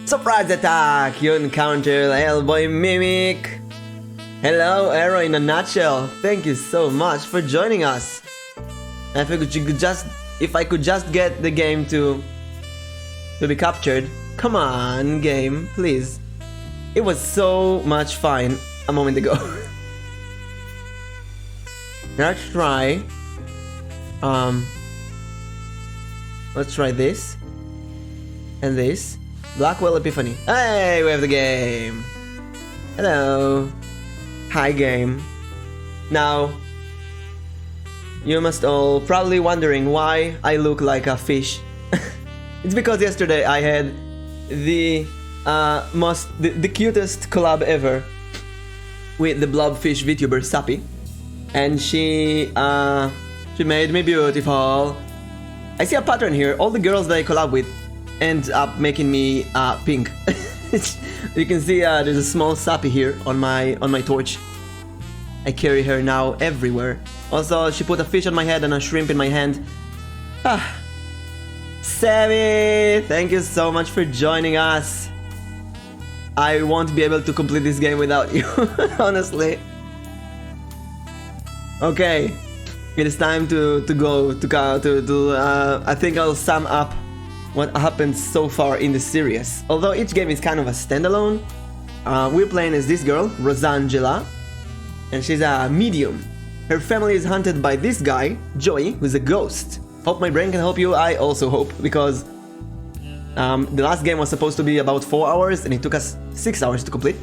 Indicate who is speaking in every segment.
Speaker 1: Surprise attack! You encounter Elboim Mimic! Hello, Arrow in a nutshell. Thank you so much for joining us. If I could just get the game to be captured. Come on, game, please. It was so much fun a moment ago. Let's try. Let's try this and this. Blackwell Epiphany. Hey, we have the game. Hello. Hi, game. Now, you must all probably wondering why I look like a fish. It's because yesterday I had the cutest collab ever with the blobfish VTuber Sappi, and she made me beautiful. I see a pattern here. All the girls that I collab with end up making me pink. You can see there's a small Sappi here on my torch. I carry her now everywhere. Also, she put a fish on my head and a shrimp in my hand. Sammy, thank you so much for joining us. I won't be able to complete this game without you, honestly. Okay, it is time to go. I think I'll sum up what happened so far in the series. Although each game is kind of a standalone, we're playing as this girl, Rosangela, and she's a medium. Her family is hunted by this guy, Joey, who's a ghost. Hope my brain can help you, I also hope, because the last game was supposed to be about 4 hours and it took us 6 hours to complete.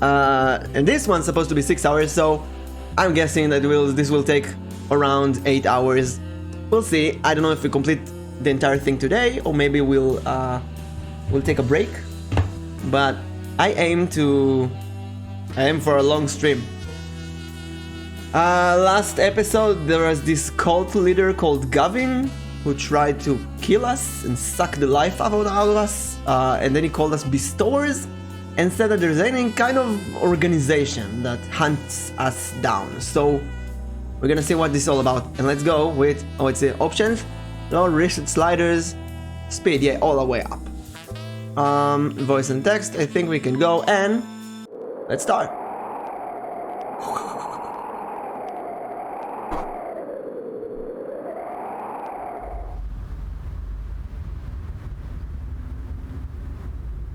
Speaker 1: And this one's supposed to be 6 hours, so I'm guessing that this will take around 8 hours. We'll see. I don't know if we complete the entire thing today, or maybe we'll take a break. But I aim for a long stream. Last episode there was this cult leader called Gavin who tried to kill us and suck the life out of us, and then he called us bestowers and said that there's any kind of organization that hunts us down. So we're gonna see what this is all about, and let's go with options, reset sliders, speed, yeah, all the way up. Voice and text, I think we can go, and let's start.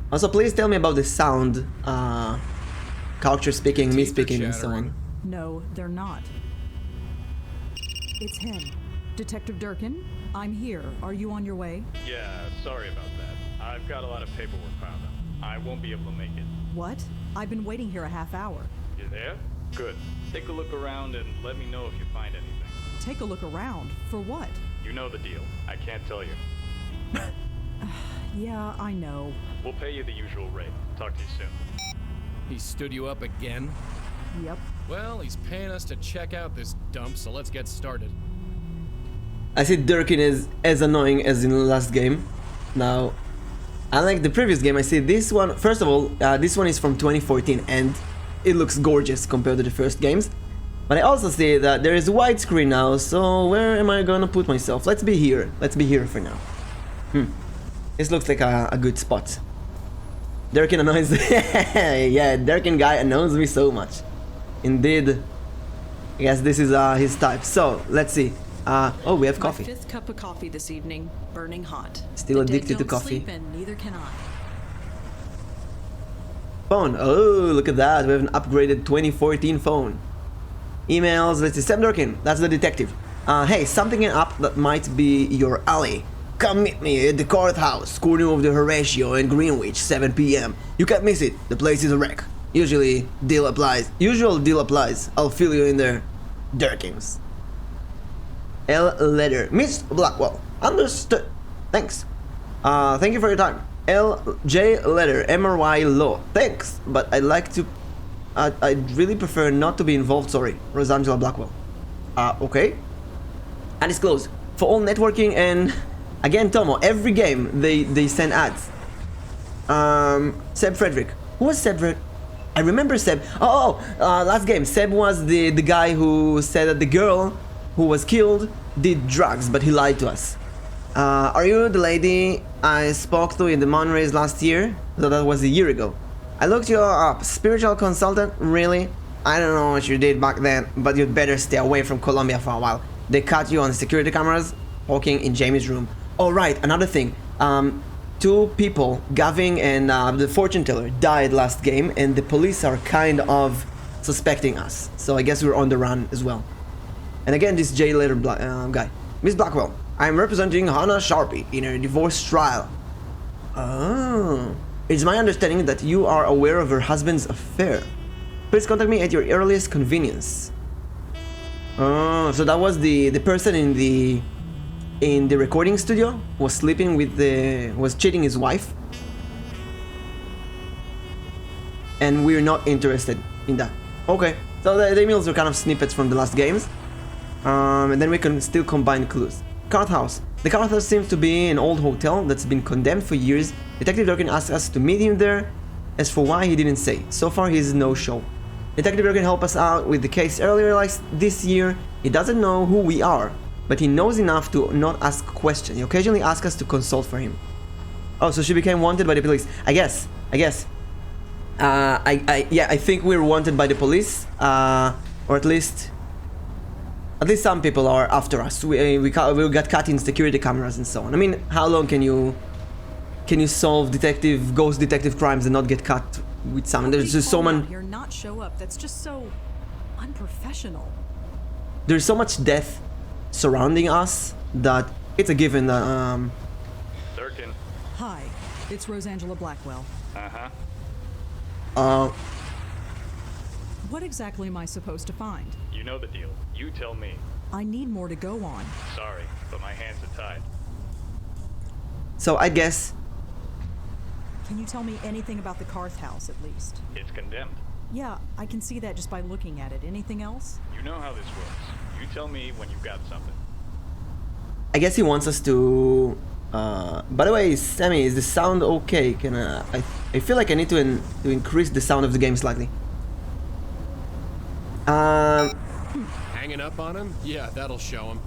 Speaker 1: Also, please tell me about the sound, culture speaking, me speaking, and so on.
Speaker 2: No, they're not. It's him. Detective Durkin, I'm here. Are you on your way?
Speaker 3: Yeah, sorry about that. I've got a lot of paperwork piled up. I won't be able to make it.
Speaker 2: What? I've been waiting here a half hour.
Speaker 3: You there? Good. Take a look around and let me know if you find anything.
Speaker 2: Take a look around? For what?
Speaker 3: You know the deal. I can't tell you.
Speaker 2: Yeah, I know.
Speaker 3: We'll pay you the usual rate. Talk to you soon.
Speaker 4: He stood you up again?
Speaker 2: Yep.
Speaker 4: Well, he's paying us to check out this dump, so let's get started.
Speaker 1: I see Durkin is as annoying as in the last game. Now, unlike the previous game, I see this one. First of all, this one is from 2014 and it looks gorgeous compared to the first games. But I also see that there is widescreen now, so where am I gonna put myself? Let's be here. Let's be here for now. This looks like a good spot. Durkin annoys. Yeah, Durkin guy annoys me so much. Indeed. I guess this is his type. So, let's see. Oh, we have coffee.
Speaker 5: My 5th cup of coffee this evening, burning hot.
Speaker 1: Still addicted to coffee.
Speaker 5: Sleep and neither can I.
Speaker 1: Phone. Oh, look at that. We have an upgraded 2014 phone. Emails. Let's see. Sam Durkin. That's the detective. Hey, something up that might be your alley. Come meet me at the courthouse, corner of the Horatio and Greenwich, 7 p.m. You can't miss it. The place is a wreck. Usual deal applies. I'll fill you in there. Durkins. L letter. Miss Blackwell. Understood. Thanks. Thank you for your time. L J letter. MRY law. Thanks, but I'd like to. I'd really prefer not to be involved. Sorry, Rosangela Blackwell. Okay. Undisclosed. For all networking and. Again, Tomo, every game they send ads. Seb Frederick. Who was Seb? I remember Seb. Last game. Seb was the guy who said that the girl who was killed did drugs, but he lied to us. Are you the lady I spoke to in the Monrays last year? So that was a year ago. I looked you up. Spiritual consultant? Really? I don't know what you did back then, but you'd better stay away from Colombia for a while. They caught you on security cameras walking in Jamie's room. Oh right, another thing. Two people, Gavin and the fortune teller, died last game, and the police are kind of suspecting us. So I guess we're on the run as well. And again, this J letter guy. Miss Blackwell, I'm representing Hannah Sharpie in her divorce trial. Oh. It's my understanding that you are aware of her husband's affair. Please contact me at your earliest convenience. Oh, so that was the person in the recording studio was sleeping with was cheating his wife. And we're not interested in that. Okay, so the emails are kind of snippets from the last games. And then we can still combine clues. Cart house. The cart house seems to be an old hotel that's been condemned for years. Detective Durkin asked us to meet him there. As for why, he didn't say. So far, he's no show. Detective Durkin helped us out with the case earlier this year. He doesn't know who we are, but he knows enough to not ask questions. He occasionally asks us to consult for him. Oh, so she became wanted by the police. I guess. Yeah, I think we're wanted by the police, or at least some people are after us. We got caught in security cameras and so on. I mean, how long can you solve ghost detective crimes and not get caught with someone? There's just so many.
Speaker 2: Here, not show up. That's just so unprofessional.
Speaker 1: There's so much death surrounding us that it's a given that
Speaker 3: Durkin.
Speaker 2: Hi, it's Rosangela Blackwell. What exactly am I supposed to find?
Speaker 3: You know the deal. You tell me.
Speaker 2: I need more to go on.
Speaker 3: Sorry, but my hands are tied.
Speaker 1: so I guess
Speaker 2: Can you tell me anything about the Karth house, at least?
Speaker 3: It's condemned.
Speaker 2: Yeah, I can see that just by looking at it. Anything else?
Speaker 3: You know how this works. You tell me when you've got something.
Speaker 1: I guess he wants us to. By the way, Sammy, is the sound okay? Can I feel like I need to increase the sound of the game slightly.
Speaker 4: Hanging up on him? Yeah, that'll show him.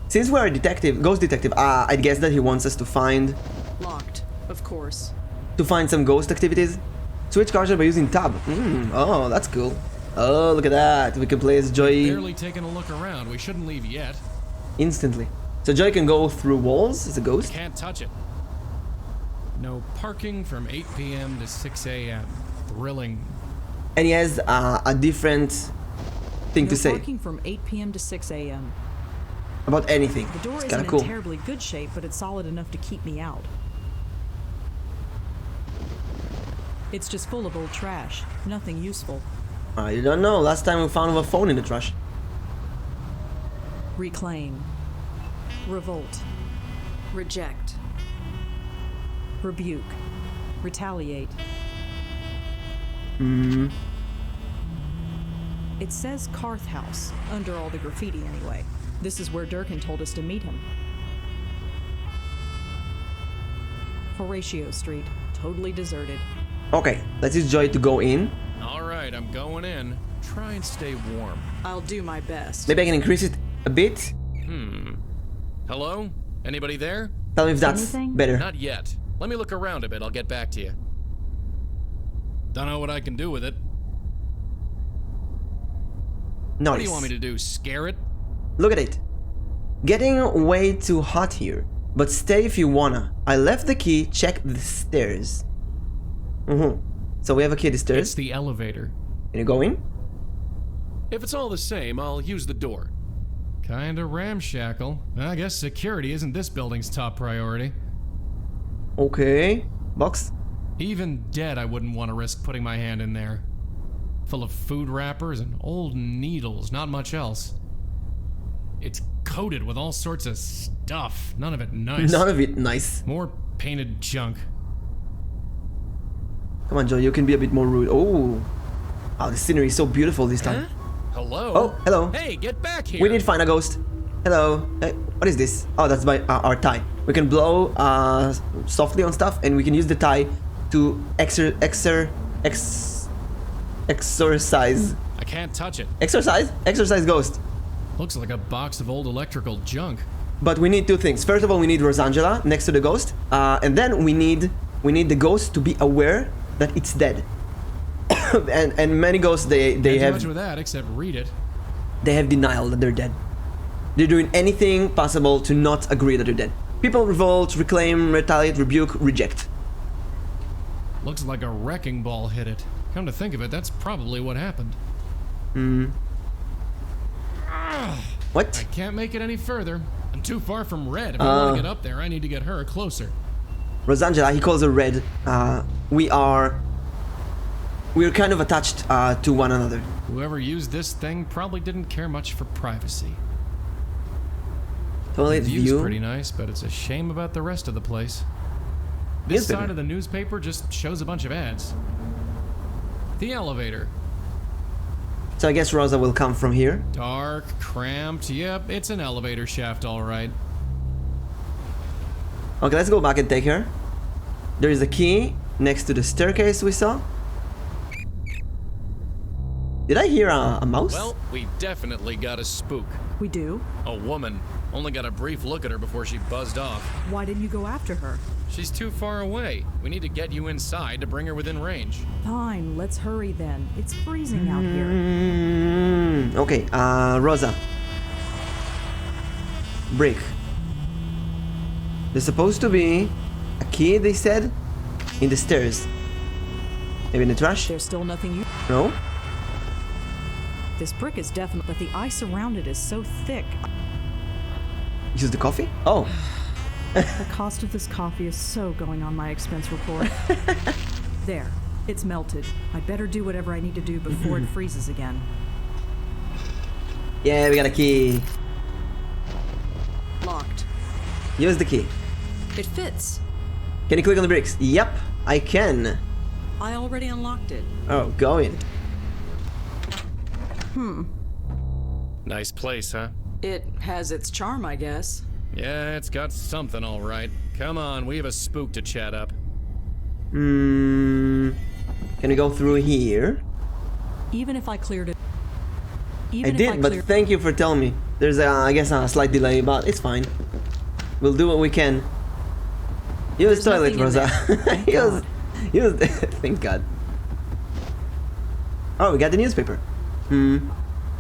Speaker 1: Since we're a detective, ghost detective, I guess that he wants us to find
Speaker 5: Locked, of course.
Speaker 1: some ghost activities. Switch cars by using tab. Oh, that's cool. Oh, look at that. We can play as Joy
Speaker 4: Barely taking a look around. We shouldn't leave yet.
Speaker 1: instantly. So Joy can go through walls as a ghost.
Speaker 4: Can't touch it. No parking from 8 p.m. to 6 a.m. Thrilling.
Speaker 1: And he has a different thing to say
Speaker 2: Parking from 8 p.m. to 6 a.m.
Speaker 1: about anything.
Speaker 2: The door
Speaker 1: It's
Speaker 2: isn't
Speaker 1: kind
Speaker 2: in
Speaker 1: of cool.
Speaker 2: terribly good shape, but it's solid enough to keep me out. It's just full of old trash. Nothing useful.
Speaker 1: I don't know. Last time we found a phone in the trash.
Speaker 2: Reclaim. Revolt.
Speaker 5: Reject.
Speaker 2: Rebuke. Retaliate. It says Karth House, under all the graffiti anyway. This is where Durkin told us to meet him. Horatio Street, totally deserted.
Speaker 1: Okay, let's use Joy to go in.
Speaker 4: All right, I'm going in. Try and stay warm.
Speaker 5: I'll do my best.
Speaker 1: Maybe I can increase it a bit.
Speaker 4: Hello? Anybody there?
Speaker 1: Tell me if that's
Speaker 2: Anything?
Speaker 1: better.
Speaker 4: Not yet. Let me look around a bit. I'll get back to you. Don't know what I can do with it.
Speaker 1: Nice.
Speaker 4: What do you want me to do? Scare it?
Speaker 1: Look at it. Getting way too hot here. But stay if you wanna. I left the key. Check the stairs. So we have a key at the
Speaker 4: It's
Speaker 1: stairs.
Speaker 4: the elevator.
Speaker 1: Can you go in?
Speaker 4: If it's all the same, I'll use the door. Kinda ramshackle. I guess security isn't this building's top priority.
Speaker 1: Okay. Box.
Speaker 4: Even dead, I wouldn't want to risk putting my hand in there. Full of food wrappers and old needles, not much else. It's coated with all sorts of stuff. None of it nice.
Speaker 1: None of it nice.
Speaker 4: More painted junk.
Speaker 1: Come on, Joe. You can be a bit more rude. Oh. Oh, the scenery is so beautiful this time.
Speaker 4: Hello?
Speaker 1: Oh, hello.
Speaker 4: Hey, get back here!
Speaker 1: We need to find a ghost. Hello. Hey, what is this? Oh, that's by our tie. We can blow softly on stuff, and we can use the tie to exercise.
Speaker 4: I can't touch it.
Speaker 1: Exercise ghost.
Speaker 4: Looks like a box of old electrical junk.
Speaker 1: But we need two things. First of all, we need Rosangela next to the ghost, and then we need the ghost to be aware that it's dead. and many ghosts they
Speaker 4: Can't do
Speaker 1: have
Speaker 4: much with that except read it.
Speaker 1: they have denial that they're dead. They're doing anything possible to not agree that they're dead. People revolt, reclaim, retaliate, rebuke, reject.
Speaker 4: Looks like a wrecking ball hit it. Come to think of it, that's probably what happened.
Speaker 1: What?
Speaker 4: I can't make it any further. I'm too far from Red. If I want to get up there, I need to get her closer.
Speaker 1: Rosangela, he calls her Red. We're kind of attached to one another.
Speaker 4: Whoever used this thing probably didn't care much for privacy.
Speaker 1: Toilet
Speaker 4: The view's
Speaker 1: view.
Speaker 4: pretty nice, but it's a shame about the rest of the place. This
Speaker 1: Newspaper.
Speaker 4: side of the newspaper just shows a bunch of ads. The elevator.
Speaker 1: So I guess Rosa will come from here.
Speaker 4: Dark, cramped, yep, it's an elevator shaft, alright.
Speaker 1: Okay, let's go back and take her. There is a key next to the staircase we saw. Did I hear a mouse?
Speaker 4: Well, we definitely got a spook.
Speaker 2: We do?
Speaker 4: A woman. Only got a brief look at her before she buzzed off.
Speaker 2: Why didn't you go after her?
Speaker 4: She's too far away. We need to get you inside to bring her within range.
Speaker 2: Fine, let's hurry then. It's freezing out here.
Speaker 1: Okay, Rosa. Brick. There's supposed to be a key, they said, in the stairs. Maybe in the trash?
Speaker 2: There's still nothing you...
Speaker 1: No?
Speaker 2: This brick is definite, but the ice around it is so thick.
Speaker 1: Use the coffee? Oh.
Speaker 2: The cost of this coffee is so going on my expense report. There, it's melted. I better do whatever I need to do before it freezes again.
Speaker 1: Yeah, we got a key.
Speaker 5: Locked.
Speaker 1: Use the key.
Speaker 5: It fits.
Speaker 1: Can you click on the bricks? Yep, I can.
Speaker 5: I already unlocked it.
Speaker 1: Oh, go in.
Speaker 4: Nice place, huh?
Speaker 5: It has its charm, I guess.
Speaker 4: Yeah, it's got something all right. Come on, we have a spook to chat up.
Speaker 1: Can we go through here?
Speaker 2: Even if I cleared it...
Speaker 1: I
Speaker 2: Even if
Speaker 1: did, but thank you for telling me. There's, I guess, a slight delay, but it's fine. We'll do what we can. Use
Speaker 5: There's
Speaker 1: toilet,
Speaker 5: nothing
Speaker 1: Rosa.
Speaker 5: in
Speaker 1: use, thank God. Oh, we got the newspaper. The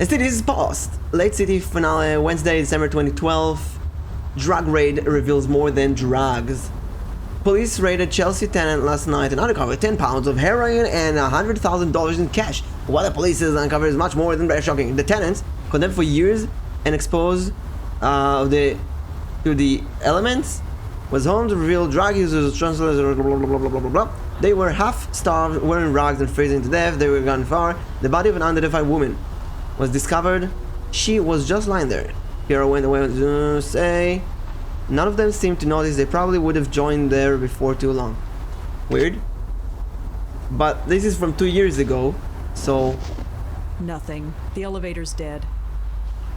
Speaker 1: city is paused. Late City finale, Wednesday, December 2012. Drug raid reveals more than drugs. Police raided Chelsea tenant last night and uncovered 10 pounds of heroin and $100,000 in cash. What the police has uncovered is much more than very shocking. The tenants, condemned for years and exposed to the elements, was home to reveal drug users, translators, blah, blah, blah, blah, blah, blah, blah. They were half-starved, wearing rags and freezing to death. They were gone far. The body of an unidentified woman was discovered. She was just lying there. Hero went away to say none of them seemed to notice. They probably would have joined there before too long. Weird. But this is from 2 years ago, so
Speaker 2: Nothing. The elevator's dead.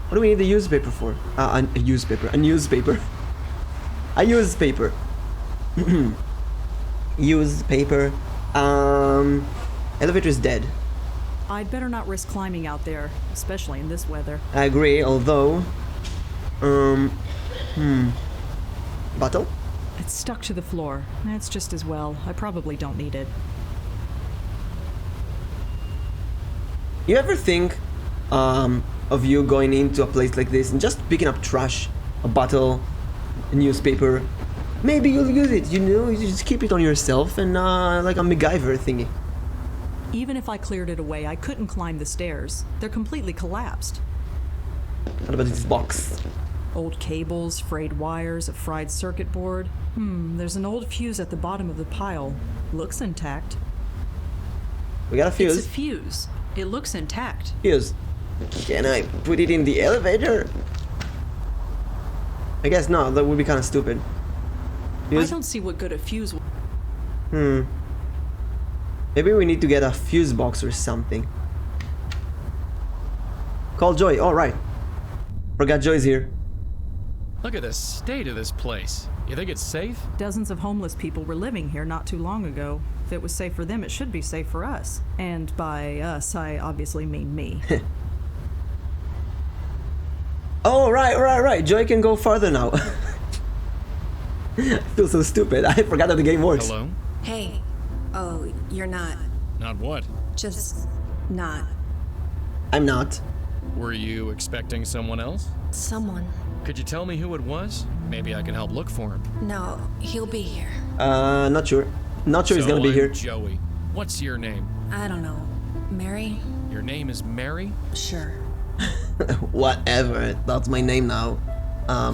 Speaker 1: what do we need the newspaper for? A newspaper. A newspaper. A newspaper. Newspaper. Elevator is dead.
Speaker 2: I'd better not risk climbing out there, especially in this weather.
Speaker 1: I agree, although... Bottle?
Speaker 2: It's stuck to the floor. That's just as well. I probably don't need it.
Speaker 1: You ever think of you going into a place like this and just picking up trash, a bottle, a newspaper? Maybe you'll use it, you know? You just keep it on yourself and like a MacGyver thingy.
Speaker 2: Even if I cleared it away, I couldn't climb the stairs. They're completely collapsed.
Speaker 1: What about this box?
Speaker 2: Old cables, frayed wires, a fried circuit board. There's an old fuse at the bottom of the pile. Looks intact.
Speaker 1: We got a
Speaker 5: It's
Speaker 1: fuse.
Speaker 5: a fuse. It looks intact.
Speaker 1: Fuse. Can I put it in the elevator? I guess no, that would be kind of stupid.
Speaker 5: I
Speaker 1: Fuse?
Speaker 5: don't see what good a fuse will...
Speaker 1: Maybe we need to get a fuse box or something. Call Joy. All right. Forgot Joy's here.
Speaker 4: Look at the state of this place. You think it's safe?
Speaker 2: Dozens of homeless people were living here not too long ago. If it was safe for them, it should be safe for us. And by us, I obviously mean me.
Speaker 1: Oh, right. Joy can go farther now. I feel so stupid. I forgot how the game works.
Speaker 4: Hello?
Speaker 6: Hey. Oh, you're not.
Speaker 4: Not what?
Speaker 6: Just not.
Speaker 1: I'm not.
Speaker 4: Were you expecting someone else?
Speaker 6: Someone.
Speaker 4: Could you tell me who it was? Maybe I can help look for him.
Speaker 6: No, he'll be here.
Speaker 1: Not sure. Not sure he's gonna be
Speaker 4: I'm
Speaker 1: here.
Speaker 4: Joey. What's your name?
Speaker 6: I don't know. Mary?
Speaker 4: Your name is Mary?
Speaker 6: Sure.
Speaker 1: Whatever. That's my name now.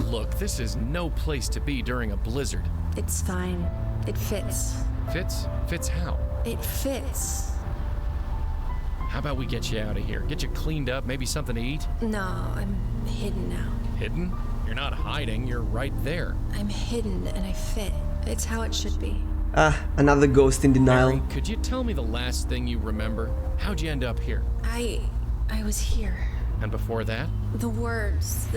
Speaker 4: Look, this is no place to be during a blizzard.
Speaker 6: It's fine. It fits.
Speaker 4: Fits? Fits how?
Speaker 6: It fits.
Speaker 4: How about we get you out of here? Get you cleaned up, maybe something to eat?
Speaker 6: No, I'm hidden now.
Speaker 4: Hidden? You're not hiding, you're right there.
Speaker 6: I'm hidden and I fit. It's how it should be.
Speaker 1: Another ghost in denial.
Speaker 4: Mary, could you tell me the last thing you remember? How'd you end up here?
Speaker 6: I was here.
Speaker 4: And before that?
Speaker 6: The words,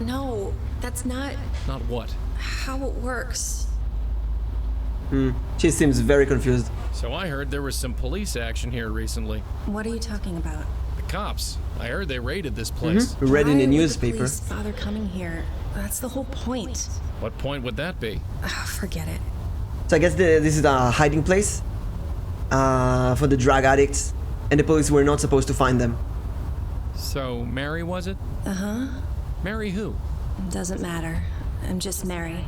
Speaker 6: no, that's not
Speaker 4: Not what?
Speaker 6: how it works.
Speaker 1: She seems very confused.
Speaker 4: So I heard there was some police action here recently.
Speaker 6: What are you talking about?
Speaker 4: The cops. I heard they raided this place.
Speaker 1: Read in
Speaker 6: Why
Speaker 1: the
Speaker 6: would
Speaker 1: newspaper.
Speaker 6: police bother coming here? That's the whole point.
Speaker 4: What point would that be?
Speaker 6: Forget it.
Speaker 1: So I guess this is a hiding place for the drug addicts, and the police were not supposed to find them.
Speaker 4: So, Mary was it?
Speaker 6: Uh-huh.
Speaker 4: Mary who?
Speaker 6: Doesn't matter. I'm just Mary.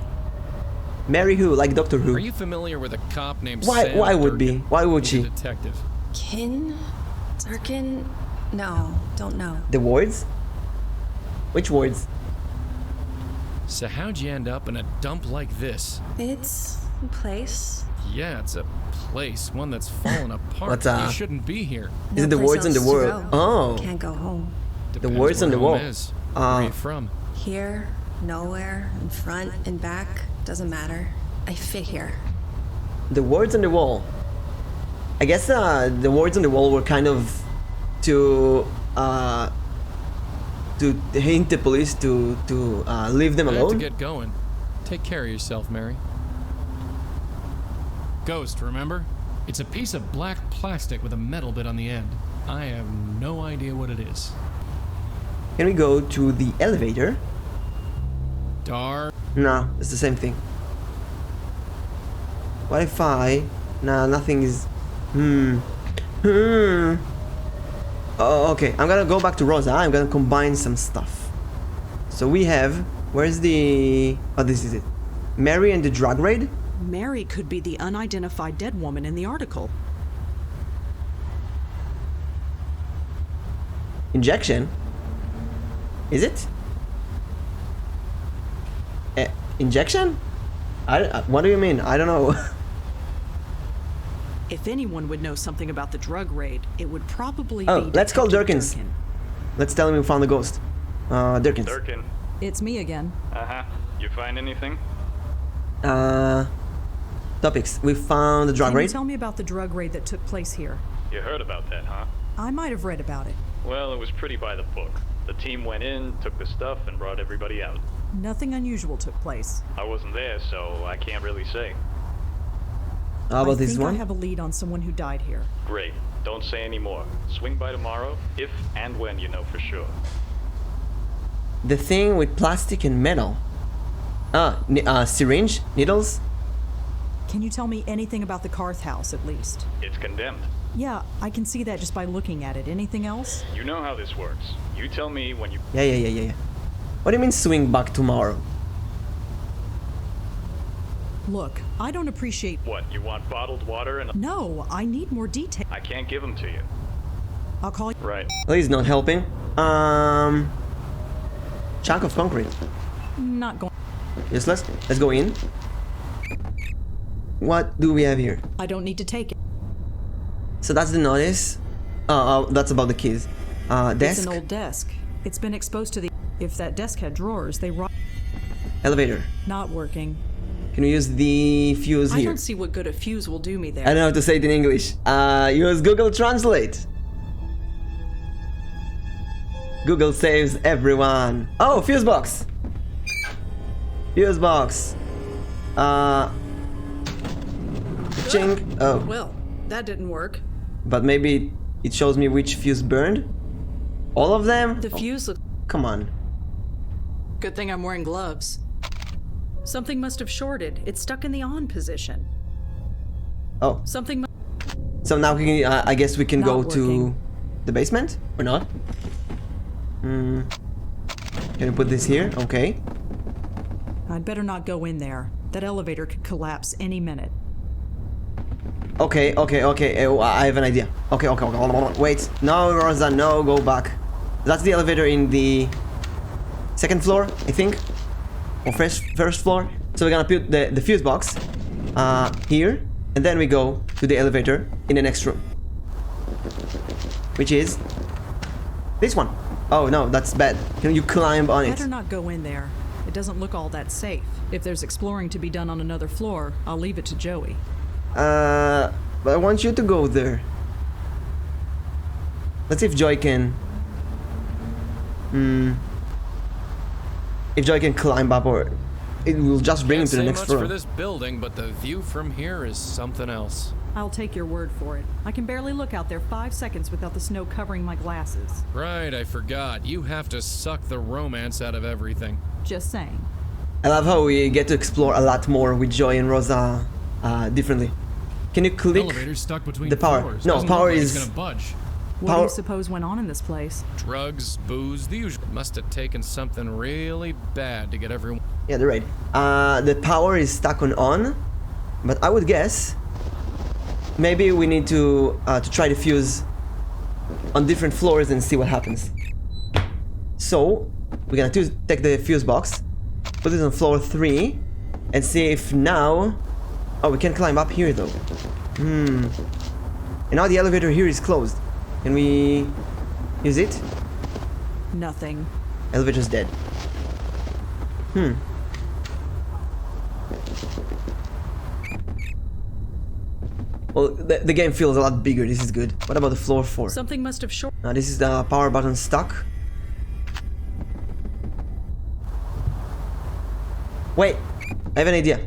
Speaker 1: Mary who? Like Doctor Who.
Speaker 4: Are you familiar with a cop named
Speaker 1: Why?
Speaker 4: Sam
Speaker 1: Why would be?
Speaker 4: Durkin?
Speaker 1: Why would
Speaker 4: He's a
Speaker 1: she?
Speaker 4: detective.
Speaker 6: Kin? Darkin? No, don't know.
Speaker 1: The wards? Which wards?
Speaker 4: So how'd you end up in a dump like this?
Speaker 6: It's a place.
Speaker 4: Yeah, it's a place, one that's fallen apart.
Speaker 1: What's,
Speaker 4: You shouldn't be here.
Speaker 1: Is it the
Speaker 6: place
Speaker 1: words on the
Speaker 6: else to
Speaker 1: world?
Speaker 6: go.
Speaker 1: Oh.
Speaker 6: Can't go home.
Speaker 4: Depends
Speaker 1: words on
Speaker 4: where
Speaker 1: the
Speaker 4: home
Speaker 1: wall.
Speaker 4: Is. Where are you from?
Speaker 6: Here, nowhere, in front, in back, doesn't matter. I fit here.
Speaker 1: The words on the wall. I guess the words on the wall were kind of to hint the police to leave them
Speaker 4: I have to
Speaker 1: alone.
Speaker 4: get going. Take care of yourself, Mary. Ghost, remember? It's a piece of black plastic with a metal bit on the end. I have no idea what it is.
Speaker 1: Can we go to the elevator?
Speaker 4: Dark.
Speaker 1: No, it's the same thing. What if I? Nah, nothing is. Oh, okay. I'm gonna go back to Rosa. I'm gonna combine some stuff. So we have. Where's the? Oh, this is it. Mary and the drug raid.
Speaker 2: Mary could be the unidentified dead woman in the article.
Speaker 1: Injection. Is it? Injection? What do you mean? I don't know.
Speaker 2: If anyone would know something about the drug raid, it would probably
Speaker 1: Oh,
Speaker 2: be
Speaker 1: let's call
Speaker 2: Detective
Speaker 1: Durkins.
Speaker 2: Durkin.
Speaker 1: Let's tell him we found the ghost. Durkins.
Speaker 3: Durkin.
Speaker 2: It's me again.
Speaker 3: Uh-huh. You find anything?
Speaker 1: Topics. We found the drug
Speaker 2: Can you
Speaker 1: raid.
Speaker 2: tell me about the drug raid that took place here?
Speaker 3: You heard about that, huh?
Speaker 2: I might have read about it.
Speaker 3: Well, it was pretty by the book. The team went in, took the stuff, and brought everybody out.
Speaker 2: Nothing unusual took place.
Speaker 3: I wasn't there, so I can't really say.
Speaker 1: How about
Speaker 2: I
Speaker 1: this
Speaker 2: think I
Speaker 1: one?
Speaker 2: have a lead on someone who died here.
Speaker 3: Great. Don't say any more. Swing by tomorrow, if and when you know for sure.
Speaker 1: The thing with plastic and metal. Syringe? Needles?
Speaker 2: Can you tell me anything about the Carth house, at least?
Speaker 3: It's condemned.
Speaker 2: Yeah, I can see that just by looking at it. Anything else?
Speaker 3: You know how this works. You tell me when you...
Speaker 1: Yeah. What do you mean swing back tomorrow?
Speaker 2: Look, I don't appreciate...
Speaker 3: What, you want bottled water and...
Speaker 2: No, I need more detail.
Speaker 3: I can't give them to you.
Speaker 2: I'll call you...
Speaker 3: Right.
Speaker 1: Well, he's not helping. Chunk of concrete.
Speaker 2: Not going...
Speaker 1: Useless. Let's go in. What do we have here?
Speaker 2: I don't need to take it.
Speaker 1: So that's the notice. That's about the keys.
Speaker 2: It's
Speaker 1: Desk.
Speaker 2: an old desk. It's been exposed to the... If that desk had drawers, they rot...
Speaker 1: Elevator.
Speaker 2: Not working.
Speaker 1: Can we use the fuse
Speaker 2: I
Speaker 1: here?
Speaker 2: don't see what good a fuse will do me there.
Speaker 1: I don't know how to say it in English. Use Google Translate. Google saves everyone. Oh, fuse box. Fuse box. Ching. Oh,
Speaker 2: Well, that didn't work.
Speaker 1: but maybe it shows me which fuse burned. All of them?
Speaker 2: The fuse looks...
Speaker 1: Come on.
Speaker 5: Good thing I'm wearing gloves.
Speaker 2: Something must have shorted. It's stuck in the on position.
Speaker 1: Oh,
Speaker 2: Something.
Speaker 1: so now we can, I guess we can
Speaker 2: Not
Speaker 1: go to
Speaker 2: working.
Speaker 1: the basement or not? Can we put this here? Okay.
Speaker 2: I'd better not go in there. That elevator could collapse any minute.
Speaker 1: Okay. I have an idea. Okay. Wait. No, Rosa, no, go back. That's the elevator in the second floor, I think. Or first floor. So we're gonna put the fuse box here. And then we go to the elevator in the next room. Which is this one. Oh no, that's bad. Can you climb on it?
Speaker 2: Better not go in there. It doesn't look all that safe. If there's exploring to be done on another floor, I'll leave it to Joey.
Speaker 1: But I want you to go there. Let's see if Joy can... If Joy can climb up, or it will just bring him
Speaker 4: Can't
Speaker 1: to the
Speaker 4: say
Speaker 1: next
Speaker 4: much
Speaker 1: floor.
Speaker 4: for this building, but the view from here is something else.
Speaker 2: I'll take your word for it. I can barely look out there 5 seconds without the snow covering my glasses.
Speaker 4: Right, I forgot. You have to suck the romance out of everything.
Speaker 2: Just saying.
Speaker 1: I love how we get to explore a lot more with Joy and Rosa differently. Can you click?
Speaker 4: Elevator's stuck between
Speaker 1: the power.
Speaker 4: floors.
Speaker 1: No,
Speaker 4: Doesn't
Speaker 1: power
Speaker 4: look like
Speaker 1: is-
Speaker 4: it's gonna budge.
Speaker 2: What do
Speaker 1: Power-
Speaker 2: you suppose went on in this place?
Speaker 4: Drugs, booze, the usual. Must have taken something really bad to get everyone.
Speaker 1: Yeah, they're right. The power is stuck on, but I would guess maybe we need to try the fuse on different floors and see what happens. So we're gonna take the fuse box, put it on floor 3, and see if now. Oh, we can climb up here though. And now the elevator here is closed. Can we use it?
Speaker 2: Nothing.
Speaker 1: Elevator's dead. Well, the game feels a lot bigger. This is good. What about the floor 4?
Speaker 2: Something must have short.
Speaker 1: Now this is the power button stuck. Wait, I have an idea.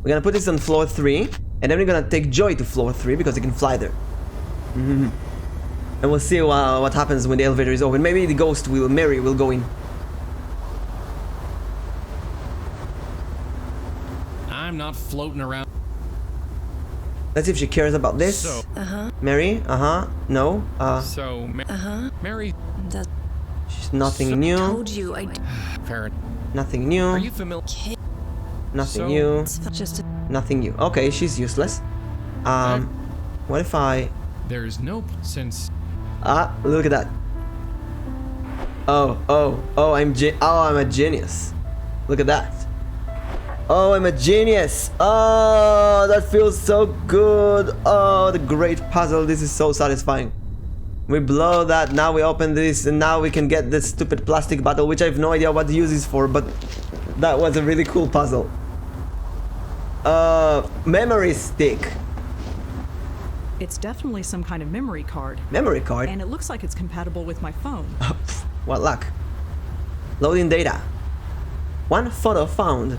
Speaker 1: We're gonna put this on floor 3, and then we're gonna take Joy to floor 3 because he can fly there. And we'll see what happens when the elevator is open. Maybe the ghost Mary will go in.
Speaker 4: I'm not floating around.
Speaker 1: Let's see if she cares about this.
Speaker 4: So,
Speaker 1: Mary, no,
Speaker 4: Mary,
Speaker 6: That
Speaker 1: she's nothing new.
Speaker 6: told you I
Speaker 4: parent,
Speaker 1: Nothing new.
Speaker 4: are you familiar?
Speaker 1: Nothing
Speaker 4: So-
Speaker 1: new.
Speaker 6: it's just
Speaker 1: Nothing new. Okay, she's useless. What if I...
Speaker 4: There's no since.
Speaker 1: look at that. Oh, I'm a genius. Look at that. Oh, I'm a genius. Oh, that feels so good. Oh, the great puzzle. This is so satisfying. We blow that, now we open this, and now we can get this stupid plastic bottle, which I have no idea what the use is for, but that was a really cool puzzle. Memory stick.
Speaker 2: It's definitely some kind of memory card.
Speaker 1: Memory card?
Speaker 2: And it looks like it's compatible with my phone.
Speaker 1: What luck. Loading data. One photo found.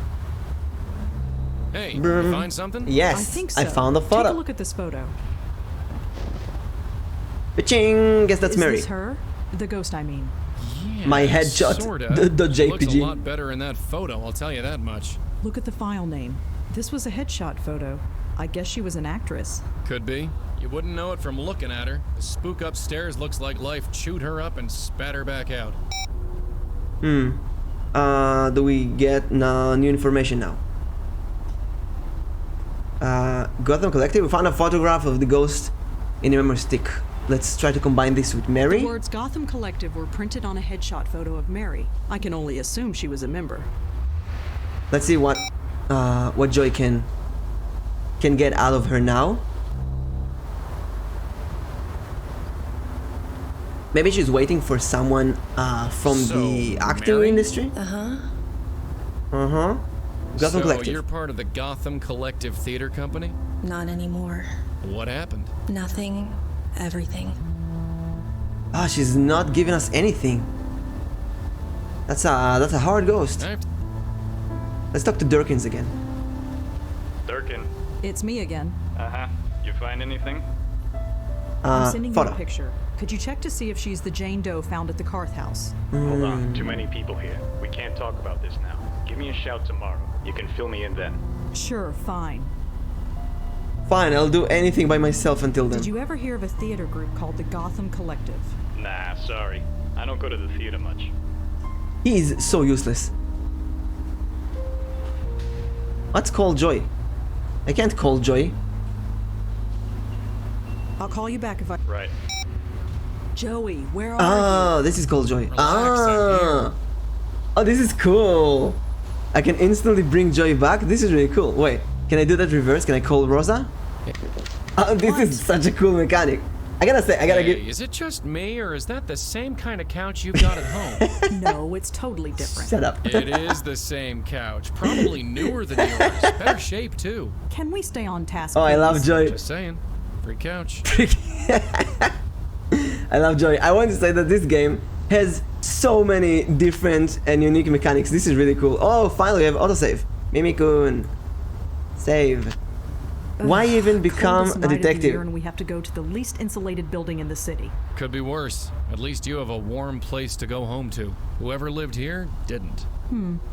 Speaker 4: Hey, you find something?
Speaker 1: Yes,
Speaker 2: I think so.
Speaker 1: I found the
Speaker 2: Take
Speaker 1: photo.
Speaker 2: a look at this photo.
Speaker 1: Ching! Guess that's
Speaker 2: Is
Speaker 1: Mary.
Speaker 2: this her? The ghost, I mean.
Speaker 4: Yeah,
Speaker 1: My headshot.
Speaker 4: Sorta.
Speaker 1: The
Speaker 4: Looks a
Speaker 1: JPG.
Speaker 4: lot better in that photo. I'll tell you that much.
Speaker 2: Look at the file name. This was a headshot photo. I guess she was an actress.
Speaker 4: Could be. You wouldn't know it from looking at her. The spook upstairs looks like life chewed her up and spat her back out.
Speaker 1: Do we get new information now? Gotham Collective. We found a photograph of the ghost in a memory stick. Let's try to combine this with Mary.
Speaker 2: The words Gotham Collective were printed on a headshot photo of Mary. I can only assume she was a member.
Speaker 1: Let's see what Joy can get out of her now. Maybe she's waiting for someone from the acting
Speaker 4: Mary?
Speaker 1: industry. Gotham
Speaker 4: So
Speaker 1: Collective.
Speaker 4: you're part of the Gotham Collective Theater Company?
Speaker 6: not anymore.
Speaker 4: What happened?
Speaker 6: Nothing. Everything.
Speaker 1: She's not giving us anything. That's a hard ghost.
Speaker 4: I have
Speaker 1: Let's talk to Durkins again.
Speaker 3: Durkin.
Speaker 2: It's me again.
Speaker 3: You find anything?
Speaker 2: I'm sending you
Speaker 1: photo.
Speaker 2: a picture. Could you check to see if she's the Jane Doe found at the Carth house?
Speaker 3: Hold on, too many people here. We can't talk about this now. Give me a shout tomorrow. You can fill me in then.
Speaker 2: Sure, fine.
Speaker 1: Fine, I'll do anything by myself until then.
Speaker 2: Did you ever hear of a theater group called the Gotham Collective?
Speaker 3: Nah, sorry. I don't go to the theater much.
Speaker 1: He is so useless. Let's call Joy. I can't call Joy.
Speaker 2: I'll call you back if I...
Speaker 3: Right.
Speaker 2: Joey, where are
Speaker 1: Ah, this is called Joy.
Speaker 4: Relax, I'm
Speaker 1: Ah. Oh, this is cool. I can instantly bring Joy back. This is really cool. Wait, can I do that reverse? Can I call Rosa? Oh, this is such a cool mechanic. I gotta say, I gotta
Speaker 4: Hey,
Speaker 1: give...
Speaker 4: is it just me, or is that the same kind of couch you've got at home?
Speaker 2: you? No, it's totally different.
Speaker 1: Shut up.
Speaker 4: It is the same couch. Probably newer than yours. Better shape, too.
Speaker 2: Can we stay on task?
Speaker 1: Oh, I love
Speaker 2: please?
Speaker 1: Joy.
Speaker 4: Just saying. Free couch.
Speaker 1: I love Joy. I want to say that this game has so many different and unique mechanics. This is really cool. Oh, finally we have autosave. Mimikun. Save. Why even become
Speaker 2: Coldest
Speaker 1: a
Speaker 2: night of the year
Speaker 1: detective?
Speaker 2: and we have to go to the least insulated building in the city.
Speaker 4: Could be worse. At least you have a warm place to go home to. Whoever lived here didn't.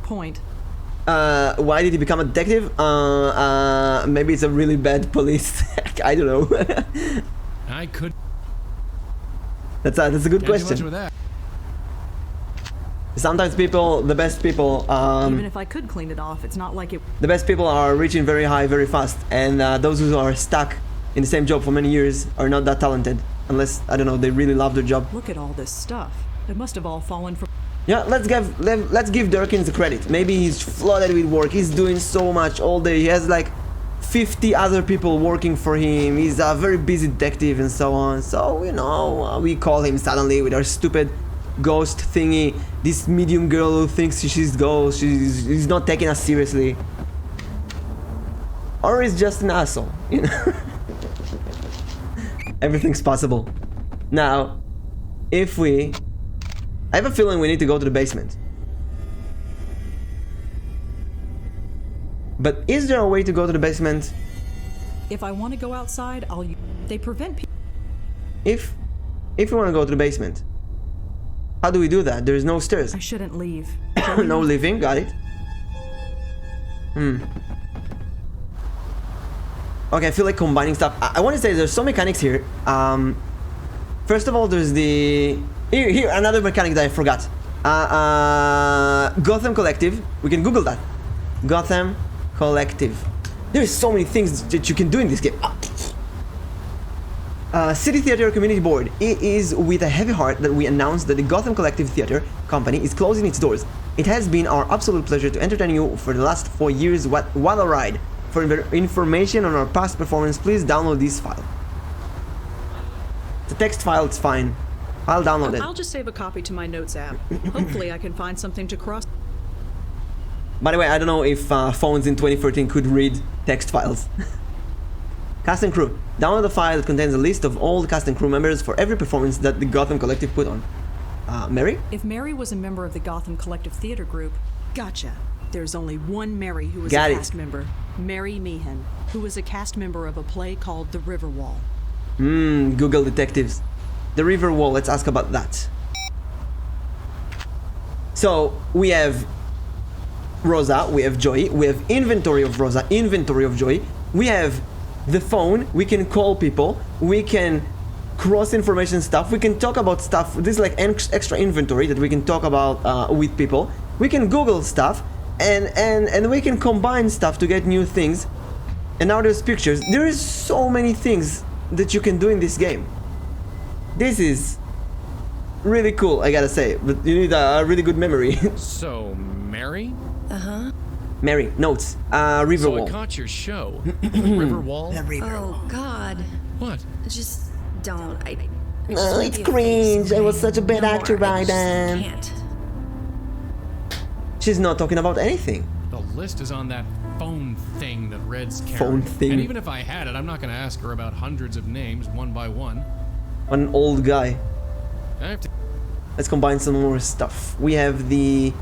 Speaker 2: Point.
Speaker 1: Why did he become a detective? Maybe it's a really bad police. I don't know.
Speaker 4: I could.
Speaker 1: That's a good
Speaker 4: Can't do much
Speaker 1: question.
Speaker 4: with that.
Speaker 1: Sometimes people, the best people,
Speaker 2: Even if I could clean it off, it's not like it...
Speaker 1: the best people are reaching very high very fast, and those who are stuck in the same job for many years are not that talented, unless, I don't know, they really love their job.
Speaker 2: Look at all this stuff. It must have all fallen from...
Speaker 1: Yeah, let's give Durkins the credit. Maybe he's flooded with work. He's doing so much all day. He has like 50 other people working for him. He's a very busy detective and so on. So, you know, we call him suddenly with our stupid ghost thingy. This medium girl who thinks she's ghost. She's not taking us seriously. Or he's just an asshole, you know? Everything's possible. Now, if we... I have a feeling we need to go to the basement. But is there a way to go to the basement
Speaker 2: If I want to go outside, I'll... They prevent people...
Speaker 1: if we want to go to the basement? How do we do that? There's no stairs.
Speaker 2: I shouldn't leave.
Speaker 1: No living, got it. Okay, I feel like combining stuff. I want to say there's some mechanics here. First of all, there's the... Here, another mechanic that I forgot. Gotham Collective. We can Google that. Gotham Collective. There's so many things that you can do in this game. City Theater Community Board. It is with a heavy heart that we announce that the Gotham Collective Theater Company is closing its doors. It has been our absolute pleasure to entertain you for the last 4 years. What a ride. For information on our past performance, please download this file. The text file, it's fine. I'll download it.
Speaker 5: I'll just save a copy to my notes app. Hopefully I can find something to cross...
Speaker 1: By the way, I don't know if phones in 2013 could read text files. Cast and crew. Download the file that contains a list of all the cast and crew members for every performance that the Gotham Collective put on. Mary?
Speaker 2: If Mary was a member of the Gotham Collective Theater Group...
Speaker 5: Gotcha. There's only one Mary who was
Speaker 1: Got
Speaker 5: a
Speaker 1: it.
Speaker 5: cast member. Mary Meehan, who was a cast member of a play called The River Wall.
Speaker 1: Google detectives. The River Wall, let's ask about that. So, we have Rosa, we have Joy, we have inventory of Rosa, inventory of Joy, we have the phone, we can call people, we can cross information stuff, we can talk about stuff. This is like extra inventory that we can talk about with people. We can Google stuff, and we can combine stuff to get new things. And now there's pictures. There is so many things that you can do in this game. This is really cool, I gotta say, but you need a really good memory.
Speaker 4: So, Mary?
Speaker 1: Mary, notes, River
Speaker 4: So
Speaker 1: Wall.
Speaker 4: I caught your show. River Wall?
Speaker 6: Oh, God.
Speaker 4: What?
Speaker 6: Just don't. I
Speaker 1: Oh,
Speaker 6: just
Speaker 1: it's
Speaker 6: make you a
Speaker 1: cringe.
Speaker 6: face,
Speaker 1: I was
Speaker 6: okay?
Speaker 1: such a bad
Speaker 6: No
Speaker 1: actor
Speaker 6: more. I
Speaker 1: back
Speaker 6: just
Speaker 1: then.
Speaker 6: Can't.
Speaker 1: She's not talking about anything.
Speaker 4: The list is on that phone thing that Red's carrying.
Speaker 1: Phone thing.
Speaker 4: And even if I had it, I'm not going to ask her about hundreds of names one by one.
Speaker 1: An old guy.
Speaker 4: I have to...
Speaker 1: Let's combine some more stuff. We have the...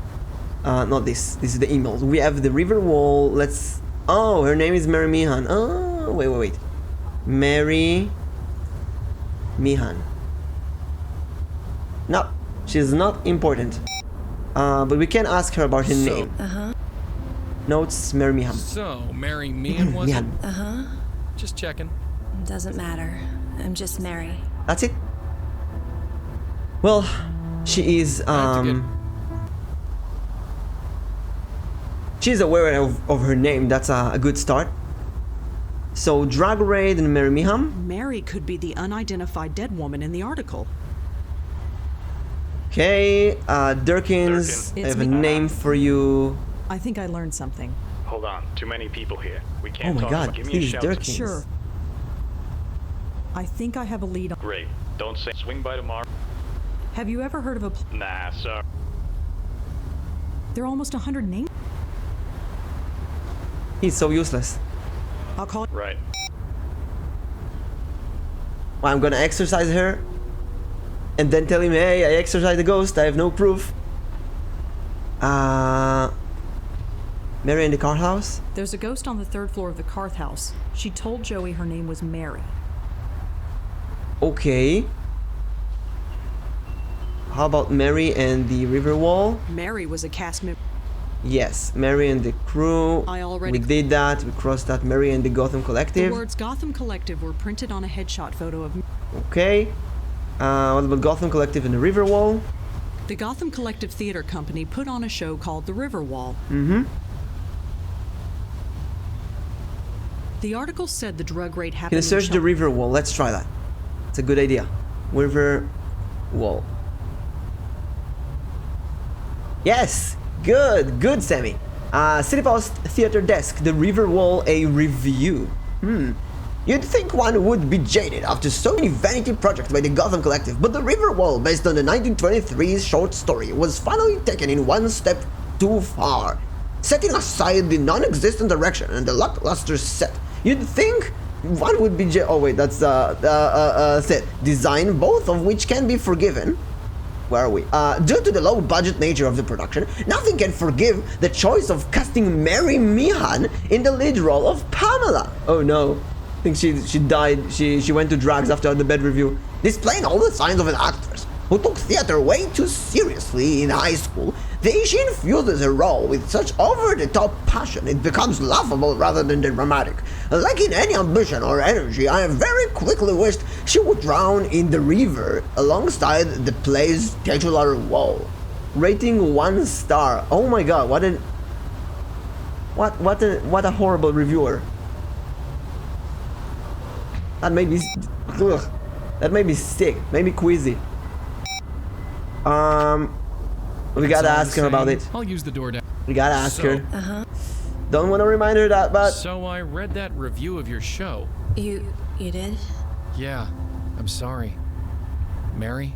Speaker 1: not this. This is the emails. We have the River Wall. Let's... Oh, her name is Mary Meehan. Oh, wait. Mary Mihan. No, she's not important. But we can ask her about her name. Notes, Mary Mihan.
Speaker 4: So, Mary Mihan was it?
Speaker 1: Mihan.
Speaker 4: Just checking.
Speaker 6: Doesn't matter. I'm just Mary.
Speaker 1: That's it. Well, she is she's aware of her name. That's a good start. So Drag Raid and Mary Mihan.
Speaker 5: Mary could be the unidentified dead woman in the article.
Speaker 1: Okay, Durkins,
Speaker 3: Durkin.
Speaker 1: I have a name for you.
Speaker 2: I think I learned something.
Speaker 3: Hold on, too many people here. We
Speaker 1: Oh
Speaker 3: can't
Speaker 1: my
Speaker 3: talk
Speaker 1: god,
Speaker 3: about. Give me a
Speaker 1: please,
Speaker 3: shout.
Speaker 1: Durkins.
Speaker 2: Sure. I think I have a lead on.
Speaker 3: Great. Don't say swing by tomorrow.
Speaker 2: Have you ever heard of a...
Speaker 3: Nah, sorry.
Speaker 2: There are almost 100 names.
Speaker 1: He's so useless.
Speaker 2: I'll call...
Speaker 3: Right.
Speaker 1: Well, I'm gonna exercise her and then tell him, hey, I exorcised the ghost, I have no proof. Mary in the car house?
Speaker 2: There's a ghost on the 3rd floor of the Carth house. She told Joey her name was Mary.
Speaker 1: Okay. How about Mary and the river wall?
Speaker 5: Mary was a cast member.
Speaker 1: Yes, Mary and the crew.
Speaker 5: We
Speaker 1: did that. We crossed that. Mary and the Gotham
Speaker 5: The
Speaker 1: Collective.
Speaker 5: words Gotham Collective were printed on a headshot photo of...
Speaker 1: Okay. What about Gotham Collective and the river wall?
Speaker 5: The Gotham Collective Theater Company put on a show called The River Wall. The article said the drug raid
Speaker 1: Can
Speaker 5: happened
Speaker 1: you
Speaker 5: in
Speaker 1: search the river wall? Let's try that. It's a good idea. River wall. Yes! Good! Good, Sammy. City Post Theater Desk. The River Wall, a review. You'd think one would be jaded after so many vanity projects by the Gotham Collective, but the River Wall, based on the 1923 short story, was finally taken in one step too far. Setting aside the non-existent direction and the lackluster set, you'd think one would be oh wait, that's set design, both of which can be forgiven. Where are we? Due to the low budget nature of the production, nothing can forgive the choice of casting Mary Mihan in the lead role of Pamela. Oh no. I think she died. She went to drugs after the bad review. Displaying all the signs of an actress who took theater way too seriously in high school, she infuses her role with such over-the-top passion it becomes laughable rather than dramatic. Lacking any ambition or energy, I very quickly wished she would drown in the river alongside the play's titular wall. Rating 1 star. Oh my god, what a horrible reviewer. That made me ugh, that made me sick, made me queasy. We gotta ask her about it.
Speaker 4: I'll use the door down.
Speaker 1: We gotta ask her. Don't want to remind her that, but
Speaker 4: So I read that review of your show.
Speaker 6: You did?
Speaker 4: Yeah, I'm sorry. Mary?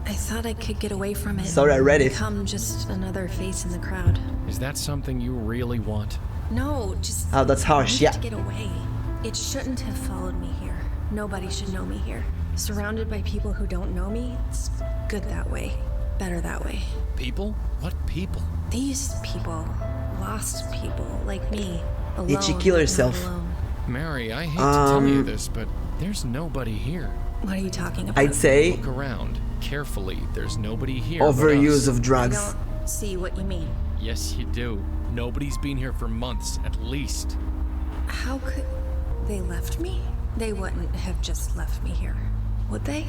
Speaker 6: I thought I could get away from it.
Speaker 1: Sorry, I read it.
Speaker 6: Become just another face in the crowd.
Speaker 4: Is that something you really want?
Speaker 6: No, just...
Speaker 1: oh, that's harsh.
Speaker 6: I need
Speaker 1: Yeah.
Speaker 6: to get away. It shouldn't have followed me here. Nobody should know me here. Surrounded by people who don't know me, it's good that way. Better that way.
Speaker 4: People? What people?
Speaker 6: These people. Lost people like me. Alone.
Speaker 1: Did she kill
Speaker 6: but
Speaker 1: herself?
Speaker 6: not alone.
Speaker 4: Mary, I hate to tell you this, but there's nobody here.
Speaker 6: What are you talking about?
Speaker 1: I'd say
Speaker 4: Look around carefully. There's nobody here.
Speaker 1: overuse
Speaker 4: but us.
Speaker 1: of
Speaker 6: I
Speaker 1: drugs.
Speaker 6: don't see what you mean.
Speaker 4: Yes, you do. Nobody's been here for months, at least.
Speaker 6: How could... They left me? They wouldn't have just left me here. Would they?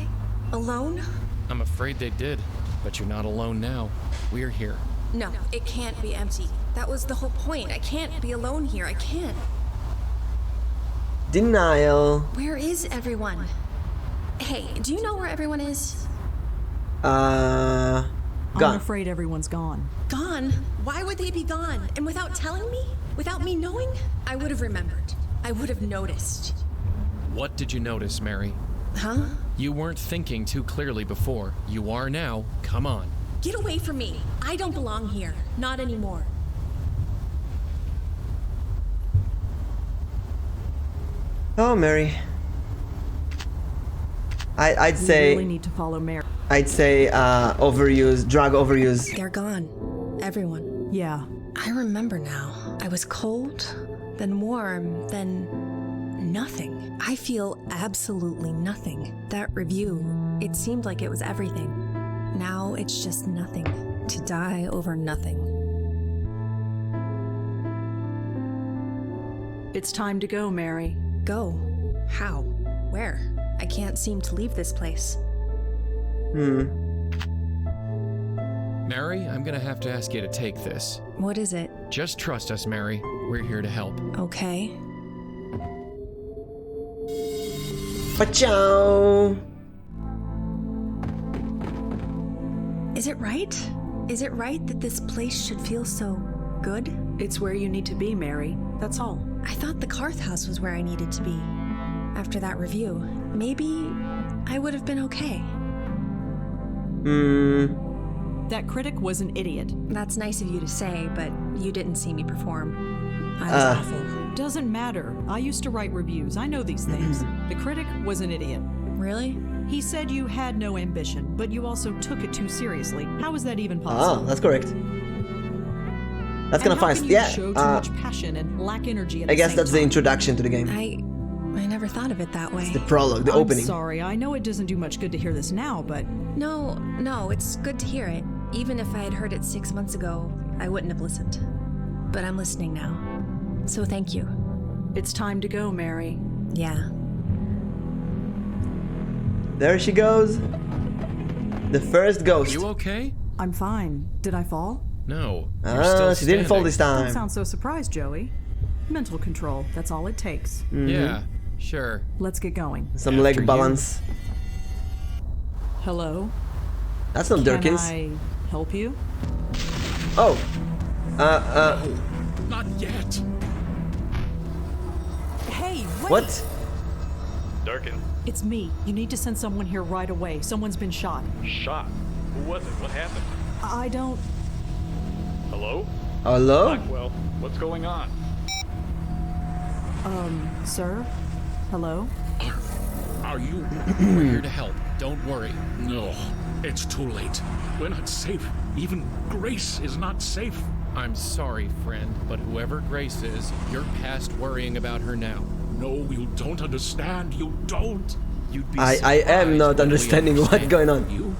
Speaker 6: Alone?
Speaker 4: I'm afraid they did, but you're not alone now. We're here.
Speaker 6: No, it can't be empty. That was the whole point. I can't be alone here. I can't.
Speaker 1: Denial.
Speaker 6: Where is everyone? Hey, do you know where everyone is?
Speaker 2: I'm
Speaker 1: Gone.
Speaker 2: afraid everyone's gone.
Speaker 6: Gone? Why would they be gone? And without telling me? Without me knowing? I would have remembered. I would have noticed.
Speaker 4: What did you notice, Mary?
Speaker 6: Huh?
Speaker 4: You weren't thinking too clearly before. You are now. Come on.
Speaker 6: Get away from me. I don't belong here. Not anymore.
Speaker 1: Oh, Mary. I'd
Speaker 2: We
Speaker 1: say
Speaker 2: really need to follow Mary.
Speaker 1: overuse, drug overuse.
Speaker 6: They're gone. Everyone.
Speaker 2: Yeah.
Speaker 6: I remember now. I was cold, then warm, then nothing. I feel absolutely nothing. That review, it seemed like it was everything. Now it's just nothing. To die over nothing.
Speaker 2: It's time to go, Mary.
Speaker 6: Go? How? Where? I can't seem to leave this place.
Speaker 4: Mary, I'm gonna have to ask you to take this.
Speaker 6: What is it?
Speaker 4: Just trust us, Mary. We're here to help.
Speaker 6: Okay.
Speaker 1: Pachow!
Speaker 6: Is it right? Is it right that this place should feel so good?
Speaker 2: It's where you need to be, Mary. That's all.
Speaker 6: I thought the Karth house was where I needed to be. After that review, maybe I would have been okay.
Speaker 2: That critic was an idiot.
Speaker 6: That's nice of you to say, but you didn't see me perform.
Speaker 2: I was awful. Doesn't matter. I used to write reviews. I know these things. The critic was an idiot.
Speaker 6: Really?
Speaker 2: He said you had no ambition, but you also took it too seriously. How is that even possible?
Speaker 1: Ah, that's correct. That's kind of fast. Yeah.
Speaker 2: Show too much passion and lack energy at
Speaker 1: I
Speaker 2: the
Speaker 1: guess
Speaker 2: same
Speaker 1: that's the
Speaker 2: time?
Speaker 1: introduction to the game.
Speaker 6: I never thought of it that way.
Speaker 1: It's the prologue, the
Speaker 2: I'm
Speaker 1: opening.
Speaker 2: sorry. I know it doesn't do much good to hear this now, but
Speaker 6: No, it's good to hear it. Even if I had heard it 6 months ago, I wouldn't have listened. But I'm listening now. So thank you.
Speaker 2: it's time to go, Mary.
Speaker 6: Yeah.
Speaker 1: There she goes. The first ghost.
Speaker 4: You okay?
Speaker 2: I'm fine. Did I fall?
Speaker 4: No. You're still
Speaker 1: She didn't fall
Speaker 4: standing.
Speaker 1: this
Speaker 2: Don't
Speaker 1: time.
Speaker 2: sound so surprised, Joey. Mental control. That's all it takes.
Speaker 4: Yeah, sure.
Speaker 2: Let's get going.
Speaker 1: Some
Speaker 4: After
Speaker 1: leg
Speaker 4: you.
Speaker 1: balance.
Speaker 2: Hello?
Speaker 1: That's not
Speaker 2: Can
Speaker 1: Durkins.
Speaker 2: I help you?
Speaker 1: Oh.
Speaker 7: Not yet.
Speaker 2: Hey, wait!
Speaker 1: What?
Speaker 3: Durkin,
Speaker 2: It's me. You need to send someone here right away. Someone's been shot.
Speaker 3: shot. Who was it? What happened?
Speaker 2: I don't...
Speaker 3: Hello?
Speaker 1: Hello?
Speaker 3: Blackwell, what's going on?
Speaker 2: Sir? Hello?
Speaker 7: Are you?
Speaker 4: We're here to help. Don't worry.
Speaker 7: No, it's too late. We're not safe. Even Grace is not safe.
Speaker 4: I'm sorry, friend, but whoever Grace is, you're past worrying about her now.
Speaker 7: No, you don't understand. You don't.
Speaker 4: You'd be
Speaker 1: I am
Speaker 4: surprised
Speaker 1: not
Speaker 4: when we
Speaker 1: understanding what's
Speaker 4: understand.
Speaker 1: going on.
Speaker 7: You?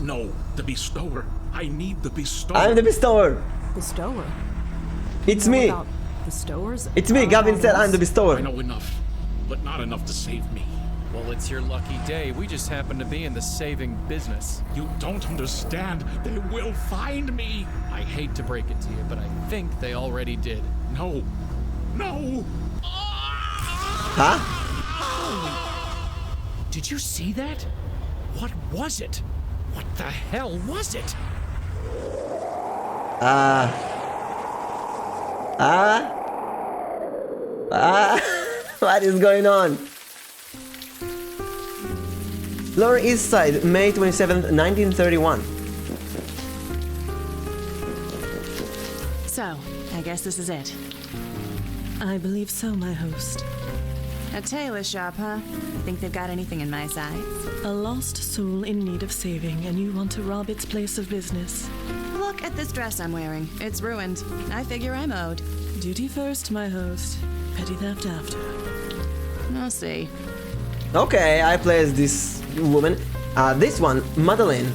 Speaker 7: No, the bestower. I need the bestower.
Speaker 1: I'm the bestower.
Speaker 2: Bestower.
Speaker 1: It's
Speaker 2: Know
Speaker 1: me.
Speaker 2: about bestowers?
Speaker 1: It's me. Gavin said I'm the
Speaker 7: I
Speaker 1: bestower.
Speaker 7: know enough, but not enough to save me.
Speaker 4: Well, it's your lucky day. We just happen to be in the saving business.
Speaker 7: You don't understand. They will find me.
Speaker 4: I hate to break it to you, but I think they already did.
Speaker 7: No. No.
Speaker 1: Huh?
Speaker 4: Did you see that? What was it? What the hell was it?
Speaker 1: What is going on? Lower East Side, May 27th, 1931.
Speaker 8: So, I guess this is it.
Speaker 9: I believe so, my host.
Speaker 8: A tailor shop, huh? Think they've got anything in my size?
Speaker 9: A lost soul in need of saving, and you want to rob its place of business.
Speaker 8: Look at this dress I'm wearing. It's ruined. I figure I'm owed.
Speaker 9: Duty first, my host. Petty theft after.
Speaker 8: I'll see.
Speaker 1: Okay, I play as this woman. This one, Madeline,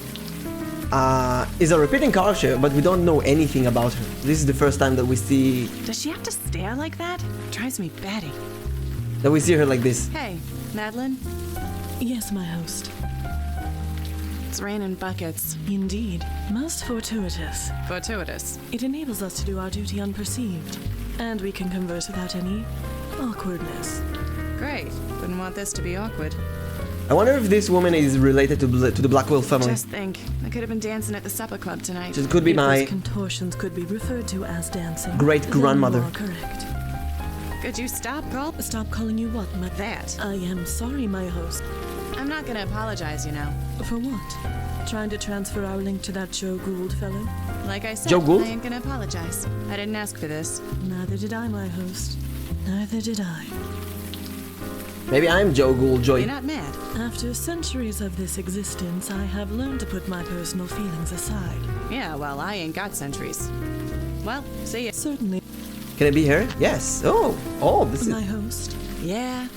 Speaker 1: is a repeating character, but we don't know anything about her. This is the first time that we see
Speaker 8: Does she have to stare like that? Drives me batty.
Speaker 1: her like this.
Speaker 8: Hey, Madeline.
Speaker 9: Yes, my host.
Speaker 8: It's raining buckets.
Speaker 9: Indeed. Most fortuitous.
Speaker 8: Fortuitous.
Speaker 9: It enables us to do our duty unperceived. And we can converse without any awkwardness.
Speaker 8: Great. Wouldn't want this to be awkward.
Speaker 1: I wonder if this woman is related to the Blackwell family.
Speaker 8: Just think, I could have been dancing at the supper club tonight.
Speaker 1: It could be
Speaker 9: If those
Speaker 1: my
Speaker 9: contortions could be referred to as dancing.
Speaker 1: great-grandmother.
Speaker 9: then you are correct.
Speaker 8: Could you stop, Carl?
Speaker 9: Stop calling you what, my...
Speaker 8: That.
Speaker 9: I am sorry, my host.
Speaker 8: I'm not gonna apologize, you know.
Speaker 9: For what? Trying to transfer our link to that Joe Gould fellow?
Speaker 8: Like I said,
Speaker 1: Joe Gould?
Speaker 8: I ain't gonna apologize. I didn't ask for this.
Speaker 9: Neither did I, my host. Neither did I.
Speaker 1: Maybe I'm Joe Gould Joy.
Speaker 8: You're not mad.
Speaker 9: After centuries of this existence, I have learned to put my personal feelings aside.
Speaker 8: Yeah, well, I ain't got centuries. Well, see ya.
Speaker 9: Certainly,
Speaker 1: Can it be her? Yes. Oh, this is.
Speaker 9: my host.
Speaker 8: Yeah,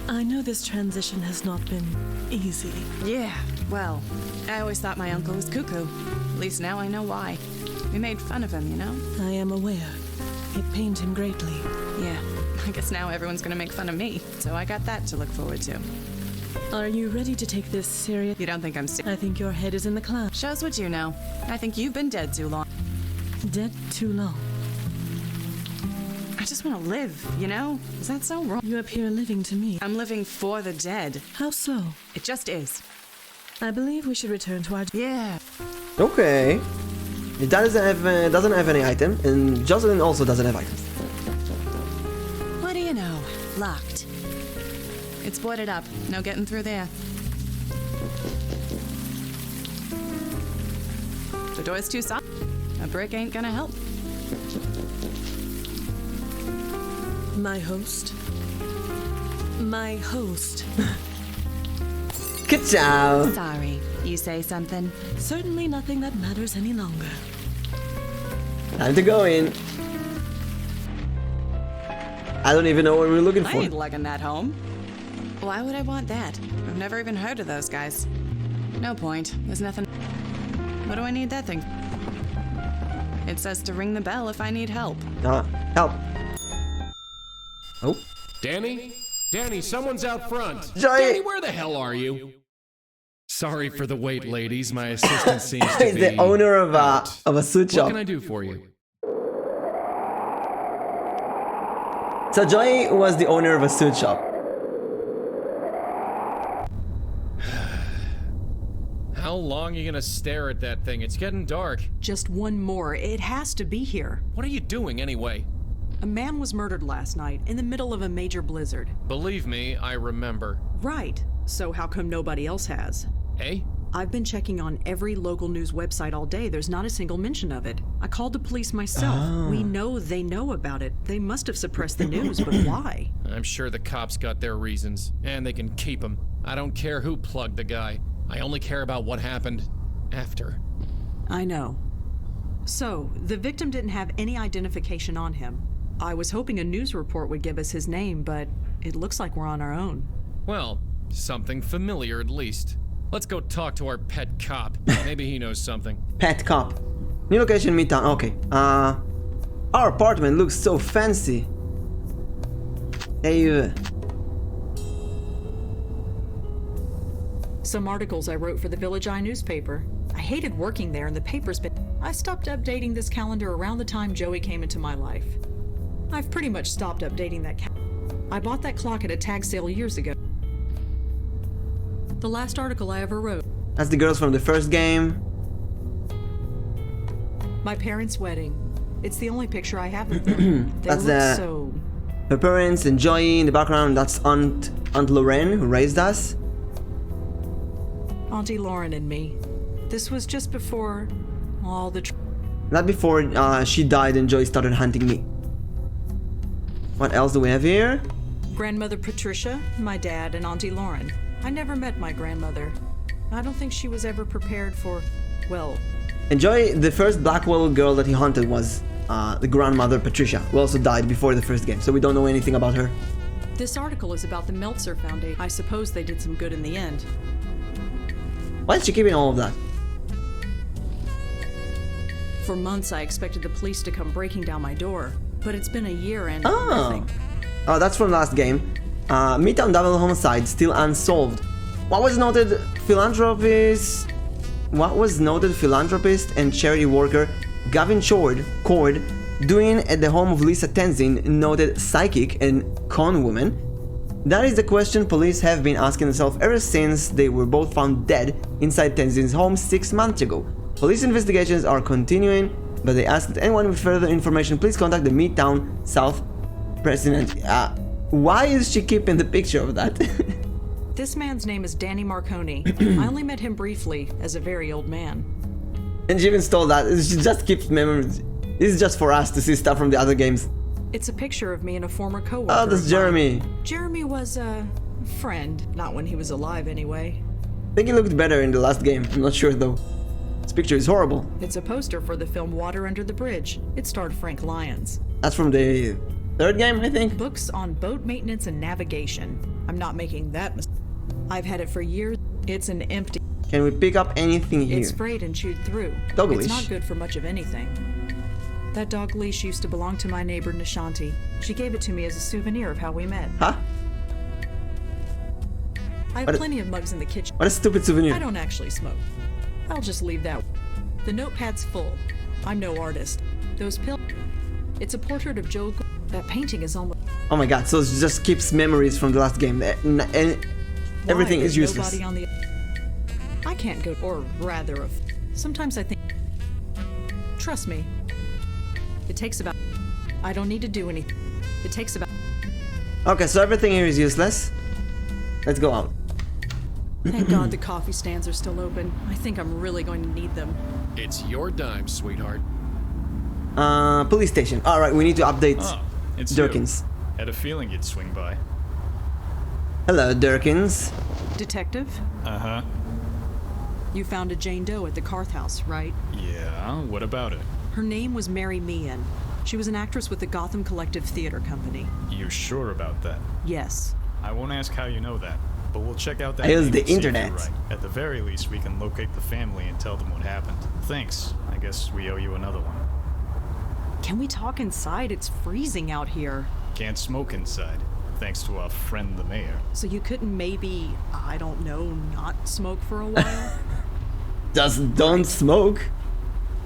Speaker 9: I know this transition has not been easy.
Speaker 8: yeah. Well, I always thought my uncle was cuckoo. At least now I know why. We made fun of him, you know?
Speaker 9: I am aware. It pained him greatly.
Speaker 8: Yeah, I guess now everyone's gonna make fun of me. So I got that to look forward to.
Speaker 9: Are you ready to take this serious?
Speaker 8: You don't think I'm
Speaker 9: I think your head is in the clouds.
Speaker 8: Shows what you know. I think you've been dead too long.
Speaker 9: Dead too long.
Speaker 8: I just want to live, you know? Is that so wrong?
Speaker 9: You appear living to me.
Speaker 8: I'm living for the dead.
Speaker 9: How so?
Speaker 8: It just is.
Speaker 9: I believe we should return to our...
Speaker 8: Yeah.
Speaker 1: Okay. It doesn't have any item, and Jocelyn also doesn't have items.
Speaker 8: What do you know? Locked. It's boarded up. No getting through there. The door's too soft. A brick ain't gonna help.
Speaker 9: My host. My host.
Speaker 1: Good job.
Speaker 8: Sorry. You say something?
Speaker 9: Certainly nothing that matters any longer.
Speaker 1: Time to go in. I don't even know what we're looking
Speaker 8: I
Speaker 1: for.
Speaker 8: ain't lugging that home. Why would I want that? I've never even heard of those guys. No point. There's nothing. What do I need that thing? It says to ring the bell if I need help.
Speaker 1: Help. Oh.
Speaker 4: Danny? Danny, someone's out front.
Speaker 1: Joy.
Speaker 4: Danny, where the hell are you? Sorry for the wait, ladies. My assistant seems to
Speaker 1: He's
Speaker 4: be
Speaker 1: the owner of
Speaker 4: out.
Speaker 1: a suit
Speaker 4: What
Speaker 1: shop.
Speaker 4: can I do for you?
Speaker 1: So Joy was the owner of a suit shop.
Speaker 4: How long are you gonna stare at that thing? It's getting dark.
Speaker 5: Just one more. It has to be here.
Speaker 4: What are you doing anyway?
Speaker 5: A man was murdered last night in the middle of a major blizzard.
Speaker 4: Believe me, I remember.
Speaker 5: Right. So how come nobody else has?
Speaker 4: Eh?
Speaker 5: I've been checking on every local news website all day. There's not a single mention of it. I called the police myself. We know they know about it. They must have suppressed the news, but why?
Speaker 4: I'm sure the cops got their reasons, and they can keep them. I don't care who plugged the guy. I only care about what happened after.
Speaker 5: I know. So, the victim didn't have any identification on him. I was hoping a news report would give us his name, but it looks like we're on our own.
Speaker 4: Well, something familiar at least. Let's go talk to our pet cop. Maybe he knows something.
Speaker 1: Pet cop. New location, Midtown. Okay. Our apartment looks so fancy. Hey,
Speaker 5: Some articles I wrote for the Village Eye newspaper. I hated working there and the paper's been... I stopped updating this calendar around the time Joey came into my life. I've pretty much stopped updating that I bought that clock at a tag sale years ago. The last article I ever wrote.
Speaker 1: That's the girls from the first game.
Speaker 5: My parents' wedding. It's the only picture I have of them. They
Speaker 1: That's
Speaker 5: look so...
Speaker 1: Her parents and Joy in the background. That's Aunt Lorraine who raised us.
Speaker 5: Auntie Lauren and me. This was just before all the...
Speaker 1: Not before she died and Joy started hunting me. What else do we have here?
Speaker 5: Grandmother Patricia, my dad, and Auntie Lauren. I never met my grandmother. I don't think she was ever prepared for, well...
Speaker 1: And Joy, the first Blackwell girl that he hunted was the grandmother Patricia, who also died before the first game, so we don't know anything about her.
Speaker 5: This article is about the Meltzer Foundation. I suppose they did some good in the end.
Speaker 1: Why is she keeping all of that?
Speaker 5: For months I expected the police to come breaking down my door, but it's been a year and nothing.
Speaker 1: Oh, that's from last game. Midtown double homicide still unsolved. What was noted philanthropist and charity worker Gavin Cord doing at the home of Lisa Tenzin, noted psychic and con woman? That is the question police have been asking themselves ever since they were both found dead inside Tenzin's home 6 months ago. Police investigations are continuing, but they ask that anyone with further information please contact the Midtown South president. Why is she keeping the picture of that?
Speaker 5: This man's name is Danny Marconi. I only met him briefly as a very old man.
Speaker 1: And she even stole that. She just keeps memories. This is just for us to see stuff from the other games.
Speaker 5: It's a picture of me and a former coworker.
Speaker 1: Oh, that's Jeremy.
Speaker 5: Jeremy was a friend, not when he was alive anyway.
Speaker 1: I think he looked better in the last game. I'm not sure though. This picture is horrible.
Speaker 5: It's a poster for the film Water Under the Bridge. It starred Frank Lyons.
Speaker 1: That's from the Third game, I think.
Speaker 5: Books on boat maintenance and navigation. I'm not making that mistake. I've had it for years. It's an empty.
Speaker 1: Can we pick up anything here?
Speaker 5: It's frayed and chewed through.
Speaker 1: Dog
Speaker 5: It's
Speaker 1: leash.
Speaker 5: not good for much of anything. That dog leash used to belong to my neighbor Nishanti. She gave it to me as a souvenir of how we met.
Speaker 1: Huh?
Speaker 5: I have plenty of mugs in the kitchen.
Speaker 1: What a stupid souvenir.
Speaker 5: I don't actually smoke. I'll just leave that. The notepad's full. I'm no artist. Those pills. It's a portrait of Joe. That painting is almost.
Speaker 1: Oh my god, so it just keeps memories from the last game. And everything is
Speaker 5: There's
Speaker 1: useless.
Speaker 5: Nobody on the. I can't go. Or rather, sometimes I think. Trust me. It takes about. I don't need to do anything. It takes about.
Speaker 1: Okay, so everything here is useless. Let's go out.
Speaker 2: Thank God the coffee stands are still open. I think I'm really going to need them.
Speaker 4: It's your dime, sweetheart.
Speaker 1: Police station. Alright, we need to update
Speaker 3: Oh, it's
Speaker 1: Durkins.
Speaker 3: you. Had a feeling you'd swing by.
Speaker 1: Hello, Durkins.
Speaker 5: Detective,
Speaker 3: Uh-huh.
Speaker 5: you found a Jane Doe at the Carth House, right?
Speaker 3: Yeah, what about it?
Speaker 5: Her name was Mary Meehan. She was an actress with the Gotham Collective Theater Company.
Speaker 3: You sure about that?
Speaker 5: Yes.
Speaker 3: I won't ask how you know that, but we'll check out that
Speaker 1: I use
Speaker 3: name
Speaker 1: the
Speaker 3: and see if you're
Speaker 1: internet.
Speaker 3: right. At the very least, we can locate the family and tell them what happened. Thanks. I guess we owe you another one.
Speaker 5: Can we talk inside? It's freezing out here.
Speaker 3: Can't smoke inside, thanks to our friend the mayor.
Speaker 5: So you couldn't maybe, I don't know, not smoke for a while?
Speaker 1: Just don't smoke.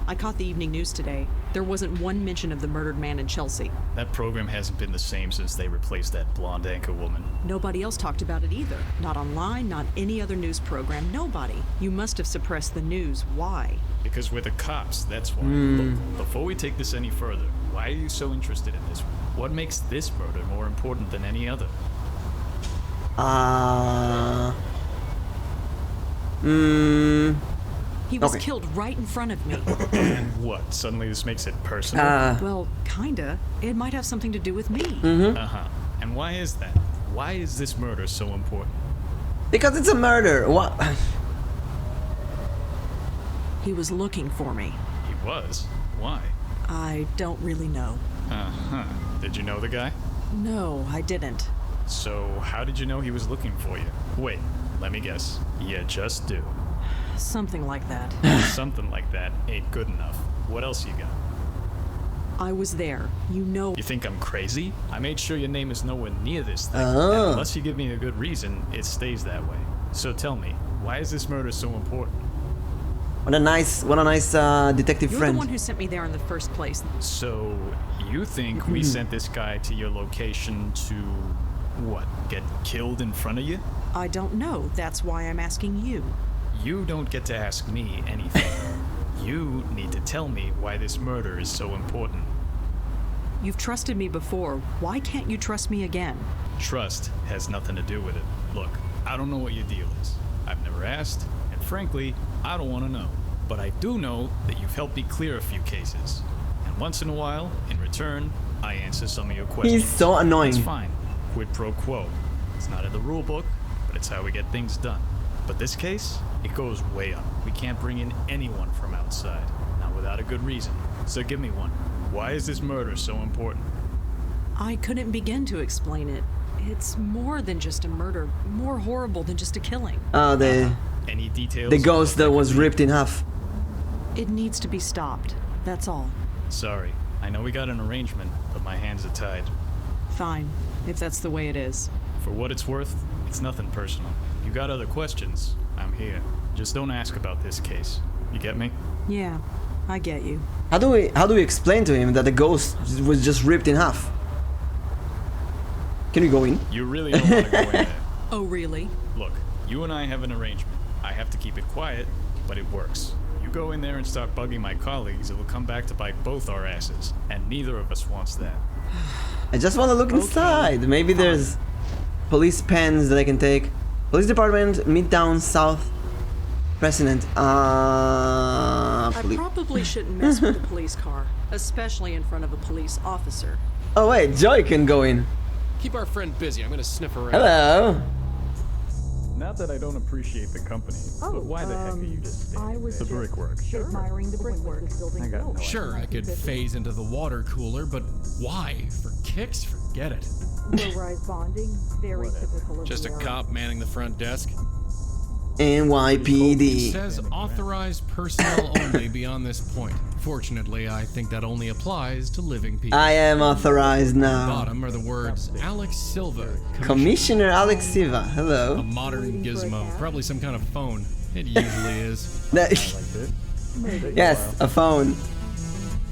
Speaker 5: I caught the evening news today. There wasn't one mention of the murdered man in Chelsea.
Speaker 3: That program hasn't been the same since they replaced that blonde anchor woman.
Speaker 5: Nobody else talked about it either. Not online, not any other news program, nobody. You must have suppressed the news. Why?
Speaker 3: Because we're the cops, that's why. Look, before we take this any further, why are you so interested in this? What makes this murder more important than any other?
Speaker 5: He was
Speaker 1: Okay.
Speaker 5: killed right in front of me.
Speaker 3: What, suddenly this makes it personal?
Speaker 5: Well, kinda. It might have something to do with me.
Speaker 3: Uh-huh. And why is that? Why is this murder so important?
Speaker 1: Because it's a murder. What?
Speaker 5: He was looking for me.
Speaker 3: He was? Why?
Speaker 5: I don't really know.
Speaker 3: Uh-huh. Did you know the guy?
Speaker 5: No, I didn't.
Speaker 3: So, how did you know he was looking for you? Wait, let me guess. You just do.
Speaker 5: Something like that.
Speaker 3: Something like that ain't good enough. What else you got?
Speaker 5: I was there. You know.
Speaker 3: You think I'm crazy? I made sure your name is nowhere near this thing.
Speaker 1: Oh.
Speaker 3: And unless you give me a good reason, it stays that way. So tell me, why is this murder so important?
Speaker 1: What a nice detective
Speaker 5: You're
Speaker 1: friend.
Speaker 5: the one who sent me there in the first place.
Speaker 3: So, you think we sent this guy to your location to, what, get killed in front of you?
Speaker 5: I don't know. That's why I'm asking you.
Speaker 3: You don't get to ask me anything. You need to tell me why this murder is so important.
Speaker 5: You've trusted me before. Why can't you trust me again?
Speaker 3: Trust has nothing to do with it. Look, I don't know what your deal is. I've never asked, and frankly, I don't want to know. But I do know that you've helped me clear a few cases. And once in a while, in return, I answer some of your questions.
Speaker 1: He's so annoying.
Speaker 3: It's fine. Quid pro quo. It's not in the rule book, but it's how we get things done. But this case, it goes way up. We can't bring in anyone from outside, not without a good reason. So give me one. Why is this murder so important?
Speaker 5: I couldn't begin to explain it. It's more than just a murder, more horrible than just a killing.
Speaker 3: Any details?
Speaker 1: The ghost that was ripped in half.
Speaker 5: It needs to be stopped. That's all.
Speaker 3: Sorry. I know we got an arrangement, but my hands are tied.
Speaker 5: Fine, if that's the way it is.
Speaker 3: For what it's worth, it's nothing personal. You got other questions? I'm here. Just don't ask about this case. You get me?
Speaker 5: Yeah, I get you.
Speaker 1: How do we explain to him that the ghost was just ripped in half? Can we go in?
Speaker 3: You really don't want to go in there.
Speaker 5: Oh, really?
Speaker 3: Look, you and I have an arrangement. I have to keep it quiet, but it works. You go in there and start bugging my colleagues, it will come back to bite both our asses, and neither of us wants that.
Speaker 1: I just want to look inside. Maybe there's police pens that I can take. Police department, Midtown South President.
Speaker 5: I probably shouldn't mess with the police car, especially in front of a police officer.
Speaker 1: Oh wait, Joy can go in.
Speaker 4: Keep our friend busy. I'm gonna sniff around.
Speaker 1: Hello.
Speaker 3: Not that I don't appreciate the company, but why the heck are you just standing there? The brickwork.
Speaker 2: Admiring the brickwork this building
Speaker 3: I got no
Speaker 4: Sure, I could phase into the water cooler, but why? For kicks? Forget it.
Speaker 2: Low-rise bonding, very typical of
Speaker 4: Just a
Speaker 2: the area.
Speaker 4: cop manning the front desk. It
Speaker 1: NYPD.
Speaker 4: says authorized personnel only beyond this point. Fortunately, I think that only applies to living people.
Speaker 1: I am authorized now.
Speaker 4: Bottom are the words Alex Silva,
Speaker 1: Commissioner Alex Silva.
Speaker 4: a
Speaker 1: Hello.
Speaker 4: modern gizmo, probably some kind of phone. It usually is.
Speaker 1: That- yes, a phone.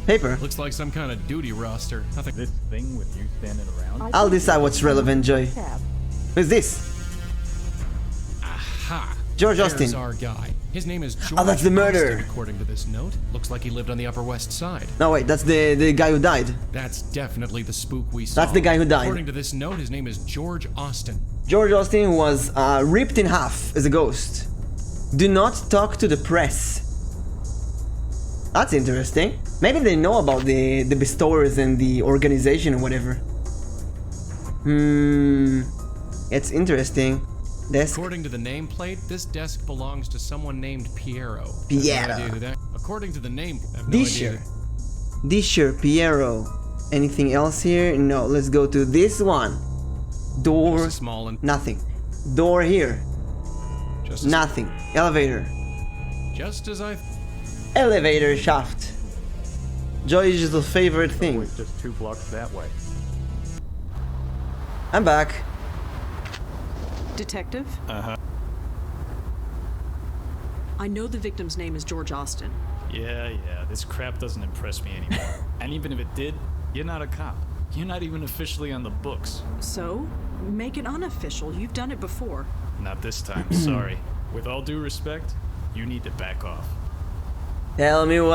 Speaker 1: Paper.
Speaker 4: Looks like some kind of duty roster. Nothing.
Speaker 3: This thing with you standing around?
Speaker 1: I'll decide what's relevant, Joy. Who's this?
Speaker 4: Aha!
Speaker 1: George
Speaker 4: There's
Speaker 1: Austin.
Speaker 4: our guy. His name is George
Speaker 1: Oh, that's the murderer.
Speaker 4: Austin, according to this note. Looks like he lived on the Upper West Side.
Speaker 1: No, wait, that's the guy who died.
Speaker 4: That's definitely the spook we saw.
Speaker 1: That's the guy who died.
Speaker 4: According to this note, his name is George Austin.
Speaker 1: George Austin was ripped in half as a ghost. Do not talk to the press. That's interesting. Maybe they know about the bestowers and the organization or whatever. It's interesting. Desk.
Speaker 4: According to the nameplate, this desk belongs to someone named Piero. I have no
Speaker 1: Piero.
Speaker 4: idea who that. According to the name, I have no
Speaker 1: Disher.
Speaker 4: idea.
Speaker 1: Disher, Piero. Anything else here? No, let's go to this one. Door.
Speaker 4: Just a small and
Speaker 1: Nothing. Door here.
Speaker 4: just as,
Speaker 1: Nothing. Elevator.
Speaker 4: just as I.
Speaker 1: Elevator shaft. Joy's the favorite thing.
Speaker 3: It's just 2 blocks that way.
Speaker 1: I'm back.
Speaker 5: Detective?
Speaker 3: Uh-huh.
Speaker 5: I know the victim's name is George Austin.
Speaker 3: Yeah, this crap doesn't impress me anymore. And even if it did, you're not a cop. You're not even officially on the books.
Speaker 5: So, make it unofficial. You've done it before.
Speaker 3: Not this time, sorry. With all due respect, you need to back off.
Speaker 1: Tell me
Speaker 5: Does the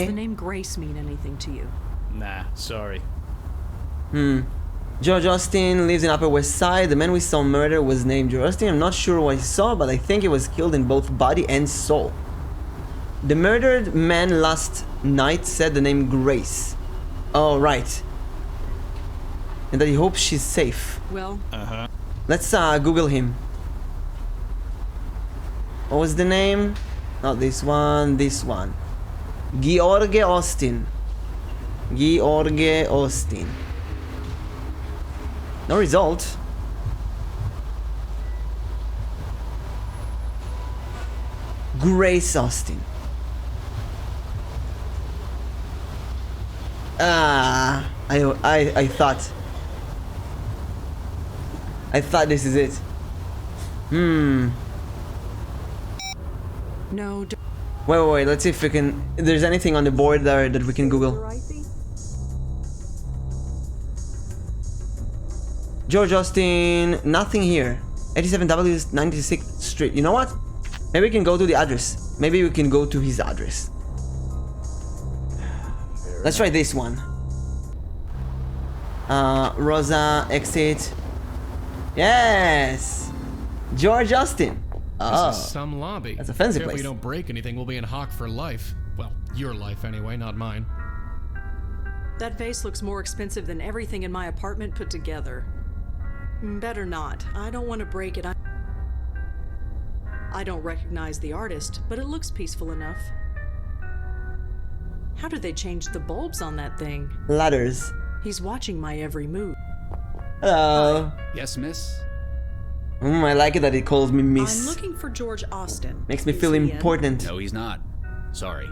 Speaker 1: why.
Speaker 5: name Grace mean anything to you?
Speaker 3: Nah, sorry.
Speaker 1: George Austin lives in Upper West Side. The man we saw murder was named George Austin. I'm not sure what he saw, but I think he was killed in both body and soul. The murdered man last night said the name Grace. Oh, right. And that he hopes she's safe.
Speaker 5: Well,
Speaker 3: Uh-huh.
Speaker 1: Let's Google him. What was the name? Not this one, this one. George Austin. George Austin. No result. Grace Austin. I thought this is it.
Speaker 5: no,
Speaker 1: Wait, let's see if we can. If there's anything on the board there that we can Google. George Austin, nothing here. 87W 96th Street. You know what? Maybe we can go to the address. Maybe we can go to his address. Let's try this one. Rosa, exit. Yes! George Austin. Oh.
Speaker 4: This is some lobby.
Speaker 1: That's a fancy
Speaker 4: If
Speaker 1: place.
Speaker 4: we don't break anything, we'll be in hock for life. Well, your life anyway, not mine.
Speaker 5: that vase looks more expensive than everything in my apartment put together. Better not. I don't want to break it. I don't recognize the artist, but it looks peaceful enough. How did they change the bulbs on that thing?
Speaker 1: Ladders.
Speaker 5: He's watching my every move.
Speaker 1: Hello.
Speaker 10: Yes, miss?
Speaker 1: I like it that he calls me Miss.
Speaker 5: I'm looking for George Austin.
Speaker 1: Makes me
Speaker 5: Is
Speaker 1: feel
Speaker 5: he in?
Speaker 1: important.
Speaker 10: No, he's not. Sorry.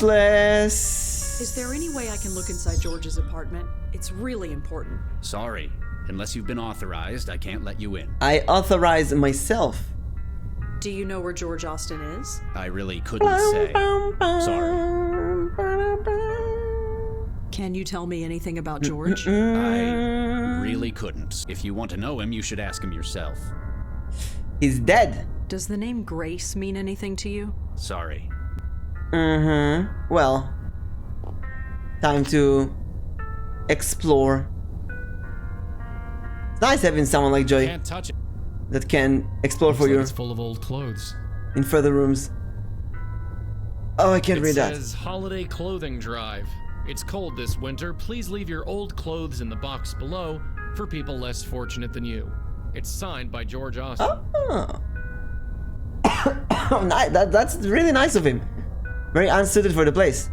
Speaker 1: Useless.
Speaker 5: Is there any way I can look inside George's apartment? It's really important.
Speaker 10: Sorry. Unless you've been authorized, I can't let you in.
Speaker 1: I authorize myself.
Speaker 5: Do you know where George Austin is?
Speaker 10: I really couldn't say. Sorry.
Speaker 5: Can you tell me anything about George?
Speaker 10: I really couldn't. If you want to know him, you should ask him yourself.
Speaker 1: He's dead.
Speaker 5: Does the name Grace mean anything to you?
Speaker 10: Sorry.
Speaker 1: Well, time to explore. It's nice having someone like Joy
Speaker 4: Can't touch it.
Speaker 1: that can explore
Speaker 4: Looks
Speaker 1: for
Speaker 4: like
Speaker 1: you
Speaker 4: it's full of old clothes.
Speaker 1: in further rooms. Oh, I can't
Speaker 4: It
Speaker 1: read that.
Speaker 4: says holiday clothing drive. It's cold this winter. Please leave your old clothes in the box below for people less fortunate than you. It's signed by George Austin.
Speaker 1: Oh. Nice. That's really nice of him. Very unsuited for the place.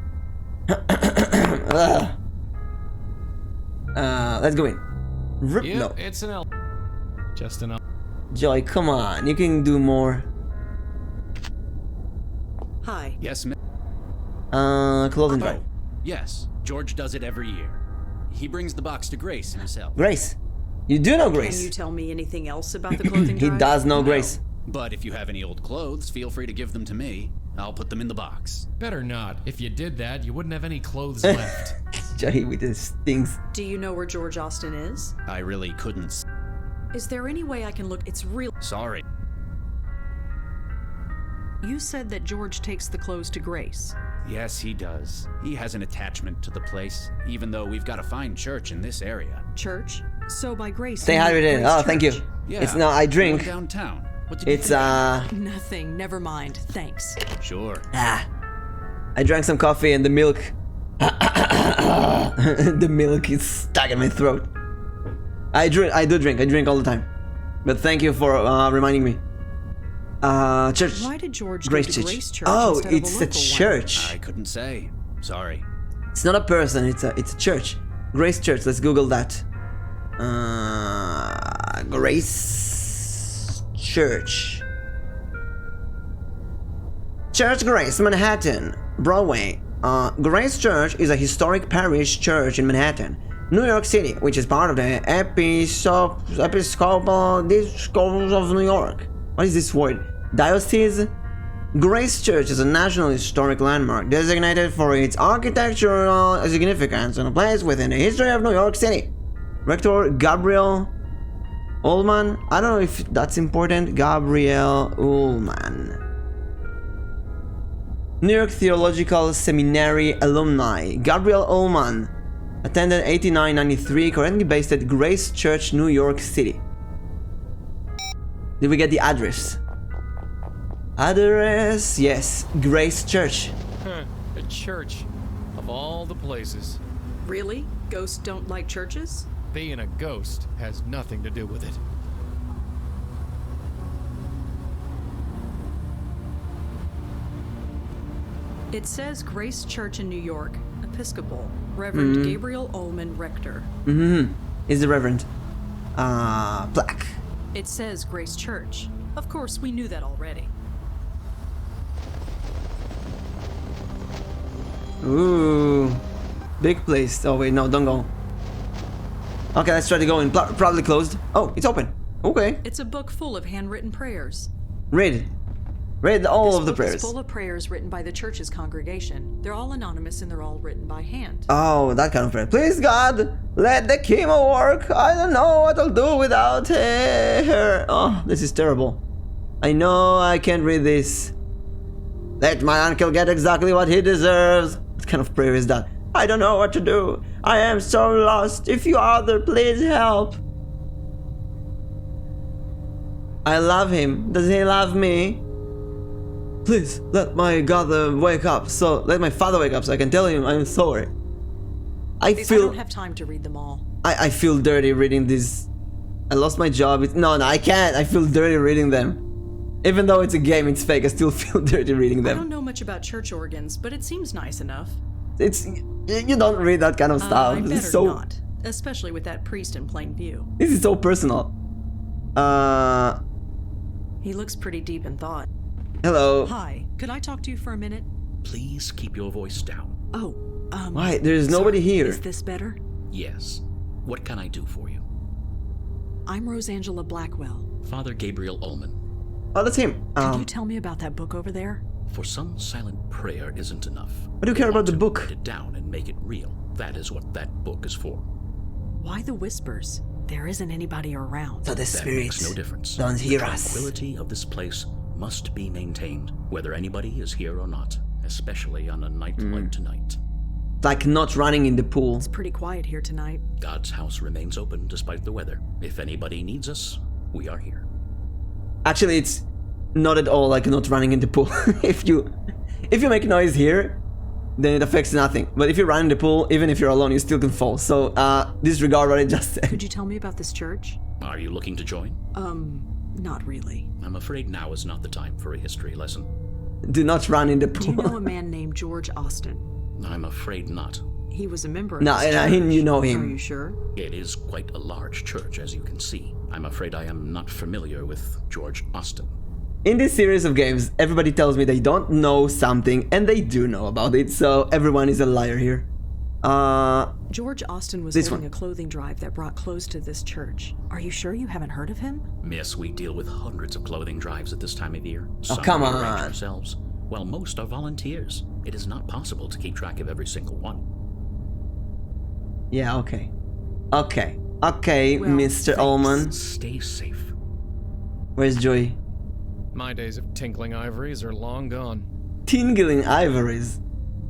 Speaker 1: Let's go in.
Speaker 4: Yeah,
Speaker 1: No.
Speaker 4: it's an L. Just an L.
Speaker 1: Joy, come on. You can do more.
Speaker 5: Hi.
Speaker 10: Yes, miss.
Speaker 1: Close and dry.
Speaker 10: Oh, yes. George does it every year. He brings the box to Grace himself.
Speaker 1: Grace. You do know
Speaker 5: Can you
Speaker 1: Grace.
Speaker 5: tell me anything else about the clothing
Speaker 1: He
Speaker 5: drive?
Speaker 1: does know Grace.
Speaker 10: But if you have any old clothes, feel free to give them to me. I'll put them in the box.
Speaker 4: Better not. If you did that, you wouldn't have any clothes left.
Speaker 1: Joy with his things.
Speaker 5: Do you know where George Austin is?
Speaker 10: I really couldn't.
Speaker 5: Is there any way I can look? It's real.
Speaker 10: Sorry.
Speaker 5: You said that George takes the clothes to Grace.
Speaker 10: Yes, he does. He has an attachment to the place, even though we've got a fine church in this area.
Speaker 5: Church? So by Grace.
Speaker 1: Stay
Speaker 5: you mean
Speaker 1: hydrated.
Speaker 5: Grace
Speaker 1: Oh, thank you.
Speaker 5: Church?
Speaker 10: Yeah.
Speaker 1: It's now I
Speaker 10: the
Speaker 1: drink.
Speaker 10: one downtown. What did you
Speaker 1: It's
Speaker 10: think?
Speaker 5: Nothing. Never mind. Thanks.
Speaker 10: Sure.
Speaker 1: I drank some coffee and the milk. The milk is stuck in my throat. I do drink. I drink all the time. But thank you for reminding me. Church.
Speaker 5: Why did George
Speaker 1: Grace
Speaker 5: go to
Speaker 1: Church.
Speaker 5: Grace Church
Speaker 1: Oh,
Speaker 5: instead of
Speaker 1: it's
Speaker 5: a
Speaker 1: a
Speaker 5: local
Speaker 1: church.
Speaker 10: I couldn't say. Sorry.
Speaker 1: It's not a person. It's a church. Grace Church. Let's Google that. Grace Church. Church Grace, Manhattan, Broadway. Grace Church is a historic parish church in Manhattan, New York City, which is part of the Episcopal Diocese of New York. What is this word? Diocese? Grace Church is a National Historic Landmark designated for its architectural significance and a place within the history of New York City. Rector Gabriel Ullman. I don't know if that's important. Gabriel Ullman. New York Theological Seminary alumni. Gabriel Ullman attended 8993, currently based at Grace Church, New York City. Did we get the address? Address, yes, Grace Church.
Speaker 4: A church. Of all the places.
Speaker 5: Really? Ghosts don't like churches?
Speaker 4: Being a ghost has nothing to do with it.
Speaker 5: It says Grace Church in New York, Episcopal, Reverend Gabriel Ullman, Rector.
Speaker 1: Is the Reverend. Black.
Speaker 5: It says Grace Church. Of course, we knew that already.
Speaker 1: Ooh. Big place. Oh wait, no, don't go. Okay, let's try to go in. Probably closed. Oh, it's open. Okay.
Speaker 5: It's a book full of handwritten prayers.
Speaker 1: Read. Read all
Speaker 5: This
Speaker 1: of the
Speaker 5: book is
Speaker 1: prayers.
Speaker 5: full of prayers written by the church's congregation. They're all anonymous and they're all written by hand.
Speaker 1: Oh, that kind of prayer. Please God, let the chemo work. I don't know what I'll do without her. Oh, this is terrible. I know I can't read this. Let my uncle get exactly what he deserves. What kind of prayer is that? I don't know what to do. I am so lost. If you are there, please help. I love him. Does he love me? Please let my father wake up. So let my father wake up so I can tell him I'm sorry. I
Speaker 5: I don't have time to read them all.
Speaker 1: I feel dirty reading this. I lost my job. No, I can't. I feel dirty reading them. Even though it's a game, it's fake. I still feel dirty reading
Speaker 5: I
Speaker 1: them.
Speaker 5: don't know much about church organs, but it seems nice enough.
Speaker 1: It's you don't read that kind of stuff.
Speaker 5: I
Speaker 1: This
Speaker 5: better
Speaker 1: is so
Speaker 5: not, especially with that priest in plain view.
Speaker 1: this is so personal.
Speaker 5: He looks pretty deep in thought.
Speaker 1: Hello.
Speaker 5: Hi, could I talk to you for a minute?
Speaker 7: Please keep your voice down.
Speaker 5: Oh,
Speaker 1: Why? There's nobody here.
Speaker 5: Is this better?
Speaker 7: Yes. What can I do for you?
Speaker 5: I'm Rosangela Blackwell.
Speaker 7: Father Gabriel Ullman.
Speaker 1: Oh, that's him.
Speaker 5: Could you tell me about that book over there?
Speaker 7: For some, silent prayer isn't enough.
Speaker 1: What do you care about the book?
Speaker 7: Write it down and make it real. That is what that book is for.
Speaker 5: Why the whispers? There isn't anybody around.
Speaker 1: So the
Speaker 7: That
Speaker 1: spirits
Speaker 7: makes no difference.
Speaker 1: don't hear
Speaker 7: the
Speaker 1: us.
Speaker 7: tranquility of this place must be maintained, whether anybody is here or not, especially on a night like tonight.
Speaker 1: Like not running in the pool.
Speaker 5: It's pretty quiet here tonight.
Speaker 7: God's house remains open despite the weather. If anybody needs us, we are here.
Speaker 1: Actually, it's not at all like not running in the pool. if you make noise here, then it affects nothing. But if you run in the pool, even if you're alone, you still can fall. So disregard what I just said.
Speaker 5: Could you tell me about this church?
Speaker 7: Are you looking to join?
Speaker 5: Not really.
Speaker 7: I'm afraid now is not the time for a history lesson.
Speaker 1: Do not run in the
Speaker 5: Do you know
Speaker 1: pool.
Speaker 5: a man named George Austin?
Speaker 7: I'm afraid not.
Speaker 5: He was a member of
Speaker 1: No,
Speaker 5: this
Speaker 1: and
Speaker 5: church.
Speaker 1: you know
Speaker 5: Are
Speaker 1: him.
Speaker 5: you sure?
Speaker 7: It is quite a large church, as you can see. I'm afraid I am not familiar with George Austin.
Speaker 1: In this series of games, everybody tells me they don't know something, and they do know about it, so everyone is a liar here.
Speaker 5: George Austin was
Speaker 1: This
Speaker 5: holding
Speaker 1: one.
Speaker 5: a clothing drive that brought clothes to this church. Are you sure you haven't heard of him?
Speaker 7: Miss, we deal with hundreds of clothing drives at this time of year. Some
Speaker 1: come
Speaker 7: we arrange
Speaker 1: on.
Speaker 7: ourselves, while most are volunteers. It is not possible to keep track of every single one.
Speaker 1: Yeah, okay. Okay. Okay,
Speaker 5: Well,
Speaker 1: Mr.
Speaker 5: thanks.
Speaker 1: Ullman.
Speaker 7: Stay safe.
Speaker 1: Where's Joey?
Speaker 4: My days of tinkling ivories are long gone.
Speaker 1: Tingling ivories.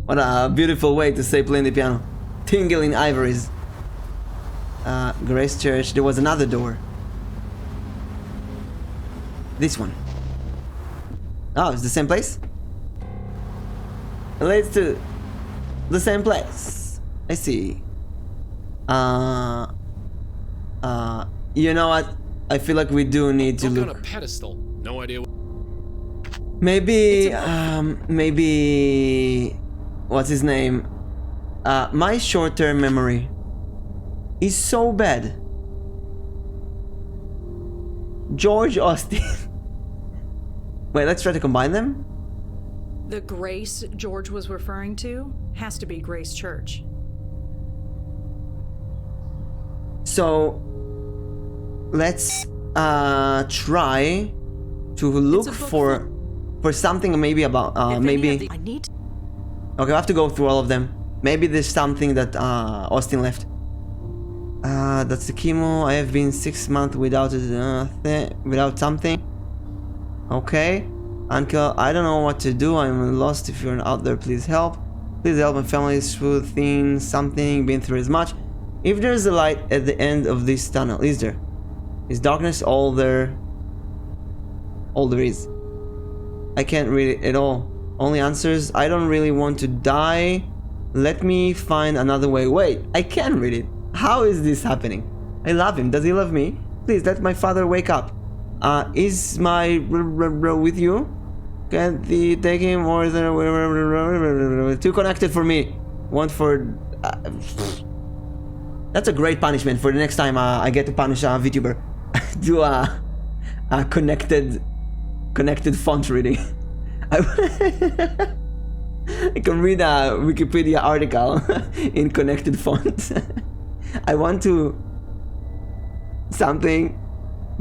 Speaker 1: What a beautiful way to say playing the piano. Tingling ivories. Grace Church. There was another door. This one. Oh, it's the same place? It leads to the same place. I see. You know what? I feel like we do need to
Speaker 4: Look on
Speaker 1: look.
Speaker 4: a pedestal. No idea.
Speaker 1: Maybe, maybe, what's his name? My short-term memory is so bad. George Austin. Wait, let's try to combine them.
Speaker 5: The Grace George was referring to has to be Grace Church.
Speaker 1: So, let's try to look
Speaker 5: a book
Speaker 1: for something maybe about
Speaker 5: If any of
Speaker 1: maybe.
Speaker 5: the- I need.
Speaker 1: Okay, I have to go through all of them. Maybe there's something that Austin left. That's the chemo. I have been 6 months without without something. Okay, Uncle, I don't know what to do. I'm lost. If you're out there, please help. Please help my family through things. Something been through as much. If there's a light at the end of this tunnel, is there? Is darkness all there? All there is. I can't read it at all. Only answers. I don't really want to die. Let me find another way. Wait, I can read it. How is this happening? I love him. Does he love me? Please let my father wake up. Is my with you? Can't he take him or is there too connected for me? One for. That's a great punishment for the next time I get to punish a VTuber. Do a connected font reading. I can read a Wikipedia article in connected font. I want to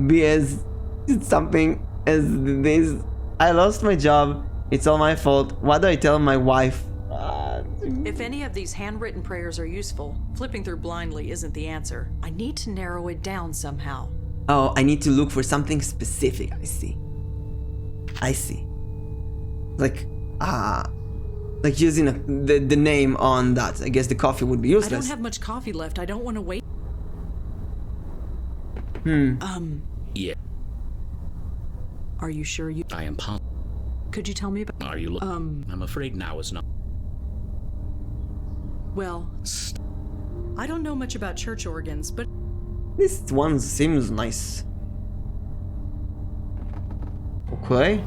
Speaker 1: be as something as this. I lost my job. It's all my fault. What do I tell my wife?
Speaker 5: If any of these handwritten prayers are useful, flipping through blindly isn't the answer. I need to narrow it down somehow.
Speaker 1: Oh, I need to look for something specific. I see. Like using the name on that. I guess the coffee would be
Speaker 5: I don't
Speaker 1: useless.
Speaker 5: have much coffee left. I don't want to wait.
Speaker 7: Yeah,
Speaker 5: Are you sure you?
Speaker 7: I am positive.
Speaker 5: Could you tell me about?
Speaker 7: Are you I'm afraid now is not.
Speaker 5: Well, I don't know much about church organs, but
Speaker 1: This one seems nice. Okay.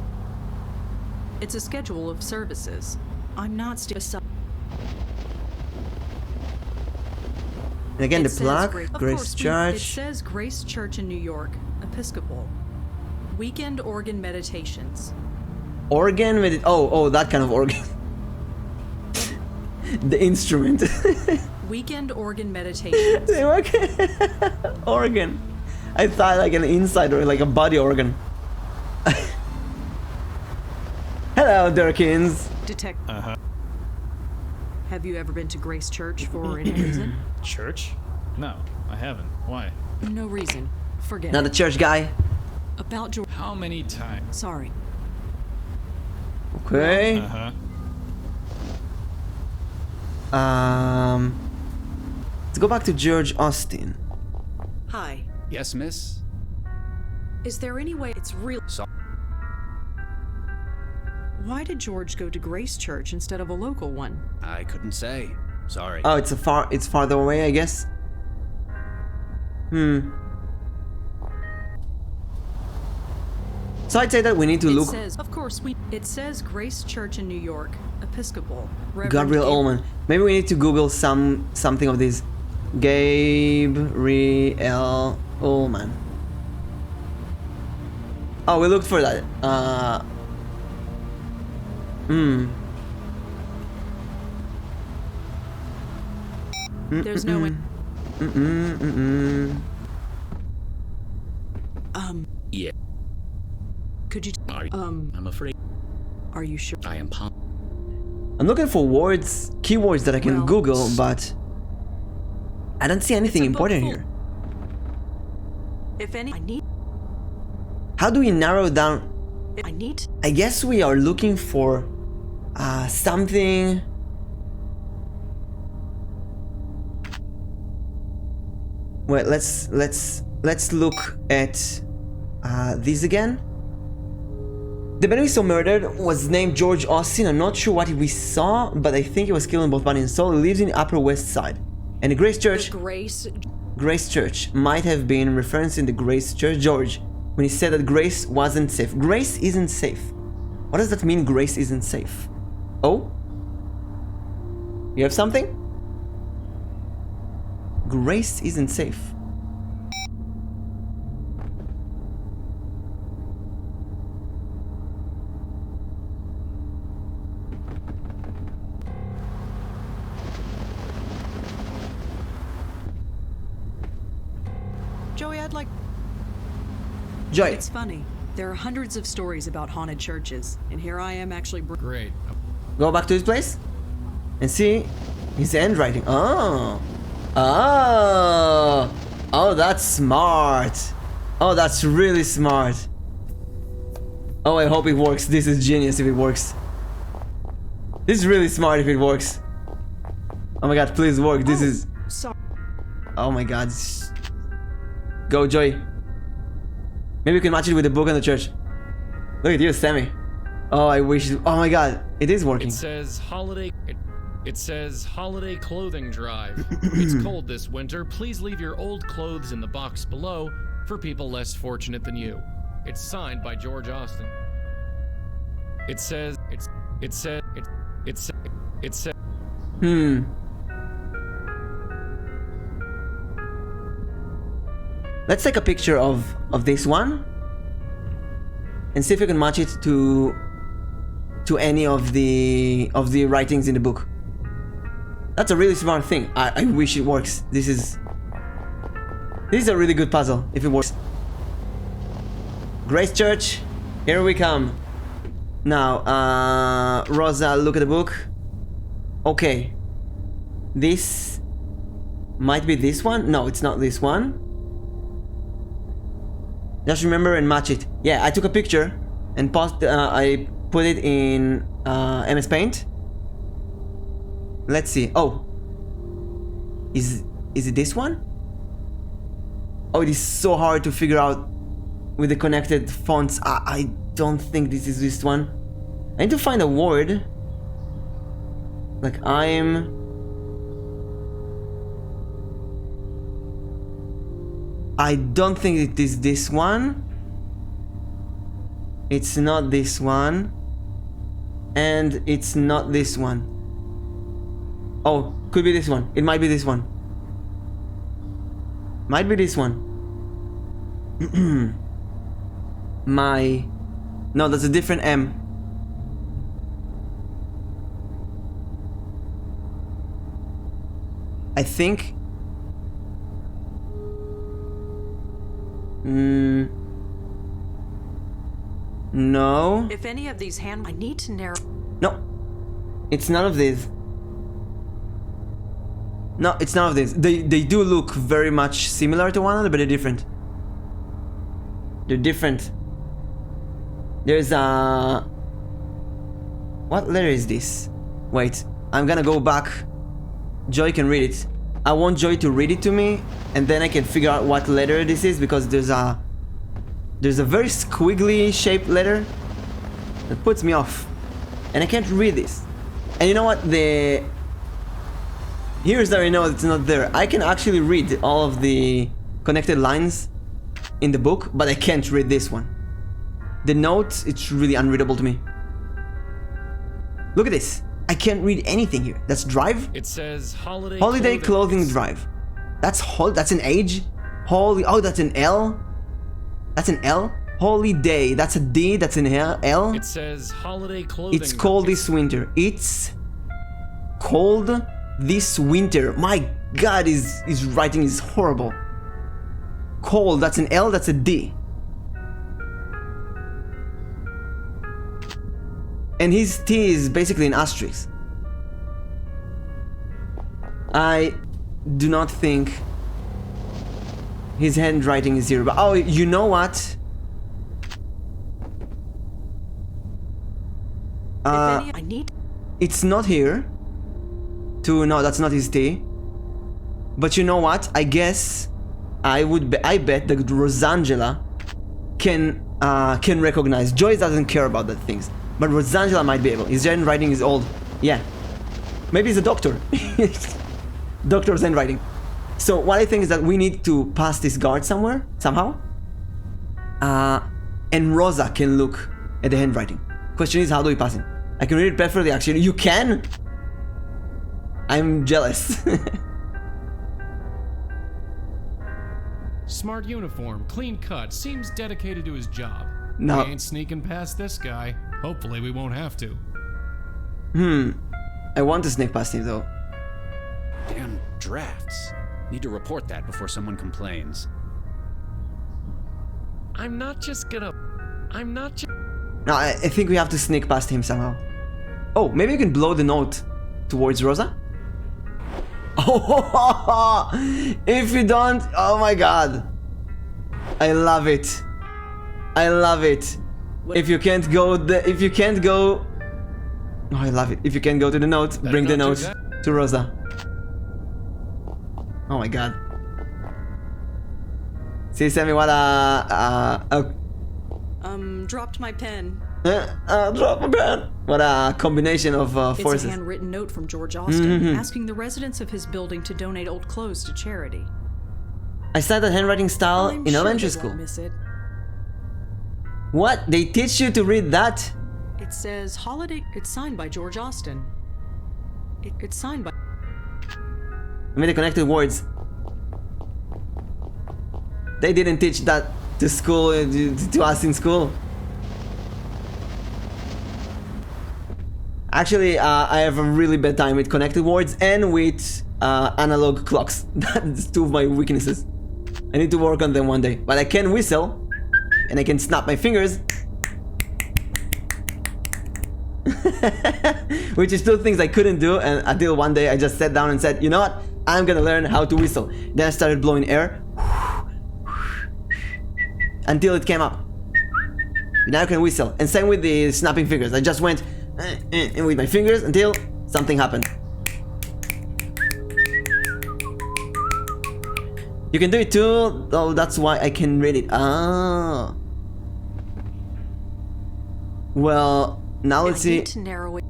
Speaker 5: it's a schedule of services. I'm not still.
Speaker 1: And again, the
Speaker 5: It says
Speaker 1: plaque,
Speaker 5: Of
Speaker 1: Grace
Speaker 5: course, It
Speaker 1: Church.
Speaker 5: says Grace Church in New York, Episcopal. Weekend organ meditations.
Speaker 1: Organ with it. Oh, that kind of organ. The instrument.
Speaker 5: Weekend organ meditations.
Speaker 1: Okay. Organ. I thought like an inside or like a body organ. Hello, Durkins.
Speaker 5: Detect. Have you ever been to Grace Church for any reason?
Speaker 3: Church? No, I haven't. Why?
Speaker 5: No reason. Forget
Speaker 1: Not a
Speaker 5: it.
Speaker 1: church guy.
Speaker 5: About George.
Speaker 3: How many times?
Speaker 5: Sorry.
Speaker 1: Okay. Let's go back to George Austin.
Speaker 5: Hi.
Speaker 10: Yes, miss?
Speaker 5: Is there any way it's real?
Speaker 10: So-
Speaker 5: Why did George go to Grace Church instead of a local one?
Speaker 10: I couldn't say. Sorry.
Speaker 1: Oh, it's farther away, I guess. So I'd say that we need to look.
Speaker 2: It says Grace Church in New York, Episcopal. Reverend
Speaker 1: Gabriel Ullman. Maybe we need to Google something of this. Gabriel Ullman. Oh, we looked for that.
Speaker 5: There's no way.
Speaker 7: Yeah.
Speaker 5: Could you?
Speaker 7: I'm afraid.
Speaker 5: Are you sure?
Speaker 7: I am.
Speaker 1: I'm looking for words, keywords that I can
Speaker 5: Well,
Speaker 1: Google, but I don't see anything important here.
Speaker 5: If any, I need.
Speaker 1: How do we narrow down?
Speaker 5: I need.
Speaker 1: I guess we are looking for something. Well, let's look at this again. The man we saw murdered was named George Austin. I'm not sure what we saw, but I think he was killed in both body and soul. He lives in the Upper West Side. And the Grace Church... Grace Church might have been referencing the Grace Church George when he said that Grace wasn't safe. Grace isn't safe. What does that mean, Grace isn't safe? Oh? You have something? Grace isn't safe.
Speaker 5: Joey, I'd like.
Speaker 1: Joy.
Speaker 5: It's funny. There are hundreds of stories about haunted churches, and here I am actually.
Speaker 4: Great.
Speaker 1: Go back to his place and see his handwriting. Oh. Oh. Oh, that's smart. Oh, that's really smart. Oh, I hope it works. This is genius if it works. This is really smart if it works. Oh my god, please work. This is...
Speaker 5: Sorry.
Speaker 1: Oh my god. Go, Joy. Maybe you can match it with the book and the church. Look at you, Sammy. Oh, I wish... Oh my god. It is working.
Speaker 4: It says holiday... It says holiday clothing drive. It's cold this winter. Please leave your old clothes in the box below for people less fortunate than you. It's signed by George Austin. It says... It says...
Speaker 1: Let's take a picture of this one and see if we can match it to any of the writings in the book. That's a really smart thing. I wish it works. This is a really good puzzle if it works. Grace Church, here we come. Now, Rosa, look at the book. Okay, this might be this one. No, it's not this one. Just remember and match it. Yeah, I took a picture and I put it in MS Paint. Let's see. Oh, is it this one? Oh, it is so hard to figure out with the connected fonts. I don't think this is this one. I need to find a word. Like I don't think it is this one. It's not this one. And it's not this one. Oh, could be this one. It might be this one. Might be this one. No, that's a different M. I think... No.
Speaker 5: If any of these I need to narrow.
Speaker 1: No. It's none of these. No, it's none of these. They do look very much similar to one another, but they're different. They're different. There's a... What letter is this? Wait, I'm gonna go back. Joy can read it. I want Joy to read it to me, and then I can figure out what letter this is, because there's a very squiggly shaped letter that puts me off, and I can't read this. And you know what? Here's how I know it's not there. I can actually read all of the connected lines in the book, but I can't read this one. The note, it's really unreadable to me. Look at this. I can't read anything here. That's drive?
Speaker 4: It says
Speaker 1: Holiday clothing drive. That's an age? Oh, that's an L? That's an L? Holiday. That's a D. That's an L?
Speaker 4: It says holiday clothing.
Speaker 1: It's cold this winter. It's cold this winter. My God, his writing is horrible. Cold. That's an L. That's a D. And his T is basically an asterisk. I do not think his handwriting is here. But oh, you know what?
Speaker 5: I need.
Speaker 1: It's not here. No, that's not his T. But you know what? I guess I bet that Rosangela can recognize. Joyce doesn't care about that things. But Rosangela might be able. His handwriting is old. Yeah. Maybe he's a doctor. Doctor's handwriting. So what I think is that we need to pass this guard somewhere, somehow. And Rosa can look at the handwriting. Question is, how do we pass him? I can read it perfectly, actually. You can? I'm jealous.
Speaker 4: Smart uniform, clean cut, seems dedicated to his job.
Speaker 1: No.
Speaker 4: We ain't sneaking past this guy. Hopefully we won't have to.
Speaker 1: I want to sneak past him, though.
Speaker 10: Damn drafts. Need to report that before someone complains.
Speaker 4: No,
Speaker 1: I think we have to sneak past him somehow. Oh, maybe you can blow the note towards Rosa? Oh, if you don't, oh my God. I love it. I love it. If you can't go, oh, I love it. If you can't go to the note, bring the note to Rosa. Oh my God. See, Sammy, what
Speaker 5: Dropped my pen.
Speaker 1: Drop my pen. What a combination of forces.
Speaker 5: It's a handwritten note from George Austin asking the residents of his building to donate old clothes to charity.
Speaker 1: I studied that handwriting style
Speaker 5: I'm
Speaker 1: in
Speaker 5: sure
Speaker 1: elementary
Speaker 5: they
Speaker 1: school.
Speaker 5: won't miss it.
Speaker 1: What? They teach you to read that?
Speaker 5: It says holiday. It's signed by George Austin. It's signed by.
Speaker 1: I made the connected words. They didn't teach that to school, to us in school. Actually, I have a really bad time with connected words and with analog clocks. That's two of my weaknesses. I need to work on them one day. But I can whistle, and I can snap my fingers. Which is two things I couldn't do, and until one day I just sat down and said, you know what? I'm gonna learn how to whistle. Then I started blowing air. Until it came up. Now I can whistle. And same with the snapping fingers. I just went with my fingers until something happened. You can do it too. Oh, that's why I can read it. Ah. Well, now let's see.
Speaker 5: To narrow it.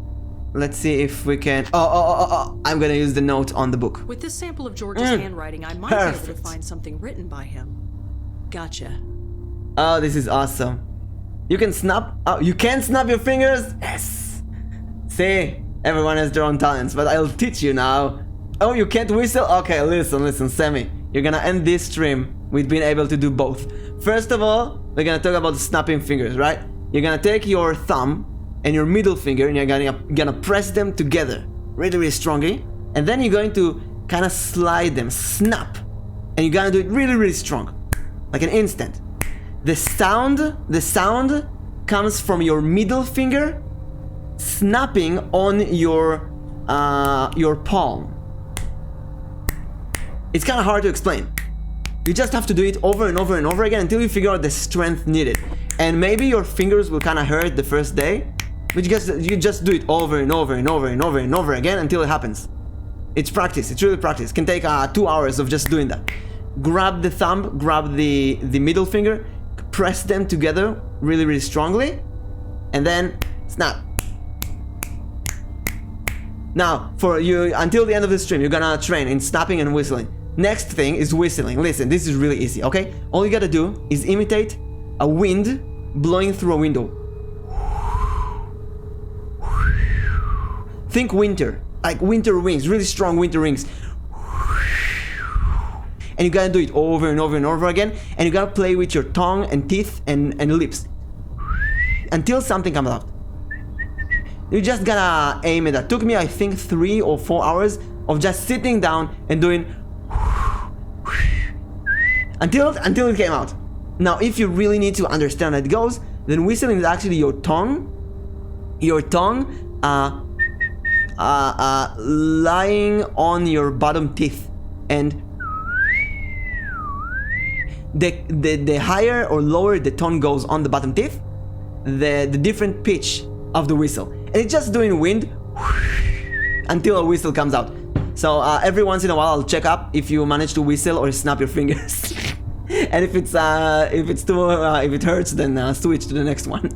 Speaker 1: Let's see if we can. Oh! I'm gonna use the note on the book.
Speaker 5: With this sample of George's handwriting, I might be able to find something written by him. Gotcha.
Speaker 1: Oh, this is awesome. You can snap. Oh, you can snap your fingers? Yes. See, everyone has their own talents, but I'll teach you now. Oh, you can't whistle? Okay, listen, Sammy. You're gonna end this stream with being able to do both. First of all, we're gonna talk about the snapping fingers, right? You're gonna take your thumb and your middle finger and you're gonna press them together really, really strongly. And then you're going to kind of slide them, snap. And you're gonna do it really, really strong. Like an instant. The sound comes from your middle finger snapping on your palm. It's kind of hard to explain. You just have to do it over and over and over again until you figure out the strength needed. And maybe your fingers will kind of hurt the first day, but you just do it over and over and over and over and over again until it happens. It's practice. It's really practice. It can take 2 hours of just doing that. Grab the thumb, grab the middle finger, press them together really, really strongly, and then snap. Now, for you, until the end of the stream, you're gonna train in snapping and whistling. Next thing is whistling. Listen, this is really easy, okay? All you gotta do is imitate a wind blowing through a window. Think winter, like winter wings, really strong winter wings. And you gotta do it over and over and over again, and you gotta play with your tongue and teeth and lips until something comes out. You just gotta aim at that. Took me, I think, 3 or 4 hours of just sitting down and doing until it came out. Now, if you really need to understand how it goes, then whistling is actually your tongue lying on your bottom teeth, and the higher or lower the tone goes on the bottom teeth, the different pitch of the whistle. And it's just doing wind until a whistle comes out. So every once in a while I'll check up if you manage to whistle or snap your fingers. And if it hurts, then switch to the next one.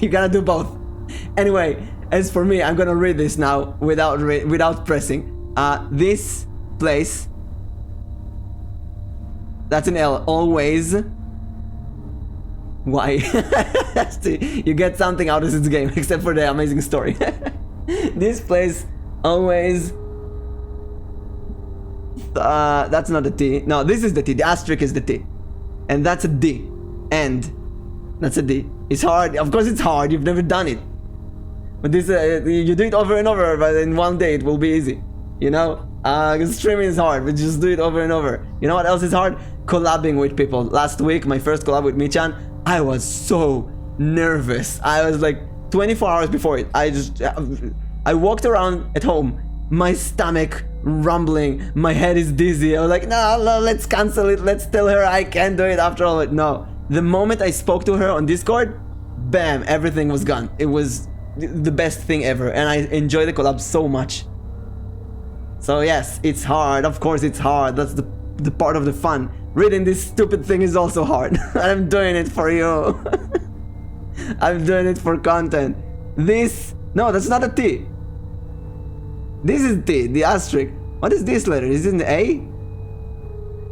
Speaker 1: You gotta do both. Anyway, as for me, I'm gonna read this now without pressing. This place, that's an L, always. Why? You get something out of this game, except for the amazing story. This place always. That's not a T. No, this is the T. The asterisk is the T, and that's a D. And that's a D. It's hard. Of course, it's hard. You've never done it. But this, you do it over and over, but in one day it will be easy. You know? Because streaming is hard, but just do it over and over. You know what else is hard? Collabing with people. Last week, my first collab with Michan, I was so nervous. I was like 24 hours before it. I walked around at home, my stomach rumbling, my head is dizzy. I was like, no, let's cancel it. Let's tell her I can't do it after all. No. The moment I spoke to her on Discord, bam, everything was gone. It was the best thing ever, and I enjoy the collab so much. So yes, it's hard. Of course it's hard. That's the part of the fun. Reading this stupid thing is also hard. I'm doing it for you. I'm doing it for content. No, that's not a T. This is T, the asterisk. What is this letter? Is it an A?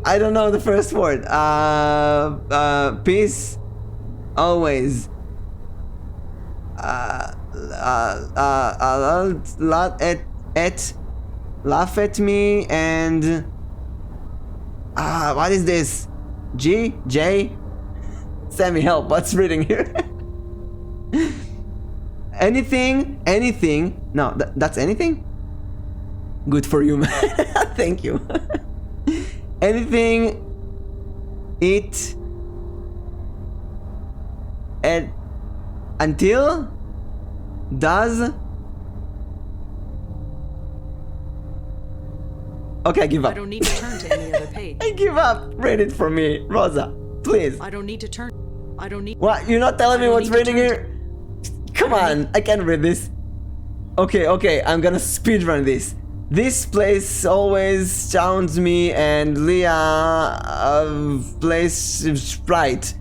Speaker 1: I don't know the first word. Peace. Always. Laugh at me and what is this? G? J? Sammy, help, what's reading here? Anything? No, that's anything? Good for you, man. Thank you. Anything it and until does. Okay, I give up.
Speaker 5: I don't need to turn to any other page.
Speaker 1: I give up. Read it for me, Rosa, please.
Speaker 5: I don't need to turn. I don't need.
Speaker 1: What? You're not telling me what's reading here? Come on, I can't read this. Okay, I'm gonna speedrun this. This place always sounds me and Leah plays Sprite.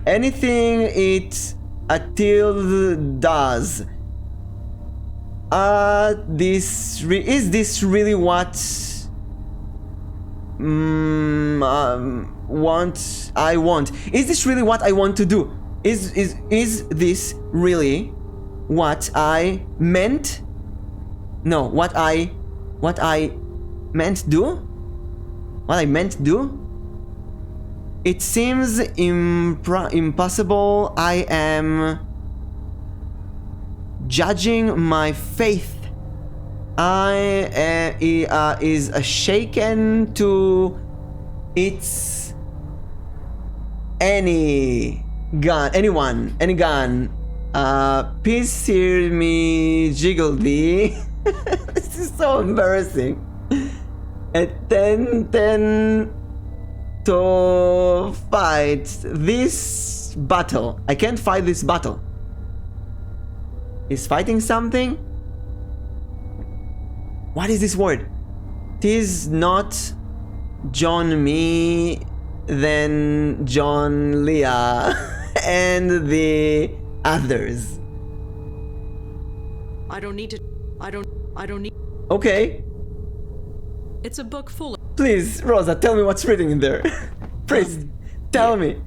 Speaker 1: Anything it until does. Is this really what I want? Is this really what I want to do? Is this really what I meant? No, what I meant do? What I meant do? It seems impossible. I am judging my faith. Is shaken to its any gun. Peace hear me jiggle thee. This is so embarrassing. And then to fight this battle. I can't fight this battle. Is fighting something? What is this word? Tis not John me, then John Leah, and the others.
Speaker 5: I don't need.
Speaker 1: Okay.
Speaker 5: It's a book full of.
Speaker 1: Please, Rosa, tell me what's written in there. Please, tell me.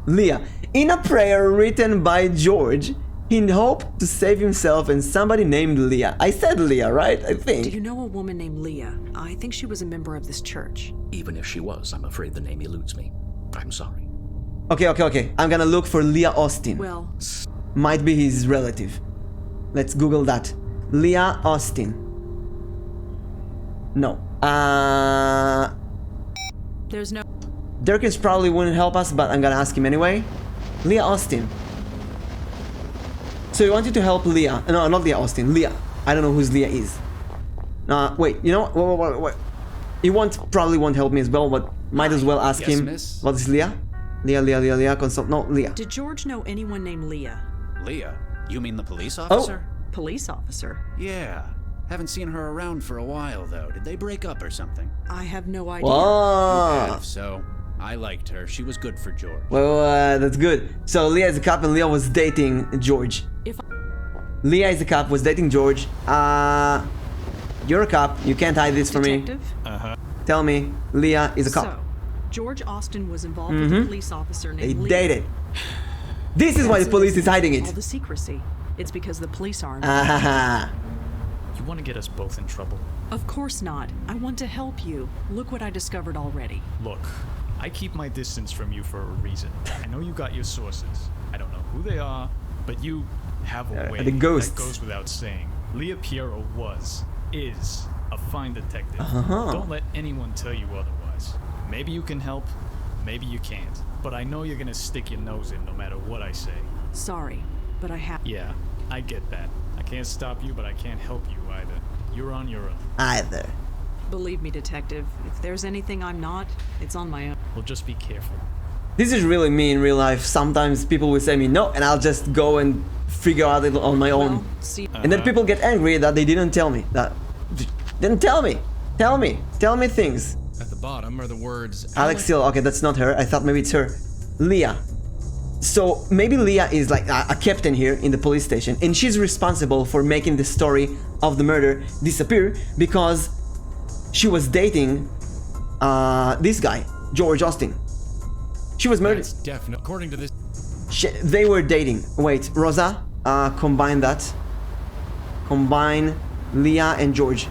Speaker 1: Leah. In a prayer written by George, he hoped to save himself and somebody named Leah. I said Leah, right? I think.
Speaker 5: Do you know a woman named Leah? I think she was a member of this church.
Speaker 7: Even if she was, I'm afraid the name eludes me. I'm sorry.
Speaker 1: Okay. I'm gonna look for Leah Austin.
Speaker 5: Well,
Speaker 1: Might be his relative. Let's Google that. Leah Austin. No.
Speaker 5: there's no...
Speaker 1: Durkins probably wouldn't help us, but I'm gonna ask him anyway. Leah Austin. So you wanted to help Leah. No, not Leah Austin. Leah. I don't know who Leah is. Wait, you know what? Wait. He probably won't help me as well, but might as well ask him.
Speaker 10: miss.
Speaker 1: What is Leah? Leah, consult. No, Leah.
Speaker 5: Did George know anyone named Leah?
Speaker 10: Leah? You mean the police
Speaker 1: Oh.
Speaker 10: officer?
Speaker 5: Police officer?
Speaker 10: Yeah. Haven't seen her around for a while, though. Did they break up or something?
Speaker 5: I have no idea.
Speaker 1: Whoa.
Speaker 10: If so, I liked her. She was good for George.
Speaker 1: Well, that's good. So Leah is a cop and Leah was dating George.
Speaker 5: If
Speaker 1: Leah is a cop, was dating George. You're a cop. You can't hide this from me.
Speaker 5: Detective?
Speaker 1: Tell me, Leah is a cop.
Speaker 5: So, George Austin was involved with a police officer
Speaker 1: They
Speaker 5: named Leah.
Speaker 1: dated. This is why the police is hiding
Speaker 5: All
Speaker 1: it.
Speaker 5: the secrecy. It's because the police aren't.
Speaker 3: You want to get us both in trouble?
Speaker 5: Of course not. I want to help you. Look what I discovered already.
Speaker 3: Look, I keep my distance from you for a reason. I know you got your sources. I don't know who they are, but you have a way
Speaker 1: the ghosts.
Speaker 3: that goes without saying. Leah Piero is a fine detective. Don't let anyone tell you otherwise. Maybe you can help, maybe you can't. But I know you're gonna stick your nose in no matter what I say.
Speaker 5: Sorry, but I have...
Speaker 3: Yeah, I get that. I can't stop you, but I can't help you either. You're on your own.
Speaker 1: Either.
Speaker 5: Believe me, detective, if there's anything I'm not, it's on my own.
Speaker 3: Well, just be careful.
Speaker 1: This is really me in real life. Sometimes people will say me no, and I'll just go and figure out it on my own.
Speaker 5: Well, see...
Speaker 1: And then people get angry that they didn't tell me. Then tell me. Tell me things.
Speaker 4: At the bottom are the words
Speaker 1: Alex Seal. Okay, that's not her. I thought maybe it's her. Leah. So maybe Leah is like a captain here in the police station, and she's responsible for making the story of the murder disappear because she was dating this guy, George Austin. She was murdered.
Speaker 4: That's definite. According to this,
Speaker 1: They were dating. Wait, Rosa, combine that. Combine Leah and George.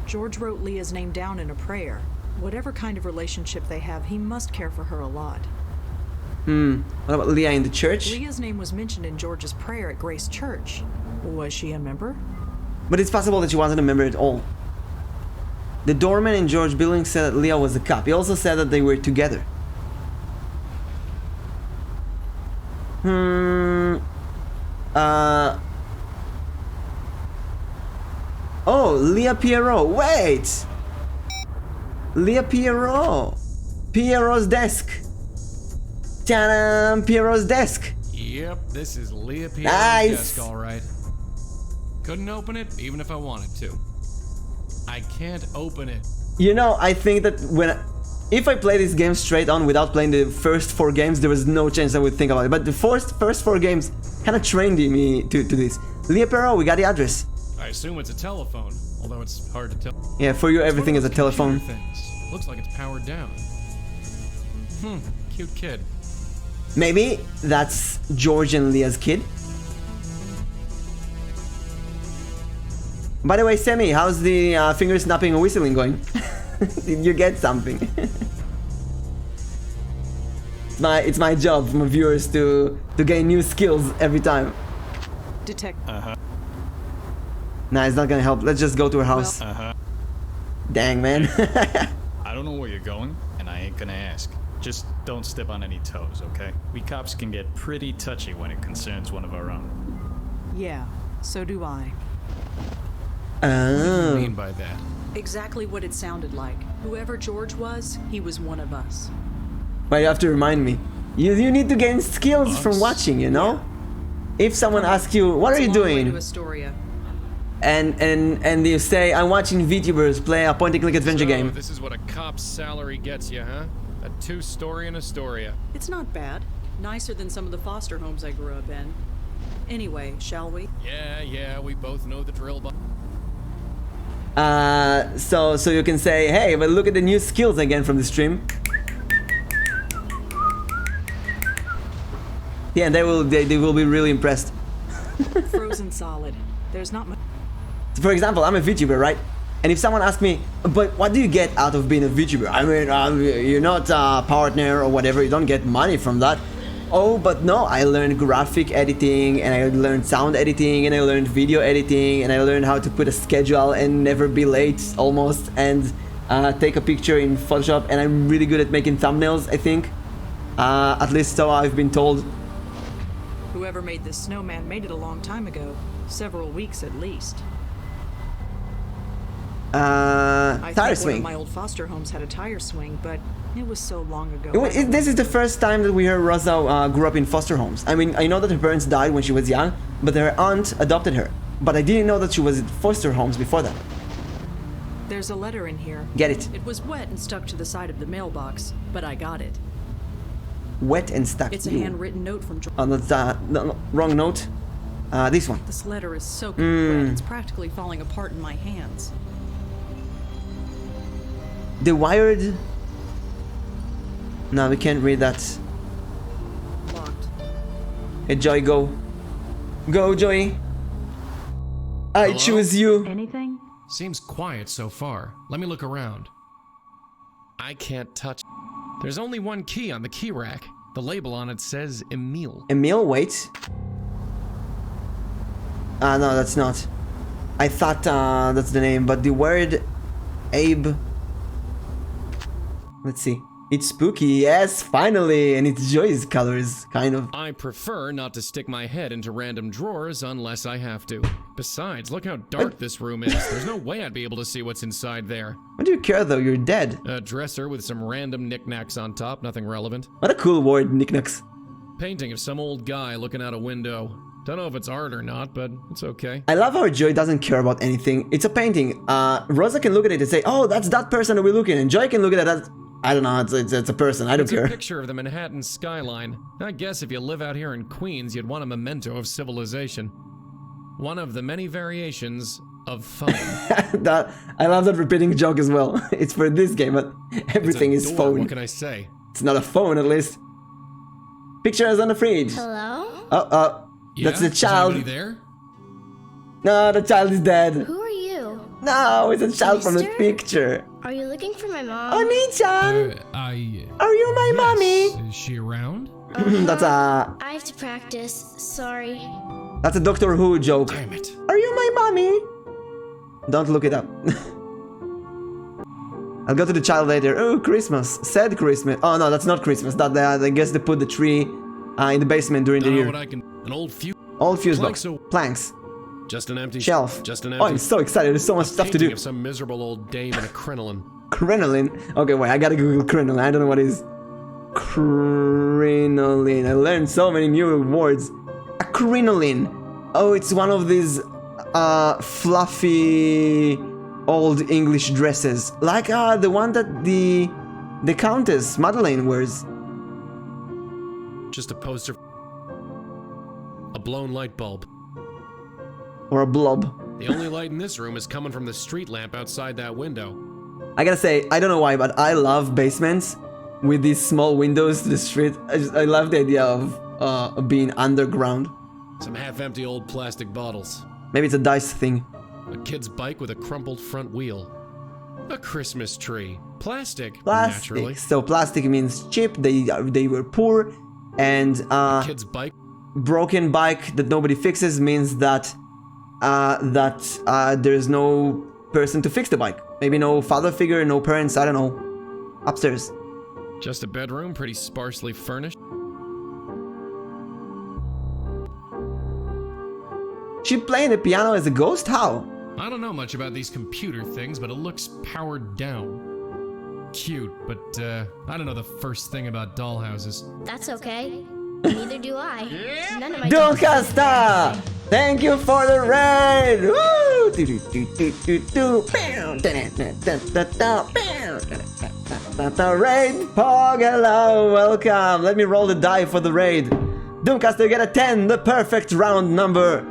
Speaker 5: George wrote Leah's name down in a prayer. Whatever kind of relationship they have, he must care for her a lot.
Speaker 1: What about Leah in the church?
Speaker 5: Leah's name was mentioned in George's prayer at Grace Church. Was she a member?
Speaker 1: But it's possible that she wasn't a member at all. The doorman in George Billings said that Leah was a cop. He also said that they were together. Oh, Leah Pierrot. Wait! Leah Pierrot. Pierrot's desk. Ta-da! Pierrot's desk.
Speaker 4: yep, this is Leah Piero's
Speaker 1: Nice.
Speaker 4: desk, all right. Couldn't open it, even if I wanted to. I can't open it.
Speaker 1: You know, I think that if I play this game straight on without playing the first 4 games, there was no chance I would think about it. But the first 4 games kind of trained me to this. Leah Perot, we got the address.
Speaker 4: I assume it's a telephone, although it's hard to tell.
Speaker 1: Yeah, for you everything is
Speaker 4: It's
Speaker 1: a
Speaker 4: one of those
Speaker 1: telephone.
Speaker 4: computer things. Looks like it's powered down. Cute kid.
Speaker 1: Maybe that's George and Leah's kid. By the way, Sammy, how's the finger snapping and whistling going? Did you get something? It's my job for my viewers to gain new skills every time. Nah, it's not gonna help. Let's just go to her house. Dang, man.
Speaker 3: I don't know where you're going, and I ain't gonna ask. Just don't step on any toes, okay? We cops can get pretty touchy when it concerns one of our own.
Speaker 5: Yeah, so do I.
Speaker 4: What do
Speaker 1: Oh.
Speaker 4: you mean by that?
Speaker 5: Exactly what it sounded like. Whoever George was, he was one of us.
Speaker 1: But you have to remind me. You need to gain skills from watching, you know? If someone asks you, what are you
Speaker 5: It's a long way
Speaker 1: doing?
Speaker 5: to Astoria.
Speaker 1: And you say, I'm watching VTubers play a point-and-click adventure
Speaker 4: So,
Speaker 1: game.
Speaker 4: this is what a cop's salary gets you, huh? A 2-story in Astoria.
Speaker 5: It's not bad. Nicer than some of the foster homes I grew up in. Anyway, shall we?
Speaker 4: Yeah, we both know the drill.
Speaker 1: So you can say, hey, but look at the new skills again from the stream. Yeah, and they will be really impressed.
Speaker 5: Frozen solid. There's not much.
Speaker 1: For example, I'm a VTuber, right? And if someone asks me, but what do you get out of being a VTuber? I mean, you're not a partner or whatever, you don't get money from that. Oh, but no, I learned graphic editing, and I learned sound editing, and I learned video editing, and I learned how to put a schedule and never be late, almost, and take a picture in Photoshop, and I'm really good at making thumbnails, I think. At least so I've been told.
Speaker 5: Whoever made this snowman made it a long time ago. Several weeks at least. I
Speaker 1: tire
Speaker 5: think one
Speaker 1: swing.
Speaker 5: of my old foster homes had a tire swing, but it was so long ago.
Speaker 1: This is the first time that we heard Rosa grew up in foster homes. I mean, I know that her parents died when she was young, but her aunt adopted her. But I didn't know that she was in foster homes before that.
Speaker 5: There's a letter in here.
Speaker 1: Get it.
Speaker 2: It was wet and stuck to the side of the mailbox, but I got it.
Speaker 1: Wet and stuck.
Speaker 2: It's a handwritten note from George.
Speaker 1: Oh, that's no, wrong note. This one.
Speaker 2: This letter is soaking wet. It's practically falling apart in my hands.
Speaker 1: The wired. No, we can't read that.
Speaker 2: Locked.
Speaker 1: Hey, Joy, go. Go, Joy. I
Speaker 4: Hello?
Speaker 1: choose you.
Speaker 2: Anything?
Speaker 4: Seems quiet so far. Let me look around. I can't touch. There's only one key on the key rack. The label on it says Emil.
Speaker 1: Emil, wait. No, that's not. I thought that's the name, but the word Abe. Let's see. It's spooky, yes, finally, and it's Joy's colors, kind of.
Speaker 4: I prefer not to stick my head into random drawers unless I have to. Besides, look how dark this room is. There's no way I'd be able to see what's inside there.
Speaker 1: What do you care though? You're dead.
Speaker 4: A dresser with some random knickknacks on top, nothing relevant.
Speaker 1: What a cool word, knickknacks.
Speaker 4: Painting of some old guy looking out a window. Don't know if it's art or not, but it's okay.
Speaker 1: I love how Joy doesn't care about anything. It's a painting. Rosa can look at it and say, oh, that's that person that we're looking at. And Joy can look at it. I don't know, it's a person, I don't care.
Speaker 4: It's a picture of the Manhattan skyline. I guess if you live out here in Queens, you'd want a memento of civilization. One of the many variations of phone.
Speaker 1: I love that repeating joke as well. It's for this game, but everything is phone.
Speaker 4: What can I say?
Speaker 1: It's not a phone, at least. Pictures on the fridge.
Speaker 11: Hello?
Speaker 4: Yeah?
Speaker 1: That's the child.
Speaker 4: Is anybody there?
Speaker 1: No, the child is dead.
Speaker 11: Who are you?
Speaker 1: No, it's a child from the
Speaker 11: Sister?
Speaker 1: picture.
Speaker 11: Are you looking for my mom?
Speaker 1: Oni-chan! Are you my
Speaker 4: yes.
Speaker 1: mommy?
Speaker 4: Is she around?
Speaker 1: That's a...
Speaker 11: I have to practice. Sorry.
Speaker 1: That's a Doctor Who joke.
Speaker 4: Damn it.
Speaker 1: Are you my mommy? Don't look it up. I'll go to the child later. Oh, Christmas. Sad Christmas. Oh, no, that's not Christmas. That I guess they put the tree in the basement during the year.
Speaker 4: An old fuse.
Speaker 1: Old fuse
Speaker 4: Planks.
Speaker 1: box. Planks.
Speaker 4: Just an empty
Speaker 1: Shelf.
Speaker 4: Just an
Speaker 1: Oh,
Speaker 4: empty.
Speaker 1: I'm so excited. There's so much stuff to
Speaker 4: Painting
Speaker 1: do.
Speaker 4: of some miserable old dame in a crinoline.
Speaker 1: Crinoline? Okay, wait, I gotta Google crinoline. I don't know what it is. Crinoline. I learned so many new words. A crinoline. Oh, it's one of these fluffy old English dresses. Like the one that the Countess Madeleine wears.
Speaker 4: Just a poster. A blown light bulb.
Speaker 1: Or a blob.
Speaker 4: The only light in this room is coming from the street lamp outside that window.
Speaker 1: I gotta say, I don't know why, but I love basements with these small windows to the street. I love the idea of being underground.
Speaker 4: Some half-empty old plastic bottles.
Speaker 1: Maybe it's a dice thing.
Speaker 4: A kid's bike with a crumpled front wheel. A Christmas tree. Plastic.
Speaker 1: Plastic.
Speaker 4: Naturally.
Speaker 1: So plastic means cheap. They were poor, and
Speaker 4: A kid's bike.
Speaker 1: broken bike that nobody fixes means that there's no person to fix the bike. Maybe no father figure, no parents. I don't know. Upstairs.
Speaker 4: Just a bedroom, pretty sparsely furnished.
Speaker 1: She playing the piano as a ghost? How?
Speaker 4: I don't know much about these computer things, but it looks powered down. Cute, but I don't know the first thing about dollhouses.
Speaker 11: That's okay. Neither do I. None of my
Speaker 1: Dunkasta! Thank you for the raid! Woo! Raid Pog, hello, welcome. Let me roll the die for the raid. Doomcaster, you get a 10, the perfect round number.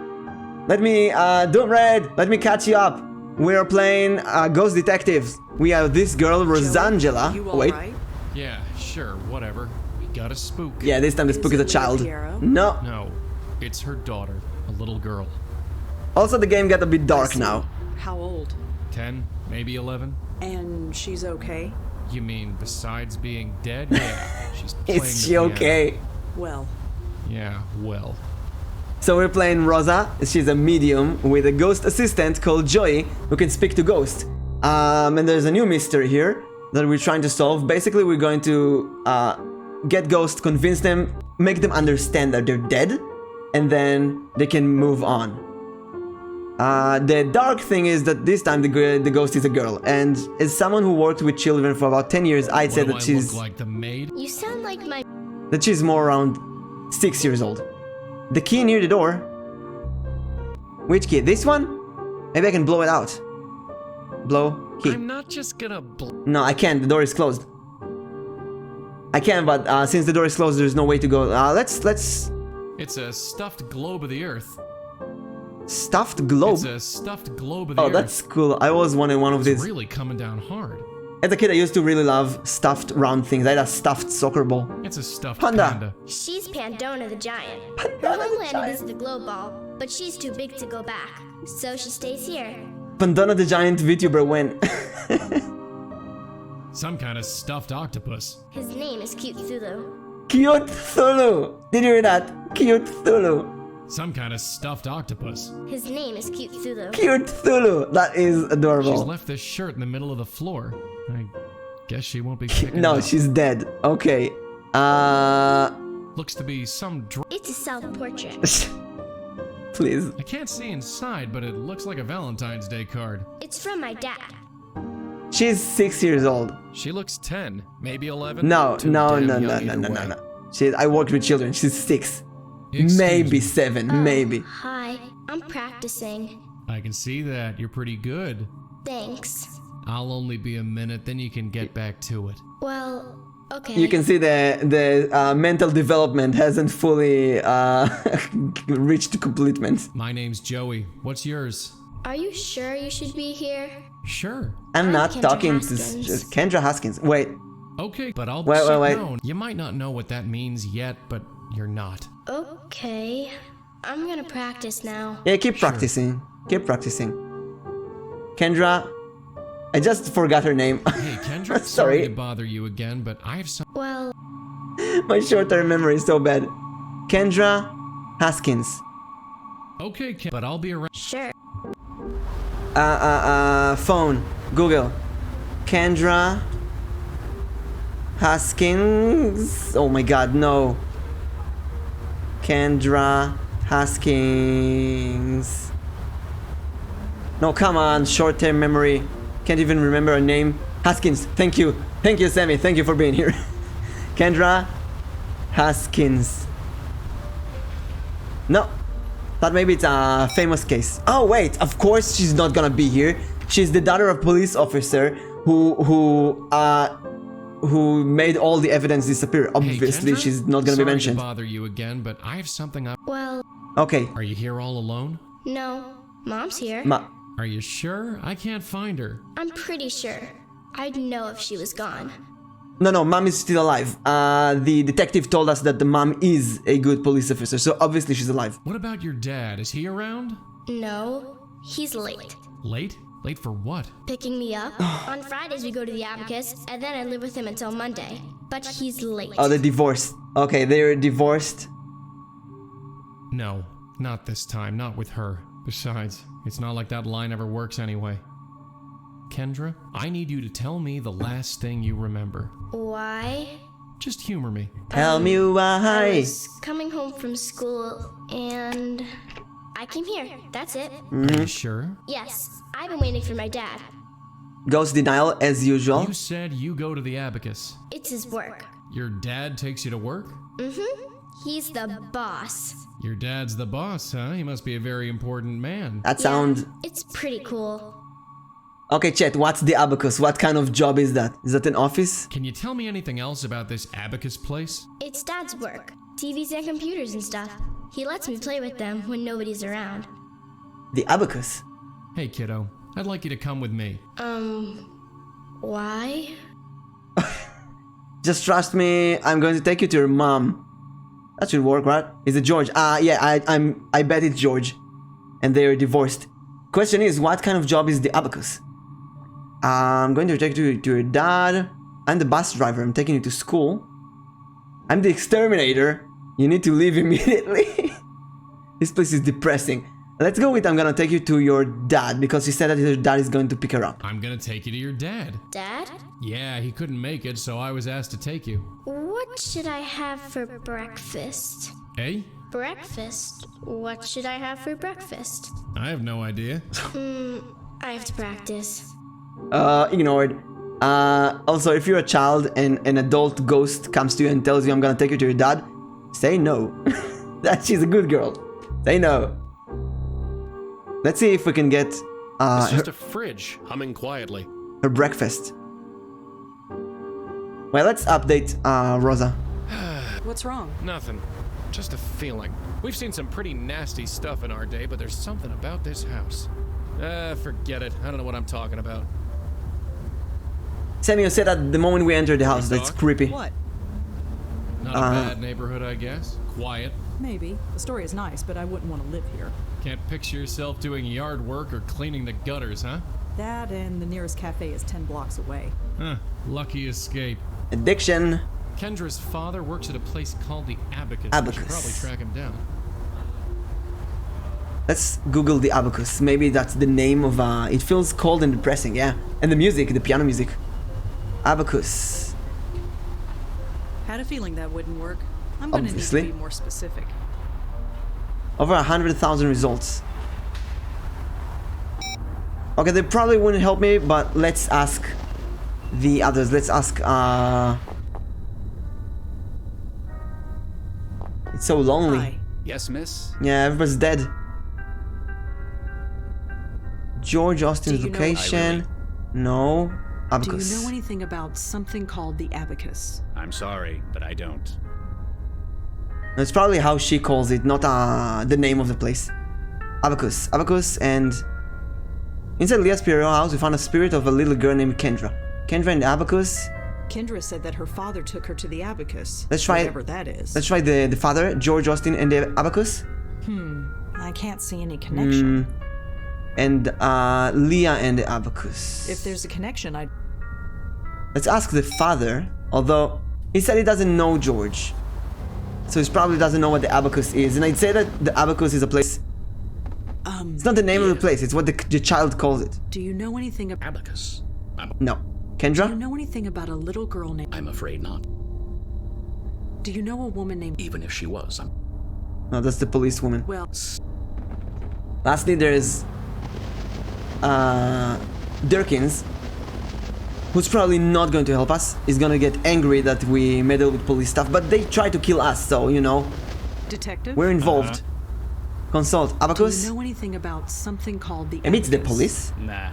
Speaker 1: Let me, Doom Raid, let me catch you up. We are playing Ghost Detectives. We have this girl, Rosangela.
Speaker 5: You all
Speaker 1: Wait.
Speaker 5: right?
Speaker 4: Yeah, sure, whatever. got a spook.
Speaker 1: Yeah, this time the spook is a child. No.
Speaker 4: No, it's her daughter, a little girl.
Speaker 1: Also, the game got a bit dark now.
Speaker 5: How old?
Speaker 4: 10, maybe 11.
Speaker 5: And she's okay?
Speaker 4: You mean besides being dead? Yeah, she's playing
Speaker 1: Is
Speaker 4: the
Speaker 1: she
Speaker 4: piano.
Speaker 1: okay?
Speaker 5: Well.
Speaker 4: Yeah, well.
Speaker 1: So we're playing Rosa. She's a medium with a ghost assistant called Joey who can speak to ghosts. And there's a new mystery here that we're trying to solve. Basically, we're going to get ghosts, convince them, make them understand that they're dead, and then they can move on. The dark thing is that this time the ghost is a girl, and as someone who worked with children for about 10 years, I'd say that she's
Speaker 4: look like the maid?
Speaker 11: You sound like my.
Speaker 1: that she's more around 6 years old. The key near the door. Which key? This one? Maybe I can blow it out. Blow key.
Speaker 4: I'm not just gonna
Speaker 1: No, I can't. The door is closed. I can, but since the door is closed, there's no way to go. Let's.
Speaker 4: It's a stuffed globe of the earth.
Speaker 1: Stuffed globe.
Speaker 4: It's a stuffed globe of the
Speaker 1: Oh,
Speaker 4: earth.
Speaker 1: that's cool. I always wanted one of
Speaker 4: It's
Speaker 1: these.
Speaker 4: really coming down hard.
Speaker 1: As a kid, I used to really love stuffed round things. I had a stuffed soccer ball.
Speaker 4: It's a stuffed
Speaker 1: Panda.
Speaker 4: panda.
Speaker 11: She's Pandora the Giant. Her homeland is the globe ball, but she's too big to go back, so she stays here.
Speaker 1: Pandora the Giant VTuber when?
Speaker 4: Some kind of stuffed octopus.
Speaker 11: His name is Cute Thulu.
Speaker 1: Cute Thulu. Did you hear that? Cute Thulu.
Speaker 4: Some kind of stuffed octopus.
Speaker 11: His name is Cute Thulu.
Speaker 1: Cute Thulu. That is adorable.
Speaker 4: She's left this shirt in the middle of the floor. I guess she won't be picking
Speaker 1: No,
Speaker 4: it up.
Speaker 1: she's dead. Okay.
Speaker 4: Looks to be some
Speaker 11: It's a self-portrait.
Speaker 1: Please.
Speaker 4: I can't see inside, but it looks like a Valentine's Day card.
Speaker 11: It's from my dad.
Speaker 1: She's 6 years old.
Speaker 4: She looks 10, maybe 11.
Speaker 1: No,
Speaker 4: Too
Speaker 1: no,
Speaker 4: damn
Speaker 1: no,
Speaker 4: young
Speaker 1: no,
Speaker 4: either
Speaker 1: no, no,
Speaker 4: way.
Speaker 1: no. I worked with children. She's 6.
Speaker 4: Excuse
Speaker 1: Maybe
Speaker 4: me.
Speaker 1: 7. Maybe.
Speaker 11: Hi, I'm practicing.
Speaker 4: I can see that. You're pretty good.
Speaker 11: Thanks.
Speaker 4: I'll only be a minute, then you can get back to it.
Speaker 11: Well, okay.
Speaker 1: You can see the mental development hasn't fully reached completement.
Speaker 4: My name's Joey. What's yours?
Speaker 11: Are you sure you should be here?
Speaker 4: Sure.
Speaker 1: I'm not
Speaker 11: Kendra
Speaker 1: talking
Speaker 11: Haskins.
Speaker 1: to Kendra Haskins. Wait.
Speaker 4: Okay, but I'll
Speaker 1: Wait,
Speaker 4: sit
Speaker 1: wait.
Speaker 4: down. You might not know what that means yet, but you're not.
Speaker 11: Okay. I'm gonna practice now.
Speaker 1: Yeah, keep practicing. Keep practicing. Kendra, I just forgot her name.
Speaker 4: Hey, Kendra, sorry
Speaker 1: Sorry.
Speaker 4: to bother you again, but I have some.
Speaker 11: Well,
Speaker 1: My short-term memory is so bad. Kendra Haskins.
Speaker 4: Okay, but I'll be around.
Speaker 11: sure.
Speaker 1: Phone. Google. Kendra Haskins. Oh my god, no. Kendra Haskins. No, come on, short-term memory. Can't even remember her name. Haskins, thank you. Thank you, Sammy. Thank you for being here. Kendra Haskins. No. Thought maybe it's a famous case. Oh wait, of course she's not gonna be here. She's the daughter of a police officer who made all the evidence disappear. Obviously,
Speaker 4: Kendra?
Speaker 1: she's not gonna be mentioned.
Speaker 4: Sorry to bother you again, but I have something up.
Speaker 11: Well,
Speaker 1: Okay.
Speaker 4: Are you here all alone?
Speaker 11: no. Mom's here.
Speaker 4: Are you sure? I can't find her.
Speaker 11: I'm pretty sure. I'd know if she was gone.
Speaker 1: No, mom is still alive. The detective told us that the mom is a good police officer, so obviously she's alive.
Speaker 4: What about your dad? Is he around?
Speaker 11: No, he's late.
Speaker 4: Late? Late for what?
Speaker 11: Picking me up. On Fridays we go to the Abacus, and then I live with him until Monday. But he's late.
Speaker 1: Oh, they're divorced. Okay, they're divorced.
Speaker 4: No, not this time. Not with her. Besides, it's not like that line ever works anyway. Kendra, I need you to tell me the last thing you remember.
Speaker 11: Why?
Speaker 4: Just humor me.
Speaker 1: Tell me
Speaker 11: I
Speaker 1: why.
Speaker 11: was coming home from school, and I came here. That's it.
Speaker 4: Are you sure?
Speaker 11: Yes, I've been waiting for my dad.
Speaker 1: Ghost denial as usual.
Speaker 4: You said you go to the Abacus.
Speaker 11: It's his work.
Speaker 4: Your dad takes you to work?
Speaker 11: Mm-hmm. He's the boss.
Speaker 4: Your dad's the boss, huh? He must be a very important man.
Speaker 1: That sound.
Speaker 11: It's pretty cool.
Speaker 1: Okay, chat. What's the abacus? What kind of job is that? Is that an office?
Speaker 4: Can you tell me anything else about this Abacus place?
Speaker 11: It's Dad's work. TVs and computers and stuff. He lets me play with them when nobody's around.
Speaker 1: The abacus.
Speaker 4: Hey, kiddo. I'd like you to come with me.
Speaker 11: Why?
Speaker 1: Just trust me, I'm going to take you to your mom. That should work, right? Is it George? Yeah, I bet it's George. And they're divorced. Question is, what kind of job is the abacus? I'm going to take you to your dad. I'm the bus driver. I'm taking you to school. I'm the exterminator. You need to leave immediately. This place is depressing. Let's go with I'm gonna take you to your dad because she said that your dad is going to pick her up.
Speaker 4: I'm gonna take you to your dad.
Speaker 11: Dad?
Speaker 4: Yeah, he couldn't make it, so I was asked to take you.
Speaker 11: What should I have for breakfast?
Speaker 4: Eh?
Speaker 11: Breakfast? What should I have for breakfast?
Speaker 4: I have no idea.
Speaker 11: I have to practice.
Speaker 1: Ignored. Also, if you're a child and an adult ghost comes to you and tells you I'm gonna take you to your dad, say no. That she's a good girl. Say no. Let's see if we can get
Speaker 4: it's just a fridge humming quietly.
Speaker 1: Her breakfast. Well, let's update Rosa.
Speaker 5: What's wrong?
Speaker 4: Nothing. Just a feeling. We've seen some pretty nasty stuff in our day, but there's something about this house. Forget it. I don't know what I'm talking about.
Speaker 1: Samuel said at the moment we entered the house, that's creepy.
Speaker 5: What?
Speaker 4: Not a bad neighborhood, I guess. Quiet.
Speaker 2: Maybe. The story is nice, but I wouldn't want to live here.
Speaker 4: Can't picture yourself doing yard work or cleaning the gutters, huh?
Speaker 2: That and the nearest cafe is 10 blocks away.
Speaker 4: Huh. Lucky escape.
Speaker 1: Addiction.
Speaker 4: Kendra's father works at a place called the Abacus.
Speaker 1: Abacus.
Speaker 4: We should probably track him down.
Speaker 1: Let's Google the abacus. Maybe that's the name of it feels cold and depressing, yeah. And the music, the piano music. Abacus.
Speaker 5: Had a feeling that wouldn't work. I'm gonna need
Speaker 1: Obviously.
Speaker 5: to be more specific.
Speaker 1: Over 100,000 results. Okay, they probably wouldn't help me, but let's ask the others. Let's ask it's so lonely.
Speaker 5: Hi.
Speaker 10: Yes, miss?
Speaker 1: Yeah, everybody's dead. George Austin's
Speaker 5: Do you know-
Speaker 1: location. No.
Speaker 5: Do
Speaker 1: Abacus.
Speaker 5: you know anything about something called the abacus?
Speaker 10: I'm sorry, but I don't.
Speaker 1: That's probably how she calls it, not the name of the place. Abacus. Abacus, and inside Leah's Pierrot house we found a spirit of a little girl named Kendra. Kendra and the abacus.
Speaker 5: Kendra said that her father took her to the abacus.
Speaker 1: Let's try it.
Speaker 5: Whatever that is.
Speaker 1: Let's try the father, George Austin and the abacus.
Speaker 5: I can't see any connection.
Speaker 1: And Leah and the abacus.
Speaker 5: If there's a connection,
Speaker 1: Let's ask the father, although he said he doesn't know George. So he probably doesn't know what the abacus is. And I'd say that the abacus is a place. It's not the name of the place, it's what the child calls it.
Speaker 5: Do you know anything about
Speaker 7: Abacus.
Speaker 1: No.
Speaker 5: Do you
Speaker 1: Kendra?
Speaker 5: know anything about a little girl named
Speaker 7: I'm afraid not.
Speaker 5: Do you know a woman named
Speaker 7: Even if she was,
Speaker 1: No, that's the police woman.
Speaker 5: Well,
Speaker 1: Lastly, there's Durkins, who's probably not going to help us. He's gonna get angry that we meddle with police stuff, but they try to kill us, so you know,
Speaker 5: detective?
Speaker 1: we're involved. Consult.
Speaker 5: Do
Speaker 1: Abacus?
Speaker 5: you know anything about something called the
Speaker 1: Maybe it's the
Speaker 5: abacus?
Speaker 1: police?
Speaker 3: Nah.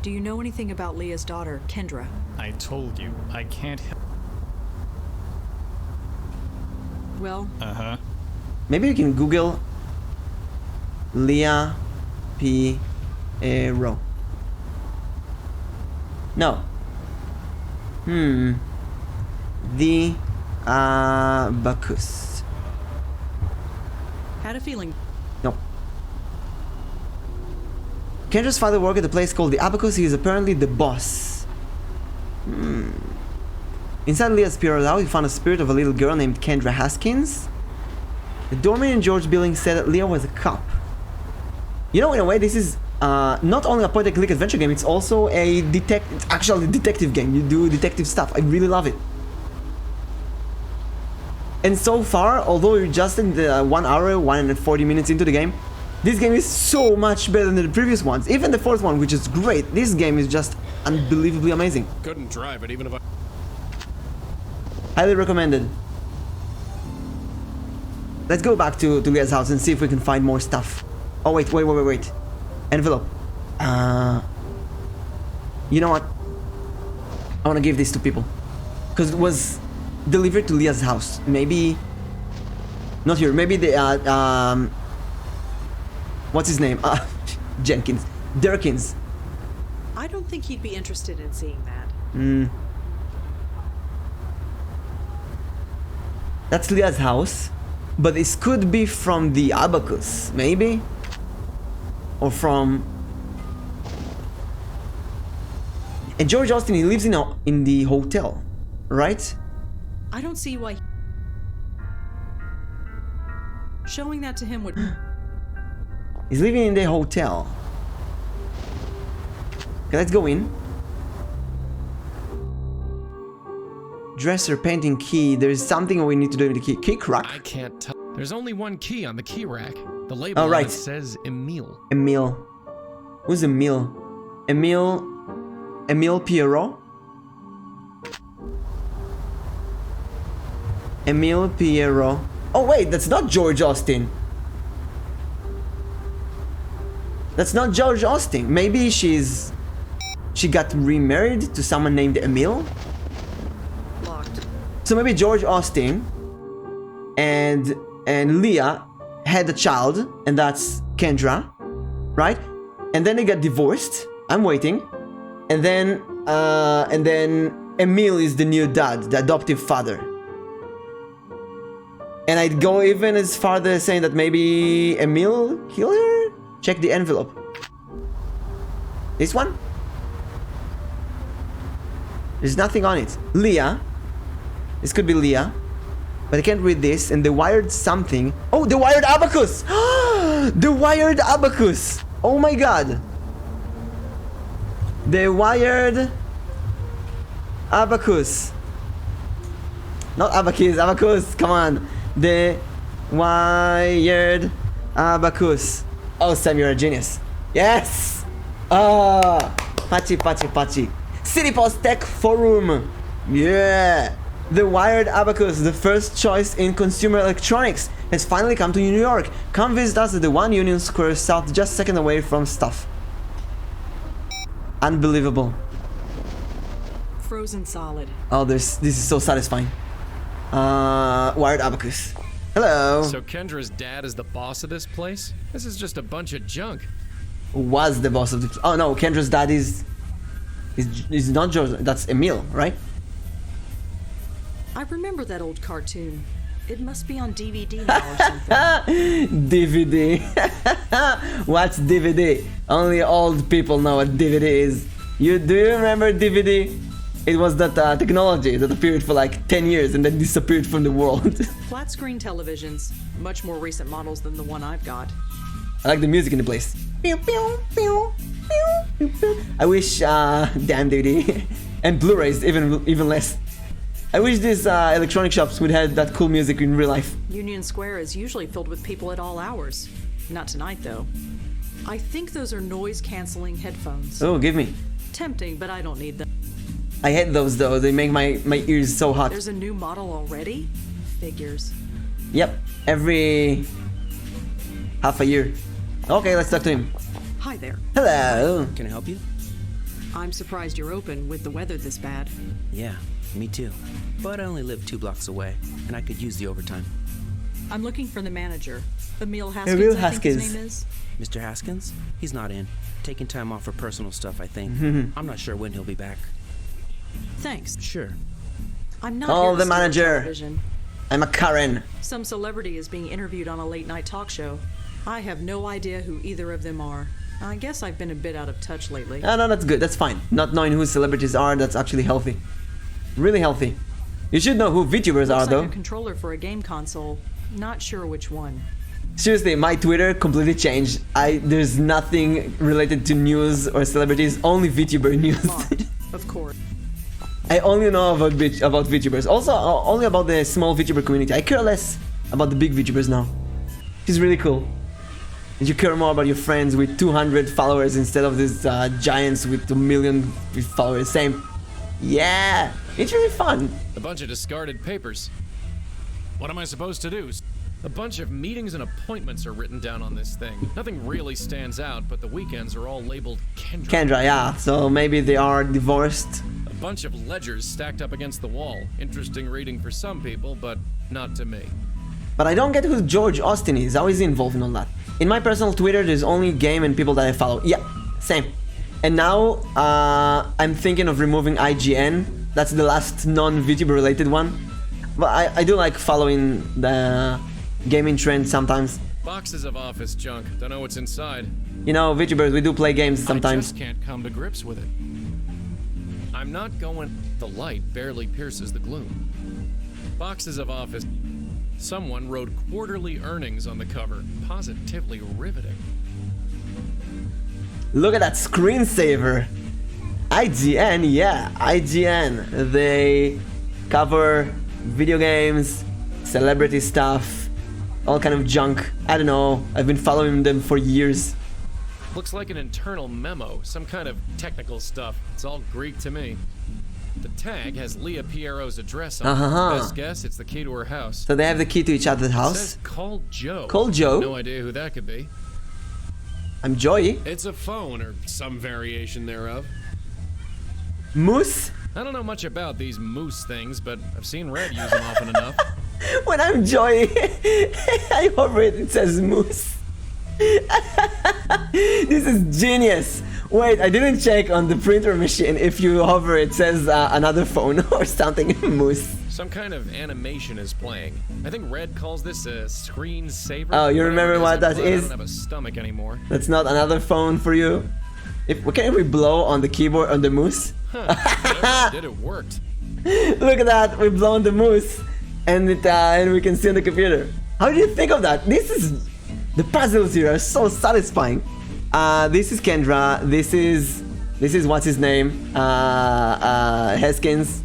Speaker 5: Do you know anything about Leah's daughter, Kendra?
Speaker 3: I told you, I can't help.
Speaker 5: Well,
Speaker 3: Uh-huh.
Speaker 1: Maybe you can Google Leah Pierrot. No. The abacus.
Speaker 5: had a feeling.
Speaker 1: No. Kendra's father worked at a place called the Abacus. He is apparently the boss. Inside Leah's Pierrot house, we found a spirit of a little girl named Kendra Haskins. The doorman in George Billings said that Leah was a cop. You know, in a way, this is not only a point-and-click adventure game, it's also a detective game. You do detective stuff. I really love it. And so far, although we're just in the 1 hour, 140 minutes into the game, this game is so much better than the previous ones. Even the fourth one, which is great. This game is just unbelievably amazing.
Speaker 4: Couldn't drive it even if I...
Speaker 1: Highly recommended. Let's go back to Leah's house and see if we can find more stuff. Oh, wait. Envelope. You know what? I want to give this to people. Because it was delivered to Leah's house. Maybe... Not here. Maybe the... what's his name? Jenkins. Durkins.
Speaker 5: I don't think he'd be interested in seeing that.
Speaker 1: That's Leah's house. But this could be from the abacus, maybe? Or from... And George Austin, he lives in the hotel, right?
Speaker 5: I don't see why showing that to him would...
Speaker 1: He's living in the hotel. Okay, let's go in. Dresser, painting, key. There's something we need to do with the key. Key crack.
Speaker 4: I can't tell. There's only one key on the key rack. The label
Speaker 1: right.
Speaker 4: on it says Emile.
Speaker 1: Emile. Who's Emile? Emile Pierrot? Emile Pierrot. Oh wait, that's not George Austin. That's not George Austin. Maybe she got remarried to someone named Emile?
Speaker 5: Locked.
Speaker 1: So maybe George Austin and Leah had a child, and that's Kendra, right? And then they got divorced. I'm waiting. And then Emile is the new dad, the adoptive father. And I'd go even as far as saying that maybe Emile killed her? Check the envelope. This one? There's nothing on it. Leah. This could be Leah. But I can't read this. And they wired something. Oh, the wired abacus! The wired abacus! Oh my god. The wired abacus. Not abacus, abacus. Come on. The wired abacus. Oh, Sam, you're a genius. Yes! Pachi, pachi, pachi. City Post Tech Forum. Yeah! The wired abacus, the first choice in consumer electronics, has finally come to New York. Come visit us at the 1 Union Square South, just a second away from stuff. Unbelievable.
Speaker 5: Frozen solid.
Speaker 1: Oh, this is so satisfying. Wired abacus. Hello.
Speaker 4: So Kendra's dad is the boss of this place? This is just a bunch of junk.
Speaker 1: Was the boss of the... Oh no, Kendra's dad is not George. That's Emile, right?
Speaker 5: I remember that old cartoon. It must be on DVD now or something.
Speaker 1: DVD. What's DVD? Only old people know what DVD is. Do you remember DVD? It was that technology that appeared for like 10 years and then disappeared from the world.
Speaker 5: Flat screen televisions, much more recent models than the one I've got.
Speaker 1: I like the music in the place. Pew, pew, pew, pew, pew, pew. I wish, damn DVD. And Blu-rays, even less. I wish these electronic shops would have that cool music in real life.
Speaker 5: Union Square is usually filled with people at all hours. Not tonight, though. I think those are noise-canceling headphones.
Speaker 1: Oh, give me.
Speaker 5: Tempting, but I don't need them.
Speaker 1: I hate those though, they make my ears so hot.
Speaker 5: There's a new model already? Figures.
Speaker 1: Yep, every half a year. Okay, let's talk to him.
Speaker 5: Hi there.
Speaker 1: Hello.
Speaker 12: Can I help you?
Speaker 5: I'm surprised you're open with the weather this bad.
Speaker 12: Yeah, me too. But I only live 2 blocks away, and I could use the overtime.
Speaker 5: I'm looking for the manager. Emile Haskins,
Speaker 1: Emile
Speaker 5: I think his
Speaker 1: Haskins.
Speaker 5: name is.
Speaker 12: Mr. Haskins? He's not in. Taking time off for personal stuff, I think. I'm not sure when he'll be back.
Speaker 5: Thanks.
Speaker 12: Sure.
Speaker 5: I'm not
Speaker 1: Call
Speaker 5: here to
Speaker 1: the
Speaker 5: steal
Speaker 1: manager.
Speaker 5: television.
Speaker 1: I'm a Karen.
Speaker 5: Some celebrity is being interviewed on a late-night talk show. I have no idea who either of them are. I guess I've been a bit out of touch lately.
Speaker 1: No, that's good. That's fine. Not knowing who celebrities are, that's actually healthy. Really healthy. You should know who VTubers are,
Speaker 5: Looks
Speaker 1: though.
Speaker 5: like a controller for a game console. Not sure which one.
Speaker 1: Seriously, my Twitter completely changed. There's nothing related to news or celebrities, only VTuber news.
Speaker 5: Marked, of course.
Speaker 1: I only know about VTubers. Also, only about the small VTuber community. I care less about the big VTubers now. It's really cool. And you care more about your friends with 200 followers instead of these giants with 1 million followers. Same. Yeah, it's really fun.
Speaker 4: A bunch of discarded papers. What am I supposed to do? A bunch of meetings and appointments are written down on this thing. Nothing really stands out, but the weekends are all labeled Kendra.
Speaker 1: Kendra, yeah. So maybe they are divorced.
Speaker 4: A bunch of ledgers stacked up against the wall. Interesting reading for some people, but not to me.
Speaker 1: But I don't get who George Austin is. How is he involved in all that? In my personal Twitter, there's only game and people that I follow. Yeah, same. And now I'm thinking of removing IGN. That's the last non-VTuber related one. But I do like following the gaming trend sometimes.
Speaker 4: Boxes of office junk. Don't know what's inside.
Speaker 1: You know, VTubers, we do play games sometimes.
Speaker 4: I just can't come to grips with it. I'm not going. The light barely pierces the gloom. Boxes of office. Someone wrote quarterly earnings on the cover. Positively riveting.
Speaker 1: Look at that screensaver. IGN, yeah, IGN. They cover video games, celebrity stuff, all kind of junk. I don't know. I've been following them for years.
Speaker 4: Looks like an internal memo, some kind of technical stuff. It's all Greek to me. The tag has Leah Piero's address on it. Best guess, it's the key to her house.
Speaker 1: So they have the key to each other's house?
Speaker 4: It says call Joe.
Speaker 1: Call Joe?
Speaker 4: No idea who that could be.
Speaker 1: I'm Joey.
Speaker 4: It's a phone or some variation thereof.
Speaker 1: Moose?
Speaker 4: I don't know much about these moose things, but I've seen Red use them often enough.
Speaker 1: When I'm Joey, I hover it, it says moose. This is genius. Wait, I didn't check on the printer machine if you hover it says another phone or something. Moose.
Speaker 4: Some kind of animation is playing. I think Red calls this a screensaver.
Speaker 1: Oh, you remember what that is?
Speaker 4: I don't have a stomach anymore.
Speaker 1: That's not another phone for you? Can we blow on the keyboard on the moose?
Speaker 4: Huh, did it worked.
Speaker 1: Look at that, we blow on the moose and we can see on the computer. How do you think of that? The puzzles here are so satisfying. This is Kendra. This is what's his name? Haskins.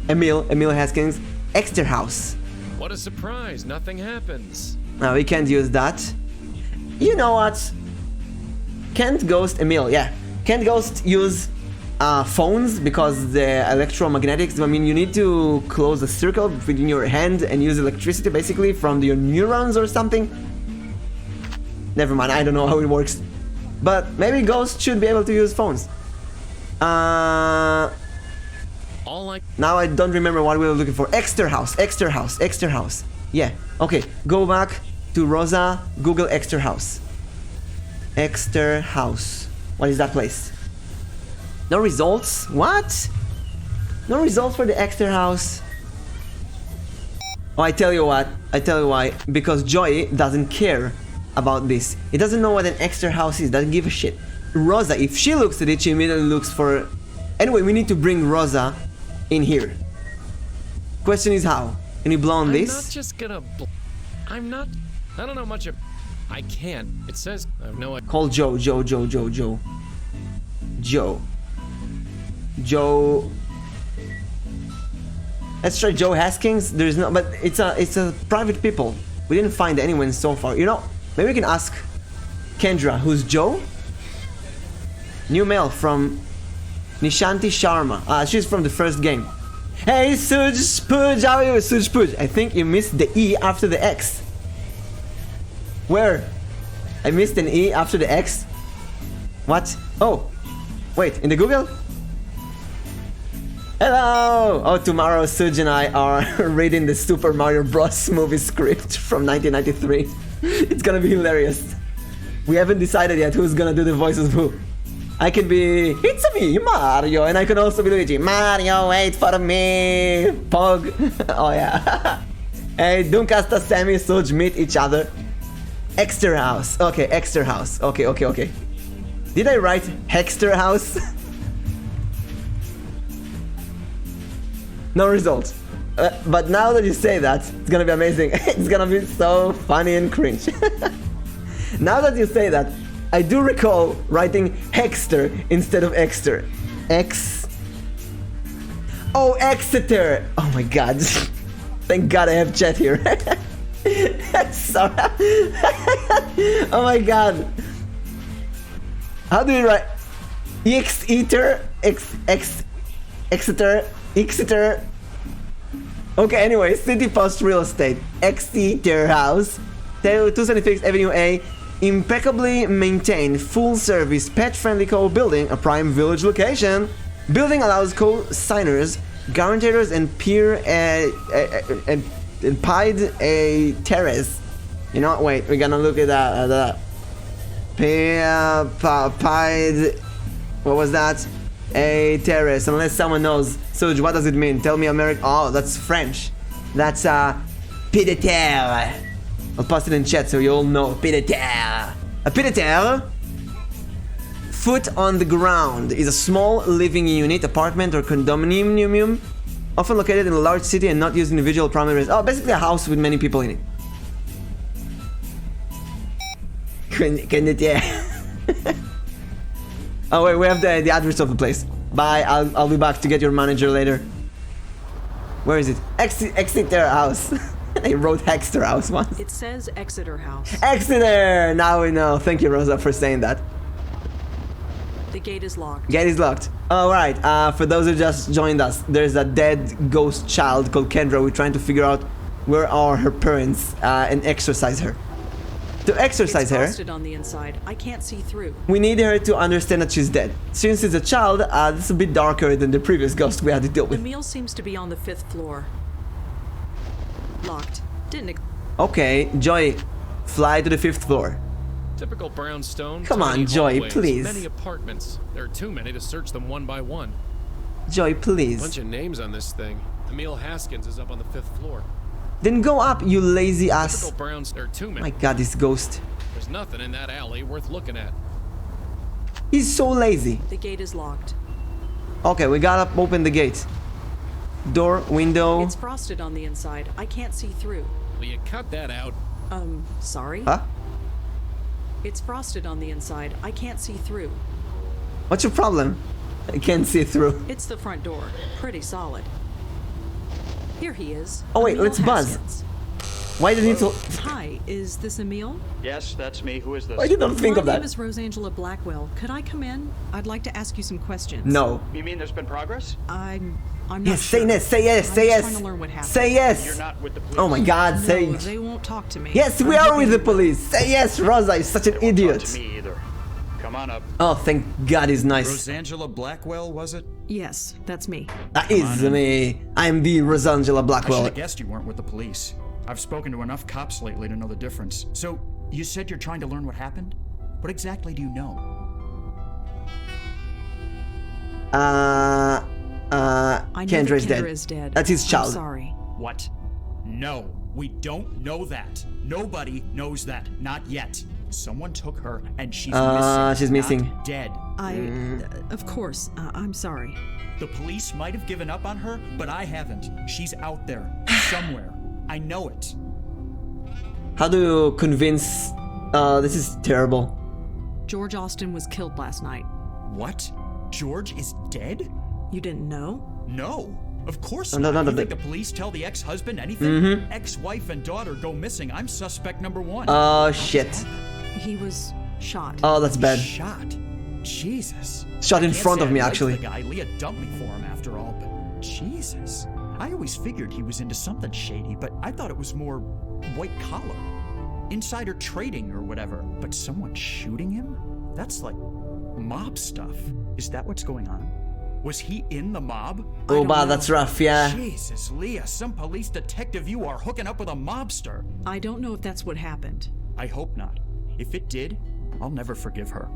Speaker 1: Emil Haskins. Exeter House.
Speaker 4: What a surprise! Nothing happens.
Speaker 1: No, we can't use that. You know what? Can't Ghost Emil? Yeah, can't Ghost use phones because the electromagnetics. I mean, you need to close a circle within your hand and use electricity basically from your neurons or something. Never mind. I don't know how it works. But maybe Ghost should be able to use phones. Now I don't remember what we were looking for. Exeter House. Yeah. Okay. Go back to Rosa. Google Exeter House. Exeter House. What is that place? No results? What? No results for the Exeter House. Oh, I tell you what. I tell you why. Because Joey doesn't care about this. He doesn't know what an Exeter House is. Doesn't give a shit. Rosa, if she looks at it, she immediately looks for... Anyway, we need to bring Rosa in here. Question is how? Can you blow on this?
Speaker 4: I'm not just gonna... I don't know much of... I can't. It says... I have no idea.
Speaker 1: Call Joe. Let's try Joe Haskins. There's no... But it's a private people. We didn't find anyone so far. You know... Maybe we can ask Kendra, who's Joe? New mail from Nishanti Sharma. She's from the first game. Hey, Suj Pooj, how are you? Suj Pooj. I think you missed the E after the X. Where? I missed an E after the X? What? Oh, wait, in the Google? Hello! Oh, tomorrow Suj and I are reading the Super Mario Bros. Movie script from 1993. It's gonna be hilarious. We haven't decided yet who's gonna do the voices of who. I can be... It's me, Mario, and I can also be Luigi. Mario, wait for me! Pog. Oh yeah. Hey, Dunkasta, Sammy, Suj meet each other. Exeter House. Okay, Exeter House. Okay. Did I write Hexter House? No result. But now that you say that, it's gonna be amazing. It's gonna be so funny and cringe. Now that you say that, I do recall writing Hexter instead of Exeter. Oh, Exeter! Oh my god. Thank god I have chat here. Sorry. Oh my god. How do you write? Exeter. Okay, anyway, City Post Real Estate. Exeter House. 276 Avenue A. Impeccably maintained, full-service, pet-friendly co-building, a prime village location. Building allows co-signers, guarantors, and and pied a terrace. You know what? Wait, we're gonna look at that. Pied. What was that? A terrace. Unless someone knows. Suj, what does it mean? Tell me, American. Oh, that's French. That's pied de terre. I'll post it in chat so you all know. Pied de terre. A pied de terre, foot on the ground, is a small living unit, apartment, or condominium, often located in a large city and not used in individual primary residence. Oh, basically a house with many people in it. Oh wait, we have the address of the place. Bye, I'll be back to get your manager later. Where is it? Exeter House. I wrote Hexter House once.
Speaker 5: It says Exeter House.
Speaker 1: Exeter! Now we know. Thank you, Rosa, for saying that.
Speaker 5: The gate is locked.
Speaker 1: Gate is locked. Alright, for those who just joined us, there's a dead ghost child called Kendra. We're trying to figure out where are her parents and exorcise her. To exorcise her,
Speaker 5: frosted on the inside. I can't see through.
Speaker 1: we need her to understand that she's dead. Since it's a child, this is a bit darker than the previous ghost we had to deal
Speaker 5: The
Speaker 1: with.
Speaker 5: meal seems to be on the 5th floor. Locked. Didn't.
Speaker 1: Okay, Joy, fly to the 5th floor.
Speaker 4: Typical brownstone.
Speaker 1: Come on,
Speaker 4: tiny
Speaker 1: Joy,
Speaker 4: hallways,
Speaker 1: please.
Speaker 4: Many apartments. There are too many to search them one by one.
Speaker 1: Joy, please.
Speaker 4: Bunch of names on this thing. Emil Haskins is up on the 5th floor.
Speaker 1: Then go up, you lazy ass.
Speaker 4: Typical browns. There are too many.
Speaker 1: My god, this ghost.
Speaker 4: There's nothing in that alley worth looking at.
Speaker 1: He's so lazy.
Speaker 5: The gate is locked.
Speaker 1: Okay, we gotta open the gate. Door, window.
Speaker 5: It's frosted on the inside. I can't see through.
Speaker 4: Will you cut that out?
Speaker 5: Sorry?
Speaker 1: Huh?
Speaker 5: It's frosted on the inside. I can't see through.
Speaker 1: What's your problem? I can't see through.
Speaker 5: It's the front door. Pretty solid. Here he is.
Speaker 1: Oh wait,
Speaker 5: Emil
Speaker 1: let's buzz.
Speaker 5: Haskins.
Speaker 1: Why did he to...
Speaker 5: Hi, is this Emil?
Speaker 13: Yes, that's me. Who is this?
Speaker 1: Why did you not think of
Speaker 5: My
Speaker 1: that?
Speaker 5: name is Rosangela Blackwell. Could I come in? I'd like to ask you some questions.
Speaker 1: No.
Speaker 13: You mean there's been progress?
Speaker 5: I'm not
Speaker 1: Yes,
Speaker 5: sure.
Speaker 1: say yes, say yes,
Speaker 5: I'm
Speaker 1: say
Speaker 5: just
Speaker 1: yes.
Speaker 5: trying to learn what happened.
Speaker 1: Say yes.
Speaker 13: You're not with the police.
Speaker 1: Oh my god,
Speaker 5: No,
Speaker 1: say...
Speaker 5: they won't talk to me.
Speaker 1: Yes, we are with the police. Say yes, Rosa, you're such an
Speaker 13: They won't talk
Speaker 1: idiot.
Speaker 13: to me either. Come on up.
Speaker 1: Oh, thank god he's nice.
Speaker 14: Rosangela Blackwell, was it?
Speaker 5: Yes, that's me.
Speaker 1: That is me. I'm the Rosangela
Speaker 14: I should
Speaker 1: Blackwell.
Speaker 14: have guessed you weren't with the police. I've spoken to enough cops lately to know the difference. So, you said you're trying to learn what happened? What exactly do you know?
Speaker 5: I know
Speaker 1: Kendra's
Speaker 5: that Kendra
Speaker 1: dead.
Speaker 5: is dead.
Speaker 1: That's his child.
Speaker 5: I'm sorry.
Speaker 14: What? No, we don't know that. Nobody knows that. Not yet. Someone took her and she's missing.
Speaker 1: She's missing.
Speaker 14: Not dead.
Speaker 5: Of course, I'm sorry.
Speaker 14: The police might have given up on her, but I haven't. She's out there, somewhere. I know it.
Speaker 1: How do you convince... this is terrible.
Speaker 5: George Austin was killed last night.
Speaker 14: What? George is dead?
Speaker 5: You didn't know?
Speaker 14: No. Of course
Speaker 1: No,
Speaker 14: not.
Speaker 1: no,
Speaker 14: You
Speaker 1: no,
Speaker 14: think the police tell the ex-husband anything? Ex-wife and daughter go missing. I'm suspect number one.
Speaker 1: Oh, shit.
Speaker 5: He was shot.
Speaker 1: Oh, that's bad.
Speaker 14: Shot. Jesus.
Speaker 1: Shot in
Speaker 14: I can't
Speaker 1: front
Speaker 14: say
Speaker 1: of me,
Speaker 14: I liked
Speaker 1: actually.
Speaker 14: The guy. Leah dumped me for him after all, but Jesus. I always figured he was into something shady, but I thought it was more white collar. Insider trading or whatever. But someone shooting him? That's like mob stuff. Is that what's going on? Was he in the mob?
Speaker 1: Oh, wow, that's rough, yeah.
Speaker 14: Jesus, Leah, some police detective you are hooking up with a mobster.
Speaker 5: I don't know if that's what happened.
Speaker 14: I hope not. If it did, I'll never forgive her.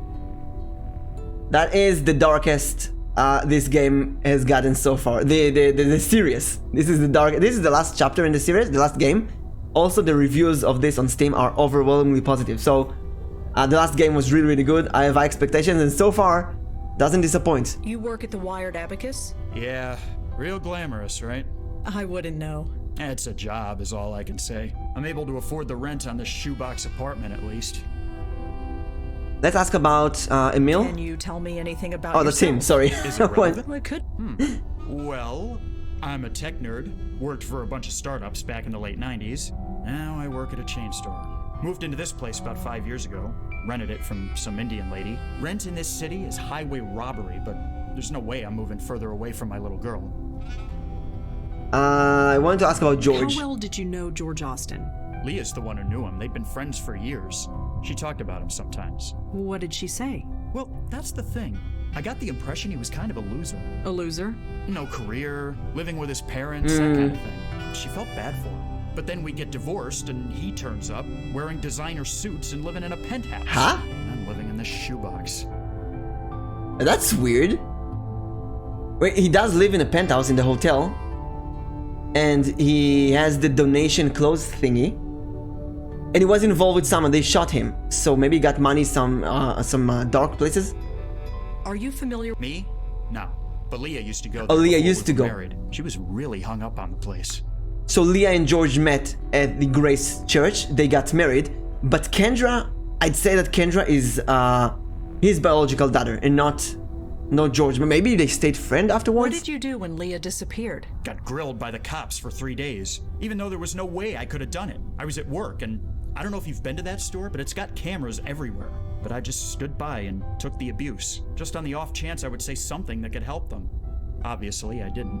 Speaker 1: That is the darkest this game has gotten so far. The series. This is the last chapter in the series, the last game. Also, the reviews of this on Steam are overwhelmingly positive. So, the last game was really, really good. I have high expectations, and so far, doesn't disappoint.
Speaker 5: You work at the Wired Abacus?
Speaker 14: Yeah, real glamorous, right?
Speaker 5: I wouldn't know.
Speaker 14: It's a job is all I can say. I'm able to afford the rent on this shoebox apartment at least.
Speaker 1: Let's ask about Emil.
Speaker 5: Can you tell me anything about
Speaker 1: Oh, that's him,
Speaker 5: yourself?
Speaker 1: sorry.
Speaker 14: Is it relevant?
Speaker 5: Well, it could.
Speaker 14: Well, I'm a tech nerd. Worked for a bunch of startups back in the late 90s. Now I work at a chain store. Moved into this place about 5 years ago. Rented it from some Indian lady. Rent in this city is highway robbery, but there's no way I'm moving further away from my little girl.
Speaker 1: I wanted to ask about George.
Speaker 5: How well did you know George Austin?
Speaker 14: Leah's the one who knew him. They'd been friends for years. She talked about him sometimes.
Speaker 5: What did she say?
Speaker 14: Well, that's the thing. I got the impression he was kind of a loser.
Speaker 5: A loser?
Speaker 14: No career, living with his parents, that kind of thing. She felt bad for him. But then we get divorced and he turns up, wearing designer suits and living in a penthouse.
Speaker 1: Huh?
Speaker 14: And I'm living in this shoebox.
Speaker 1: That's weird. Wait, he does live in a penthouse in the hotel. and he has the donation clothes thingy. And he was involved with someone. They shot him, so maybe he got money some dark places.
Speaker 5: Are you familiar?
Speaker 14: Me? No. But Leah used to go there.
Speaker 1: Oh, Leah
Speaker 14: before
Speaker 1: used
Speaker 14: we
Speaker 1: to
Speaker 14: were
Speaker 1: go.
Speaker 14: Married. She was really hung up on the place.
Speaker 1: So Leah and George met at the Grace Church. They got married, but Kendra, I'd say that Kendra is his biological daughter and not George. Maybe they stayed friends afterwards.
Speaker 5: What did you do when Leah disappeared?
Speaker 14: Got grilled by the cops for 3 days, even though there was no way I could have done it. I was at work, and I don't know if you've been to that store, but it's got cameras everywhere. But I just stood by and took the abuse, just on the off chance I would say something that could help them. Obviously, I didn't.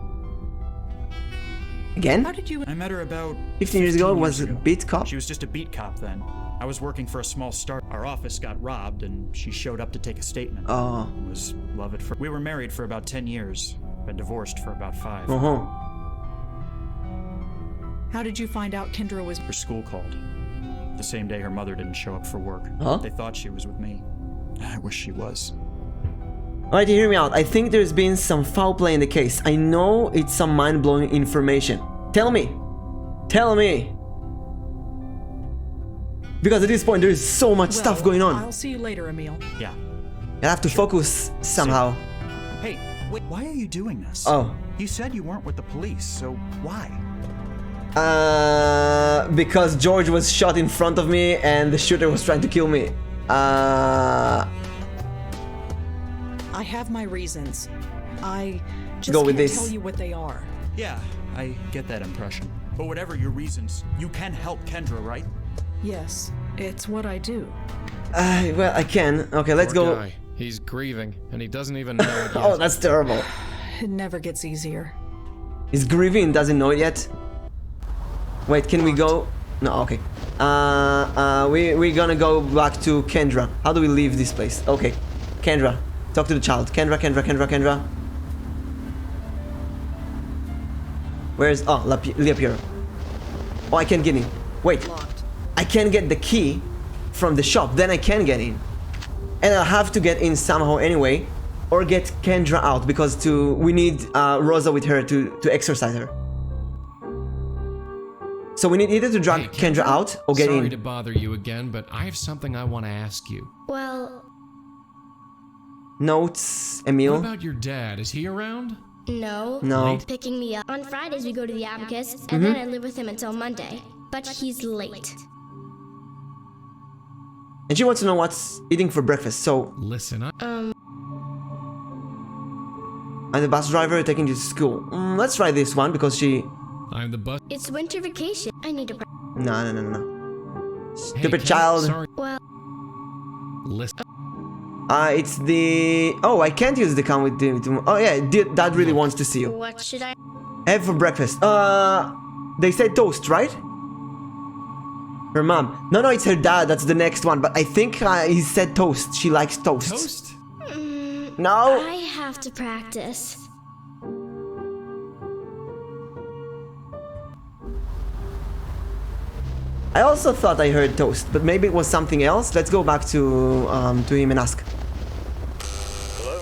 Speaker 1: Again?
Speaker 5: How did you?
Speaker 14: I met her about
Speaker 1: 15 years ago. Was a
Speaker 14: ago.
Speaker 1: beat cop.
Speaker 14: She was just a beat cop then. I was working for a small start. Our office got robbed, and she showed up to take a statement.
Speaker 1: Oh.
Speaker 14: Was love at first. We were married for about 10 years. Been divorced for about 5.
Speaker 5: How did you find out Kendra was?
Speaker 14: Her school called. The same day her mother didn't show up for work.
Speaker 1: Huh?
Speaker 14: They thought she was with me. I wish she was.
Speaker 1: Alright, hear me out. I think there's been some foul play in the case. I know it's some mind-blowing information. Tell me. Tell me. Because at this point there is so much stuff going on.
Speaker 5: I'll see you later, Emil.
Speaker 14: Yeah.
Speaker 1: I have to focus somehow.
Speaker 14: Hey, wait, why are you doing this?
Speaker 1: Oh.
Speaker 14: You said you weren't with the police, so why?
Speaker 1: Because George was shot in front of me and the shooter was trying to kill me.
Speaker 5: I have my reasons. I just
Speaker 1: Go with
Speaker 5: can't
Speaker 1: this.
Speaker 5: tell you what they are.
Speaker 14: Yeah, I get that impression. But whatever your reasons, you can help Kendra, right?
Speaker 5: Yes, it's what I do.
Speaker 1: Well, I can. Okay, let's
Speaker 4: Poor
Speaker 1: go.
Speaker 4: guy. He's grieving, and he doesn't even know it yet.
Speaker 1: Oh, that's terrible.
Speaker 5: It never gets easier.
Speaker 1: He's grieving and doesn't know it yet. Wait, can we go? No, okay. We're gonna go back to Kendra. How do we leave this place? Okay, Kendra, talk to the child. Kendra. Where's Leah Piero? Oh, I can't get in. Wait, I can't get the key from the shop. Then I can get in, and I'll have to get in somehow anyway, or get Kendra out because we need Rosa with her to exorcise her. So we need either to drag Kendra out or get in.
Speaker 4: Sorry to bother you again, but I have something I want to ask you.
Speaker 11: Well,
Speaker 1: Notes, Emil.
Speaker 4: What about your dad? Is he around?
Speaker 11: no.
Speaker 1: No.
Speaker 11: He's picking me up. On Fridays we go to the Abacus, and then I live with him until Monday. But he's late.
Speaker 1: And she wants to know what's eating for breakfast, so...
Speaker 4: Listen,
Speaker 1: I'm the bus driver taking you to school. Let's try this one, because she...
Speaker 4: I'm the bus...
Speaker 11: It's winter vacation. I need to...
Speaker 1: No.
Speaker 4: Hey,
Speaker 1: Stupid
Speaker 4: Ken,
Speaker 1: child.
Speaker 4: Sorry.
Speaker 11: Well...
Speaker 4: Listen.
Speaker 1: It's the... Oh, I can't use the con with the... Oh yeah, Dad really wants to see you.
Speaker 11: What should I...
Speaker 1: Have for breakfast. They said toast, right? Her mom. No, it's her dad. That's the next one. But I think he said toast. She likes toast.
Speaker 4: Toast?
Speaker 1: No.
Speaker 11: I have to practice.
Speaker 1: I also thought I heard toast, but maybe it was something else. Let's go back to him and ask.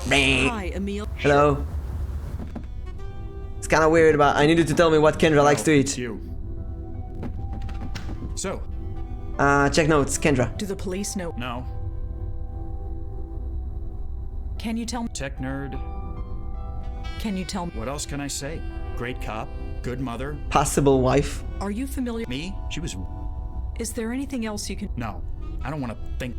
Speaker 1: Hello?
Speaker 5: Hi, Emil.
Speaker 1: Hello? It's kind of weird, but I needed to tell me what Kendra likes to eat.
Speaker 14: You. So?
Speaker 1: Check notes, Kendra.
Speaker 5: Do the police know?
Speaker 14: No.
Speaker 5: Can you tell me?
Speaker 14: Tech nerd.
Speaker 5: Can you tell me?
Speaker 14: What else can I say? Great cop. Good mother.
Speaker 1: Possible wife.
Speaker 5: Are you familiar?
Speaker 14: Me? She was...
Speaker 5: Is there anything else you can?
Speaker 14: No. I don't want to think...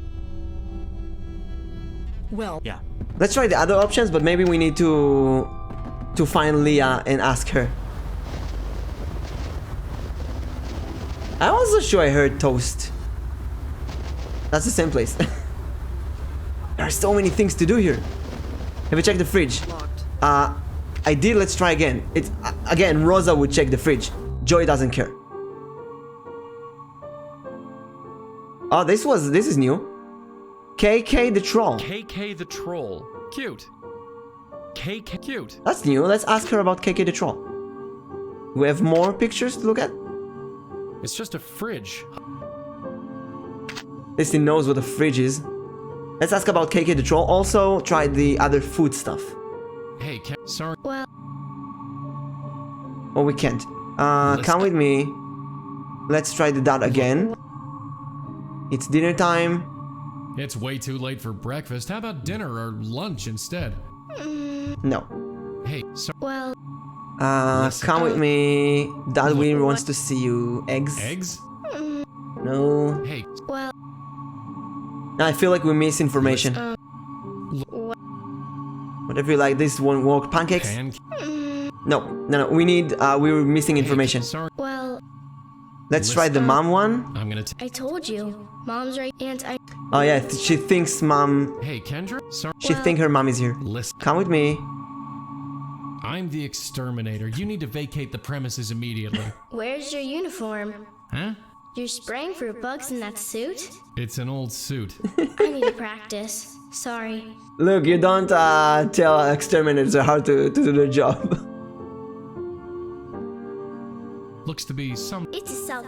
Speaker 5: Well...
Speaker 14: Yeah.
Speaker 1: Let's try the other options, but maybe we need to find Leah and ask her. I wasn't sure I heard toast. That's the same place. There are so many things to do here. Have you checked the fridge?
Speaker 5: Locked.
Speaker 1: I did. Let's try again. It's again. Rosa would check the fridge. Joey doesn't care. Oh, this is new. KK the troll.
Speaker 4: KK the troll. Cute. KK cute.
Speaker 1: That's new. Let's ask her about KK the troll. We have more pictures to look at.
Speaker 4: It's just a fridge.
Speaker 1: At least he knows what a fridge is. Let's ask about KK the troll. Also, try the other food stuff.
Speaker 4: Hey, sorry.
Speaker 11: Well...
Speaker 1: Oh, we can't. Come with me. Let's try the dot again. It's dinner time.
Speaker 4: It's way too late for breakfast. How about dinner or lunch instead?
Speaker 1: No.
Speaker 4: Hey, so
Speaker 11: Well,
Speaker 1: come with me. Dad William wants to see you. Eggs?
Speaker 4: Eggs?
Speaker 1: No.
Speaker 4: Hey.
Speaker 11: well,
Speaker 1: I feel like we miss information. Whatever you like, this won't work. Pancakes? No. We need, we were missing information.
Speaker 11: well,
Speaker 1: Let's try the mom one.
Speaker 4: I'm gonna
Speaker 11: I told you. Mom's right, and I...
Speaker 1: Oh yeah, she thinks mom...
Speaker 4: Hey, Kendra? Sorry.
Speaker 1: She think her mom is here.
Speaker 4: Listen.
Speaker 1: Come with me.
Speaker 4: I'm the exterminator. You need to vacate the premises immediately.
Speaker 11: Where's your uniform?
Speaker 4: Huh?
Speaker 11: You're spraying for bugs in that suit?
Speaker 4: It's an old suit.
Speaker 11: I need to practice. Sorry.
Speaker 1: Look, you don't tell exterminators how to do their job.
Speaker 4: Looks to be some...
Speaker 11: It's a self...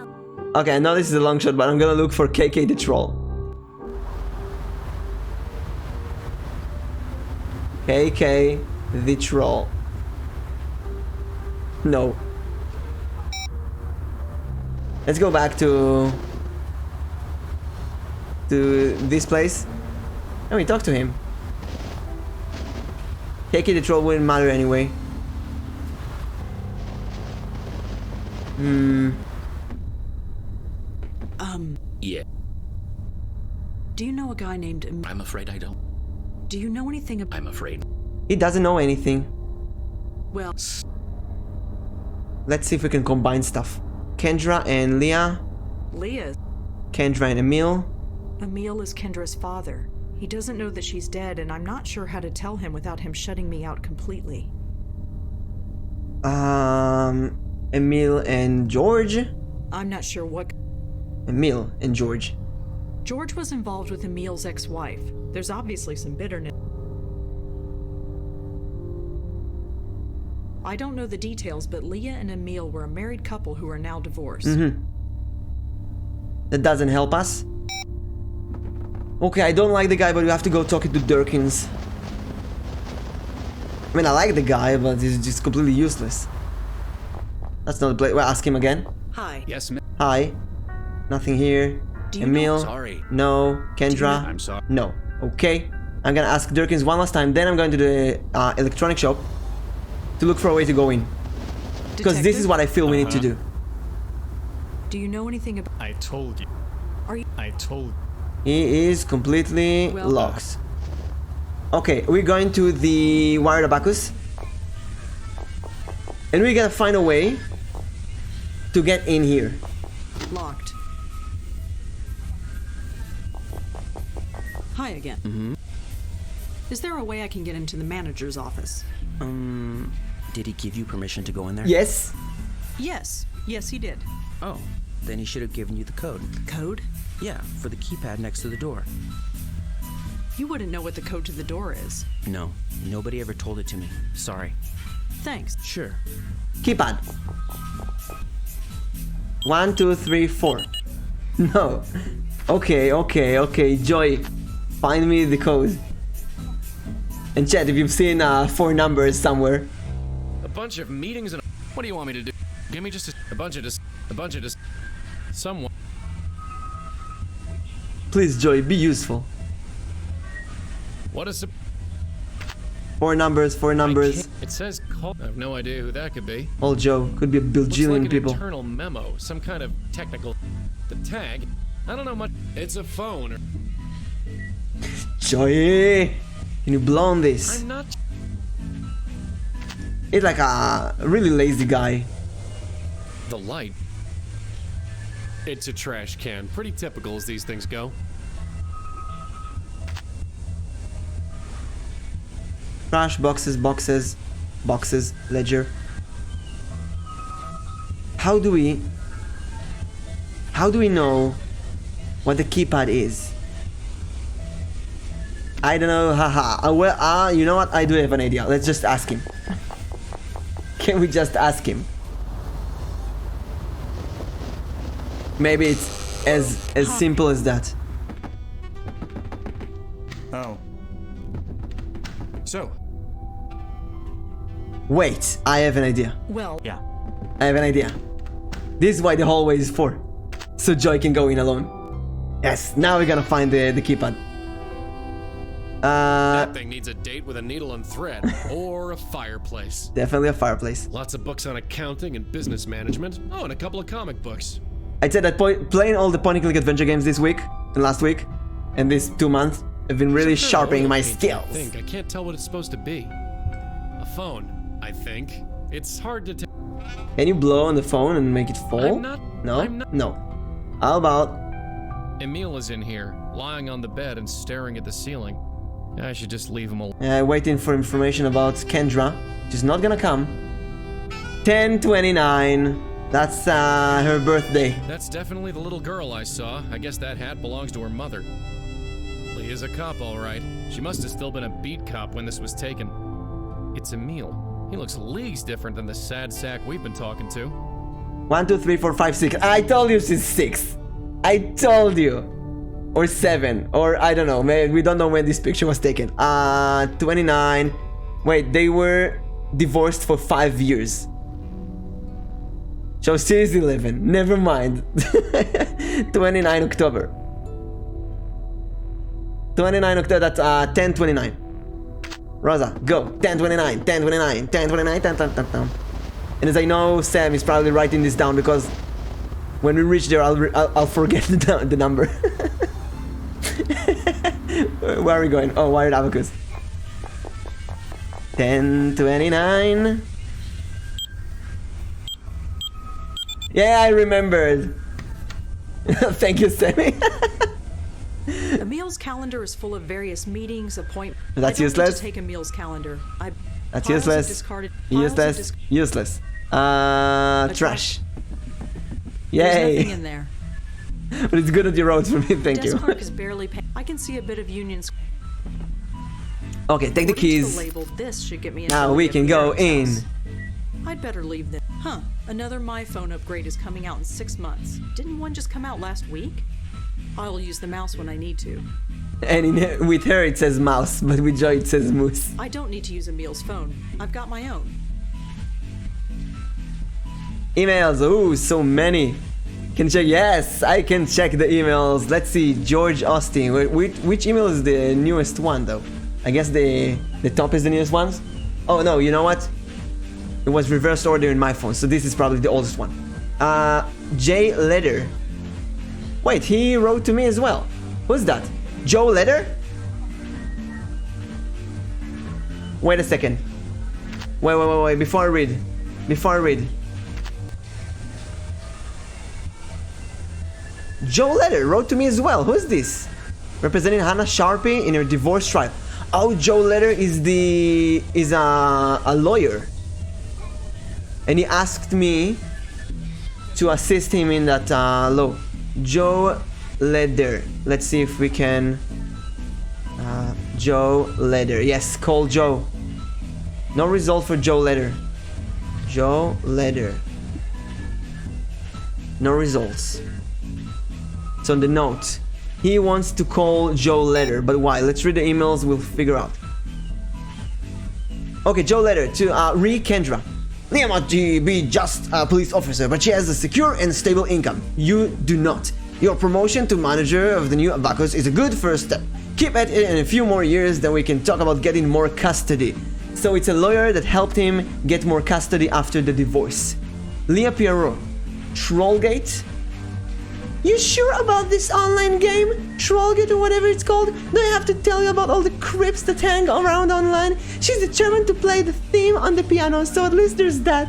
Speaker 1: Okay, I know this is a long shot, but I'm gonna look for KK the Troll. KK the Troll. No. Let's go back to this place. And we talk to him. KK the Troll wouldn't matter anyway.
Speaker 7: Yeah,
Speaker 5: Do you know a guy named...
Speaker 7: I'm afraid I don't.
Speaker 5: Do you know anything about...
Speaker 7: I'm afraid.
Speaker 1: He doesn't know anything.
Speaker 5: Well...
Speaker 1: Let's see if we can combine stuff. Kendra and Leah.
Speaker 5: Leah.
Speaker 1: Kendra and Emil.
Speaker 5: Emil is Kendra's father. He doesn't know that she's dead, and I'm not sure how to tell him without him shutting me out completely.
Speaker 1: Emil and George.
Speaker 5: I'm not sure what...
Speaker 1: Emil and George.
Speaker 5: George was involved with Emil's ex-wife. There's obviously some bitterness. I don't know the details, but Leah and Emil were a married couple who are now divorced.
Speaker 1: That doesn't help us. Okay, I don't like the guy, but we have to go talk to Durkins. I mean, I like the guy, but he's just completely useless. That's not the place. Well, ask him again.
Speaker 5: Hi.
Speaker 10: Yes, ma'am.
Speaker 1: Hi. Nothing here. Emil.
Speaker 10: Sorry.
Speaker 1: No. Kendra.
Speaker 10: I'm sorry.
Speaker 1: No. Okay. I'm gonna ask Durkins one last time. Then I'm going to the electronic shop to look for a way to go in. Because this is what I feel we need to do.
Speaker 5: Do you know anything about...
Speaker 3: I told you.
Speaker 5: Are you...
Speaker 3: I told...
Speaker 1: He is completely locked. Okay, we're going to the wired abacus. And we gotta find a way to get in here.
Speaker 5: Locked. Hi again. Is there a way I can get into the manager's office?
Speaker 12: Did he give you permission to go in there?
Speaker 1: Yes.
Speaker 5: Yes. Yes, he did.
Speaker 12: Oh, then he should have given you the code.
Speaker 5: Code?
Speaker 12: Yeah, for the keypad next to the door.
Speaker 5: You wouldn't know what the code to the door is.
Speaker 12: No, nobody ever told it to me. Sorry.
Speaker 5: Thanks.
Speaker 12: Sure.
Speaker 1: Keypad. 1, 2, 3, 4. No. Okay. Joy, find me the code. And chat, if you've seen 4 numbers somewhere.
Speaker 4: A bunch of meetings and... What do you want me to do? Give me just a bunch of someone.
Speaker 1: Please, Joy, be useful.
Speaker 4: What is it?
Speaker 1: 4 numbers.
Speaker 4: It says call. I have no idea who that could be.
Speaker 1: Old Joe. Could be a bajillion
Speaker 4: Looks like
Speaker 1: people.
Speaker 4: an internal memo, some kind of technical... The tag? I don't know much... It's a phone or...
Speaker 1: Joy! Can you blow on this?
Speaker 4: I'm not...
Speaker 1: It's like a really lazy guy.
Speaker 4: The light. It's a trash can. Pretty typical as these things go.
Speaker 1: Trash, boxes, ledger. How do we know what the keypad is? I don't know, haha. Well, you know what? I do have an idea. Let's just ask him. Can we just ask him? Maybe it's as simple as that.
Speaker 14: Oh. So.
Speaker 1: Wait, I have an idea.
Speaker 5: Well,
Speaker 14: yeah.
Speaker 1: I have an idea. This is why the hallway is for. So Joy can go in alone. Yes, now we're gonna find the keypad.
Speaker 4: That thing needs a date with a needle and thread, or a fireplace.
Speaker 1: Definitely a fireplace.
Speaker 4: Lots of books on accounting and business management. Oh, and a couple of comic books.
Speaker 1: I'd say that playing all the point-and-click adventure games this week, and last week, and these 2 months, have been really sharpening my skills.
Speaker 4: I can't tell what it's supposed to be. A phone, I think. It's hard to tell.
Speaker 1: Can you blow on the phone and make it fall? No? No. How about...
Speaker 4: Emil is in here, lying on the bed and staring at the ceiling. I should just leave him alone.
Speaker 1: Waiting for information about Kendra, which is not gonna come. 10/29. That's her birthday.
Speaker 4: That's definitely the little girl I saw. I guess that hat belongs to her mother. Lee is a cop, all right. She must have still been a beat cop when this was taken. It's Emil. He looks leagues different than the sad sack we've been talking to.
Speaker 1: 1, 2, 3, 4, 5, 6. I told you she's 6. I told you. Or 7. Or I don't know. Maybe we don't know when this picture was taken. 29. Wait, they were divorced for 5 years. So she's 11. Never mind. 29 October. 29 October. That's 10/29. Rosa, go. 10/29, 10/29, 10/29, 10/29. And as I know, Sam is probably writing this down because when we reach there, I'll forget the number. Where are we going? Oh, Wired Abacus. 10/29. Yeah, I remembered. Thank you, Sammy.
Speaker 5: Emil's calendar is full of various meetings, appointments.
Speaker 1: That's
Speaker 5: I don't
Speaker 1: useless.
Speaker 5: Need to take Emil's calendar.
Speaker 1: That's
Speaker 5: piles of
Speaker 1: useless.
Speaker 5: discarded-
Speaker 1: Useless. Useless. Trash.
Speaker 5: There's
Speaker 1: Yay.
Speaker 5: nothing in there.
Speaker 1: But it's good that you wrote for me. Thank you.
Speaker 5: Desk clerk is barely paying. I can see a bit of Union Square.
Speaker 1: Okay, take the keys.
Speaker 5: Label, this should get me
Speaker 1: Now we can go in.
Speaker 5: I'd better leave this. Huh. Another My Phone upgrade is coming out in 6 months. Didn't one just come out last week? I'll use the mouse when I need to.
Speaker 1: And with her it says mouse, but with Joy it says moose.
Speaker 5: I don't need to use Emil's phone. I've got my own.
Speaker 1: Emails, ooh, so many. Can check, yes, I can check the emails. Let's see, George Austin. Which email is the newest one though? I guess the top is the newest one? Oh no, you know what? It was reverse order in my phone, so this is probably the oldest one. J Letter. Wait, he wrote to me as well. Who's that? Joe Letter? Wait a second. Wait, before I read. Joe Letter wrote to me as well. Who's this? Representing Hannah Sharpie in her divorce trial. Oh, Joe Letter is a lawyer. And he asked me to assist him in that law. Joe Letter. Let's see if we can... Joe Letter. Yes, call Joe. No result for Joe Letter. Joe Letter. No results. It's on the note. He wants to call Joe Letter, but why? Let's read the emails, we'll figure out. Okay, Joe Letter to Kendra. Leah might be just a police officer, but she has a secure and stable income. You do not. Your promotion to manager of the new Abacus is a good first step. Keep at it in a few more years, then we can talk about getting more custody. So it's a lawyer that helped him get more custody after the divorce. Leah Pierrot. Trollgate? You sure about this online game? Trollgate or whatever it's called? Do I have to tell you about all the creeps that hang around online? She's determined to play the theme on the piano, so at least there's that.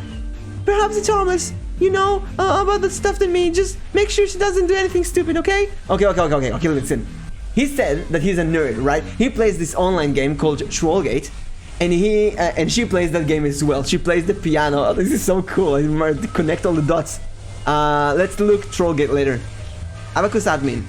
Speaker 1: Perhaps it's harmless. You know about the stuff than me. Just make sure she doesn't do anything stupid, okay? Okay, listen. He said that he's a nerd, right? He plays this online game called Trollgate, and she plays that game as well. She plays the piano. Oh, this is so cool. I might connect all the dots. Let's look Trollgate later. Abacus admin.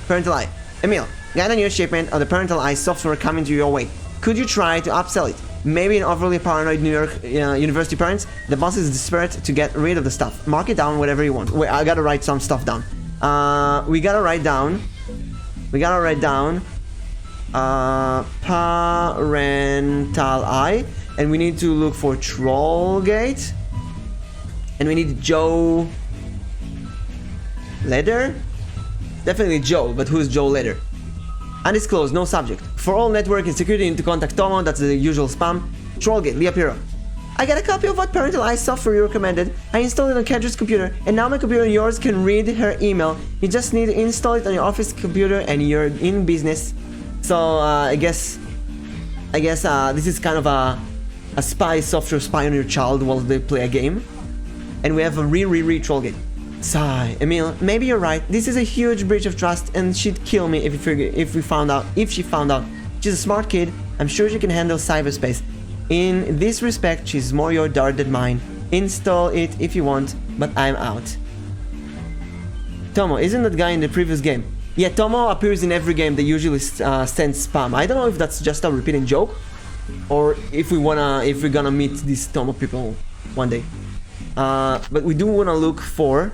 Speaker 1: Parental Eye. Emil, got a new shipment of the Parental Eye software coming to your way. Could you try to upsell it? Maybe an overly paranoid New York university parents? The boss is desperate to get rid of the stuff. Mark it down whatever you want. Wait, I gotta write some stuff down. We gotta write down Parental Eye, and we need to look for Trollgate. And we need Joe... Leder? Definitely Joe, but who's Joe Leder? Undisclosed, no subject. For all network and security, you need to contact Tomo, that's the usual spam. Trollgate, Leah Piro. I got a copy of what parental eye software you recommended. I installed it on Kendra's computer, and now my computer and yours can read her email. You just need to install it on your office computer and you're in business. So, I guess this is kind of a spy software spy on your child while they play a game. And we have a Trollgate. Sigh, Emil, maybe you're right. This is a huge breach of trust, and she'd kill me if she found out. She's a smart kid. I'm sure she can handle cyberspace. In this respect, she's more your dart than mine. Install it if you want, but I'm out. Tomo, isn't that guy in the previous game? Yeah, Tomo appears in every game. They usually send spam. I don't know if that's just a repeating joke, or if we're gonna meet these Tomo people one day. But we do wanna look for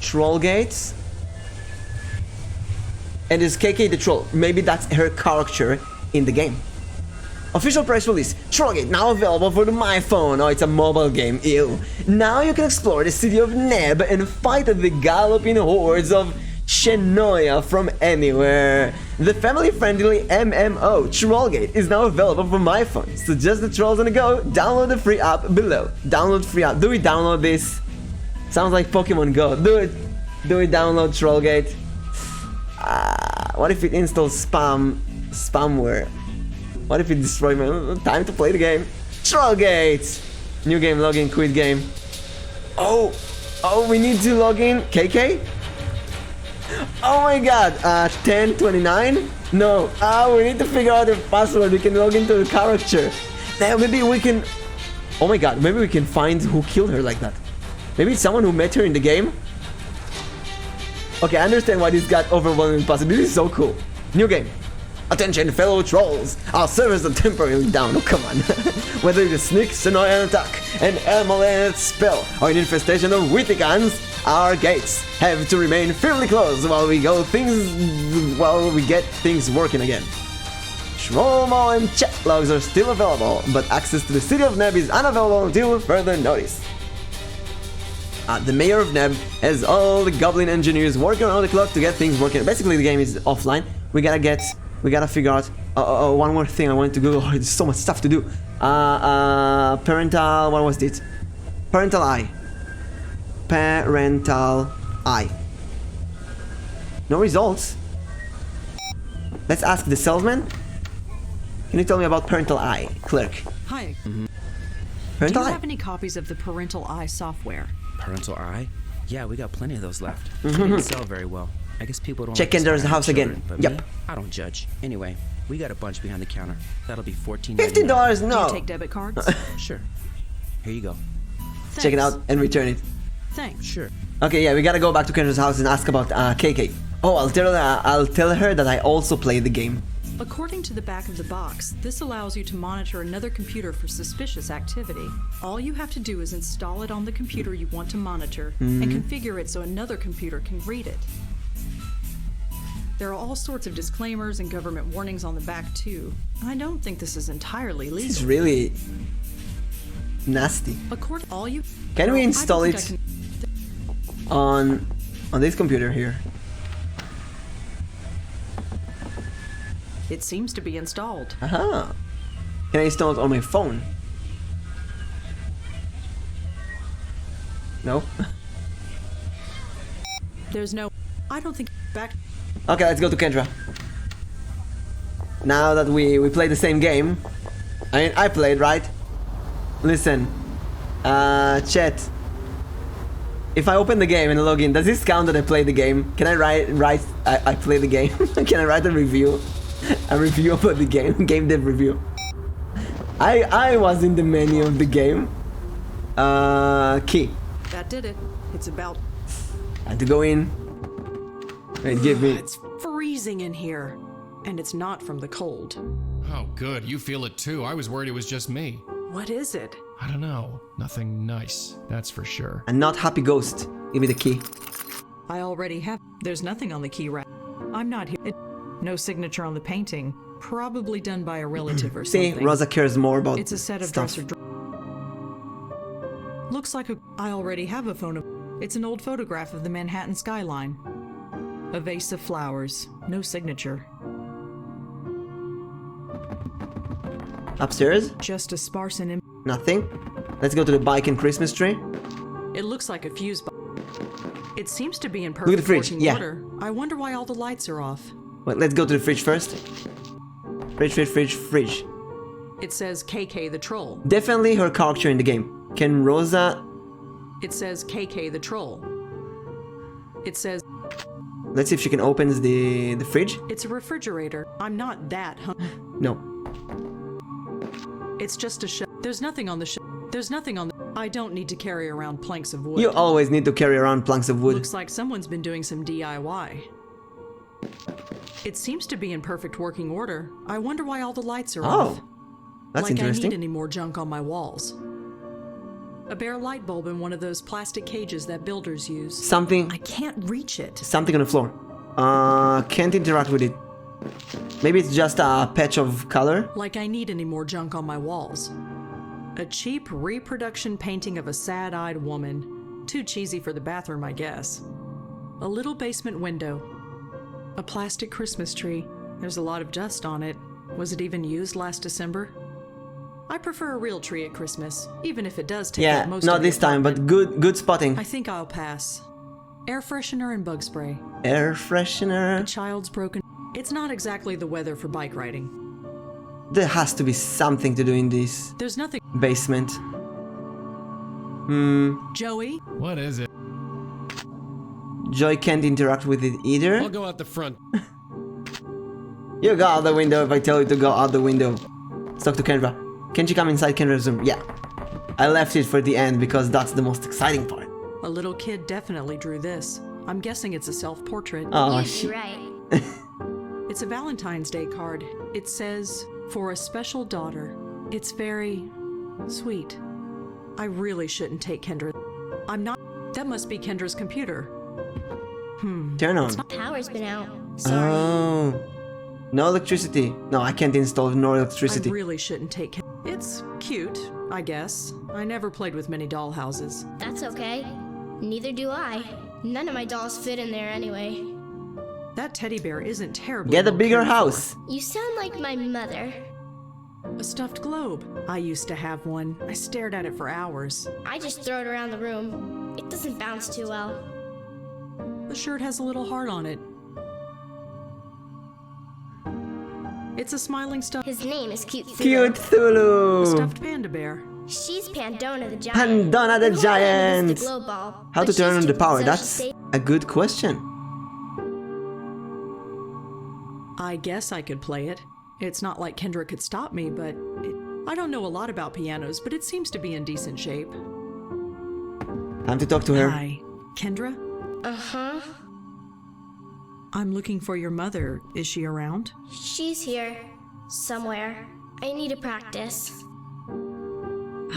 Speaker 1: Trollgates. And there's KK the Troll. Maybe that's her character in the game. Official press release. Trollgate now available for my phone. Oh, it's a mobile game. Ew. Now you can explore the city of Neb and fight the galloping hordes of Shenoya from anywhere. The family-friendly MMO Trollgate is now available for my phone. So just the trolls on the go. Download the free app below. Download free app. Do we download this? Sounds like Pokemon Go. Do it. Do we download Trollgate? What if it installs spamware? What if it destroys my... Time to play the game. Trollgate! New game, login, quit game. Oh, we need to log in. KK? Oh my god, 1029? No, we need to figure out the password. We can log into the character. Now maybe we can... Oh my god, maybe we can find who killed her like that. Maybe it's someone who met her in the game? Okay, I understand why this got overwhelming possibility. This is so cool. New game. Attention, fellow trolls. Our servers are temporarily down. Oh, come on. Whether it's a sneak, Shenoya attack, an Amulet spell, or an infestation of Withicans, our gates have to remain firmly closed while we get things working again. Shromo and chat logs are still available, but access to the city of Neb is unavailable until further notice. The mayor of Neb has all the goblin engineers working around the clock to get things working. Basically, the game is offline. We gotta figure out. One more thing I wanted to Google. Oh, there's so much stuff to do. Parental. What was it? Parental eye. Parental eye. No results. Let's ask the salesman. Can you tell me about parental eye, clerk?
Speaker 5: Hi.
Speaker 1: Parental
Speaker 5: Do you
Speaker 1: eye.
Speaker 5: have any copies of the parental eye software?
Speaker 12: Parental eye? Yeah, we got plenty of those left. They didn't sell very well. I guess people don't
Speaker 1: Check
Speaker 12: like to
Speaker 1: Kendra's
Speaker 12: spy on
Speaker 1: house
Speaker 12: children,
Speaker 1: again.
Speaker 12: But
Speaker 1: Yep.
Speaker 12: me, I don't judge. Anyway, we got a bunch behind the counter. That'll be $14.99.
Speaker 1: $15?
Speaker 5: Do
Speaker 1: No.
Speaker 5: you take debit cards?
Speaker 12: Sure. Here you go.
Speaker 1: Check it out and return it.
Speaker 5: Thanks.
Speaker 12: Sure.
Speaker 1: Okay, yeah, we gotta go back to Kendra's house and ask about KK. Oh, I'll tell her that I also played the game.
Speaker 5: According to the back of the box, this allows you to monitor another computer for suspicious activity. All you have to do is install it on the computer you want to monitor and configure it so another computer can read it. There are all sorts of disclaimers and government warnings on the back too. I don't think this is entirely legal.
Speaker 1: This is really nasty. Can we install it on this computer here?
Speaker 5: It seems to be installed.
Speaker 1: Aha. Can I install it on my phone? No?
Speaker 5: There's no... I don't think... Back...
Speaker 1: Okay, let's go to Kendra. Now that we played the same game. I mean, I played, right? Listen. Chat. If I open the game and log in, does this count that I played the game? Can I write I played the game? Can I write a review? A review about the game? Game dev review. I was in the menu of the game. Key.
Speaker 5: That did it. It's about...
Speaker 1: I had to go in. Wait, give me...
Speaker 5: It's freezing in here. And it's not from the cold.
Speaker 4: Oh, good. You feel it too. I was worried it was just me.
Speaker 5: What is it?
Speaker 4: I don't know. Nothing nice, that's for sure.
Speaker 1: A not happy ghost. Give me the key.
Speaker 5: I already have... There's nothing on the key wrap. I'm not here. No signature on the painting. Probably done by a relative or
Speaker 1: See,
Speaker 5: something.
Speaker 1: Rosa cares more about
Speaker 5: It's a set of
Speaker 1: stuff.
Speaker 5: dresser looks like I already have a phone. It's an old photograph of the Manhattan skyline. A vase of flowers. No signature.
Speaker 1: Upstairs?
Speaker 5: Just a sparse and...
Speaker 1: Nothing. Let's go to the bike and Christmas tree.
Speaker 5: It looks like a fuse box. It seems to be in
Speaker 1: Look at the
Speaker 5: perfect
Speaker 1: fridge,
Speaker 5: working
Speaker 1: yeah.
Speaker 5: order. I wonder why all the lights are off.
Speaker 1: Wait, let's go to the fridge first. Fridge.
Speaker 5: It says KK the Troll.
Speaker 1: Definitely her character in the game. Can Rosa...
Speaker 5: It says KK the Troll. It says...
Speaker 1: Let's see if she can open the fridge.
Speaker 5: It's a refrigerator. I'm not that, huh?
Speaker 1: No.
Speaker 5: It's just a shelf. There's nothing on the shelf. There's nothing on the... I don't need to carry around planks of wood.
Speaker 1: You always need to carry around planks of wood.
Speaker 5: Looks like someone's been doing some DIY. It seems to be in perfect working order. I wonder why all the lights are off.
Speaker 1: That's
Speaker 5: like
Speaker 1: interesting.
Speaker 5: I need any more junk on my walls. A bare light bulb in one of those plastic cages that builders use.
Speaker 1: Something...
Speaker 5: I can't reach it.
Speaker 1: Something on the floor. Can't interact with it. Maybe it's just a patch of color.
Speaker 5: Like I need any more junk on my walls. A cheap reproduction painting of a sad-eyed woman. Too cheesy for the bathroom, I guess. A little basement window. A plastic Christmas tree. There's a lot of dust on it. Was it even used last December? I prefer a real tree at Christmas, even if it does take up most of
Speaker 1: not
Speaker 5: the
Speaker 1: this time, but good spotting.
Speaker 5: I think I'll pass. Air freshener and bug spray.
Speaker 1: Air freshener.
Speaker 5: A child's broken... It's not exactly the weather for bike riding.
Speaker 1: There has to be something to do in this
Speaker 5: There's nothing...
Speaker 1: basement.
Speaker 5: Joey?
Speaker 4: What is it?
Speaker 1: Joy can't interact with it either.
Speaker 4: I'll go out the front.
Speaker 1: You go out the window if I tell you to go out the window. Let's talk to Kendra. Can she come inside Kendra's room? Yeah. I left it for the end because that's the most exciting part.
Speaker 5: A little kid definitely drew this. I'm guessing it's a self-portrait.
Speaker 1: Oh,
Speaker 11: You'd be right.
Speaker 5: It's a Valentine's Day card. It says, for a special daughter. It's very sweet. I really shouldn't take Kendra. I'm not... That must be Kendra's computer.
Speaker 1: Turn on.
Speaker 11: Power's been out. Sorry.
Speaker 1: Oh. No electricity. No, I can't install no electricity.
Speaker 5: I really shouldn't take Kendra. It's cute, I guess. I never played with many dollhouses.
Speaker 11: That's okay. Neither do I. None of my dolls fit in there anyway.
Speaker 5: That teddy bear isn't terribly...
Speaker 1: Get a
Speaker 5: well
Speaker 1: bigger
Speaker 5: cared for.
Speaker 1: house.
Speaker 11: You sound like my mother.
Speaker 5: A stuffed globe. I used to have one. I stared at it for hours.
Speaker 11: I just throw it around the room. It doesn't bounce too well.
Speaker 5: The shirt has a little heart on it. It's a smiling stuffed...
Speaker 11: His name is Cute Thulu.
Speaker 1: Cute Thulu.
Speaker 5: A stuffed panda bear.
Speaker 11: She's Pandora the Giant.
Speaker 1: Pandora the
Speaker 11: Her whole planet is
Speaker 1: Giant.
Speaker 11: the glow ball,
Speaker 1: How
Speaker 11: but
Speaker 1: to turn
Speaker 11: she's
Speaker 1: on the
Speaker 11: stupid,
Speaker 1: power?
Speaker 11: so
Speaker 1: That's
Speaker 11: she
Speaker 1: a good question.
Speaker 5: I guess I could play it. It's not like Kendra could stop me, but... I don't know a lot about pianos, but it seems to be in decent shape.
Speaker 1: Time to talk to her.
Speaker 5: Hi. Kendra?
Speaker 11: Uh-huh.
Speaker 5: I'm looking for your mother. Is she around?
Speaker 11: She's here. Somewhere. I need to practice.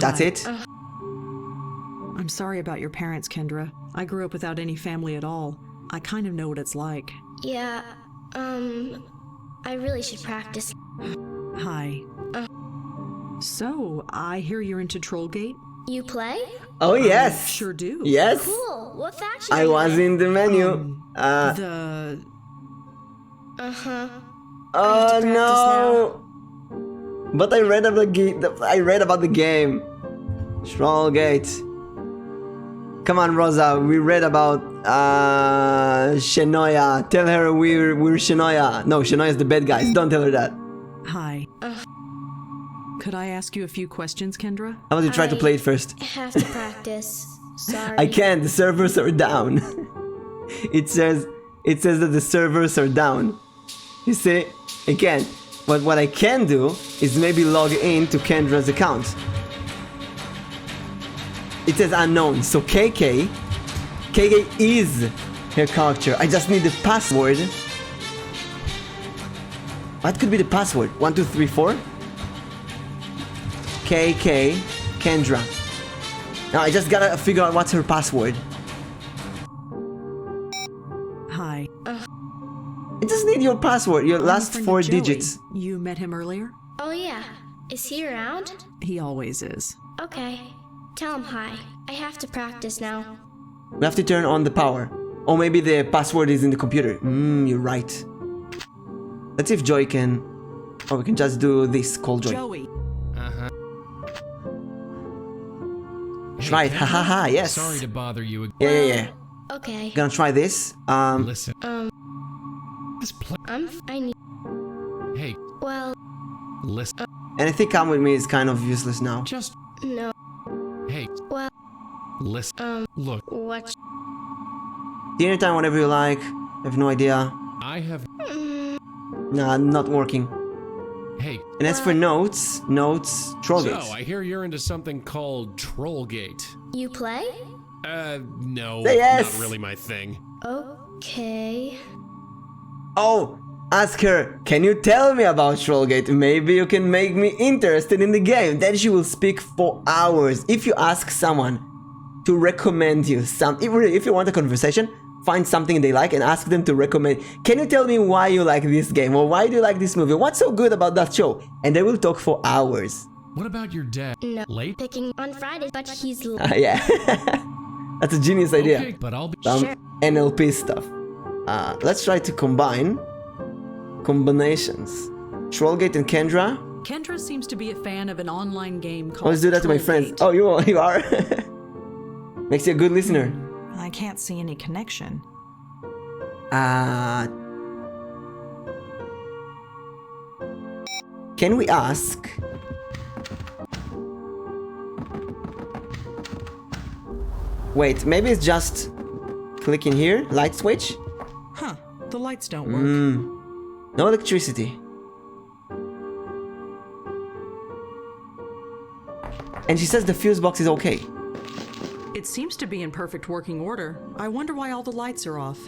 Speaker 1: That's
Speaker 5: Hi.
Speaker 1: it?
Speaker 5: I'm sorry about your parents, Kendra. I grew up without any family at all. I kind of know what it's like.
Speaker 11: Yeah, I really should practice.
Speaker 5: Hi. So, I hear you're into Trollgate?
Speaker 11: You play?
Speaker 1: Oh, yes.
Speaker 5: Sure do.
Speaker 1: Yes.
Speaker 11: Cool. What faction are
Speaker 1: I
Speaker 11: you
Speaker 1: was in the menu.
Speaker 5: The...
Speaker 11: Uh-huh.
Speaker 1: Oh no! But I read about the game. Trollgate. Come on, Rosa. We read about Shenoya. Tell her we're Shenoya. No, Shenoya's the bad guys. Don't tell her that.
Speaker 5: Hi. Could I ask you a few questions, Kendra?
Speaker 1: How about you try to play it first?
Speaker 11: I have to practice. Sorry.
Speaker 1: I can't. The servers are down. It says that the servers are down. You see, I can't. But what I can do is maybe log in to Kendra's account. It says unknown, so KK is her character. I just need the password. What could be the password? 1234? KK Kendra. Now I just gotta figure out what's her password.
Speaker 5: Hi.
Speaker 1: I just need your password, your last
Speaker 5: friend of
Speaker 1: 4
Speaker 5: Joey.
Speaker 1: digits.
Speaker 5: You met him earlier?
Speaker 11: Oh yeah. Is he around?
Speaker 5: He always is.
Speaker 11: Okay. Tell him hi. I have to practice now.
Speaker 1: We have to turn on the power. Or maybe the password is in the computer. You're right. Let's see if Joey can... Oh, we can just do this. Call Joey.
Speaker 5: Joey.
Speaker 4: Uh-huh.
Speaker 1: Try it. Ha ha ha, yes.
Speaker 4: Sorry to bother you again.
Speaker 1: Yeah.
Speaker 11: Okay.
Speaker 1: Gonna try this.
Speaker 4: Listen.
Speaker 11: I need...
Speaker 4: Hey.
Speaker 11: Well...
Speaker 4: Listen.
Speaker 1: Anything come with me is kind of useless now.
Speaker 4: Just...
Speaker 11: No.
Speaker 4: Hey.
Speaker 11: Well...
Speaker 4: Listen. Look.
Speaker 11: What?
Speaker 1: Dinner time, whatever you like. I have no idea.
Speaker 4: I have...
Speaker 1: Nah, not working.
Speaker 4: Hey.
Speaker 1: And as for notes, Trollgate.
Speaker 4: So, I hear you're into something called Trollgate.
Speaker 11: You play?
Speaker 4: No.
Speaker 1: Say yes.
Speaker 4: Not really my thing.
Speaker 11: Okay.
Speaker 1: Oh, ask her, can you tell me about Trollgate? Maybe you can make me interested in the game. Then she will speak for hours. If you ask someone to recommend you something, if you want a conversation, find something they like and ask them to recommend. Can you tell me why you like this game? Or why do you like this movie? What's so good about that show? And they will talk for hours.
Speaker 4: What about your dad?
Speaker 11: No.
Speaker 4: Late?
Speaker 11: Picking on Friday, but he's late.
Speaker 1: Yeah. That's a genius idea.
Speaker 4: Okay, but I'll be...
Speaker 11: Sure.
Speaker 1: NLP stuff. Let's try to combine combinations. Trollgate and Kendra.
Speaker 5: Kendra seems to be a fan of an online game called
Speaker 1: Let's do that to my friends. Oh, you are? Makes you a good listener.
Speaker 5: I can't see any connection.
Speaker 1: Can we ask? Wait, maybe it's just clicking here, light switch?
Speaker 5: Huh, the lights don't work.
Speaker 1: No electricity. And she says the fuse box is okay.
Speaker 5: It seems to be in perfect working order. I wonder why all the lights are off.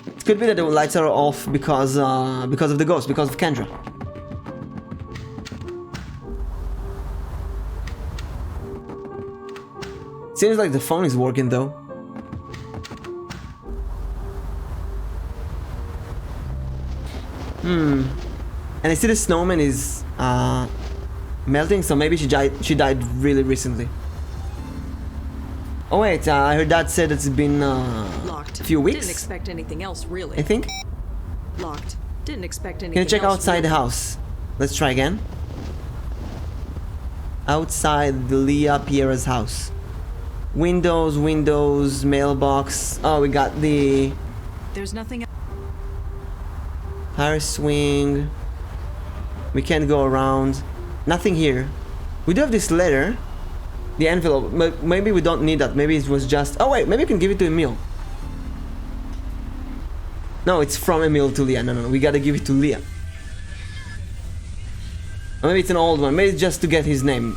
Speaker 1: It could be that the lights are off because of the ghost, because of Kendra. Seems like the phone is working though. And I see the snowman is melting, so maybe she died really recently. Oh wait, I heard Dad said it's been
Speaker 5: Locked.
Speaker 1: a few weeks.
Speaker 5: Didn't expect anything else, really.
Speaker 1: I think.
Speaker 5: Locked. Didn't expect anything
Speaker 1: Can you check
Speaker 5: else,
Speaker 1: outside the
Speaker 5: really.
Speaker 1: house? Let's try again. Outside the Leah Piera's house. Windows, mailbox. Oh, we got the
Speaker 5: There's nothing.
Speaker 1: tire swing. We can't go around. Nothing here. We do have this letter. The envelope. Maybe we don't need that. Maybe it was just... Oh wait, maybe you can give it to Emil. No, it's from Emil to Leah. No, we gotta give it to Leah. Or maybe it's an old one. Maybe it's just to get his name.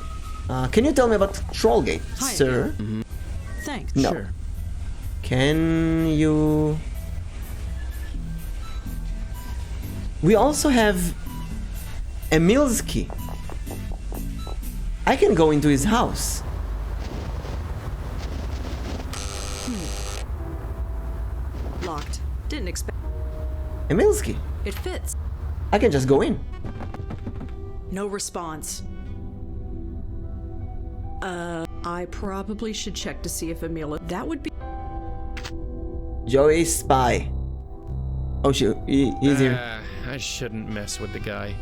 Speaker 1: Can you tell me about Trollgate,
Speaker 5: Hi,
Speaker 1: sir?
Speaker 5: Thanks.
Speaker 1: No.
Speaker 5: Sure.
Speaker 1: Can you... We also have Emil's key. I can go into his house.
Speaker 5: Locked. Didn't expect.
Speaker 1: Emil's key.
Speaker 5: It fits.
Speaker 1: I can just go in.
Speaker 5: No response. I probably should check to see if Emil. That would be.
Speaker 1: Joey spy. Oh shoot, he's here.
Speaker 4: I shouldn't mess with the guy.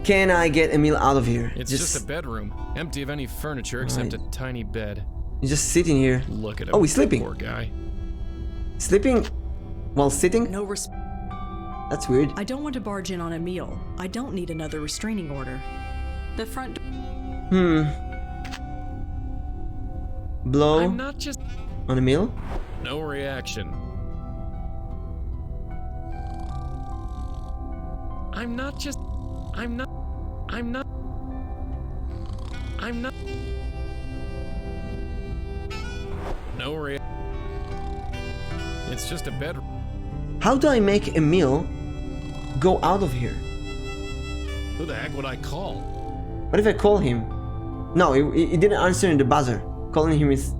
Speaker 1: Can I get Emil out of here?
Speaker 4: It's just a bedroom, empty of any furniture except a tiny bed.
Speaker 1: He's just sitting here.
Speaker 4: Look at him.
Speaker 1: Oh, he's sleeping.
Speaker 4: Poor guy.
Speaker 1: Sleeping while sitting?
Speaker 5: No
Speaker 1: That's weird.
Speaker 5: I don't want to barge in on Emil. I don't need another restraining order. The front.
Speaker 1: Blow
Speaker 4: I'm not just
Speaker 1: on Emil?
Speaker 4: no reaction. I'm not just I'm not no reaction. It's just a bedroom.
Speaker 1: How do I make Emil go out of here?
Speaker 4: Who the heck would I call?
Speaker 1: What if I call him? No, he didn't answer in the buzzer. Calling him is...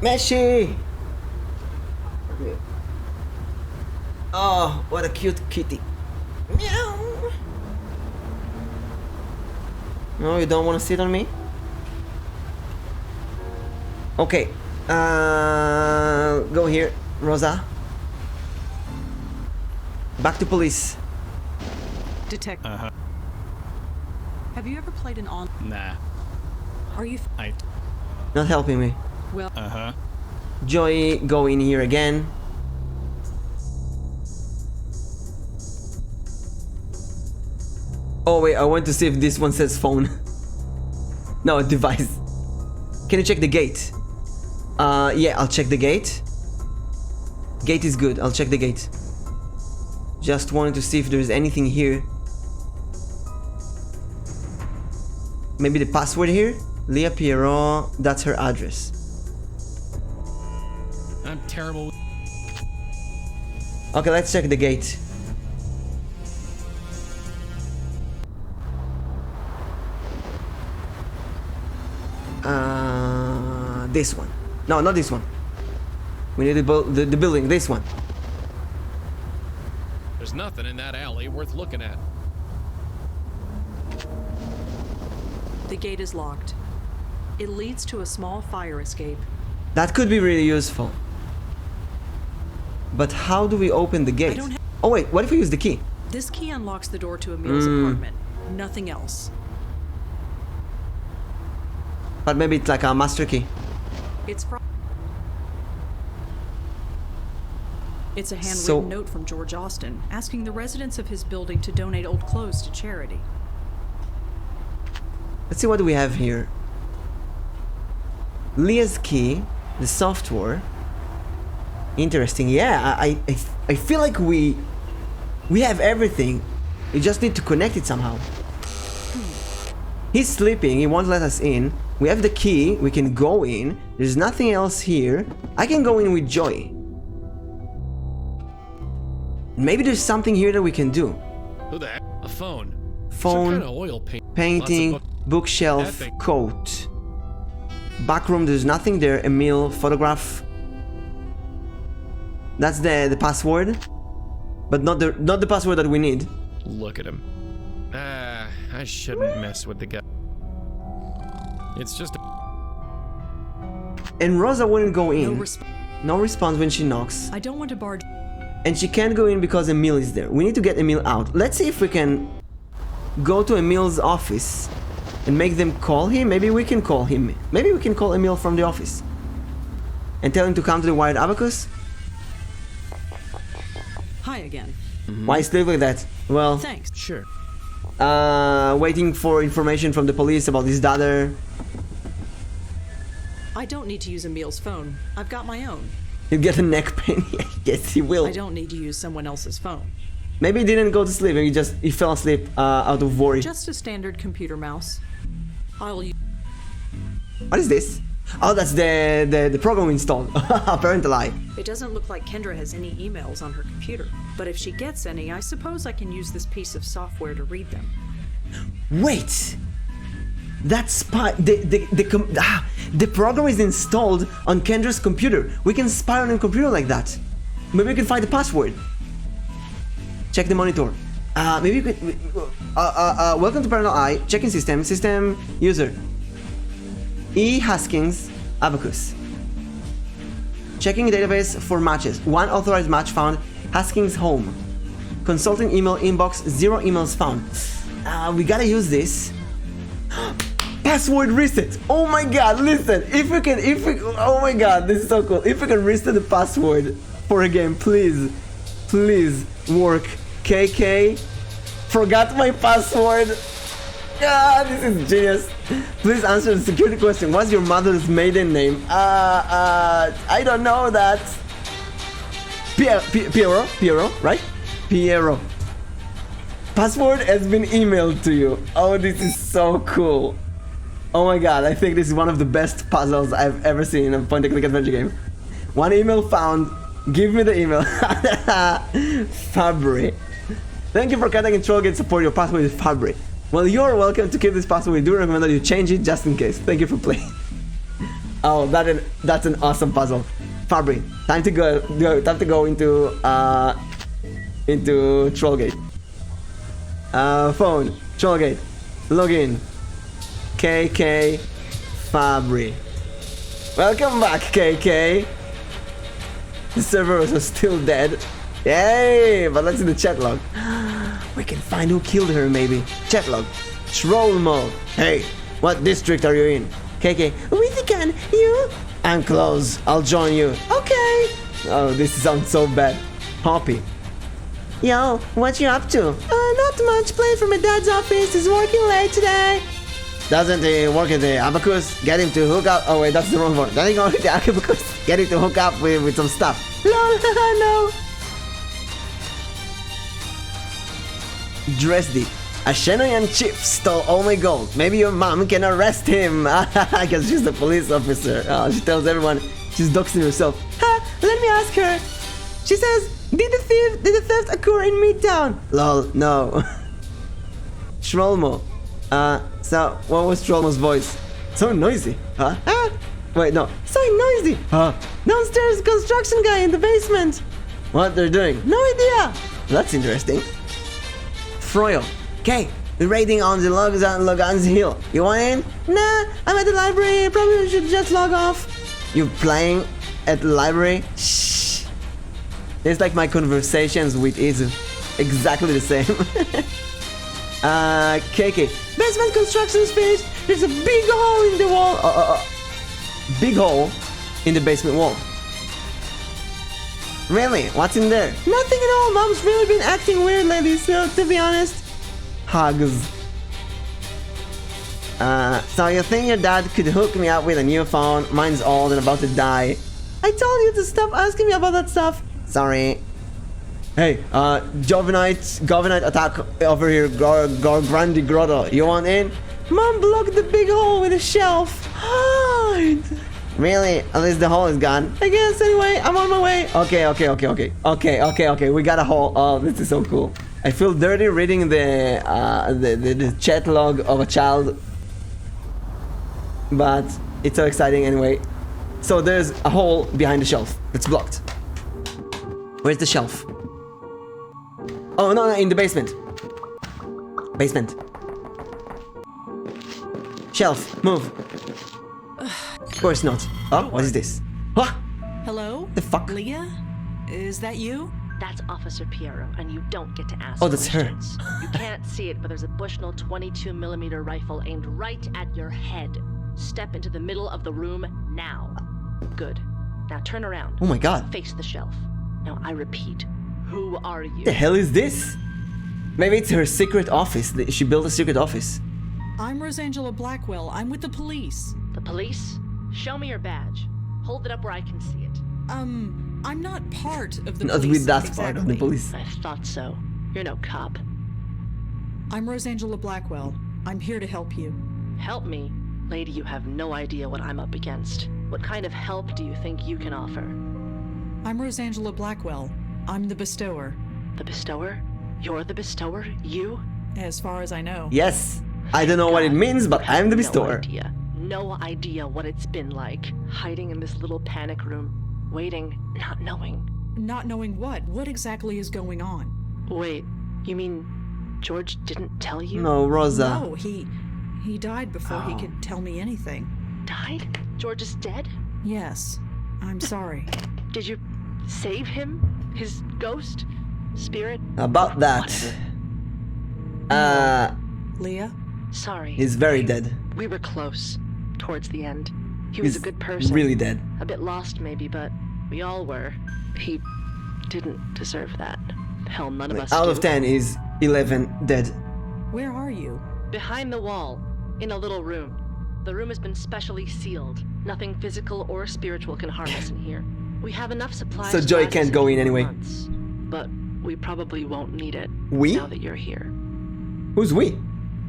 Speaker 1: Meshi! Oh, what a cute kitty. Meow! No, you don't want to sit on me? Okay. Go here, Rosa. Back to police.
Speaker 5: Detective. Have you ever played an on?
Speaker 3: Nah.
Speaker 5: Are you?
Speaker 1: Not helping me.
Speaker 5: Well.
Speaker 1: Joey, go in here again. Oh wait, I want to see if this one says phone. No, device. Can you check the gate? Yeah, I'll check the gate. Gate is good, I'll check the gate. Just wanted to see if there's anything here. Maybe the password here? Leah Pierrot, that's her address.
Speaker 4: I'm terrible.
Speaker 1: Okay, let's check the gate. This one. No, not this one. We need the building, this one.
Speaker 4: There's nothing in that alley worth looking at.
Speaker 5: The gate is locked. It leads to a small fire escape.
Speaker 1: That could be really useful. But how do we open the gate? Oh wait, what if we use the key?
Speaker 5: This key unlocks the door to Emil's apartment. Nothing else.
Speaker 1: But maybe it's like a master key.
Speaker 5: It's a handwritten note from George Austin asking the residents of his building to donate old clothes to charity.
Speaker 1: Let's see what we have here. Leah's key, the software. Interesting. Yeah, I feel like we have everything. We just need to connect it somehow. He's sleeping. He won't let us in. We have the key. We can go in. There's nothing else here. I can go in with Joy. Maybe there's something here that we can do.
Speaker 4: Who the heck? A phone.
Speaker 1: Phone.
Speaker 4: Some kind of oil
Speaker 1: Painting. Bookshelf. Coat. Backroom. There's nothing there. Emil. Photograph. That's the password. But not the password that we need.
Speaker 4: Look at him. I shouldn't mess with the guy. It's just
Speaker 1: And Rosa wouldn't go in. No response when she knocks.
Speaker 5: I don't want to barge.
Speaker 1: And she can't go in because Emil is there. We need to get Emil out. Let's see if we can go to Emil's office and make them call him. Maybe we can call him. Maybe we can call Emil from the office and tell him to come to the Wired Abacus.
Speaker 5: Hi again.
Speaker 1: Why sleep like that? Well,
Speaker 5: thanks.
Speaker 12: Sure.
Speaker 1: Waiting for information from the police about his daughter.
Speaker 5: I don't need to use Emil's phone. I've got my own.
Speaker 1: He'll get a neck pain. Yes, he will.
Speaker 5: I don't need to use someone else's phone.
Speaker 1: Maybe he didn't go to sleep. Maybe he fell asleep out of worry.
Speaker 5: Just a standard computer mouse. I'll use.
Speaker 1: What is this? Oh, that's the program installed. Apparently lie.
Speaker 5: It doesn't look like Kendra has any emails on her computer. But if she gets any, I suppose I can use this piece of software to read them.
Speaker 1: Wait! That's spy. The program is installed on Kendra's computer. We can spy on a computer like that. Maybe we can find the password. Check the monitor. Maybe we could. Welcome to Parallel Eye. Checking system. System user. E. Haskins. Abacus. Checking database for matches. One authorized match found. Haskins home. Consulting email inbox. 0 emails found. We gotta use this. Password reset. Oh my god, listen. If we oh my god, this is so cool. If we can reset the password for a game, please work. KK. Forgot my password. Ah, this is genius. Please answer the security question. What's your mother's maiden name? I don't know that. Piero, right? Piero. Password has been emailed to you. Oh, this is so cool. Oh my god, I think this is one of the best puzzles I've ever seen in a point-and-click adventure game. One email found. Give me the email. Fabry. Thank you for contacting Trollgate support. Your password is Fabry. Well, you're welcome to keep this password. We do recommend that you change it just in case. Thank you for playing. Oh, that's an awesome puzzle. Fabri, time to go into Trollgate. Phone, Trollgate, login, KK, Fabri. Welcome back, KK. The server was still dead. Yay! But let's see the chat log. We can find who killed her, maybe. Chat log. Trollmo. Hey, what district are you in? KK. With the gun. You? I'm close. I'll join you. Okay. Oh, this sounds so bad. Hoppy. Yo, what you up to? Not much. Playing from my dad's office. He's working late today. Doesn't he work at the abacus? Get him to hook up. Oh wait, that's the wrong one. Doesn't he go at the abacus? Get him to hook up with some stuff. No. Dresdy. A Shenoyan chief stole all my gold. Maybe your mom can arrest him. Because she's a police officer. Oh, she tells everyone she's doxing herself. Let me ask her. She says, did the theft occur in Midtown? Lol, no. Shrolmo. So what was Shrolmo's voice? So noisy, huh? Wait, no. So noisy. Downstairs construction guy in the basement. What they're doing? No idea. That's interesting. Froyo. Okay, we're raiding on the Logan's Hill. You want in? Nah, I'm at the library. Probably should just log off. You playing at the library? Shh. It's like my conversations with Izu. Exactly the same. KK. Basement construction's finished. There's a big hole in the wall. Big hole in the basement wall. Really? What's in there? Nothing at all. Mom's really been acting weird lately, so to be honest. Hugs. So you think your dad could hook me up with a new phone? Mine's old and about to die. I told you to stop asking me about that stuff. Sorry. Hey, Govenite attack over here, Grandi Grotto. You want in? Mom blocked the big hole with a shelf. Hide. Really? At least the hole is gone. I guess anyway, I'm on my way. Okay. We got a hole. Oh, this is so cool. I feel dirty reading the chat log of a child. But it's so exciting anyway. So there's a hole behind the shelf that's blocked. Where's the shelf? Oh, no, in the basement. Basement. Shelf, move. Of course not. Oh, what is this? What?
Speaker 5: Hello?
Speaker 1: The fuck?
Speaker 5: Leah? Is that you?
Speaker 15: That's Officer Piero, and you don't get to ask
Speaker 1: Oh, that's
Speaker 15: questions.
Speaker 1: her.
Speaker 15: You can't see it, but there's a Bushnell 22mm rifle aimed right at your head. Step into the middle of the room now. Good. Now turn around.
Speaker 1: Oh my god.
Speaker 15: Face the shelf. Now I repeat, who are you?
Speaker 1: The hell is this? Maybe it's her secret office. She built a secret office.
Speaker 5: I'm Rosangela Blackwell. I'm with the police.
Speaker 15: The police? Show me your badge. Hold it up where I can see it.
Speaker 5: I'm not part of the
Speaker 1: Not
Speaker 5: police.
Speaker 1: with that part of the police.
Speaker 15: I thought so. You're no cop.
Speaker 5: I'm Rosangela Blackwell. I'm here to help you.
Speaker 15: Help me? Lady, you have no idea what I'm up against. What kind of help do you think you can offer?
Speaker 5: I'm Rosangela Blackwell. I'm the bestower.
Speaker 15: The bestower? You're the bestower? You?
Speaker 5: As far as I know.
Speaker 1: Yes. I don't know what it means, but I'm the bestower.
Speaker 15: No idea what it's been like. Hiding in this little panic room. Waiting, not knowing.
Speaker 5: Not knowing what? What exactly is going on?
Speaker 15: Wait, you mean George didn't tell you?
Speaker 1: No, Rosa.
Speaker 5: No, he died before he could tell me anything.
Speaker 15: Died? George is dead?
Speaker 5: Yes. I'm sorry.
Speaker 15: Did you save him? His ghost? Spirit?
Speaker 1: About that.
Speaker 5: Leah?
Speaker 15: Sorry.
Speaker 1: He's very dead.
Speaker 15: We were close. Towards the end. He was a good person.
Speaker 1: Really dead.
Speaker 15: A bit lost maybe, but we all were. He didn't deserve that. Hell, none of us
Speaker 1: Out
Speaker 15: do.
Speaker 1: of 10 is 11 dead.
Speaker 5: Where are you?
Speaker 15: Behind the wall. In a little room. The room has been specially sealed. Nothing physical or spiritual can harm us in here. We have enough supplies.
Speaker 1: So Joey can't go in anyway.
Speaker 15: But we probably won't need it.
Speaker 1: We?
Speaker 15: Now that you're here.
Speaker 1: Who's we?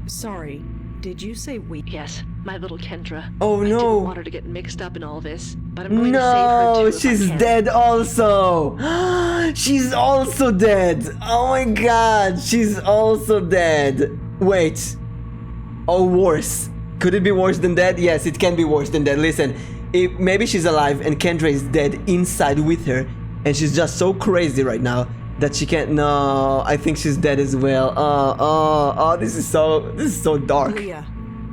Speaker 5: Sorry. Did you say we?
Speaker 15: Yes, my little Kendra.
Speaker 1: Oh
Speaker 15: I
Speaker 1: no.
Speaker 15: didn't want her to get mixed up in all this, but I'm going to save her too.
Speaker 1: No,
Speaker 15: if I
Speaker 1: she's
Speaker 15: can.
Speaker 1: dead also. She's also dead. Oh my god, she's also dead. Wait, or worse. Could it be worse than that? Yes, it can be worse than that. Listen, maybe she's alive and Kendra is dead inside with her, and she's just so crazy right now that she can't. No, I think she's dead as well. Oh, this is so dark.
Speaker 5: Leah,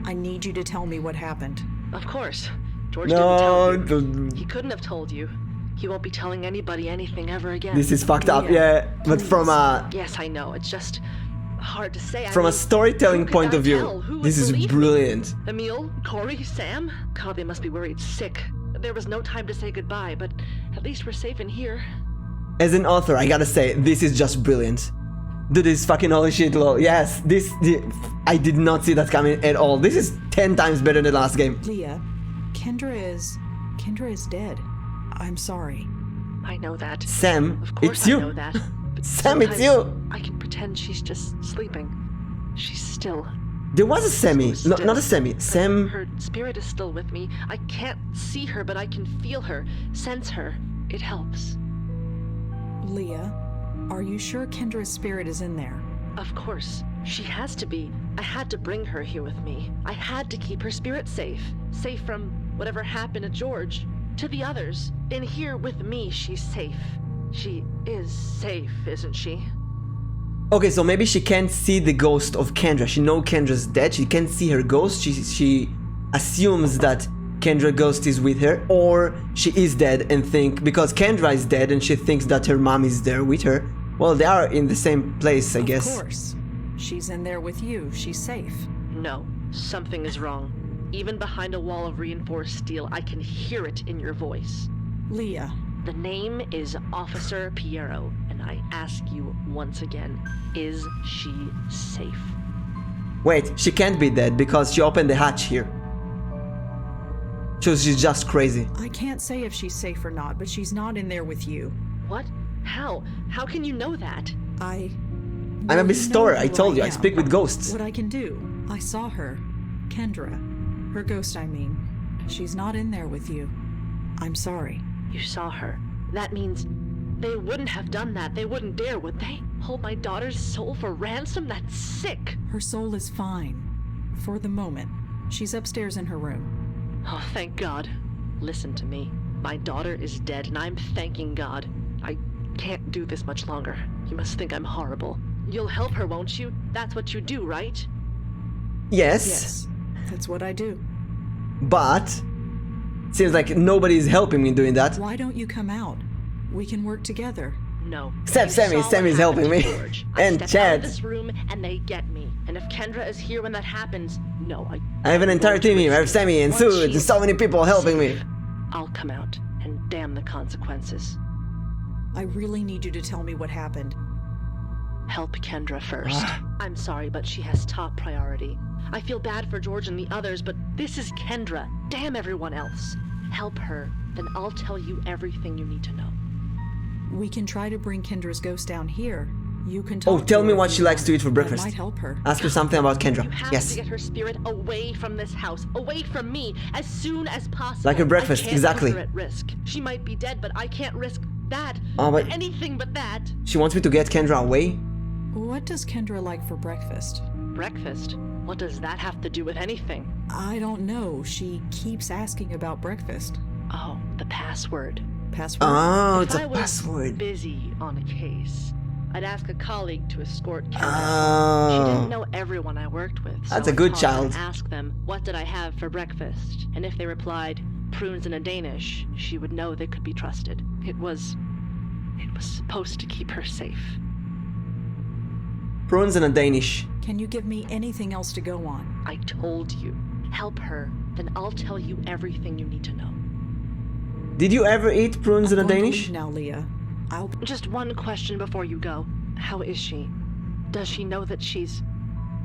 Speaker 5: I need you to tell me what happened.
Speaker 15: Of course. George didn't tell you. He couldn't have told you. He won't be telling anybody anything ever again.
Speaker 1: This is fucked up, yeah. But from a
Speaker 15: Yes, I know. It's just hard to say.
Speaker 1: From a storytelling point of view, this is brilliant.
Speaker 15: Emil, Corey, Sam? God, they must be worried sick. There was no time to say goodbye, but at least we're safe in here.
Speaker 1: As an author, I gotta say, this is just brilliant. Dude, this is fucking holy shit, lol. Yes, I did not see that coming at all. This is 10 times better than the last game.
Speaker 5: Leah, Kendra is dead. I'm sorry.
Speaker 15: I know that.
Speaker 1: Sam,
Speaker 15: of course
Speaker 1: it's you.
Speaker 15: I know that. But
Speaker 1: Sam, it's you.
Speaker 15: I can pretend she's just sleeping. She's still.
Speaker 1: There was a Sammy, not a Sammy. Sam.
Speaker 15: Her spirit is still with me. I can't see her, but I can feel her, sense her. It helps.
Speaker 5: Leah, are you sure Kendra's spirit is in there?
Speaker 15: Of course. She has to be. I had to bring her here with me. I had to keep her spirit safe. Safe from whatever happened to George. To the others. In here with me, she's safe. She is safe, isn't she?
Speaker 1: Okay, so maybe she can't see the ghost of Kendra. She knows Kendra's dead. She can't see her ghost. She assumes that Kendra ghost is with her, or she is dead and because Kendra is dead and she thinks that her mom is there with her. Well, they are in the same place, I guess.
Speaker 5: Of course. She's in there with you. She's safe.
Speaker 15: No, something is wrong. Even behind a wall of reinforced steel, I can hear it in your voice.
Speaker 5: Leah.
Speaker 15: The name is Officer Piero, and I ask you once again, is she safe?
Speaker 1: Wait, she can't be dead because she opened the hatch here. So she's just crazy.
Speaker 5: I can't say if she's safe or not, but she's not in there with you.
Speaker 15: What? How? How can you know that?
Speaker 1: I'm a bestower, I told you, I speak with ghosts.
Speaker 5: What I can do. I saw her. Kendra. Her ghost, I mean. She's not in there with you. I'm sorry.
Speaker 15: You saw her. That means they wouldn't have done that. They wouldn't dare, would they? Hold my daughter's soul for ransom? That's sick.
Speaker 5: Her soul is fine. For the moment. She's upstairs in her room.
Speaker 15: Oh, thank God. Listen to me. My daughter is dead, and I'm thanking God. I can't do this much longer. You must think I'm horrible. You'll help her, won't you? That's what you do, right?
Speaker 1: Yes.
Speaker 5: That's what I do.
Speaker 1: But seems like nobody's helping me doing that.
Speaker 5: Why don't you come out? We can work together.
Speaker 15: No.
Speaker 1: Except Sammy. Sammy's helping me. And
Speaker 15: I step out
Speaker 1: Chad.
Speaker 15: of this room and they get me. And if Kendra is here when that happens, no,
Speaker 1: I have an entire team here. I have Sammy and Sue and so many people helping me.
Speaker 15: I'll come out and damn the consequences.
Speaker 5: I really need you to tell me what happened.
Speaker 15: Help Kendra first. I'm sorry, but she has top priority. I feel bad for George and the others, but this is Kendra. Damn everyone else. Help her, then I'll tell you everything you need to know.
Speaker 5: We can try to bring Kendra's ghost down here. You can talk
Speaker 1: tell
Speaker 5: to
Speaker 1: me
Speaker 5: her
Speaker 1: what
Speaker 5: if
Speaker 1: she
Speaker 5: you
Speaker 1: likes to
Speaker 5: want.
Speaker 1: eat for
Speaker 5: That
Speaker 1: breakfast.
Speaker 5: might help her.
Speaker 1: Ask her something about Kendra.
Speaker 15: You have
Speaker 1: Yes.
Speaker 15: to get her spirit away from this house, away from me, as soon as possible.
Speaker 1: Like her breakfast,
Speaker 15: I can't
Speaker 1: exactly.
Speaker 15: Put her at risk. She might be dead, but I can't risk that.
Speaker 1: Oh, but
Speaker 15: anything but that.
Speaker 1: she wants me to get Kendra away?
Speaker 5: What does Kendra like for breakfast?
Speaker 15: Breakfast? What does that have to do with anything?
Speaker 5: I don't know. She keeps asking about breakfast.
Speaker 15: Oh, the password.
Speaker 5: Password?
Speaker 1: Oh,
Speaker 15: If
Speaker 1: it's
Speaker 15: I
Speaker 1: a
Speaker 15: was
Speaker 1: password.
Speaker 15: busy on a case, I'd ask a colleague to escort Kendra.
Speaker 1: Oh.
Speaker 15: She didn't know everyone I worked with. So
Speaker 1: That's a
Speaker 15: I'd
Speaker 1: good
Speaker 15: call
Speaker 1: child.
Speaker 15: and ask them, what did I have for breakfast? And if they replied, prunes and a Danish, she would know they could be trusted. It was supposed to keep her safe.
Speaker 1: Prunes and a Danish.
Speaker 5: Can you give me anything else to go on?
Speaker 15: I told you. Help her, then I'll tell you everything you need to know.
Speaker 1: Did you ever eat prunes and a
Speaker 5: I'm going to
Speaker 1: Danish?
Speaker 5: leave now, Leah.
Speaker 15: Just one question before you go. How is she? Does she know that she's,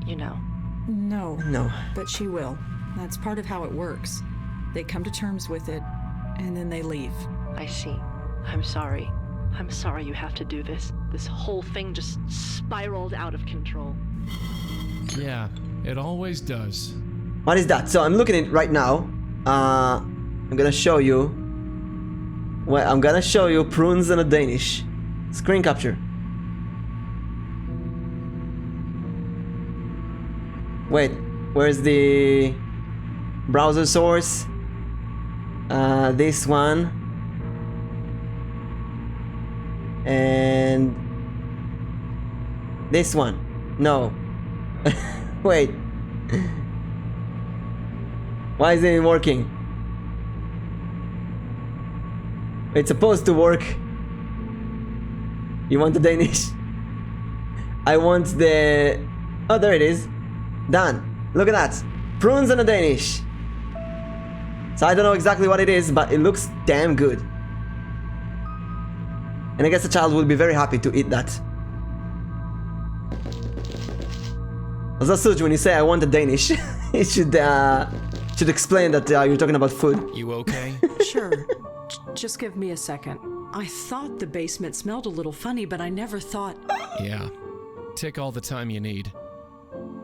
Speaker 15: you know?
Speaker 5: No.
Speaker 1: No.
Speaker 5: But she will. That's part of how it works. They come to terms with it, and then they leave.
Speaker 15: I see. I'm sorry. I'm sorry you have to do this. This whole thing just spiraled out of control.
Speaker 4: Yeah, it always does.
Speaker 1: What is that? So I'm looking at it right now. I'm gonna show you. Well, I'm gonna show you prunes and a Danish. Screen capture. Wait, Where's the browser source? This one. And this one. No. Wait. Why isn't it working? It's supposed to work. You want the Danish? I want the... Oh, there it is. Done. Look at that. Prunes and a Danish. So I don't know exactly what it is, but it looks damn good. And I guess the child will be very happy to eat that. Also, Suj, when you say I want a Danish, it should explain that you're talking about food.
Speaker 4: You okay?
Speaker 2: Sure. Just give me a second. I thought the basement smelled a little funny, but I never thought...
Speaker 4: Yeah. Take all the time you need.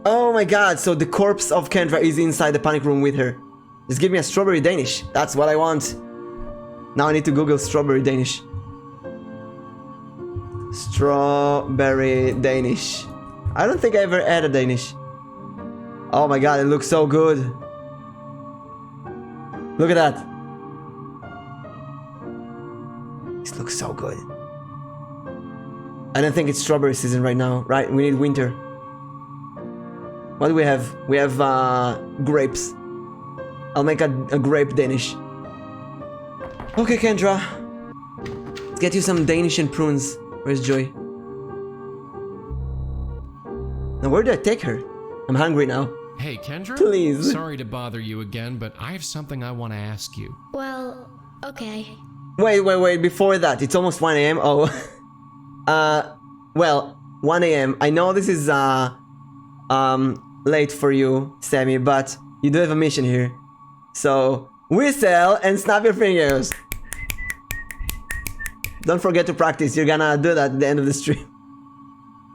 Speaker 1: Oh my god, so the corpse of Kendra is inside the panic room with her. Just give me a strawberry Danish. That's what I want. Now I need to Google strawberry Danish. Strawberry Danish. I don't think I ever had a Danish. Oh my god, it looks so good. Look at that. This looks so good. I don't think it's strawberry season right now, right? We need winter. What do we have? We have grapes. I'll make a grape Danish. Okay, Kendra. Let's get you some Danish and prunes. Where's Joy? Now where do I take her? I'm hungry now.
Speaker 4: Hey, Kendra?
Speaker 1: Please.
Speaker 4: Sorry to bother you again, but I have something I want to ask you.
Speaker 11: Well, okay.
Speaker 1: Wait. Before that, it's almost 1 a.m. Oh. Well, 1 a.m. I know this is, late for you, Sammy, but you do have a mission here. So, whistle and snap your fingers. Don't forget to practice. You're gonna do that at the end of the stream.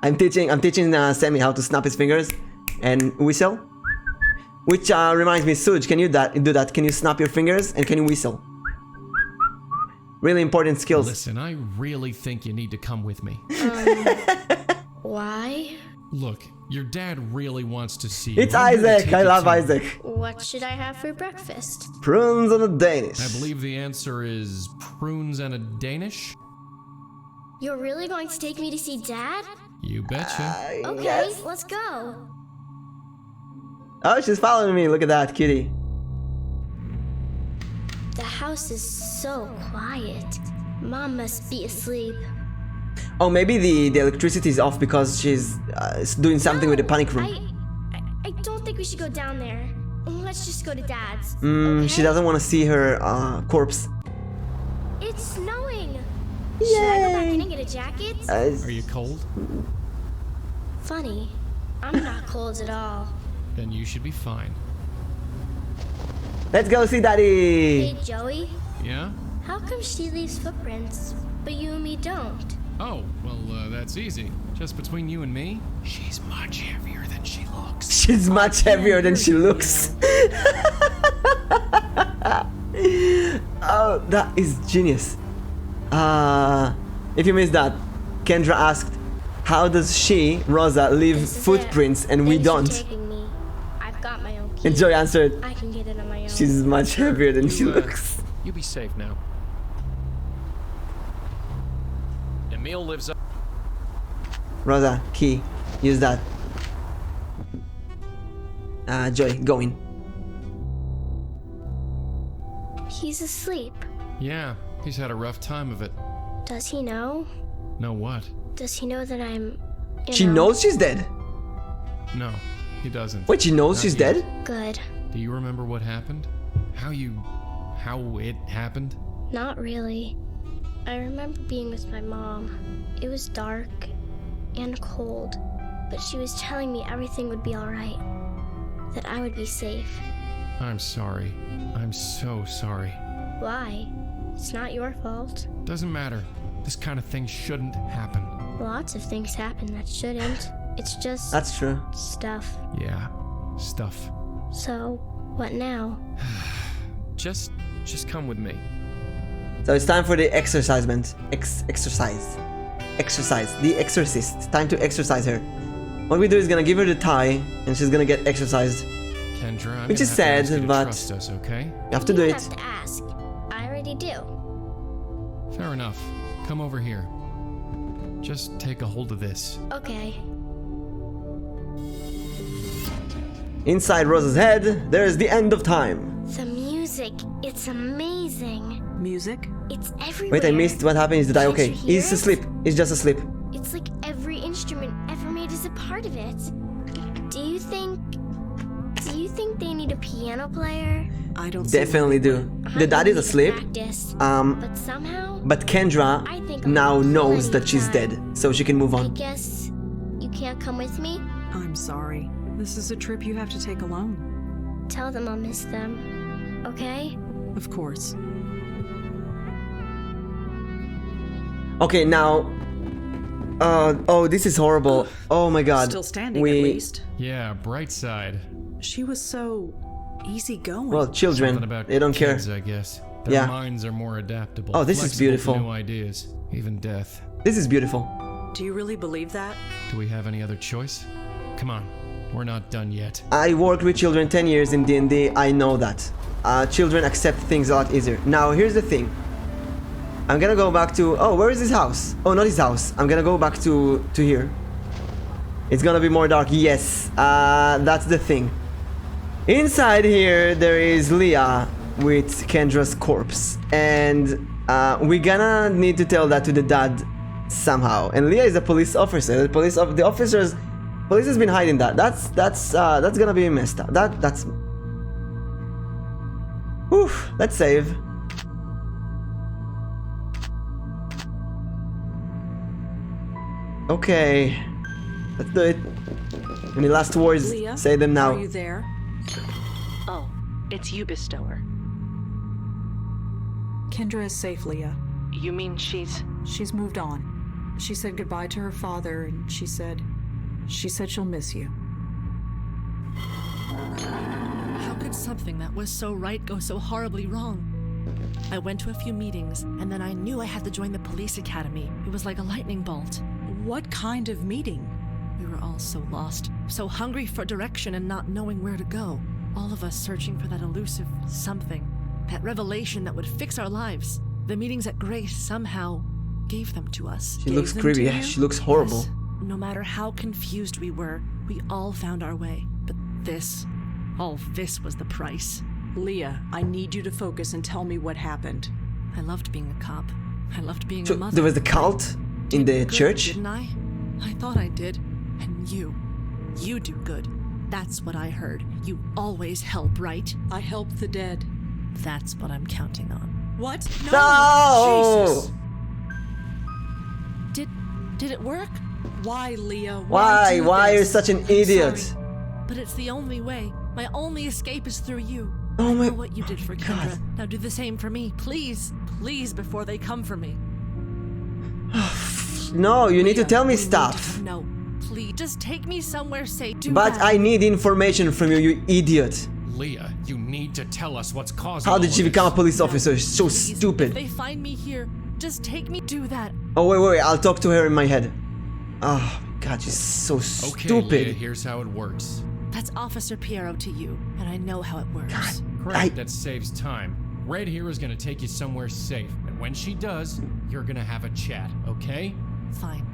Speaker 1: I'm teaching Sammy how to snap his fingers and whistle. Which reminds me, Suj, can you do that? Can you snap your fingers and can you whistle? Really important skills.
Speaker 4: Listen, I really think you need to come with me.
Speaker 11: Why?
Speaker 4: Look, your dad really wants to see you.
Speaker 1: It's Isaac. I love Isaac.
Speaker 11: What should I have for breakfast?
Speaker 1: Prunes and a Danish.
Speaker 4: I believe the answer is prunes and a Danish.
Speaker 11: You're really going to take me to see Dad?
Speaker 4: You betcha.
Speaker 11: Okay,
Speaker 1: yes.
Speaker 11: Let's go.
Speaker 1: Oh, she's following me. Look at that, kitty.
Speaker 11: The house is so quiet. Mom must be asleep.
Speaker 1: Oh, maybe the electricity is off because she's doing something with the panic room.
Speaker 11: I don't think we should go down there. Let's just go to Dad's.
Speaker 1: Okay? She doesn't want to see her corpse.
Speaker 11: It's snowing. Yay. Should I go back in and get a jacket?
Speaker 4: Are you cold?
Speaker 11: Funny. I'm not cold at all.
Speaker 4: Then you should be fine.
Speaker 1: Let's go see Daddy.
Speaker 11: Hey, Joey.
Speaker 4: Yeah?
Speaker 11: How come she leaves footprints, but you and me don't?
Speaker 4: Oh, well, that's easy. Just between you and me, she's much heavier than she looks.
Speaker 1: She's much heavier than she looks. Oh, that is genius. If you missed that, Kendra asked, how does she, Rosa, leave footprints and we don't?
Speaker 11: Taking me. I've got my own key.
Speaker 1: And Joy answered,
Speaker 11: I can get it on my own.
Speaker 1: she's much heavier than she looks.
Speaker 4: You be safe now. Emil lives up.
Speaker 1: Rosa, key. Use that. Joy, go in.
Speaker 11: He's asleep.
Speaker 4: Yeah, he's had a rough time of it.
Speaker 11: Does he know?
Speaker 4: Know what?
Speaker 11: Does he know that I'm...
Speaker 1: She knows she's dead?
Speaker 4: No, he doesn't.
Speaker 1: Wait, she knows she's dead?
Speaker 11: Good.
Speaker 4: Do you remember what happened? How it happened?
Speaker 11: Not really. I remember being with my mom. It was dark and cold, but she was telling me everything would be alright. That I would be safe.
Speaker 4: I'm sorry. I'm so sorry.
Speaker 11: Why? It's not your fault.
Speaker 4: Doesn't matter. This kind of thing shouldn't happen.
Speaker 11: Lots of things happen that shouldn't. It's just...
Speaker 1: That's true.
Speaker 11: Stuff.
Speaker 4: Yeah, stuff.
Speaker 11: So, what now?
Speaker 4: Just come with me.
Speaker 1: So it's time for the exercisement. Exercise. The exorcist. Time to exercise her. What we do is gonna give her the tie, and she's gonna get exercised.
Speaker 4: Kendra, I'm
Speaker 1: Which
Speaker 4: gonna
Speaker 1: is
Speaker 4: have to ask
Speaker 1: sad,
Speaker 4: you to
Speaker 1: but
Speaker 4: trust us, okay?
Speaker 1: you have to
Speaker 11: You
Speaker 1: do
Speaker 11: don't
Speaker 1: it.
Speaker 11: have to ask. I already do.
Speaker 4: Fair enough. Come over here. Just take a hold of this.
Speaker 11: Okay.
Speaker 1: Inside Rosa's head, there is the end of time.
Speaker 11: The music, it's amazing.
Speaker 5: Music?
Speaker 11: It's everywhere.
Speaker 1: Wait, I missed what happened. Is the die
Speaker 11: Can't
Speaker 1: okay?
Speaker 11: you hear
Speaker 1: He's
Speaker 11: it?
Speaker 1: asleep. He's just asleep.
Speaker 11: It's like every instrument ever made is a part of it. Do you think they need a piano player?
Speaker 5: I don't see
Speaker 1: Definitely do. The dad is asleep.
Speaker 11: But somehow,
Speaker 1: But Kendra
Speaker 11: I think
Speaker 1: now
Speaker 11: I'll
Speaker 1: knows
Speaker 11: plenty
Speaker 1: that she's
Speaker 11: time.
Speaker 1: dead, so she can move
Speaker 11: I
Speaker 1: on.
Speaker 11: guess you can't come with me?
Speaker 5: I'm sorry. This is a trip you have to take alone.
Speaker 11: Tell them I'll miss them. Okay?
Speaker 5: Of course.
Speaker 1: Okay, now. Oh, this is horrible. Oh my god.
Speaker 5: Still standing, at least.
Speaker 4: Yeah, bright side.
Speaker 5: She was so easygoing.
Speaker 1: Well, children,
Speaker 4: Something about
Speaker 1: they don't care.
Speaker 4: kids, I guess. Their
Speaker 1: Yeah.
Speaker 4: minds are more adaptable.
Speaker 1: Oh, this is
Speaker 4: flexible
Speaker 1: beautiful.
Speaker 4: to new ideas, even death.
Speaker 1: This is beautiful.
Speaker 5: Do you really believe that?
Speaker 4: Do we have any other choice? Come on, we're not done yet.
Speaker 1: I worked with children 10 years in D&D. I know that. Children accept things a lot easier. Now, here's the thing. I'm gonna go back to... Oh, where is his house? Oh, not his house. I'm gonna go back to here. It's gonna be more dark. Yes, that's the thing. Inside here, there is Leah with Kendra's corpse. And we're gonna need to tell that to the dad somehow. And Leah is a police officer. Police has been hiding that. That's gonna be messed up. That's... Oof, let's save. Okay, let's do it. Any last words?
Speaker 5: Leah,
Speaker 1: say them now.
Speaker 5: Are you there?
Speaker 15: Oh, it's you, Bestower.
Speaker 5: Kendra is safe, Leah.
Speaker 15: You mean she's...
Speaker 5: She's moved on. She said goodbye to her father, and she said she'll miss you.
Speaker 9: How could something that was so right go so horribly wrong? I went to a few meetings, and then I knew I had to join the police academy. It was like a lightning bolt.
Speaker 5: What kind of meeting?
Speaker 9: We were all so lost, so hungry for direction and not knowing where to go. All of us searching for that elusive something, that revelation that would fix our lives. The meetings at Grace somehow gave them to us.
Speaker 1: She looks creepy. Yeah, she looks horrible.
Speaker 9: Yes. No matter how confused we were, we all found our way. But all this was the price.
Speaker 5: Leah, I need you to focus and tell me what happened.
Speaker 9: I loved being a cop. I loved being
Speaker 1: So
Speaker 9: a mother.
Speaker 1: there was the cult in the
Speaker 9: Good,
Speaker 1: church?
Speaker 9: didn't I? I thought I did. And you do good. That's what I heard. You always help, right?
Speaker 5: I help the dead.
Speaker 9: That's what I'm counting on.
Speaker 5: What?
Speaker 1: No!
Speaker 9: Jesus! Did it work?
Speaker 5: Why, Leah?
Speaker 1: Why?
Speaker 5: do
Speaker 1: Why are you
Speaker 5: this?
Speaker 1: such an
Speaker 5: I'm
Speaker 1: idiot?
Speaker 5: sorry.
Speaker 9: But it's the only way. My only escape is through you.
Speaker 1: Oh
Speaker 9: I
Speaker 1: my
Speaker 9: know what you did for Kendra. Now do the same for me, please. Please, before they come for me.
Speaker 1: No, you need to
Speaker 9: Leah,
Speaker 1: tell me
Speaker 9: we need to
Speaker 1: stuff.
Speaker 9: come- No, please, just take me somewhere safe. Do
Speaker 1: But
Speaker 9: that.
Speaker 1: I need information from you, you idiot.
Speaker 4: Leah, you need to tell us what's causing
Speaker 1: How did
Speaker 4: all
Speaker 1: she
Speaker 4: of
Speaker 1: become a
Speaker 4: this.
Speaker 1: police officer? She's so
Speaker 9: Please, If
Speaker 1: stupid.
Speaker 9: they find me here, just take me. Do that.
Speaker 1: Oh, wait, I'll talk to her in my head. Oh, God, she's so
Speaker 4: Okay,
Speaker 1: stupid.
Speaker 4: Leah, here's how it works.
Speaker 9: That's Officer Piero to you, and I know how it works.
Speaker 4: Great, that saves time. Red here is gonna take you somewhere safe, and when she does, you're gonna have a chat, okay?
Speaker 9: Fine.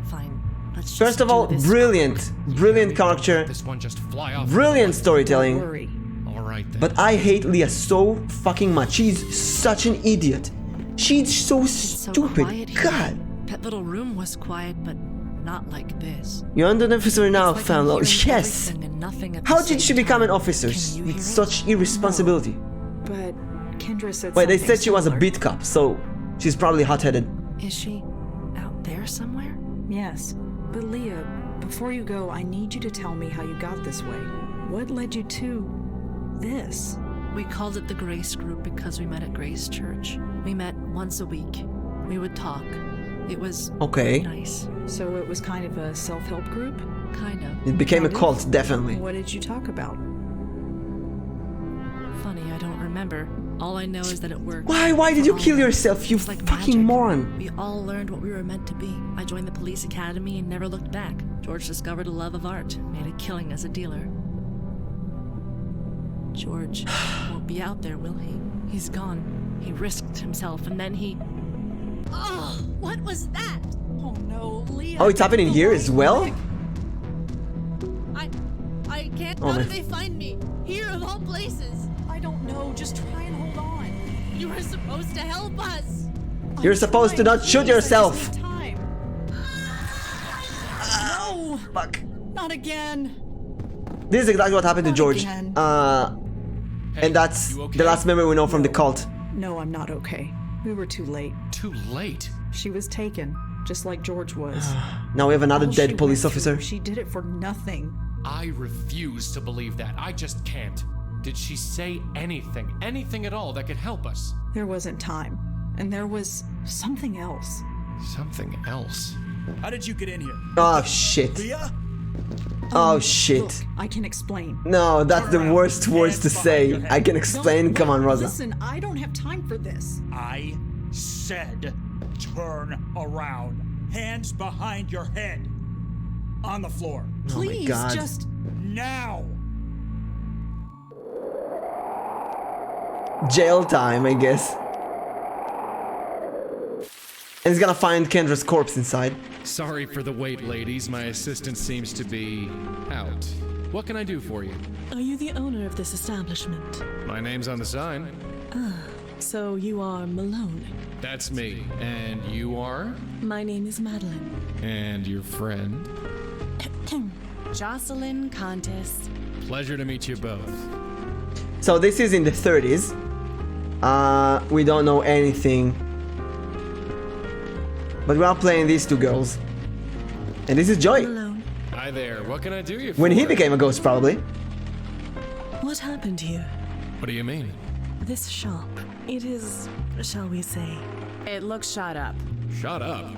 Speaker 9: Let's just
Speaker 1: First of
Speaker 9: do
Speaker 1: all,
Speaker 9: this.
Speaker 1: brilliant character,
Speaker 4: This one just fly off.
Speaker 1: brilliant
Speaker 5: Don't
Speaker 1: storytelling.
Speaker 5: worry.
Speaker 4: All right then.
Speaker 1: But I hate Leah so fucking much. She's such an idiot. She's so
Speaker 9: It's so
Speaker 1: stupid.
Speaker 9: quiet here.
Speaker 1: God.
Speaker 9: That little room was quiet, but not like this.
Speaker 1: You're under an officer now,
Speaker 9: It's like I'm
Speaker 1: family.
Speaker 9: hearing
Speaker 1: Yes.
Speaker 9: everything and nothing at the
Speaker 1: How did
Speaker 9: same
Speaker 1: she become an
Speaker 9: time.
Speaker 1: officer
Speaker 9: Can you
Speaker 1: with
Speaker 9: hear
Speaker 1: such irresponsibility?
Speaker 5: But Kendra said
Speaker 1: Wait, they
Speaker 5: something
Speaker 1: said she was a
Speaker 5: similar.
Speaker 1: beat cop, so she's probably hot-headed.
Speaker 9: Is she out there somewhere?
Speaker 5: Yes. But Leah, before you go, I need you to tell me how you got this way. What led you to this?
Speaker 9: We called it the Grace Group because we met at Grace Church. We met once a week. We would talk. It was
Speaker 1: Okay.
Speaker 9: nice.
Speaker 5: So it was kind of a self-help group?
Speaker 9: Kind of.
Speaker 1: It became a
Speaker 5: Kind of?
Speaker 1: cult, definitely.
Speaker 5: What did you talk about?
Speaker 9: Funny, I don't remember. All I know is that it worked.
Speaker 1: Why did you kill yourself, you
Speaker 9: It's like
Speaker 1: fucking
Speaker 9: magic.
Speaker 1: moron?
Speaker 9: We all learned what we were meant to be. I joined the police academy and never looked back. George discovered a love of art, made a killing as a dealer. George won't be out there, will he? He's gone. He risked himself and then he... Oh, what was that?
Speaker 5: Oh no, Leah.
Speaker 1: Oh, it's happening here as well?
Speaker 9: I can't...
Speaker 1: Oh,
Speaker 9: How
Speaker 1: man.
Speaker 9: did they find me? Here of all places.
Speaker 5: I don't know, just try and hold on.
Speaker 9: You were supposed to help us.
Speaker 1: You're supposed to not shoot yourself.
Speaker 5: No!
Speaker 1: Fuck.
Speaker 5: Not again.
Speaker 1: This is exactly what happened to George.
Speaker 5: again.
Speaker 1: And that's the last memory we know from the cult.
Speaker 5: No, I'm not okay. We were too late.
Speaker 4: Too late?
Speaker 5: She was taken, just like George was.
Speaker 1: Now we have another
Speaker 5: All she
Speaker 1: dead
Speaker 5: went
Speaker 1: police
Speaker 5: through,
Speaker 1: officer.
Speaker 5: She did it for nothing.
Speaker 4: I refuse to believe that. I just can't. Did she say anything? Anything at all that could help us?
Speaker 5: There wasn't time. And there was something else.
Speaker 4: Something else?
Speaker 14: How did you get in here?
Speaker 1: Oh shit.
Speaker 14: Leah?
Speaker 1: Oh shit.
Speaker 5: Look, I can explain.
Speaker 1: No, that's the worst words to say. I can explain. Come on, Rosa.
Speaker 5: Listen, I don't have time for this.
Speaker 14: I said turn around. Hands behind your head. On the floor.
Speaker 5: Please,
Speaker 1: God.
Speaker 5: just...
Speaker 14: Now!
Speaker 1: Jail time, I guess. And he's gonna find Kendra's corpse inside.
Speaker 4: Sorry for the wait, ladies. My assistant seems to be out. What can I do for you?
Speaker 9: Are you the owner of this establishment?
Speaker 4: My name's on the sign.
Speaker 9: So you are Malone.
Speaker 4: That's me. And you are?
Speaker 9: My name is Madeline.
Speaker 4: And your friend?
Speaker 8: Jocelyn Contis.
Speaker 4: Pleasure to meet you both.
Speaker 1: So this is in the 30s. We don't know anything. But we are playing these two girls. And this is Joy.
Speaker 9: Malone.
Speaker 4: Hi there. What can I do you for?
Speaker 1: When he became a ghost, probably.
Speaker 9: What happened here?
Speaker 4: What do you mean?
Speaker 9: This shop. It is, shall we say...
Speaker 8: It looks shot up.
Speaker 4: Shut up.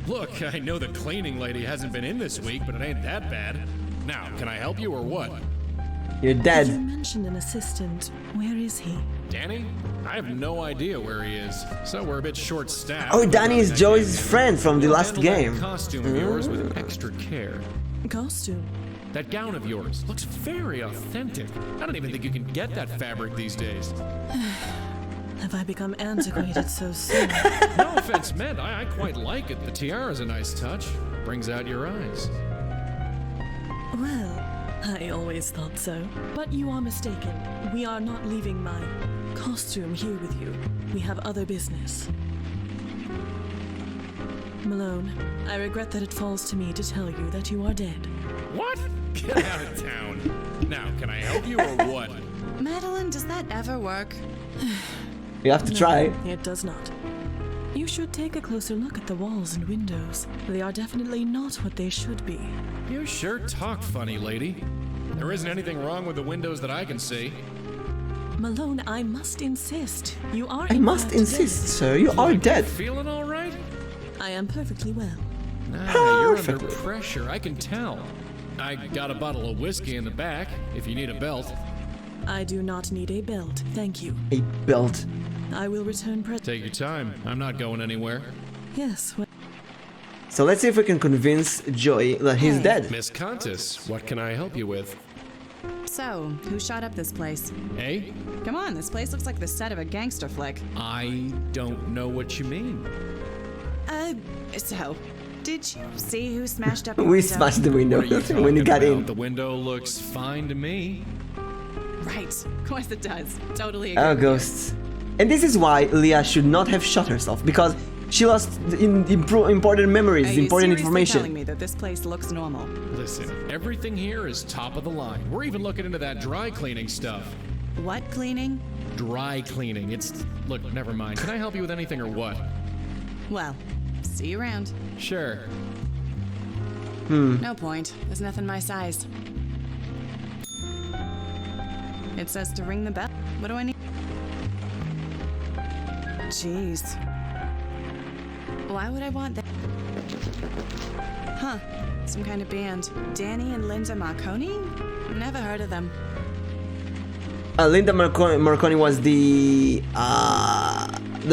Speaker 4: Look, I know the cleaning lady hasn't been in this week, but it ain't that bad. Now, can I help you or what?
Speaker 1: You're
Speaker 9: You
Speaker 1: dead.
Speaker 9: mentioned an assistant. Where is he?
Speaker 4: Danny? I have no idea where he is, so we're a bit short-staffed.
Speaker 1: Oh, Danny is Joy's friend from the last
Speaker 4: Handle that
Speaker 1: game.
Speaker 4: costume of yours with extra care.
Speaker 9: Costume.
Speaker 4: That gown of yours looks very authentic. I don't even think you can get that fabric these days.
Speaker 9: Have I become antiquated so soon?
Speaker 4: No offense meant, I quite like it. The tiara's a nice touch. Brings out your eyes.
Speaker 9: Well, I always thought so. But you are mistaken. We are not leaving my costume here with you. We have other business. Malone, I regret that it falls to me to tell you that you are dead.
Speaker 4: What? Get out of town. Now, can I help you or what?
Speaker 8: Madeline, does that ever work?
Speaker 1: You have to try.
Speaker 9: No, it does not. You should take a closer look at the walls and windows. They are definitely not what they should be.
Speaker 4: You sure talk funny, lady. There isn't anything wrong with the windows that I can see.
Speaker 9: Malone, I must insist. You are
Speaker 1: I
Speaker 9: in
Speaker 1: must
Speaker 9: fact
Speaker 1: insist,
Speaker 9: dead.
Speaker 1: sir. You are dead.
Speaker 4: Feeling all right?
Speaker 9: I am perfectly well.
Speaker 4: Nah, you're under
Speaker 1: Perfectly.
Speaker 4: pressure, I can tell. I got a bottle of whiskey in the back, if you need a belt.
Speaker 9: I do not need a belt, thank you.
Speaker 1: A belt.
Speaker 9: I will return
Speaker 4: Take your time, I'm not going anywhere.
Speaker 9: Yes, well,
Speaker 1: So let's see if we can convince Joy that he's dead.
Speaker 4: Miss Contis, what can I help you with?
Speaker 8: So, who shot up this place?
Speaker 4: Hey?
Speaker 8: Come on, this place looks like the set of a gangster flick.
Speaker 4: I don't know what you mean.
Speaker 8: So, did you see who smashed up the
Speaker 1: We
Speaker 8: window?
Speaker 1: smashed the window
Speaker 4: What are you
Speaker 1: when you
Speaker 4: talking
Speaker 1: got
Speaker 4: about?
Speaker 1: in.
Speaker 4: The window looks fine to me.
Speaker 8: Right, of course it does. Totally agree.
Speaker 1: Oh, ghosts. And this is why Leah should not have shot herself, because she lost important memories,
Speaker 8: Are you
Speaker 1: important
Speaker 8: seriously
Speaker 1: information.
Speaker 8: telling me that this place looks normal?
Speaker 4: Listen, everything here is top of the line. We're even looking into that dry cleaning stuff.
Speaker 8: What cleaning?
Speaker 4: Dry cleaning. Look, never mind. Can I help you with anything or what?
Speaker 8: Well, see you around.
Speaker 4: Sure.
Speaker 8: No point. There's nothing my size. It says to ring the bell. What do I need? Jeez. Why would I want that? Huh. Some kind of band. Danny and Linda Marconi? Never heard of them.
Speaker 1: Linda Marconi was the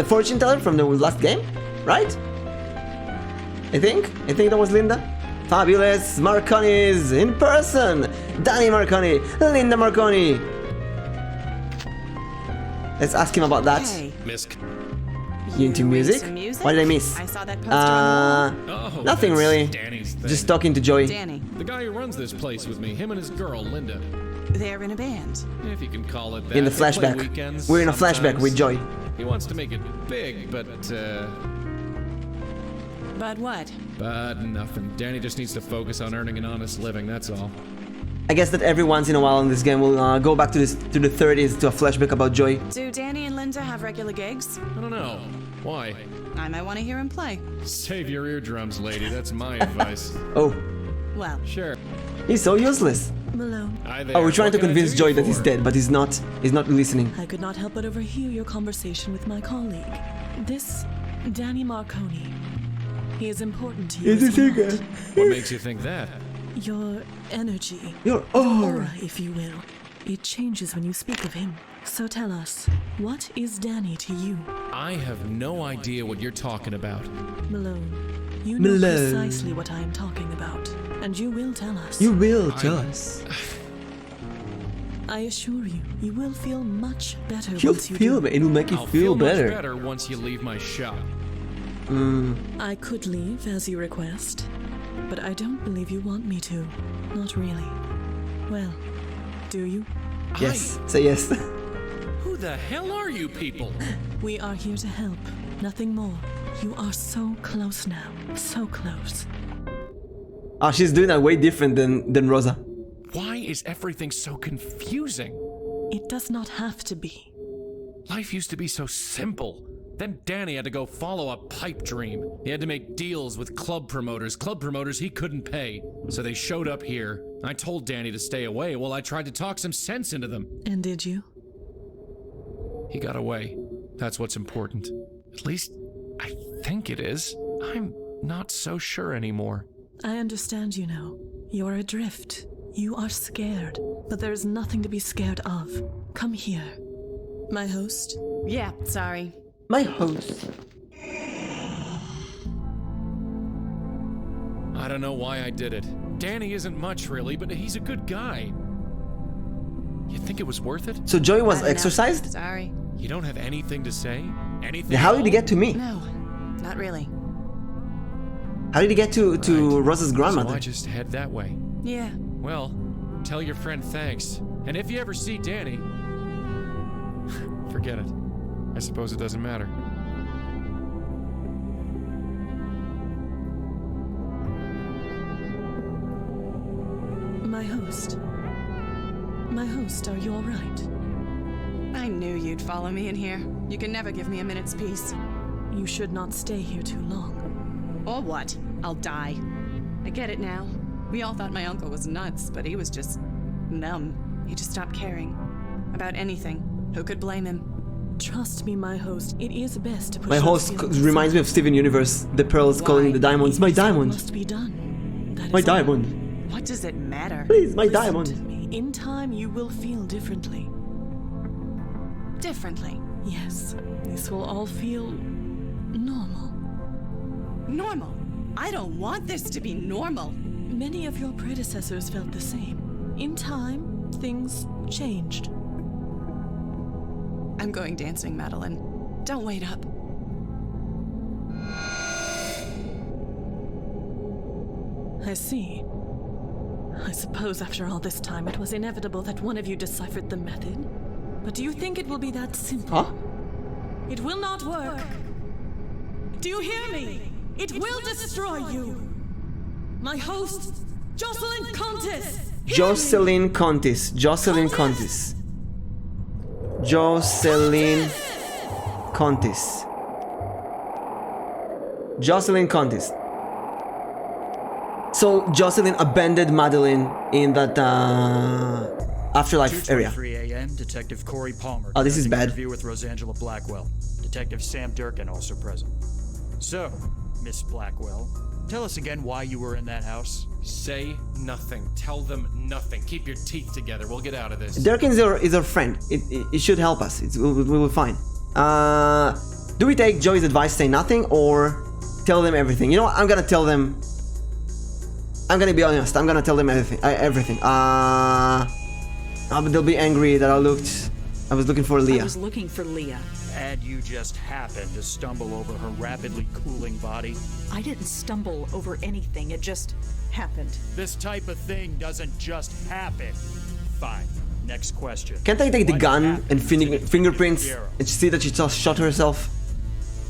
Speaker 1: fortune teller from the last game, right? I think that was Linda. Fabulous Marconi's in person. Danny Marconi, Linda Marconi. Let's ask him about that.
Speaker 8: Hey.
Speaker 4: Miss.
Speaker 1: You into music?
Speaker 8: Some music?
Speaker 1: What did I miss?
Speaker 8: I saw that poster on the wall.
Speaker 1: Nothing really.
Speaker 4: Danny's thing.
Speaker 1: Just talking to Joey.
Speaker 8: Danny.
Speaker 4: The guy who runs this place with me, him and his girl, Linda.
Speaker 8: They're in a band.
Speaker 4: If you can call it that.
Speaker 1: In the
Speaker 4: They play
Speaker 1: flashback.
Speaker 4: weekends
Speaker 1: We're in a flashback
Speaker 4: sometimes.
Speaker 1: with Joey.
Speaker 4: He wants to make it big, but
Speaker 8: what?
Speaker 4: But nothing. Danny just needs to focus on earning an honest living, that's all.
Speaker 1: I guess that every once in a while in this game we'll go back to the 30s to a flashback about Joey.
Speaker 8: Do Danny and Linda have regular gigs?
Speaker 4: I don't know. Why?
Speaker 8: I might want to hear him play.
Speaker 4: Save your eardrums, lady. That's my advice.
Speaker 1: Oh.
Speaker 8: Well.
Speaker 4: Sure.
Speaker 1: He's so useless.
Speaker 15: Malone.
Speaker 4: Hi there.
Speaker 1: Oh, we're trying to
Speaker 4: What can I
Speaker 1: convince
Speaker 4: do
Speaker 1: Joey
Speaker 4: you
Speaker 1: that he's
Speaker 4: for?
Speaker 1: dead, but he's not listening.
Speaker 15: I could not help but overhear your conversation with my colleague. This Danny Marconi. He is important to you.
Speaker 1: He's a
Speaker 15: is he
Speaker 1: singer.
Speaker 15: not?
Speaker 4: What makes you think that?
Speaker 15: Your energy.
Speaker 1: Your
Speaker 15: aura, if you will. It changes when you speak of him. So tell us, what is Danny to you?
Speaker 4: I have no idea what you're talking about.
Speaker 15: Malone, you know
Speaker 1: Malone.
Speaker 15: precisely what I am talking about, and you will tell us.
Speaker 1: You will tell us.
Speaker 15: I assure you, you will feel much better
Speaker 1: You'll
Speaker 15: once you
Speaker 1: feel
Speaker 15: do.
Speaker 1: it. It'll make you
Speaker 4: I'll
Speaker 1: feel better.
Speaker 4: much better once you leave my shop.
Speaker 15: I could leave as you request, but I don't believe you want me to. Not really. Well, do you?
Speaker 1: Yes. Say yes.
Speaker 4: Who the hell are you people?
Speaker 15: We are here to help, nothing more. You are so close now, so close.
Speaker 1: Oh, she's doing that way different than Rosa.
Speaker 4: Why is everything so confusing?
Speaker 15: It does not have to be.
Speaker 4: Life used to be so simple. Then Danny had to go follow a pipe dream. He had to make deals with club promoters he couldn't pay. So they showed up here. I told Danny to stay away while I tried to talk some sense into them.
Speaker 15: And did you?
Speaker 4: He got away. That's what's important. At least, I think it is. I'm not so sure anymore.
Speaker 15: I understand you now. You are adrift. You are scared. But there is nothing to be scared of. Come here. My host?
Speaker 8: Yeah, sorry.
Speaker 1: My host.
Speaker 4: I don't know why I did it. Danny isn't much really, but he's a good guy. You think it was worth it?
Speaker 1: So Joey was
Speaker 8: I don't know.
Speaker 1: exorcised?
Speaker 8: Sorry.
Speaker 4: You don't have anything to say? Anything?
Speaker 1: How
Speaker 4: at
Speaker 1: did he
Speaker 4: all?
Speaker 1: get to me?
Speaker 8: No, not really.
Speaker 1: How did he get to Rosa's
Speaker 4: So
Speaker 1: grandmother?
Speaker 4: I just head that way.
Speaker 8: Yeah.
Speaker 4: Well, tell your friend thanks. And if you ever see Danny, forget it. I suppose it doesn't matter.
Speaker 15: My host. My host, are you alright?
Speaker 8: I knew you'd follow me in here. You can never give me a minute's peace.
Speaker 15: You should not stay here too long.
Speaker 8: Or what? I'll die. I get it now. We all thought my uncle was nuts, but he was just numb. He just stopped caring about anything. Who could blame him?
Speaker 15: Trust me, my host. It is best to push
Speaker 1: My
Speaker 15: those
Speaker 1: host
Speaker 15: feelings
Speaker 1: reminds me of Steven Universe. The pearls calling the diamonds. My
Speaker 15: It
Speaker 1: diamond.
Speaker 15: must be done. That
Speaker 1: My
Speaker 15: is all.
Speaker 1: diamond.
Speaker 8: What does it matter?
Speaker 1: Please, my
Speaker 15: Listen
Speaker 1: diamond.
Speaker 15: to me. In time, you will feel differently.
Speaker 8: Differently.
Speaker 15: Yes, this will all feel normal.
Speaker 8: Normal? I don't want this to be normal.
Speaker 15: Many of your predecessors felt the same. In time, things changed.
Speaker 8: I'm going dancing, Madeline. Don't wait up.
Speaker 15: I see. I suppose after all this time it was inevitable that one of you deciphered the method. But do you think it will be that simple?
Speaker 1: Huh?
Speaker 15: It will not work. Do you hear me? It will destroy you. My host, Jocelyn Contis.
Speaker 1: Jocelyn Contis. Jocelyn Contis. Jocelyn Contis. Jocelyn Contis. So Jocelyn abandoned Madeline in that afterlife area.
Speaker 14: 2:23 a.m. Detective Corey Palmer.
Speaker 1: Oh, this is
Speaker 14: conducting
Speaker 1: bad.
Speaker 14: Interview with Rosangela Blackwell. Detective Sam Durkin also present. So, Miss Blackwell, tell us again why you were in that house.
Speaker 4: Say nothing. Tell them nothing. Keep your teeth together. We'll get out of this.
Speaker 1: Durkin is our friend. It should help us. We will fine. Do we take Joey's advice, say nothing, or tell them everything? You know what? I'm gonna tell them. I'm gonna be honest. I'm gonna tell them everything. But they'll be angry that I looked I was looking for
Speaker 5: I
Speaker 1: Leah.
Speaker 5: was looking for Leah.
Speaker 14: And you just happened to stumble over her rapidly cooling body?
Speaker 5: I didn't stumble over anything, it just happened.
Speaker 14: This type of thing doesn't just happen. Fine. Next question.
Speaker 1: Can't I take the
Speaker 14: What
Speaker 1: gun
Speaker 14: happened
Speaker 1: and
Speaker 14: to the
Speaker 1: fingerprints
Speaker 14: Piero?
Speaker 1: and see that she just shot herself?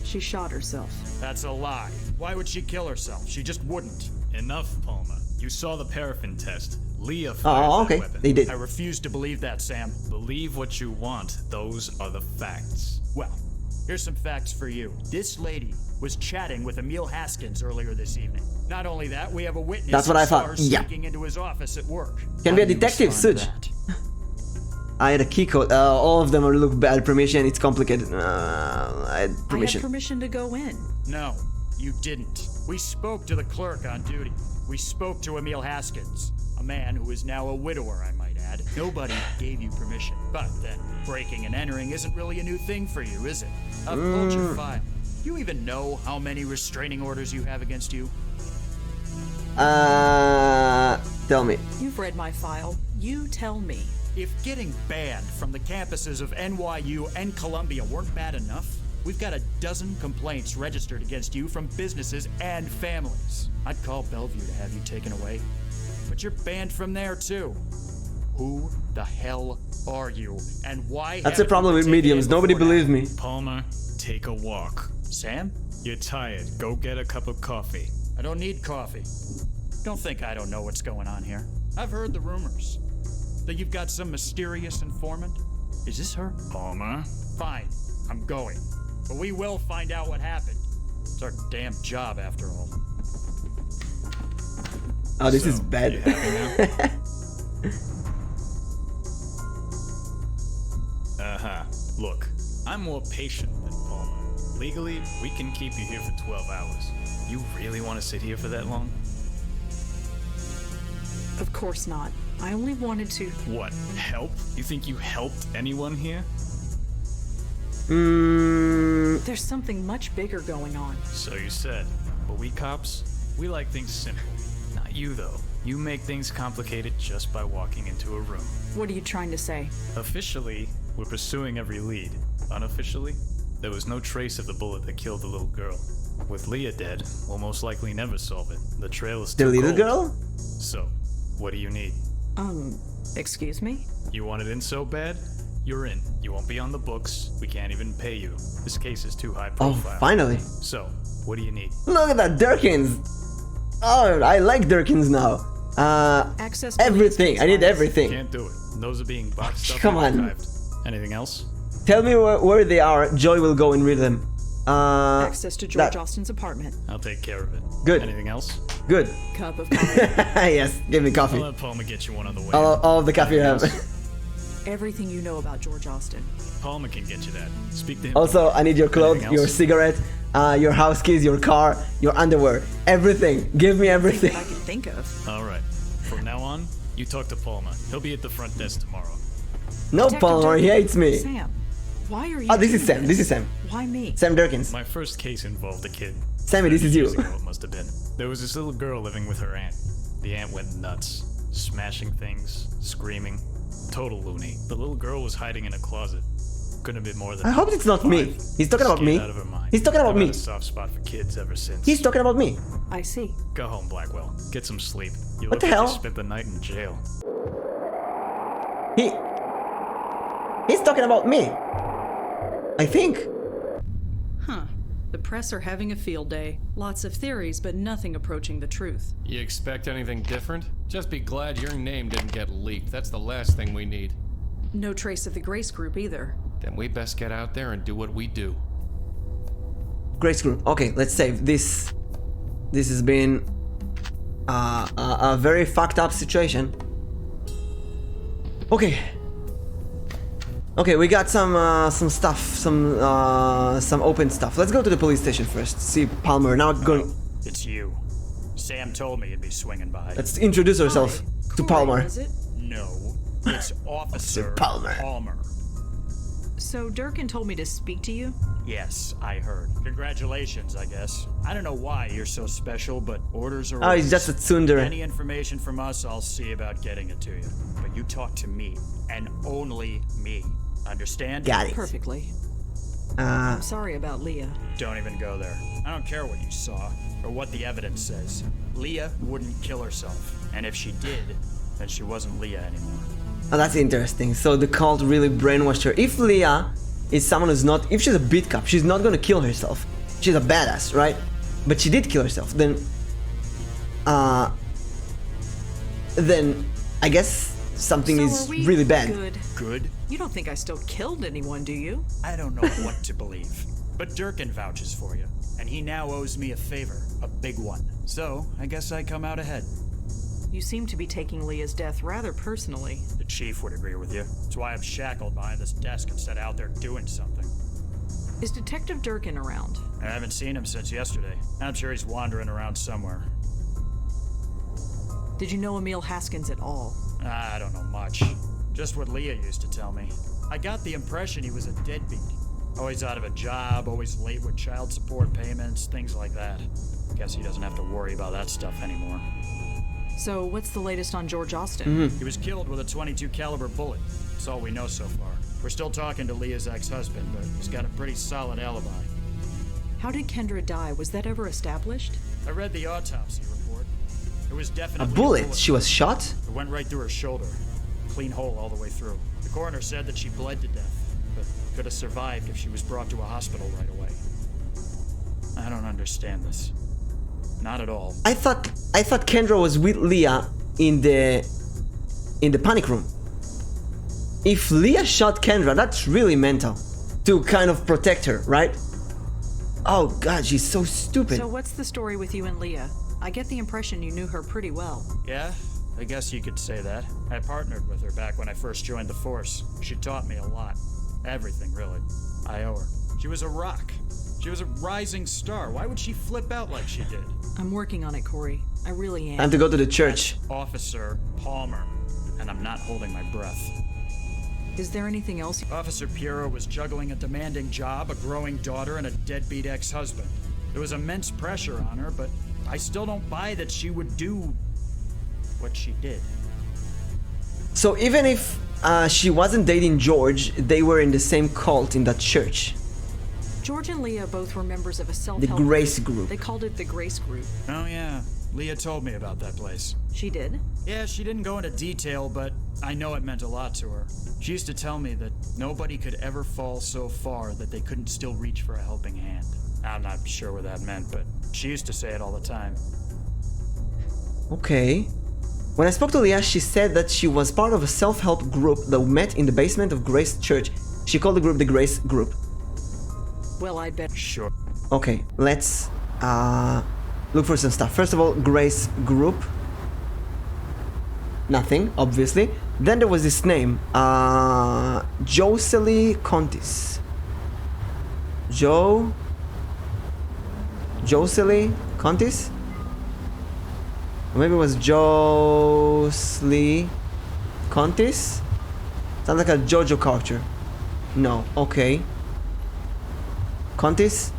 Speaker 5: She shot herself.
Speaker 14: That's a lie. Why would she kill herself? She just wouldn't.
Speaker 3: Enough, Palmer. You saw the paraffin test. Leah fired
Speaker 1: Oh,
Speaker 3: that
Speaker 1: okay.
Speaker 3: weapon.
Speaker 1: They did.
Speaker 14: I refuse to believe that, Sam.
Speaker 3: Believe what you want. Those are the facts.
Speaker 14: Well, here's some facts for you. This lady was chatting with Emil Haskins earlier this evening. Not only that, we have a witness
Speaker 1: That's what
Speaker 14: who
Speaker 1: I
Speaker 14: saw
Speaker 1: thought.
Speaker 14: her
Speaker 1: Yeah.
Speaker 14: sneaking into his office at work.
Speaker 1: Can be a
Speaker 14: How do you
Speaker 1: detective,
Speaker 14: respond to
Speaker 1: Suj.
Speaker 14: that?
Speaker 1: I had a key code. All of them are look bad. Permission. It's complicated. I had
Speaker 5: I
Speaker 1: permission.
Speaker 5: had permission to go in.
Speaker 14: No, you didn't. We spoke to the clerk on duty. We spoke to Emil Haskins, a man who is now a widower, I might add. Nobody gave you permission. But then, breaking and entering isn't really a new thing for you, is it? I've pulled your file. You even know how many restraining orders you have against you?
Speaker 1: Tell me.
Speaker 5: You've read my file. You tell me.
Speaker 14: If getting banned from the campuses of NYU and Columbia weren't bad enough, we've got a dozen complaints registered against you from businesses and families. I'd call Bellevue to have you taken away. But you're banned from there too. Who the hell are you? And why
Speaker 1: That's the problem with mediums. Nobody believes me.
Speaker 3: Palmer, take a walk.
Speaker 14: Sam?
Speaker 3: You're tired. Go get a cup of coffee.
Speaker 14: I don't need coffee. Don't think I don't know what's going on here. I've heard the rumors. That you've got some mysterious informant? Is this her?
Speaker 3: Palmer?
Speaker 14: Fine, I'm going. But we will find out what happened. It's our damn job after all.
Speaker 1: Oh, this
Speaker 3: So,
Speaker 1: is bad.
Speaker 3: you happy now? Look, I'm more patient than Palmer. Legally, we can keep you here for 12 hours. You really want to sit here for that long?
Speaker 5: Of course not. I only wanted to.
Speaker 3: What, help? You think you helped anyone here?
Speaker 5: There's something much bigger going on.
Speaker 3: So you said. But we cops, we like things simple. Not you, though. You make things complicated just by walking into a room.
Speaker 5: What are you trying to say?
Speaker 3: Officially, we're pursuing every lead. Unofficially, there was no trace of the bullet that killed the little girl. With Leah dead, we'll most likely never solve it. The trail is
Speaker 1: The
Speaker 3: too
Speaker 1: little
Speaker 3: cold.
Speaker 1: girl?
Speaker 3: So, what do you need?
Speaker 5: Excuse me?
Speaker 3: You want it in so bad? You're in. You won't be on the books. We can't even pay you. This case is too high profile.
Speaker 1: Oh, finally.
Speaker 3: So, what do you need?
Speaker 1: Look at that, Durkins. Oh, I like Durkins now.
Speaker 5: Access to
Speaker 1: Everything. I need everything.
Speaker 3: Can't do it. Those are being boxed up
Speaker 1: Come
Speaker 3: and
Speaker 1: on.
Speaker 3: archived. Anything else?
Speaker 1: Tell me where they are. Joy will go and read them.
Speaker 5: Access to George
Speaker 1: that-
Speaker 5: Austin's apartment.
Speaker 3: I'll take care of it.
Speaker 1: Good.
Speaker 3: Anything else?
Speaker 1: Good.
Speaker 5: Cup of coffee.
Speaker 1: Yes, give me coffee.
Speaker 3: I'll let Palmer get you one on the way.
Speaker 1: All of the coffee you have.
Speaker 5: Everything you know about George Austin.
Speaker 3: Palmer can get you that. Speak to him.
Speaker 1: Also, I need your clothes,
Speaker 3: Anything
Speaker 1: your
Speaker 3: else?
Speaker 1: cigarette, your house keys, your car, your underwear. Everything. Give me everything.
Speaker 5: That I can think of.
Speaker 3: All right. From now on, you talk to Palmer. He'll be at the front desk tomorrow.
Speaker 1: No,
Speaker 5: Detective
Speaker 1: Palmer, he
Speaker 5: Durkin.
Speaker 1: hates me.
Speaker 5: Sam, why are you
Speaker 1: Oh, this is
Speaker 5: doing
Speaker 1: Sam. This is Sam.
Speaker 5: Why me?
Speaker 1: Sam Durkins.
Speaker 3: My first case involved a kid.
Speaker 1: Sammy, this is
Speaker 3: 30 years
Speaker 1: you.
Speaker 3: ago it must have been. There was this little girl living with her aunt. The aunt went nuts, smashing things, screaming. Total loony. The little girl was hiding in a closet. Couldn't have been more than
Speaker 1: I hope it's not me.
Speaker 3: 5.
Speaker 1: He's talking about
Speaker 3: Scared
Speaker 1: me.
Speaker 3: Out of her mind.
Speaker 1: He's talking about
Speaker 3: I've
Speaker 1: me.
Speaker 3: had a soft spot for kids ever since.
Speaker 1: He's talking about me.
Speaker 5: I see.
Speaker 3: Go home, Blackwell. Get some sleep. You
Speaker 1: What
Speaker 3: look
Speaker 1: the
Speaker 3: like
Speaker 1: hell?
Speaker 3: you spent the night in jail.
Speaker 1: He's talking about me. I think.
Speaker 5: Huh. The press are having a field day. Lots of theories, but nothing approaching the truth.
Speaker 4: You expect anything different? Just be glad your name didn't get leaked. That's the last thing we need.
Speaker 5: No trace of the Grace Group either.
Speaker 4: Then we best get out there and do what we do.
Speaker 1: Grace Group. Okay, let's save this. This has been a very fucked up situation. Okay. Okay, we got some stuff, some open stuff. Let's go to the police station first. See Palmer. Now going.
Speaker 14: It's you. Sam told me you'd be swinging by.
Speaker 1: Let's introduce ourselves to Palmer.
Speaker 5: Is it?
Speaker 14: No, it's Officer
Speaker 1: Palmer.
Speaker 5: So Durkin told me to speak to you?
Speaker 14: Yes, I heard. Congratulations, I guess. I don't know why you're so special, but orders are
Speaker 1: Oh, he's
Speaker 14: orders.
Speaker 1: just a tsundere.
Speaker 14: Any information from us, I'll see about getting it to you. But you talk to me, and only me.
Speaker 13: Understand?
Speaker 1: Got it.
Speaker 5: Perfectly.
Speaker 1: Uh,
Speaker 5: I'm sorry about Leah.
Speaker 13: Don't even go there. I don't care what you saw or what the evidence says. Leah wouldn't kill herself. And if she did, then she wasn't Leah anymore.
Speaker 1: Oh, that's interesting. So the cult really brainwashed her. If Leah is someone who's not, if she's a beat cop, she's not gonna kill herself. She's a badass, right? But she did kill herself. Then I guess something
Speaker 5: So
Speaker 1: is
Speaker 5: are we
Speaker 1: really bad.
Speaker 5: Good.
Speaker 13: Good?
Speaker 5: You don't think I still killed anyone, do you?
Speaker 13: I don't know what to believe. But Durkin vouches for you. And he now owes me a favor. A big one. So, I guess I come out ahead.
Speaker 5: You seem to be taking Leah's death rather personally.
Speaker 13: The chief would agree with you. That's why I'm shackled behind this desk instead out there doing something.
Speaker 5: Is Detective Durkin around?
Speaker 13: I haven't seen him since yesterday. I'm sure he's wandering around somewhere.
Speaker 5: Did you know Emil Haskins at all?
Speaker 13: I don't know much. Just what Leah used to tell me. I got the impression he was a deadbeat. Always out of a job, always late with child support payments, things like that. Guess he doesn't have to worry about that stuff anymore.
Speaker 5: So what's the latest on George Austin?
Speaker 13: He was killed with a .22 caliber bullet. That's all we know so far. We're still talking to Leah's ex-husband, but he's got a pretty solid alibi.
Speaker 5: How did Kendra die? Was that ever established?
Speaker 13: I read the autopsy report. It was definitely
Speaker 1: A bullet? She was shot?
Speaker 13: It went right through her shoulder. Clean hole all the way through. The coroner said that she bled to death, but could have survived if she was brought to a hospital right away. I don't understand this. Not at all.
Speaker 1: I thought Kendra was with Leah in the panic room. If Leah shot Kendra, that's really mental. To kind of protect her, right? Oh god, she's so stupid.
Speaker 5: So what's the story with you and Leah? I get the impression you knew her pretty well.
Speaker 13: Yeah, I guess you could say that. I partnered with her back when I first joined the force. She taught me a lot. Everything, really. I owe her. She was a rock. She was a rising star. Why would she flip out like she did?
Speaker 5: I'm working on it, Corey. I really am.
Speaker 1: Time to go to the church.
Speaker 13: That's Officer Palmer. And I'm not holding my breath.
Speaker 5: Is there anything else?
Speaker 13: Officer Piero was juggling a demanding job, a growing daughter, and a deadbeat ex-husband. There was immense pressure on her, but I still don't buy that she would do what she did.
Speaker 1: So even if she wasn't dating George, they were in the same cult in that church.
Speaker 5: George and Leah both were members of a self-help
Speaker 1: The Grace Group.
Speaker 5: They called it the Grace Group.
Speaker 13: Oh yeah, Leah told me about that place.
Speaker 5: She did?
Speaker 13: Yeah, she didn't go into detail, but I know it meant a lot to her. She used to tell me that nobody could ever fall so far that they couldn't still reach for a helping hand. I'm not sure what that meant, but she used to say it all the time.
Speaker 1: Okay. When I spoke to Leah, she said that she was part of a self-help group that met in the basement of Grace Church. She called the group the Grace Group.
Speaker 5: Well, I'd bet.
Speaker 13: Sure.
Speaker 1: Okay, let's look for some stuff. First of all, Grace Group. Nothing, obviously. Then there was this name, Josely Contis. Josely Contis? Or maybe it was Josely Contis? Sounds like a JoJo character. No, okay. Contis?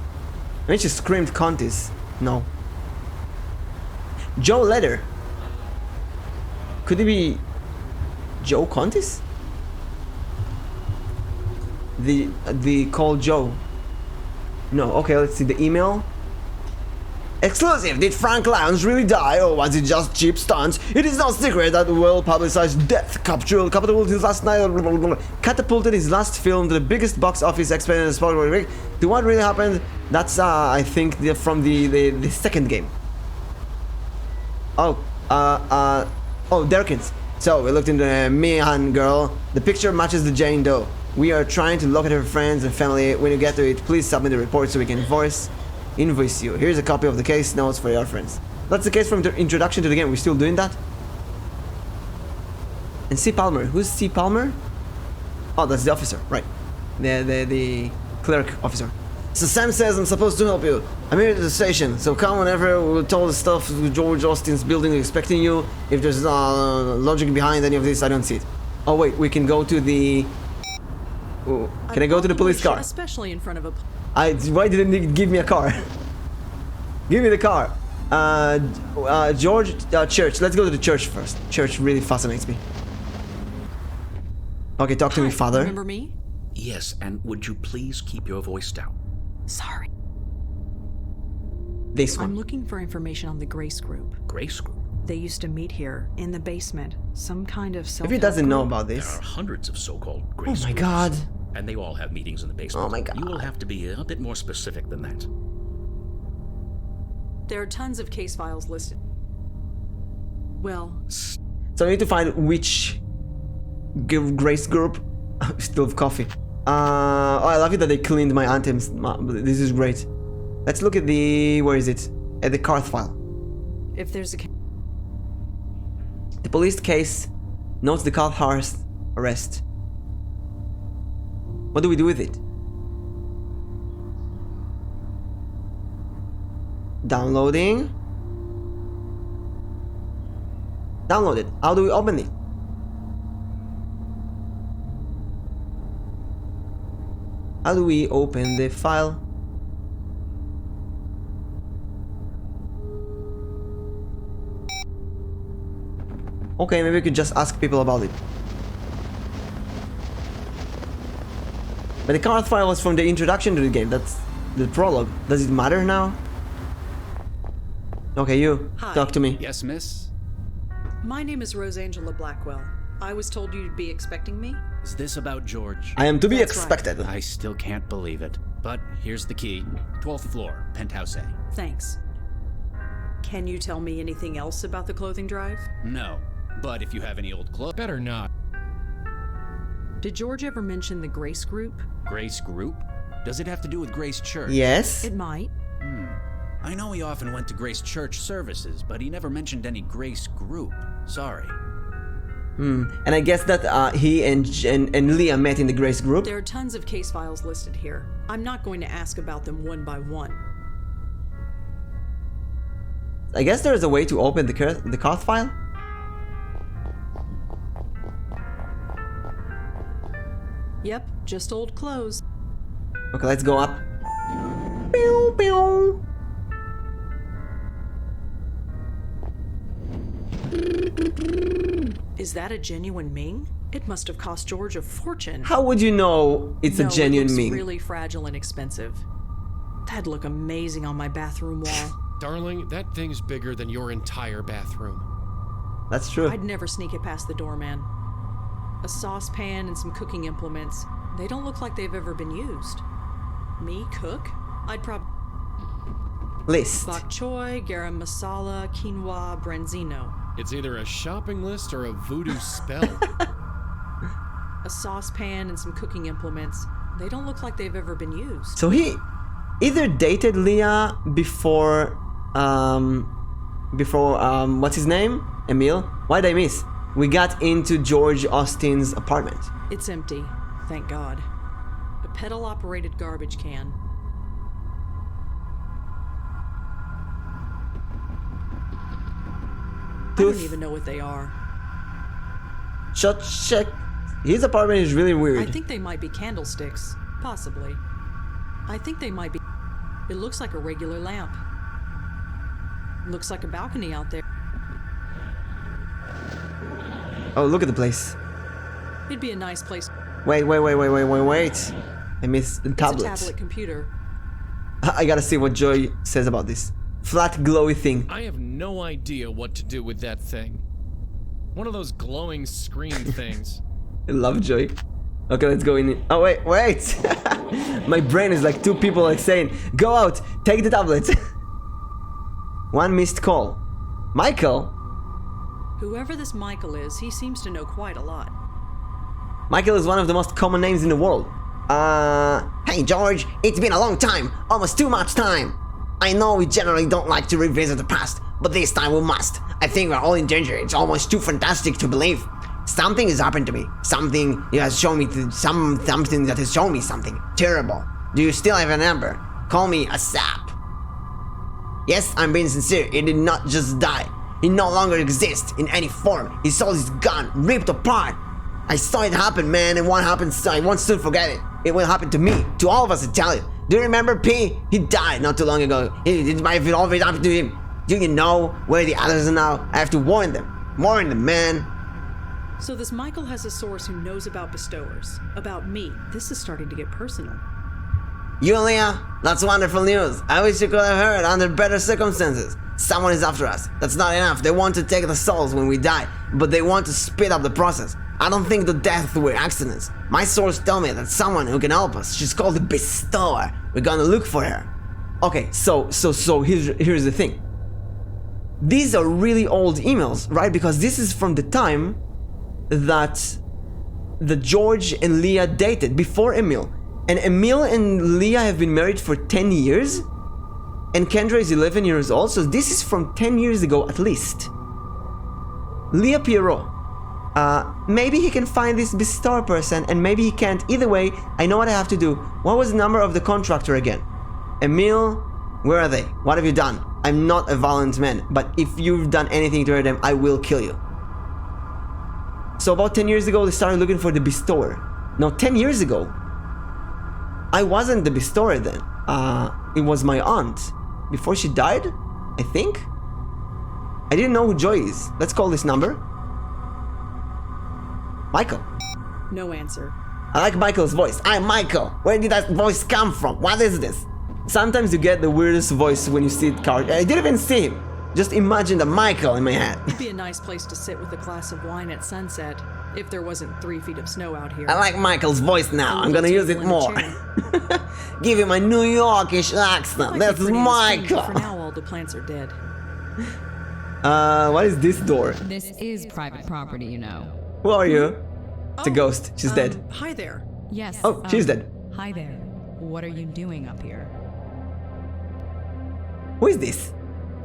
Speaker 1: I mean, she screamed Contis. No. Joe Letter. Could it be Joe Contis? The call Joe. No, okay, let's see the email. Exclusive! Did Frank Lowndes really die, or was it just cheap stunts? It is no secret that well-publicized death catapulted his last film to the biggest box office experience to what really happened. That's I think from the second game. Oh, Derkins. So we looked into the Mihan girl. The picture matches the Jane Doe. We are trying to locate her friends and family. When you get to it, please submit the report so we can invoice you. Here's a copy of the case notes for your friends. That's the case from the introduction to the game. We're still doing that. And C. Palmer. Who's C. Palmer? Oh, that's the officer, right? The clerk officer. So Sam says I'm supposed to help you. I'm here at the station, so come whenever. We'll tell the stuff to George Austin's building expecting you. If there's logic behind any of this, I don't see it. Oh wait, we can go to the... Ooh. Can I go to the police car?
Speaker 5: Especially in front of a...
Speaker 1: Why didn't he give me a car? Give me the car. George, church. Let's go to the church first. Church really fascinates me. Okay, talk to me, father.
Speaker 5: Remember me?
Speaker 7: Yes, and would you please keep your voice down?
Speaker 5: Sorry.
Speaker 1: This one.
Speaker 5: I'm looking for information on the Grace Group.
Speaker 7: Grace Group?
Speaker 5: They used to meet here, in the basement. Some kind of self-help
Speaker 1: If he doesn't know
Speaker 5: group.
Speaker 1: about
Speaker 7: There
Speaker 1: this.
Speaker 7: are hundreds of so-called Grace
Speaker 1: Oh my
Speaker 7: groups,
Speaker 1: god.
Speaker 7: and they all have meetings in the basement.
Speaker 1: Oh my god.
Speaker 7: You will have to be a bit more specific than that.
Speaker 5: There are tons of case files listed. Well,
Speaker 1: So I need to find which Grace group. Still have coffee. Oh, I love it that they cleaned my items. This is great. Let's look at the... Where is it? At the Carth file.
Speaker 5: if there's a
Speaker 1: The police case notes the Carth arrest. What do we do with it? Downloading. Download it. How do we open it? How do we open the file? Okay, maybe we could just ask people about it. But the card file was from the introduction to the game. That's the prologue. Does it matter now? Okay, you.
Speaker 5: Hi.
Speaker 1: Talk to me.
Speaker 10: Yes, miss?
Speaker 5: My name is Rosangela Blackwell. I was told you'd be expecting me.
Speaker 10: Is this about George?
Speaker 1: I am to be
Speaker 5: That's
Speaker 1: expected.
Speaker 10: I still can't believe it. But here's the key. 12th floor, penthouse A.
Speaker 5: Thanks. Can you tell me anything else about the clothing drive?
Speaker 10: No. But if you have any old clothes...
Speaker 4: Better not.
Speaker 5: Did George ever mention the Grace Group?
Speaker 10: Grace Group? Does it have to do with Grace Church?
Speaker 1: Yes.
Speaker 5: It might.
Speaker 10: I know he often went to Grace Church services, but he never mentioned any Grace Group. Sorry.
Speaker 1: And I guess that he and Leah met in the Grace group.
Speaker 5: There are tons of case files listed here. I'm not going to ask about them one by one.
Speaker 1: I guess there is a way to open the Carth file.
Speaker 5: Yep, just old clothes.
Speaker 1: Okay, let's go up. Pew, pew.
Speaker 5: Is that a genuine Ming? It must have cost George a fortune.
Speaker 1: How would you know it's a genuine
Speaker 5: it looks
Speaker 1: Ming?
Speaker 5: really fragile and expensive. That'd look amazing on my bathroom wall.
Speaker 4: Darling, that thing's bigger than your entire bathroom.
Speaker 1: That's true.
Speaker 5: I'd never sneak it past the doorman. A saucepan and some cooking implements. They don't look like they've ever been used. Me cook? I'd probably...
Speaker 1: List.
Speaker 5: Bok choy, garam masala, quinoa, branzino.
Speaker 4: It's either a shopping list or a voodoo spell.
Speaker 5: A saucepan and some cooking implements. They don't look like they've ever been used.
Speaker 1: So he either dated Leah before what's his name? Emil? Why'd I miss? We got into George Austin's apartment.
Speaker 5: It's empty, thank God. A pedal-operated garbage can. I don't even know what they are.
Speaker 1: Shut check. His apartment is really weird.
Speaker 5: I think they might be candlesticks. Possibly. I think they might be... It looks like a regular lamp. Looks like a balcony out there.
Speaker 1: Oh, look at the place.
Speaker 5: It'd be a nice place.
Speaker 1: Wait. I missed the tablet.
Speaker 5: It's a tablet computer.
Speaker 1: I gotta see what Joy says about this. Flat glowy thing.
Speaker 4: I have no idea what to do with that thing. One of those glowing screen things.
Speaker 1: I love Joy. Okay, let's go in. Oh, wait. My brain is like two people like saying, go out, take the tablet. One missed call. Michael?
Speaker 5: Whoever this Michael is, he seems to know quite a lot.
Speaker 1: Michael is one of the most common names in the world. Hey George, it's been a long time, almost too much time. I know we generally don't like to revisit the past, but this time we must. I think we're all in danger. It's almost too fantastic to believe. Something has happened to me. Something has shown me something that has shown me something terrible. Do you still have a number? Call me a sap. Yes, I'm being sincere. He did not just die. He no longer exists in any form. His soul is gone, ripped apart. I saw it happen, man, and what happened, I won't soon forget it. It will happen to me, to all of us, I tell you. Do you remember P? He died not too long ago. It might have always happened to him. Do you know where the others are now? I have to warn them. Warn them, man.
Speaker 5: So this Michael has a source who knows about bestowers. About me. This is starting to get personal.
Speaker 1: You and Leah? That's wonderful news. I wish you could have heard under better circumstances. Someone is after us. That's not enough. They want to take the souls when we die, but they want to speed up the process. I don't think the deaths were accidents. My source tell me that someone who can help us. She's called the Bestower. We're gonna look for her. Okay, so here's the thing. These are really old emails, right? Because this is from the time that the George and Leah dated, before Emil. And Emil and Leah have been married for 10 years? And Kendra is 11 years old, so this is from 10 years ago at least. Leah Pierrot. Maybe he can find this Bestower person, and maybe he can't. Either way, I know what I have to do. What was the number of the contractor again? Emil, where are they? What have you done? I'm not a violent man, but if you've done anything to hurt them, I will kill you. So about 10 years ago, they started looking for the Bestower. No, 10 years ago. I wasn't the Bestower then. It was my aunt. Before she died, I think? I didn't know who Joy is. Let's call this number. Michael.
Speaker 5: No answer.
Speaker 1: I like Michael's voice. I'm Michael. Where did that voice come from? What is this? Sometimes you get the weirdest voice when you see it. I didn't even see him. Just imagine the Michael in my head.
Speaker 5: It'd be a nice place to sit with a glass of wine at sunset, if there wasn't 3 feet of snow out here.
Speaker 1: I like Michael's voice now. I'm gonna use it more. Give him a New Yorkish accent. That's Michael.
Speaker 5: For now, all the plants are dead.
Speaker 1: What is this door?
Speaker 16: This is private property, you know.
Speaker 1: Who are you? It's a ghost. She's dead.
Speaker 5: Hi there.
Speaker 16: Yes.
Speaker 1: Oh, she's dead.
Speaker 16: Hi there. What are you doing up here?
Speaker 1: Who is this?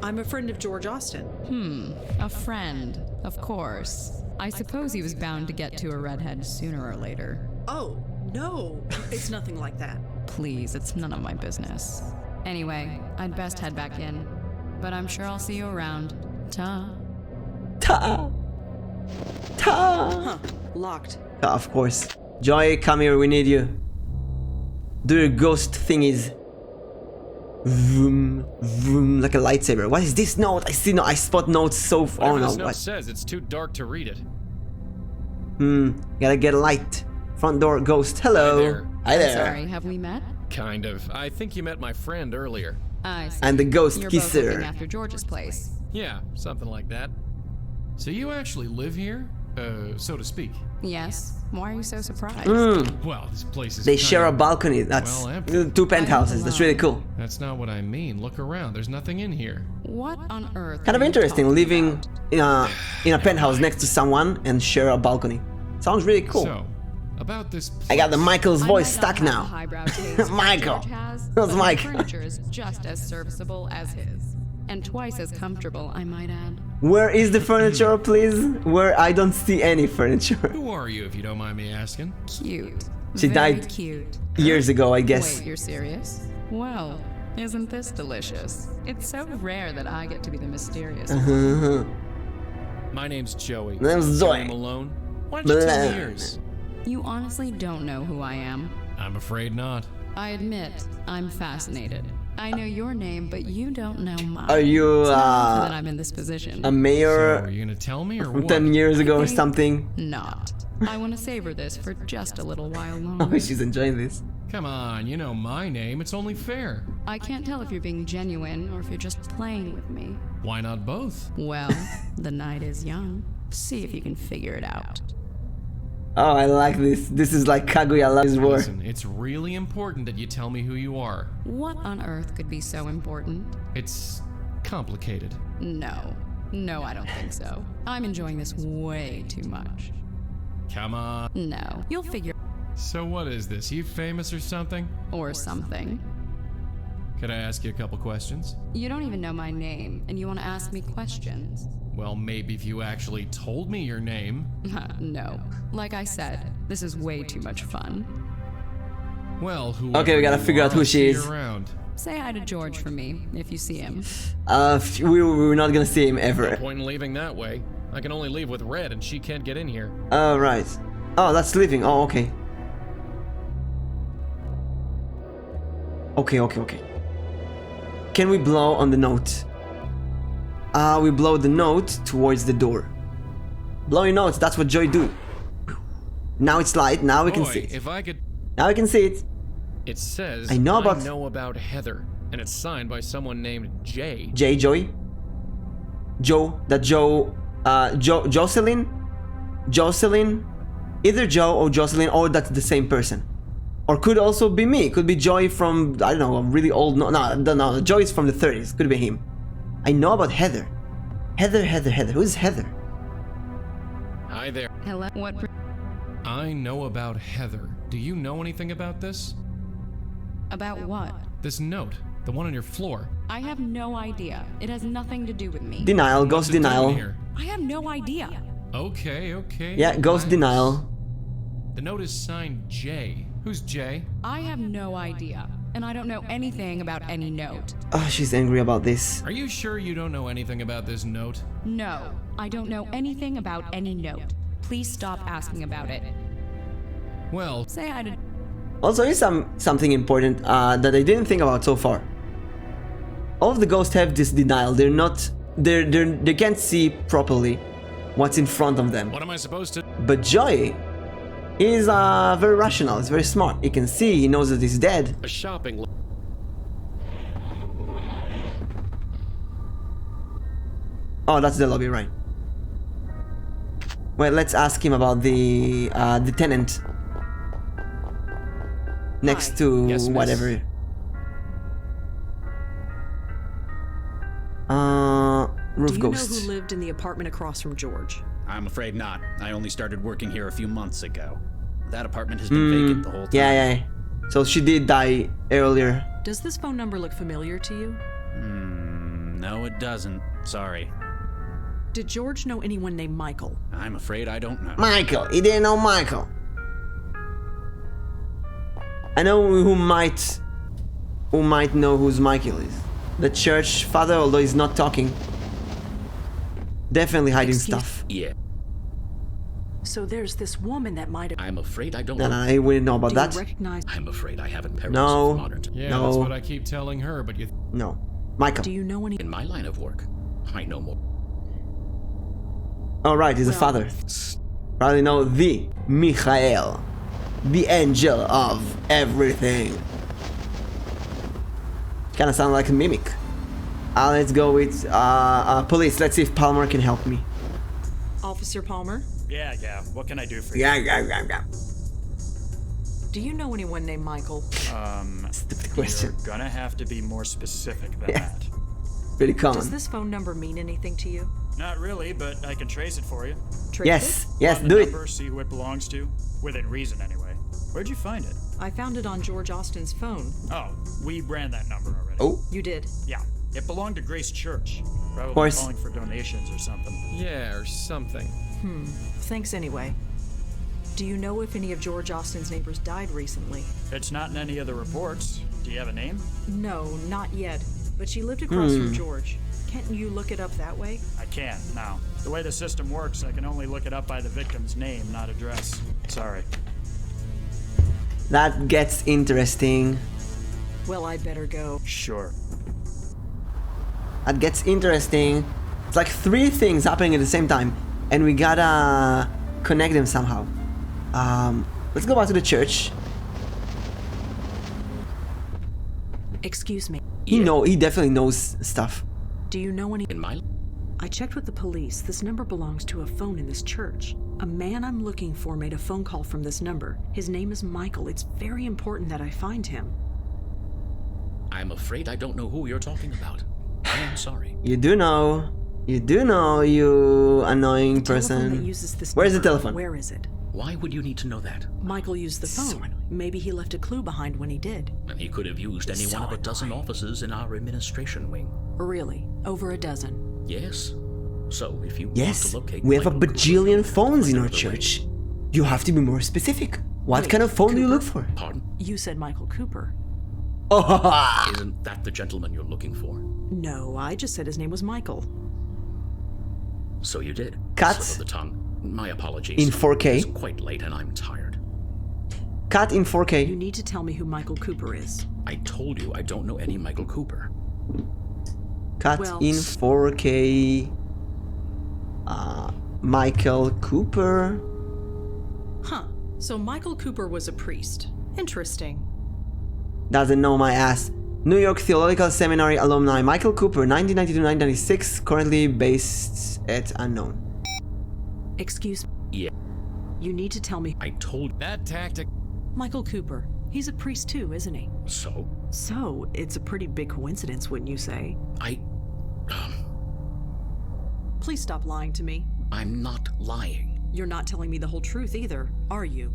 Speaker 5: I'm a friend of George Austin.
Speaker 16: A friend. Of course. I suppose he was bound to get to a redhead sooner or later.
Speaker 5: Oh, no. It's nothing like that.
Speaker 16: Please, it's none of my business. Anyway, I'd best head back in. But I'm sure I'll see you around. Ta.
Speaker 1: Ta. Ta.
Speaker 5: Huh. Locked.
Speaker 1: Of course. Joy, come here, we need you. Do your ghost thingies. Vroom, vroom, like a lightsaber. What is this note? I see no. I spot notes so far. Oh no!
Speaker 4: This note
Speaker 1: what?
Speaker 4: says it's too dark to read it.
Speaker 1: Gotta get a light. Front door ghost. Hello. Hi there.
Speaker 16: Sorry, have we met?
Speaker 4: Kind of. I think you met my friend earlier.
Speaker 16: I see.
Speaker 1: And the ghost
Speaker 16: You're
Speaker 1: kisser.
Speaker 16: both looking after George's place.
Speaker 4: Yeah, something like that. So you actually live here, so to speak?
Speaker 16: Yes. Why are you so surprised?
Speaker 4: Well, this place is.
Speaker 1: They share a balcony. That's
Speaker 4: well,
Speaker 1: 2 penthouses. That's really cool.
Speaker 4: That's not what I mean. Look around. There's nothing in here.
Speaker 16: What on earth?
Speaker 1: Kind of interesting living in a penthouse next to someone and share a balcony. Sounds really cool.
Speaker 4: So, about this place,
Speaker 1: I got the Michael's voice stuck now.
Speaker 16: Michael.
Speaker 1: That's Mike.
Speaker 16: Furniture is just as serviceable as his, and twice as comfortable, I might add.
Speaker 1: Where is the furniture, please? Where I don't see any furniture.
Speaker 4: Who are you, if you don't mind me asking?
Speaker 16: Cute.
Speaker 1: She
Speaker 16: Very
Speaker 1: died
Speaker 16: cute.
Speaker 1: years ago, I guess.
Speaker 16: Wait, you're serious? Well, isn't this delicious? It's so rare that I get to be the mysterious one.
Speaker 4: My name's Joey.
Speaker 1: Name's Zoe.
Speaker 4: Malone. Why don't you tell me yours?
Speaker 16: You honestly don't know who I am?
Speaker 4: I'm afraid not.
Speaker 16: I admit, I'm fascinated. I know your name, but you don't know mine.
Speaker 1: Are you
Speaker 16: It's not often that I'm in this position.
Speaker 1: a mayor?
Speaker 4: So are you gonna tell me or what?
Speaker 1: 10 years ago or something?
Speaker 16: Not. I want to savor this for just a little while longer.
Speaker 1: Oh, she's enjoying this.
Speaker 4: Come on, you know my name. It's only fair.
Speaker 16: I can't tell if you're being genuine or if you're just playing with me.
Speaker 4: Why not both?
Speaker 16: Well, the night is young. See if you can figure it out.
Speaker 1: Oh, I like this. This is like Kaguya Love's War.
Speaker 4: Listen, it's really important that you tell me who you are.
Speaker 16: What on earth could be so important?
Speaker 4: It's complicated.
Speaker 16: No. No, I don't think so. I'm enjoying this way too much.
Speaker 4: Come on.
Speaker 16: No. You'll figure.
Speaker 4: So what is this? You famous or something?
Speaker 16: Or something.
Speaker 4: Could I ask you a couple questions?
Speaker 16: You don't even know my name, and you want to ask me questions.
Speaker 4: Well, maybe if you actually told me your name.
Speaker 16: No. Like I said, this is way too much fun.
Speaker 4: Well, who?
Speaker 1: Okay, we gotta figure out who she is.
Speaker 4: Around.
Speaker 16: Say hi to George for me, if you see him.
Speaker 1: We're not gonna see him ever.
Speaker 4: No point in leaving that way. I can only leave with Red, and she can't get in here.
Speaker 1: Oh, right. Oh, that's leaving. Oh, okay. Okay. Can we blow on the note? We blow the note towards the door. Blowing notes, that's what Joy do. Now it's light, now we can
Speaker 4: Boy,
Speaker 1: see it.
Speaker 4: if I could...
Speaker 1: Now we can see it.
Speaker 4: It says,
Speaker 1: I know about
Speaker 4: Heather, and it's signed by someone named Jay.
Speaker 1: Joy? Jocelyn? Jocelyn? Either Joe or Jocelyn, or that's the same person. Or could also be me. Could be Joy from, I don't know, a really old... No, Joy is from the 30s. Could be him. I know about Heather. Heather. Who's Heather?
Speaker 4: Hi there.
Speaker 16: Hello. What?
Speaker 4: I know about Heather. Do you know anything about this?
Speaker 16: About what?
Speaker 4: This note. The one on your floor.
Speaker 16: I have no idea. It has nothing to do with me.
Speaker 1: Denial. Ghost denial.
Speaker 16: I have no idea.
Speaker 4: Okay.
Speaker 1: Yeah, ghost denial.
Speaker 4: The note is signed Jay. Who's Jay?
Speaker 16: I have no idea. And I don't know anything about any note.
Speaker 1: Oh, she's angry about this.
Speaker 4: Are you sure you don't know anything about this note?
Speaker 16: No, I don't know anything about any note. Please stop asking about it.
Speaker 4: Well,
Speaker 16: say I did.
Speaker 1: Also, here's something important that I didn't think about so far. All of the ghosts have this denial. They can't see properly what's in front of them.
Speaker 4: What am I supposed to?
Speaker 1: But Joy is very rational. He's very smart. He can see. He knows that he's dead.
Speaker 4: A shopping.
Speaker 1: Oh, that's the lobby, right? Well, let's ask him about the tenant next to whatever. Roof ghost.
Speaker 5: Do you know who lived in the apartment across from George?
Speaker 10: I'm afraid not. I only started working here a few months ago. That apartment has been vacant the whole time.
Speaker 1: Yeah. So she did die earlier.
Speaker 5: Does this phone number look familiar to you?
Speaker 10: No, it doesn't. Sorry.
Speaker 5: Did George know anyone named Michael?
Speaker 10: I'm afraid I don't know.
Speaker 1: Michael. He didn't know Michael. I know who might know who's Michael is. The church father, although he's not talking. Definitely hiding stuff.
Speaker 10: Yeah.
Speaker 5: So there's this woman that might have...
Speaker 10: I'm afraid I don't know.
Speaker 1: No, I wouldn't know about that.
Speaker 5: Do you recognize...
Speaker 10: I'm afraid I haven't perished
Speaker 1: No.
Speaker 10: modern.
Speaker 4: Yeah,
Speaker 1: No.
Speaker 4: that's what I keep telling her, but you...
Speaker 1: No. Michael.
Speaker 5: Do you know any...
Speaker 10: In my line of work, I know more.
Speaker 1: Oh, right, he's a father. Probably know the Michael. The angel of everything. Kinda sound like a mimic. Let's go with police. Let's see if Palmer can help me.
Speaker 5: Officer Palmer?
Speaker 13: Yeah. What can I do for you?
Speaker 1: Yeah.
Speaker 5: Do you know anyone named Michael?
Speaker 1: Stupid question.
Speaker 13: You're gonna have to be more specific than that.
Speaker 1: Pretty common.
Speaker 5: Does this phone number mean anything to you?
Speaker 13: Not really, but I can trace it for you.
Speaker 1: Yes,
Speaker 13: Find
Speaker 1: do
Speaker 13: the
Speaker 1: it.
Speaker 13: number, see who it belongs to. Within reason, anyway. Where'd you find it?
Speaker 5: I found it on George Austin's phone.
Speaker 13: Oh, we ran that number already.
Speaker 1: Oh.
Speaker 5: You did?
Speaker 13: Yeah. It belonged to Grace Church. Probably
Speaker 1: course.
Speaker 13: calling for donations or something.
Speaker 4: Yeah, or something.
Speaker 5: Thanks anyway. Do you know if any of George Austin's neighbors died recently?
Speaker 13: It's not in any of the reports. Do you have a name?
Speaker 5: No, not yet. But she lived across from George. Can't you look it up that way?
Speaker 13: I can't, now. The way the system works, I can only look it up by the victim's name, not address. Sorry.
Speaker 1: That gets interesting.
Speaker 5: Well, I'd better go.
Speaker 13: Sure.
Speaker 1: That gets interesting. It's like 3 things happening at the same time, and we gotta connect them somehow. Let's go back to the church.
Speaker 5: Excuse me.
Speaker 1: He definitely knows stuff.
Speaker 5: Do you know any...
Speaker 10: In my...
Speaker 5: I checked with the police. This number belongs to a phone in this church. A man I'm looking for made a phone call from this number. His name is Michael. It's very important that I find him.
Speaker 7: I'm afraid I don't know who you're talking about. I am sorry.
Speaker 1: You do know, you annoying person.
Speaker 5: That uses this
Speaker 1: Where's the
Speaker 5: number.
Speaker 1: telephone?
Speaker 5: Where is it?
Speaker 7: Why would you need to know that?
Speaker 5: Michael used the phone. Maybe he left a clue behind when he did.
Speaker 7: And he could have used any one of a dozen offices in our administration wing.
Speaker 5: Really? Over a dozen?
Speaker 7: Yes. So if you want
Speaker 1: Yes,
Speaker 7: to locate
Speaker 1: we have a
Speaker 7: Michael
Speaker 1: bajillion
Speaker 7: Cooper,
Speaker 1: phones in our
Speaker 7: find the way.
Speaker 1: church. You have to be more specific. What
Speaker 5: Wait,
Speaker 1: kind of phone do you
Speaker 5: Cooper?
Speaker 1: look for?
Speaker 7: Pardon?
Speaker 5: You said Michael Cooper.
Speaker 1: Oh,
Speaker 7: Isn't that the gentleman you're looking for?
Speaker 5: No, I just said his name was Michael.
Speaker 7: So you did.
Speaker 1: Cut.
Speaker 7: Slip of the tongue. My apologies.
Speaker 1: In 4K.
Speaker 7: It's quite late and I'm tired.
Speaker 1: cut in 4K.
Speaker 5: You need to tell me who Michael Cooper is.
Speaker 7: I told you I don't know any Michael Cooper.
Speaker 1: Cut
Speaker 5: Well-
Speaker 1: in 4K. Michael Cooper.
Speaker 5: Huh. So Michael Cooper was a priest. Interesting.
Speaker 1: Doesn't know my ass. New York Theological Seminary alumni Michael Cooper, 1992-1996, currently based at unknown.
Speaker 2: Excuse me.
Speaker 7: Yeah.
Speaker 2: You need to tell me.
Speaker 7: I told
Speaker 4: that tactic.
Speaker 5: Michael Cooper.
Speaker 2: He's a priest too, isn't he?
Speaker 7: So?
Speaker 2: So, it's a pretty big coincidence, wouldn't you say?
Speaker 5: Please stop lying to me.
Speaker 7: I'm not lying.
Speaker 5: You're not telling me the whole truth either, are you?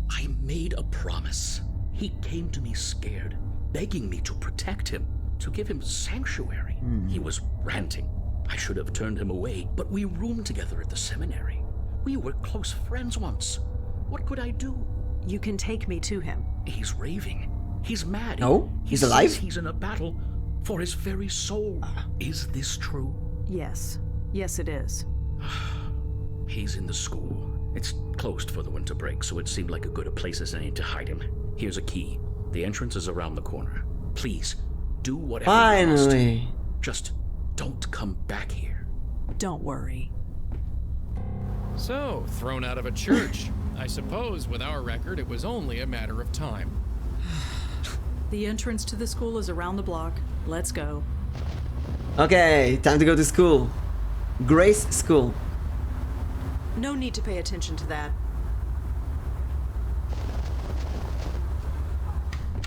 Speaker 7: I made a promise. He came to me scared, begging me to protect him, to give him sanctuary. He was ranting. I should have turned him away, but we roomed together at the seminary. We were close friends once. What could I do?
Speaker 2: You can take me to him.
Speaker 7: He's raving. He's mad.
Speaker 1: No?
Speaker 7: He
Speaker 1: He's
Speaker 7: says
Speaker 1: alive?
Speaker 7: He's in a battle for his very soul. Is this true?
Speaker 2: Yes. Yes, it is.
Speaker 7: He's in the school. It's closed for the winter break, so it seemed like a good a place as any to hide him. Here's a key. The entrance is around the corner. Please, do whatever you must.
Speaker 1: Finally.
Speaker 7: Just don't come back here.
Speaker 2: Don't worry.
Speaker 4: So, thrown out of a church. I suppose with our record, it was only a matter of time.
Speaker 5: The entrance to the school is around the block. Let's go.
Speaker 1: Okay, time to go to school. Grace School.
Speaker 5: No need to pay attention to that.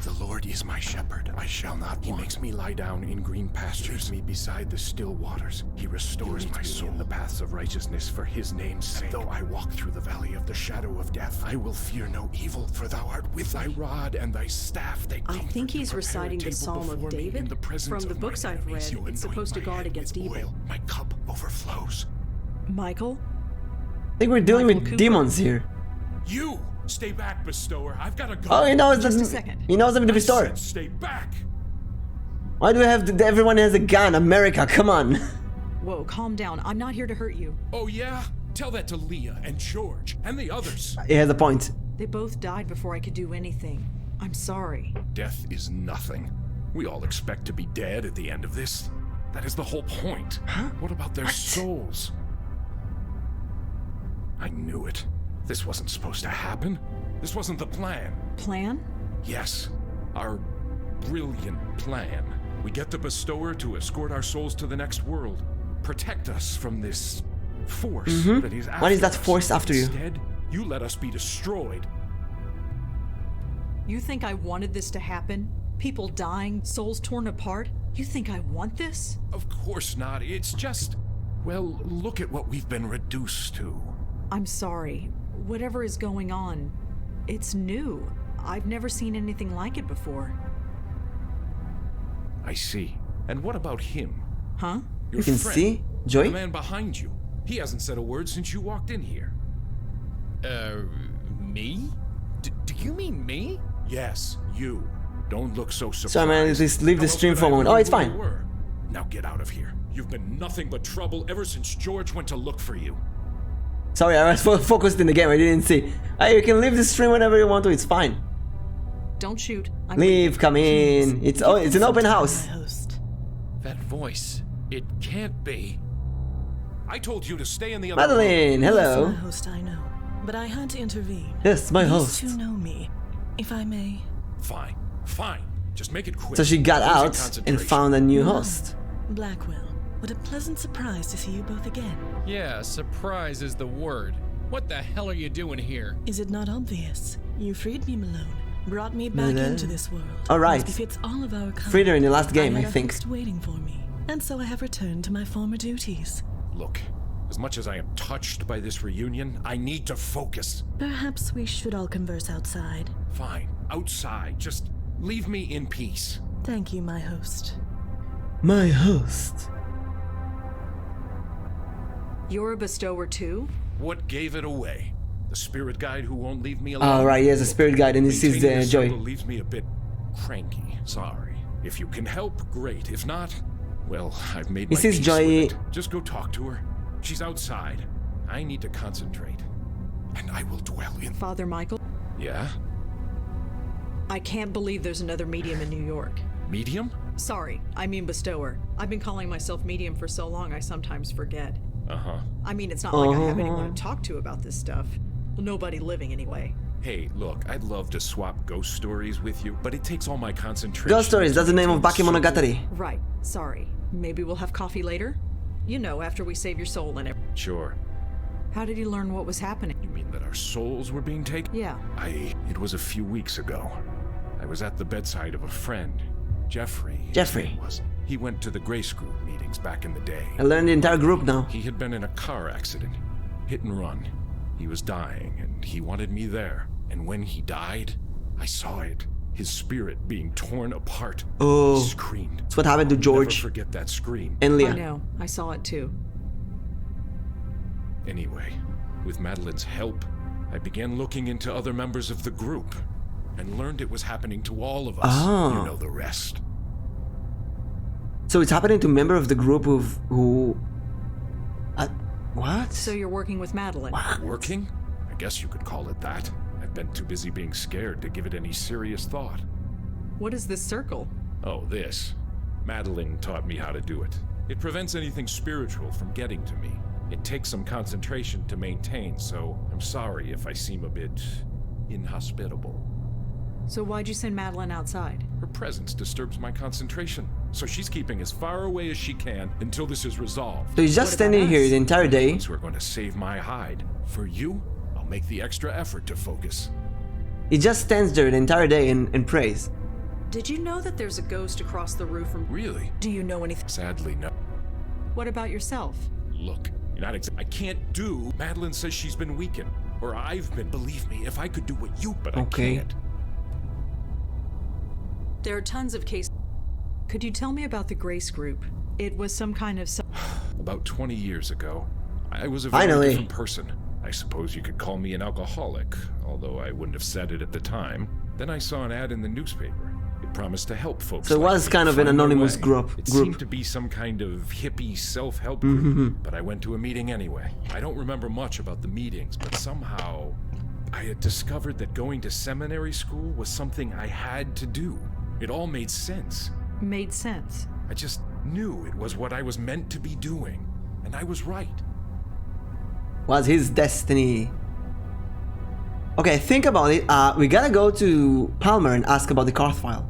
Speaker 17: The Lord is my shepherd, I shall not want. He makes me lie down in green pastures, me beside the still waters. He restores my soul in the paths of righteousness for his name's sake. Though I walk through the valley of the shadow of death, I will fear no evil, for thou art with thy rod and thy staff. They
Speaker 5: I think he's reciting the Psalm of David. From the books I've read, it's supposed to guard against evil.
Speaker 17: My cup overflows.
Speaker 5: Michael?
Speaker 1: I think we're dealing with demons here.
Speaker 17: You! Stay back, bestower. I've got to go.
Speaker 1: Oh, he knows
Speaker 5: Just a second.
Speaker 1: He knows I'm the bestower.
Speaker 17: Stay back.
Speaker 1: Why do we have everyone has a gun? America, come on.
Speaker 5: Whoa, calm down. I'm not here to hurt you.
Speaker 17: Oh yeah? Tell that to Leah and George and the others.
Speaker 1: He has a point.
Speaker 5: They both died before I could do anything. I'm sorry.
Speaker 17: Death is nothing. We all expect to be dead at the end of this. That is the whole point.
Speaker 1: Huh?
Speaker 17: What about their souls? I knew it. This wasn't supposed to happen. This wasn't the plan.
Speaker 5: Plan?
Speaker 17: Yes. Our brilliant plan. We get the bestower to escort our souls to the next world. Protect us from this force that is after us.
Speaker 1: What is that force after you?
Speaker 17: Instead, you let us be destroyed.
Speaker 5: You think I wanted this to happen? People dying, souls torn apart? You think I want this?
Speaker 17: Of course not. It's just... Well, look at what we've been reduced to.
Speaker 5: I'm sorry. Whatever is going on, it's new. I've never seen anything like it before.
Speaker 17: I see. And what about him?
Speaker 5: Huh?
Speaker 17: Your
Speaker 1: You can
Speaker 17: friend,
Speaker 1: see? Joy?
Speaker 17: the man behind you. He hasn't said a word since you walked in here.
Speaker 4: Me? Do you mean me?
Speaker 17: Yes, you. Don't look so surprised.
Speaker 1: So man, just leave the
Speaker 17: How else
Speaker 1: stream
Speaker 17: could
Speaker 1: for a
Speaker 17: I
Speaker 1: moment.
Speaker 17: know
Speaker 1: Oh, it's
Speaker 17: who you
Speaker 1: fine.
Speaker 17: were? Now get out of here. You've been nothing but trouble ever since George went to look for you.
Speaker 1: Sorry, I was focused in the game. I didn't see. Hey, you can leave the stream whenever you want to. It's fine.
Speaker 5: Don't shoot. I'm
Speaker 1: Leave, come in. It's an open house.
Speaker 17: That voice. It can't be. I told you to stay in the other
Speaker 1: Madeline,
Speaker 17: room.
Speaker 1: hello.
Speaker 18: Yes, my host, I know. But I had to intervene.
Speaker 1: Yes, my
Speaker 18: These
Speaker 1: host.
Speaker 18: two know me, if I may.
Speaker 17: Fine, fine. Just make it quick.
Speaker 1: So she got
Speaker 17: Losing
Speaker 1: out and
Speaker 17: concentration.
Speaker 1: found a new host.
Speaker 18: Blackwell, what a pleasant surprise to see you both again.
Speaker 4: Yeah, surprise is the word. What the hell are you doing here?
Speaker 18: Is it not obvious? You freed me, Malone. Brought me back
Speaker 1: Malone.
Speaker 18: into this world.
Speaker 1: All right.
Speaker 18: As befits all of our kind.
Speaker 1: Freed her in the last game, I
Speaker 18: had a
Speaker 1: think.
Speaker 18: host waiting for me, and so I have returned to my former duties.
Speaker 17: Look, as much as I am touched by this reunion, I need to focus.
Speaker 18: Perhaps we should all converse outside.
Speaker 17: Fine, outside. Just leave me in peace.
Speaker 18: Thank you, my host.
Speaker 1: My host.
Speaker 5: You're a bestower too?
Speaker 17: What gave it away? The spirit guide who won't leave me alone?
Speaker 1: All right, he has a spirit guide, and this is
Speaker 17: Maintaining this
Speaker 1: Joy.
Speaker 17: symbol leaves me a bit cranky. Sorry. If you can help, great. If not, well, I've made my
Speaker 1: This is
Speaker 17: peace
Speaker 1: Joy.
Speaker 17: with it. Just go talk to her. She's outside. I need to concentrate. And I will dwell in...
Speaker 5: Father Michael?
Speaker 17: Yeah?
Speaker 5: I can't believe there's another medium in New York.
Speaker 17: Medium?
Speaker 5: Sorry, I mean bestower. I've been calling myself medium for so long I sometimes forget.
Speaker 17: Uh-huh.
Speaker 5: I mean, it's not like I have anyone to talk to about this stuff. Well, nobody living anyway.
Speaker 17: Hey, look, I'd love to swap ghost stories with you, but it takes all my concentration.
Speaker 1: Ghost stories, that's the name of Bakemonogatari.
Speaker 5: Right, sorry. Maybe we'll have coffee later? You know, after we save your soul and everything.
Speaker 17: Sure.
Speaker 5: How did he learn what was happening?
Speaker 17: You mean that our souls were being taken?
Speaker 5: Yeah.
Speaker 17: It was a few weeks ago. I was at the bedside of a friend, Jeffrey.
Speaker 1: Jeffrey.
Speaker 17: He went to the Grace Group meetings back in the day.
Speaker 1: I learned the entire group now.
Speaker 17: He had been in a car accident. Hit and run. He was dying, and he wanted me there. And when he died, I saw it. His spirit being torn apart.
Speaker 1: Oh.
Speaker 17: He screamed.
Speaker 1: That's what happened to George.
Speaker 17: Never forget that scream.
Speaker 1: And Leah.
Speaker 5: I know. I saw it too.
Speaker 17: Anyway, with Madeline's help, I began looking into other members of the group and learned it was happening to all of us.
Speaker 1: Oh.
Speaker 17: You know the rest.
Speaker 1: So it's happening to a member of the group who... what?
Speaker 5: So you're working with Madeline?
Speaker 1: What?
Speaker 17: Working? I guess you could call it that. I've been too busy being scared to give it any serious thought.
Speaker 5: What is this circle?
Speaker 17: Oh, this. Madeline taught me how to do it. It prevents anything spiritual from getting to me. It takes some concentration to maintain, so I'm sorry if I seem a bit inhospitable.
Speaker 5: So why'd you send Madeline outside?
Speaker 17: Her presence disturbs my concentration, so she's keeping as far away as she can until this is resolved.
Speaker 1: So he's just standing here the entire day.
Speaker 17: Once we're going to save my hide. For you, I'll make the extra effort to focus.
Speaker 1: He just stands there the entire day and prays.
Speaker 5: Did you know that there's a ghost across the roof from...
Speaker 17: Really?
Speaker 5: Do you know anything?
Speaker 17: Sadly, no.
Speaker 5: What about yourself?
Speaker 17: Look, you're not I can't do... Madeline says she's been weakened. Or I've been. Believe me, if I could do what you... But
Speaker 1: okay.
Speaker 17: I can't.
Speaker 5: There are tons of cases. Could you tell me about the Grace Group? It was some kind of...
Speaker 17: About 20 years ago, I was a very different person. I suppose you could call me an alcoholic, although I wouldn't have said it at the time. Then I saw an ad in the newspaper. It promised to help folks.
Speaker 1: So it was kind of an anonymous group.
Speaker 17: It seemed to be some kind of hippie self-help group, but I went to a meeting anyway. I don't remember much about the meetings, but somehow I had discovered that going to seminary school was something I had to do. It all made sense.
Speaker 5: Made sense?
Speaker 17: I just knew it was what I was meant to be doing, and I was right.
Speaker 1: Was his destiny. Okay, think about it. We gotta go to Palmer and ask about the card file.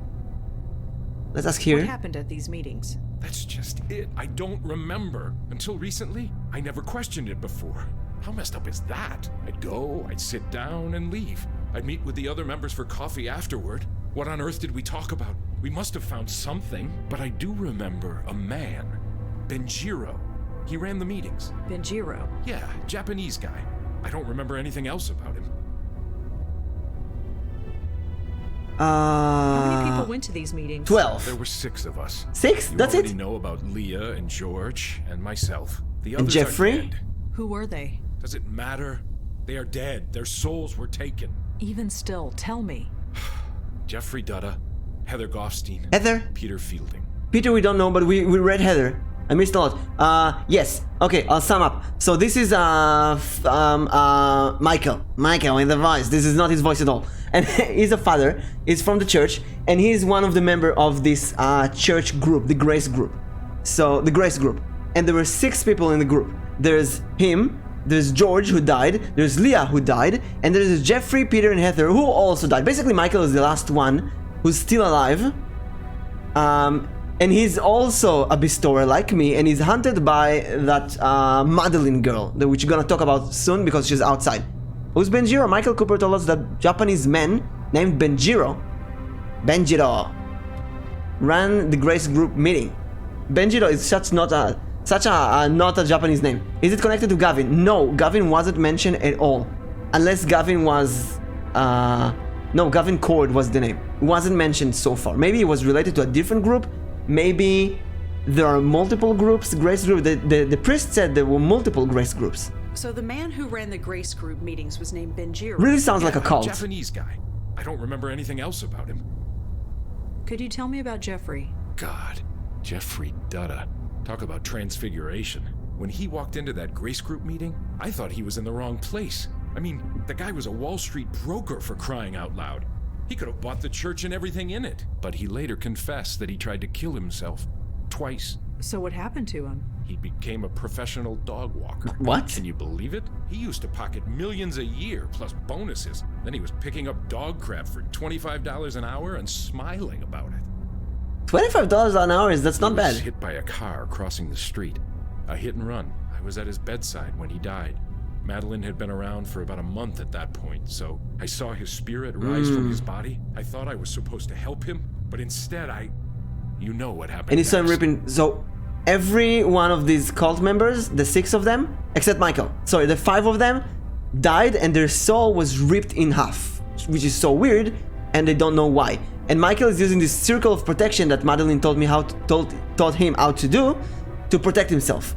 Speaker 1: Let's ask here.
Speaker 5: What happened at these meetings?
Speaker 17: That's just it. I don't remember. Until recently, I never questioned it before. How messed up is that? I'd go, I'd sit down and leave. I'd meet with the other members for coffee afterward. What on earth did we talk about? We must have found something, but I do remember a man, Benjiro. He ran the meetings.
Speaker 5: Benjiro?
Speaker 17: Yeah, Japanese guy. I don't remember anything else about him.
Speaker 5: How many people went to these meetings?
Speaker 1: 12.
Speaker 17: There were 6 of us.
Speaker 1: 6?
Speaker 17: You
Speaker 1: That's it?
Speaker 17: already know about Leah and George and myself. The
Speaker 1: And
Speaker 17: others
Speaker 1: Jeffrey?
Speaker 17: are dead.
Speaker 5: Who were they?
Speaker 17: Does it matter? They are dead. Their souls were taken.
Speaker 5: Even still, tell me.
Speaker 17: Jeffrey Dutta, Heather Goffstein,
Speaker 1: Heather?
Speaker 17: Peter Fielding.
Speaker 1: Peter we don't know, but we read Heather. I missed a lot. Yes. Okay, I'll sum up. So this is Michael. Michael in the voice. This is not his voice at all. And he's a father. He's from the church, and he's one of the member of this church group, the Grace Group. So the Grace Group, and there were 6 people in the group. There's him. There's George who died. There's Leah who died, and there's Jeffrey, Peter, and Heather who also died. Basically, Michael is the last one who's still alive. And he's also a bestower like me, and he's hunted by that Madeline girl, which we're gonna talk about soon because she's outside. Who's Benjiro? Michael Cooper told us that Japanese man named Benjiro ran the Grace Group meeting. Benjiro is not a Japanese name. Is it connected to Gavin? No, Gavin wasn't mentioned at all. Unless Gavin was... no, Gavin Cord was the name. It wasn't mentioned so far. Maybe it was related to a different group. Maybe there are multiple groups. Grace Group. The priest said there were multiple Grace Groups.
Speaker 5: So the man who ran the Grace Group meetings was named Benjiro.
Speaker 1: Really sounds like a cult.
Speaker 17: Japanese guy. I don't remember anything else about him.
Speaker 5: Could you tell me about Jeffrey?
Speaker 17: God, Jeffrey Dutta. Talk about transfiguration. When he walked into that Grace Group meeting, I thought he was in the wrong place. I mean, the guy was a Wall Street broker, for crying out loud. He could have bought the church and everything in it. But he later confessed that he tried to kill himself. Twice.
Speaker 5: So what happened to him?
Speaker 17: He became a professional dog walker.
Speaker 1: What?
Speaker 17: Can you believe it? He used to pocket millions a year, plus bonuses. Then he was picking up dog crap for $25 an hour and smiling about it.
Speaker 1: $25 an hour that's not
Speaker 17: He
Speaker 1: bad.
Speaker 17: was hit by a car crossing the street. A hit and run. I was at his bedside when he died. Madeline had been around for about a month at that point, so I saw his spirit rise from his body. I thought I was supposed to help him, but instead you know what happened.
Speaker 1: And he saw him
Speaker 17: next.
Speaker 1: ripping. So every one of these cult members, the 6 of them, except Michael, sorry, the 5 of them died and their soul was ripped in half, which is so weird, and they don't know why. And Michael is using this circle of protection that Madeline taught him how to do to protect himself.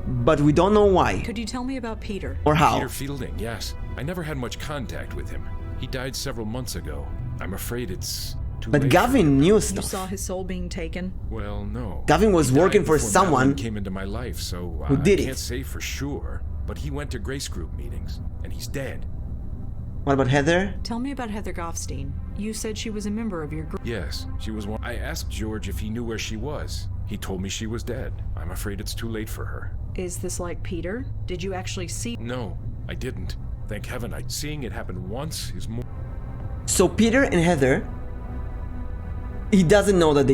Speaker 1: But we don't know why.
Speaker 5: Could you tell me about Peter?
Speaker 1: Or how?
Speaker 17: Peter Fielding, yes. I never had much contact with him. He died several months ago. I'm afraid it's too
Speaker 1: But
Speaker 17: late.
Speaker 1: Gavin knew
Speaker 5: You
Speaker 1: stuff.
Speaker 5: saw his soul being taken?
Speaker 17: Well, no.
Speaker 1: Gavin was
Speaker 17: He died
Speaker 1: working for
Speaker 17: before
Speaker 1: someone
Speaker 17: Madeline came into my life, so
Speaker 1: who did
Speaker 17: I
Speaker 1: it.
Speaker 17: can't say for sure. But he went to Grace Group meetings, and he's dead.
Speaker 1: What about Heather?
Speaker 5: Tell me about Heather Goffstein. You said she was a member of your group.
Speaker 17: Yes, she was one. I asked George if he knew where she was. He told me she was dead. I'm afraid it's too late for her.
Speaker 5: Is this like Peter? Did you actually see?
Speaker 17: No, I didn't. Thank heaven. Seeing it happen once is more.
Speaker 1: So Peter and Heather, he doesn't know that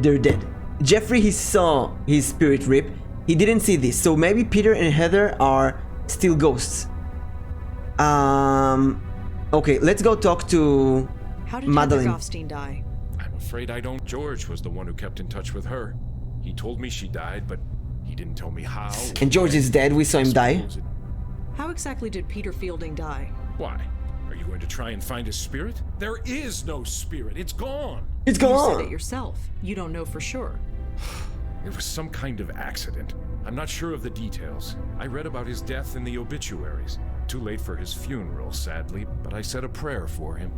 Speaker 1: they're dead. Jeffrey, he saw his spirit rip. He didn't see this. So maybe Peter and Heather are still ghosts. Okay, let's go talk to
Speaker 5: How did
Speaker 1: Madeline.
Speaker 5: Heather Goffstein die?
Speaker 17: I'm afraid I don't. George was the one who kept in touch with her. He told me she died, but he didn't tell me how.
Speaker 1: And George is dead. We saw him die.
Speaker 5: How exactly did Peter Fielding die?
Speaker 17: Why? Are you going to try and find his spirit? There is no spirit. It's gone.
Speaker 1: It's
Speaker 5: You
Speaker 1: gone.
Speaker 5: said it yourself. You don't know for sure.
Speaker 17: It was some kind of accident. I'm not sure of the details. I read about his death in the obituaries. Too late for his funeral, sadly, but I said a prayer for him.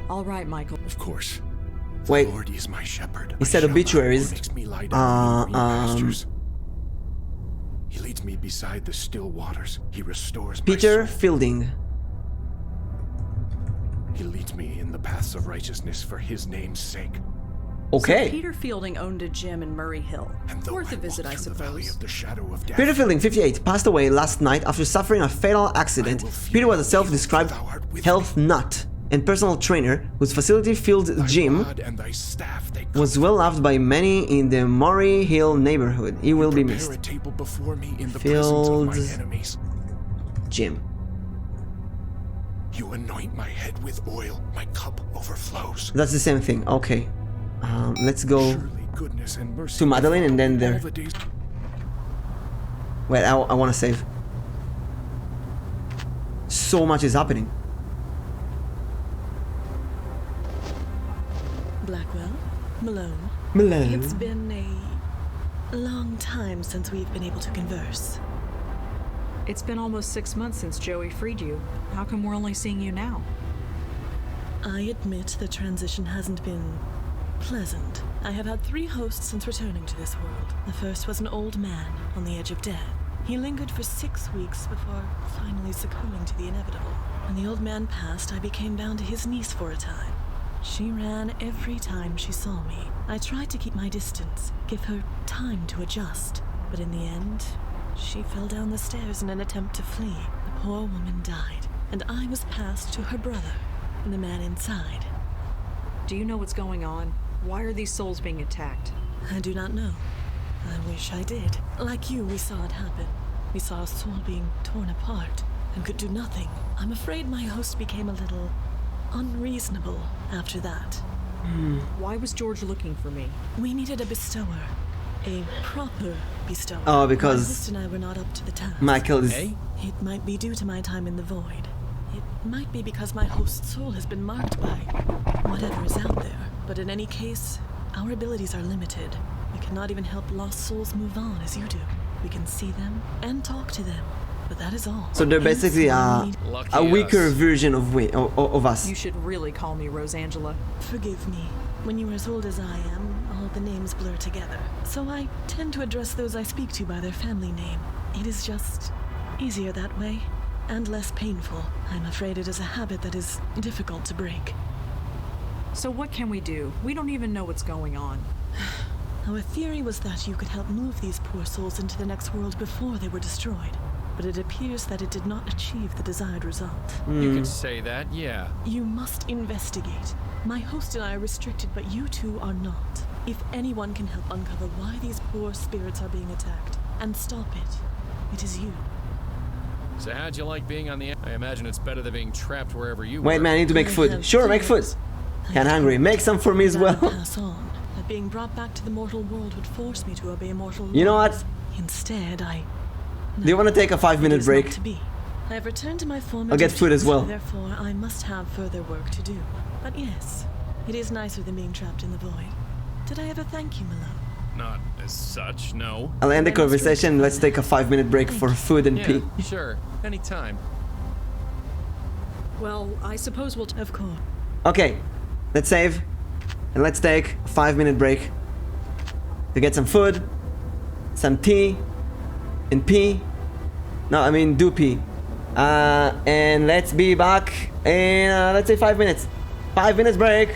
Speaker 5: All right, Michael.
Speaker 17: Of course.
Speaker 1: Wait.
Speaker 17: The Lord is my shepherd.
Speaker 1: He said obituaries.
Speaker 17: Makes me lie down in green pastures. He leads me beside the still waters. He restores my
Speaker 1: Peter
Speaker 17: soul.
Speaker 1: Fielding.
Speaker 17: He leads me in the paths of righteousness for his name's sake.
Speaker 1: Okay.
Speaker 5: So Peter Fielding owned a gym in Murray Hill. Worth a visit, I suppose.
Speaker 17: The shadow of death.
Speaker 1: Peter Fielding, 58, passed away last night after suffering a fatal accident. Peter was a self-described health nut and personal trainer whose facility-filled gym
Speaker 17: and thy staff, they
Speaker 1: was well loved by many in the Murray Hill neighborhood. He will be
Speaker 17: prepare
Speaker 1: missed.
Speaker 17: a table before me in the presence of my
Speaker 1: Filled
Speaker 17: enemies.
Speaker 1: gym.
Speaker 17: You anoint my head with oil, my cup overflows.
Speaker 1: That's the same thing. Okay. Let's go
Speaker 17: Surely goodness and mercy
Speaker 1: to Madeline and then
Speaker 17: all
Speaker 1: there.
Speaker 17: the days.
Speaker 1: Wait, I want to save. So much is happening.
Speaker 18: Blackwell, Malone.
Speaker 1: Malone.
Speaker 18: It's been a long time since we've been able to converse.
Speaker 5: It's been almost 6 months since Joey freed you. How come we're only seeing you now?
Speaker 18: I admit the transition hasn't been pleasant. I have had 3 hosts since returning to this world. The first was an old man on the edge of death. He lingered for 6 weeks before finally succumbing to the inevitable. When the old man passed, I became bound to his niece for a time. She ran every time she saw me. I tried to keep my distance, give her time to adjust. But in the end, she fell down the stairs in an attempt to flee. The poor woman died, and I was passed to her brother, the man inside.
Speaker 5: Do you know what's going on? Why are these souls being attacked?
Speaker 18: I do not know. I wish I did. Like you, we saw it happen. We saw a soul being torn apart and could do nothing. I'm afraid my host became a little unreasonable after that.
Speaker 5: Why was George looking for me?
Speaker 18: We needed a bestower. A proper bestower.
Speaker 1: Oh, because
Speaker 18: my host and I were not up to the task.
Speaker 1: Michael is...
Speaker 18: It might be due to my time in the void. It might be because my host's soul has been marked by whatever is out there. But in any case, our abilities are limited. We cannot even help lost souls move on as you do. We can see them and talk to them, but that is all.
Speaker 1: So they're basically a weaker version of us.
Speaker 5: You should really call me Rosangela.
Speaker 18: Forgive me. When you are as old as I am, all the names blur together. So I tend to address those I speak to by their family name. It is just easier that way, and less painful. I'm afraid it is a habit that is difficult to break.
Speaker 5: So what can we do? We don't even know what's going on.
Speaker 18: Our theory was that you could help move these poor souls into the next world before they were destroyed. But it appears that it did not achieve the desired result.
Speaker 4: You could say that, yeah.
Speaker 18: You must investigate. My host and I are restricted, but you two are not. If anyone can help uncover why these poor spirits are being attacked and stop it, it is you.
Speaker 4: So how'd you like being on the... I imagine it's better than being trapped wherever you
Speaker 1: Wait,
Speaker 4: were.
Speaker 1: man, I need to make food. Sure, make food. Kinda hungry. Make some for me as well.
Speaker 18: Pass on. That being brought back to the mortal world would force me to obey mortal law.
Speaker 1: You know what?
Speaker 18: Instead,
Speaker 1: Do you want to take a 5-minute break?
Speaker 18: To be. I have returned to my former
Speaker 1: I'll get food as well.
Speaker 18: Therefore, I must have further work to do. But yes, it is nicer than being trapped in the void. Did I ever thank you, Malone?
Speaker 4: Not as such, no.
Speaker 1: I'll end the conversation. Let's take a 5-minute break for food and pee.
Speaker 4: Sure. Anytime.
Speaker 5: Well, I suppose we'll...
Speaker 18: Of course.
Speaker 1: Okay, let's save. And let's take a 5-minute break to get some food, some tea, and pee. No, I mean do pee. And let's be back in, let's say 5 minutes. 5 minutes break.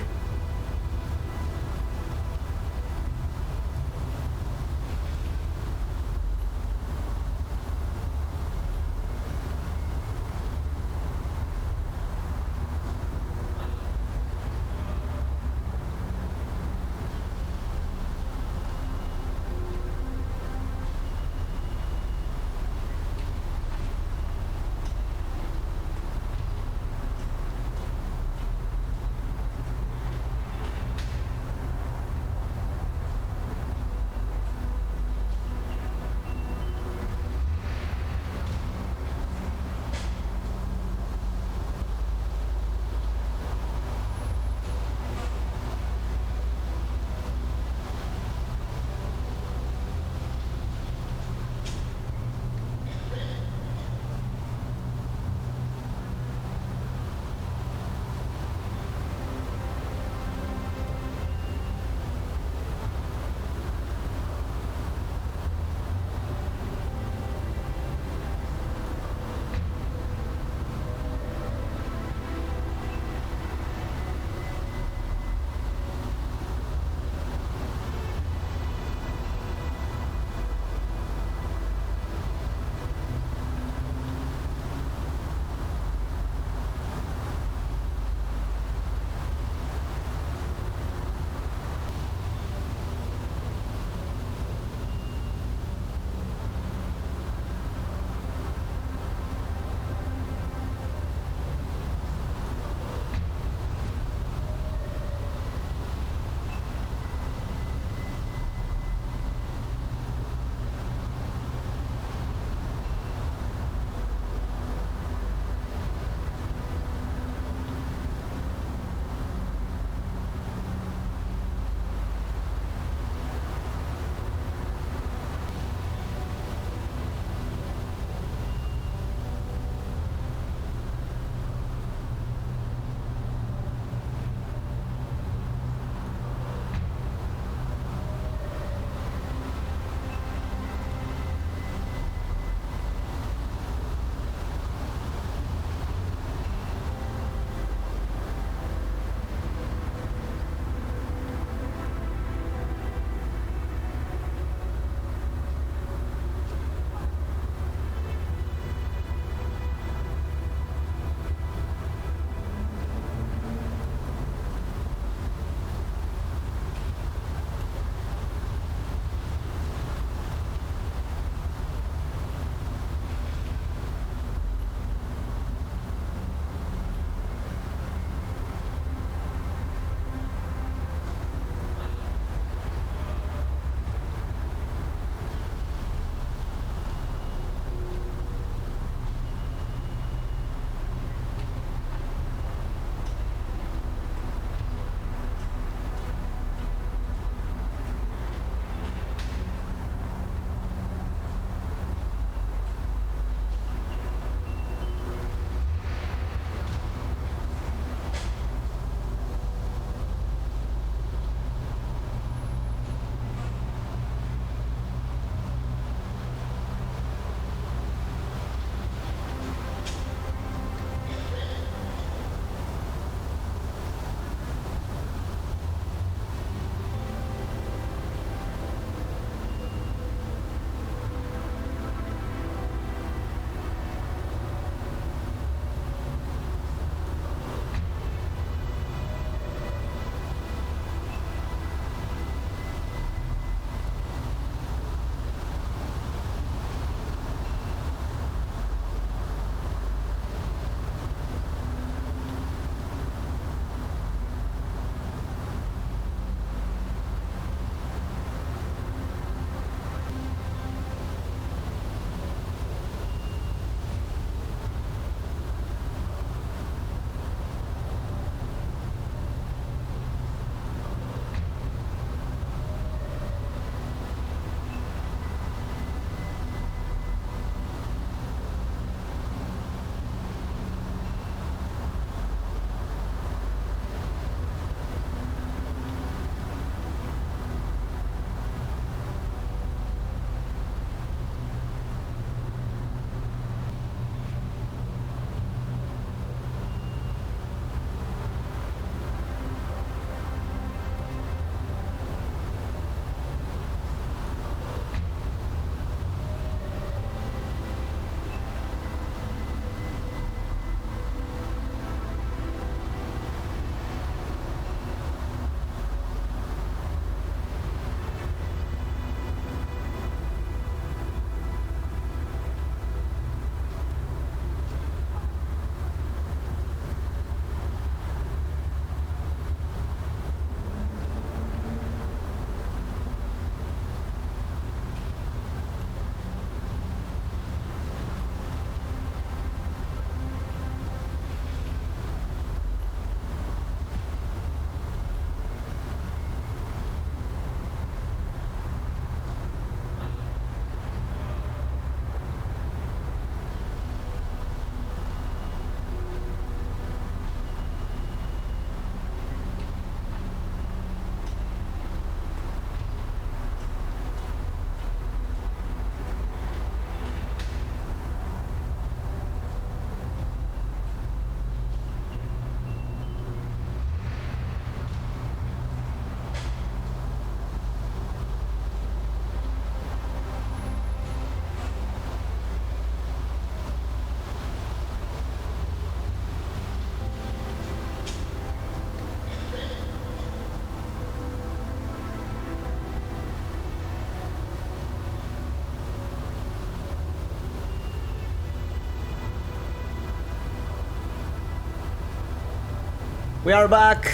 Speaker 1: We are back.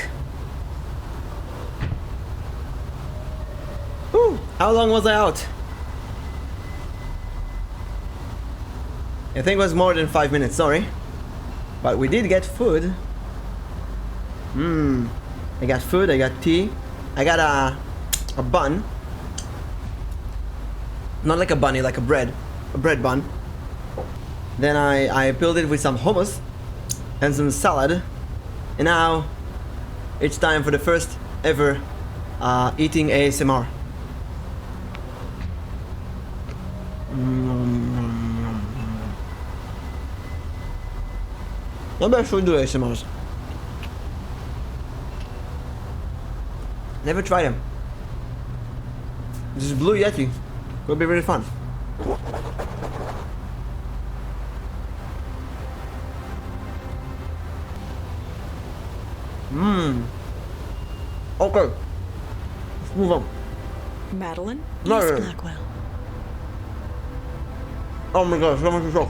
Speaker 1: Whew. How long was I out? I think it was more than 5 minutes, sorry. But we did get food. I got food, I got tea. I got a bun. Not like a bunny, like a bread bun. Then I filled it with some hummus and some salad. And now it's time for the first ever eating ASMR. Maybe I should do ASMRs. Never tried them. This is Blue Yeti. Will be really fun. Okay. Let's move on.
Speaker 5: Madeline?
Speaker 1: No,
Speaker 18: Yes,
Speaker 1: no, no.
Speaker 18: Blackwell.
Speaker 1: Oh my gosh, so much shock.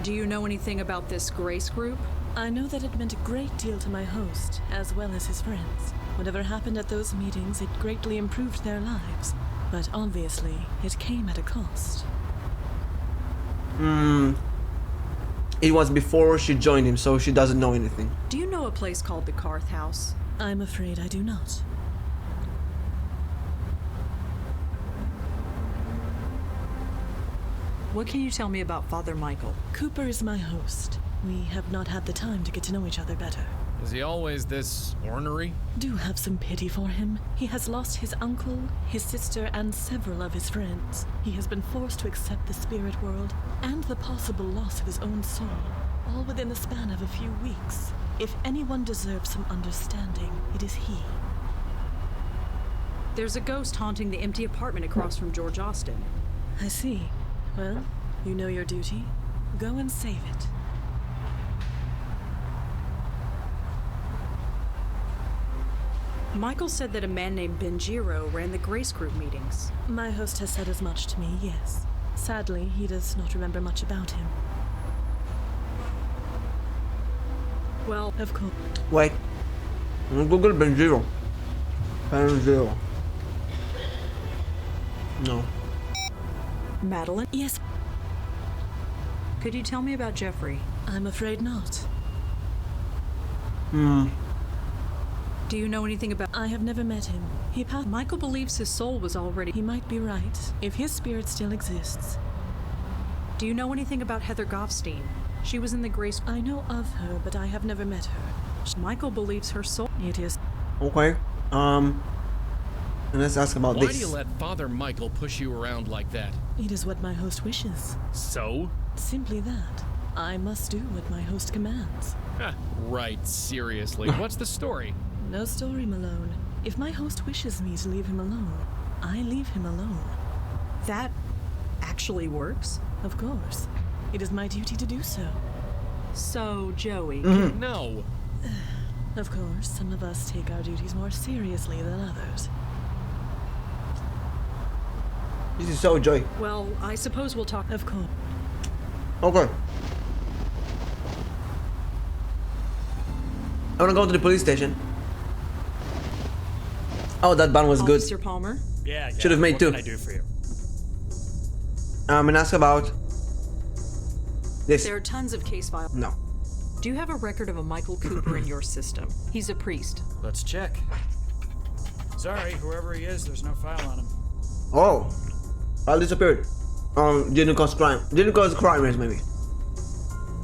Speaker 5: Do you know anything about this Grace group?
Speaker 18: I know that it meant a great deal to my host, as well as his friends. Whatever happened at those meetings, it greatly improved their lives. But obviously, it came at a cost.
Speaker 1: It was before she joined him, so she doesn't know anything.
Speaker 5: Do you know a place called the Karth House?
Speaker 18: I'm afraid I do not.
Speaker 5: What can you tell me about Father Michael?
Speaker 18: Cooper is my host. We have not had the time to get to know each other better.
Speaker 4: Is he always this ornery?
Speaker 18: Do have some pity for him. He has lost his uncle, his sister, and several of his friends. He has been forced to accept the spirit world and the possible loss of his own soul, all within the span of a few weeks. If anyone deserves some understanding, it is he.
Speaker 5: There's a ghost haunting the empty apartment across from George Austin.
Speaker 18: I see. Well, you know your duty. Go and save it.
Speaker 5: Michael said that a man named Benjiro ran the Grace Group meetings.
Speaker 18: My host has said as much to me, yes. Sadly, he does not remember much about him.
Speaker 5: Well,
Speaker 18: of course.
Speaker 1: Wait. Google Benjiro. Benjiro. No.
Speaker 5: Madeline?
Speaker 18: Yes.
Speaker 5: Could you tell me about Jeffrey?
Speaker 18: I'm afraid not.
Speaker 5: Do you know anything about...
Speaker 18: I have never met him. He passed...
Speaker 5: Michael believes his soul was already...
Speaker 18: He might be right, if his spirit still exists.
Speaker 5: Do you know anything about Heather Goffstein? She was in the Grace...
Speaker 18: I know of her, but I have never met her.
Speaker 5: Michael believes her soul...
Speaker 18: It is...
Speaker 1: Okay. And let's ask about
Speaker 4: Why
Speaker 1: this.
Speaker 4: do you let Father Michael push you around like that?
Speaker 18: It is what my host wishes.
Speaker 4: So?
Speaker 18: Simply that. I must do what my host commands.
Speaker 4: Right, seriously. What's the story?
Speaker 18: No story, Malone. If my host wishes me to leave him alone, I leave him alone.
Speaker 5: That actually works?
Speaker 18: Of course. It is my duty to do so.
Speaker 5: So, Joey...
Speaker 4: No.
Speaker 18: Of course, some of us take our duties more seriously than others.
Speaker 1: This is so Joy.
Speaker 5: Well, I suppose we'll talk...
Speaker 18: Of course.
Speaker 1: Okay. I wanna go to the police station. Oh, that bun was good.
Speaker 5: Officer Palmer?
Speaker 13: Yeah.
Speaker 1: Should have made
Speaker 13: what
Speaker 1: two.
Speaker 13: What can I do for you?
Speaker 1: And ask about this.
Speaker 5: There are tons of case files.
Speaker 1: No.
Speaker 5: Do you have a record of a Michael Cooper in your system? He's a priest.
Speaker 13: Let's check. Sorry, whoever he is, there's no file on him.
Speaker 1: Oh. File disappeared. Didn't cause crime. Didn't cause crime rates, maybe.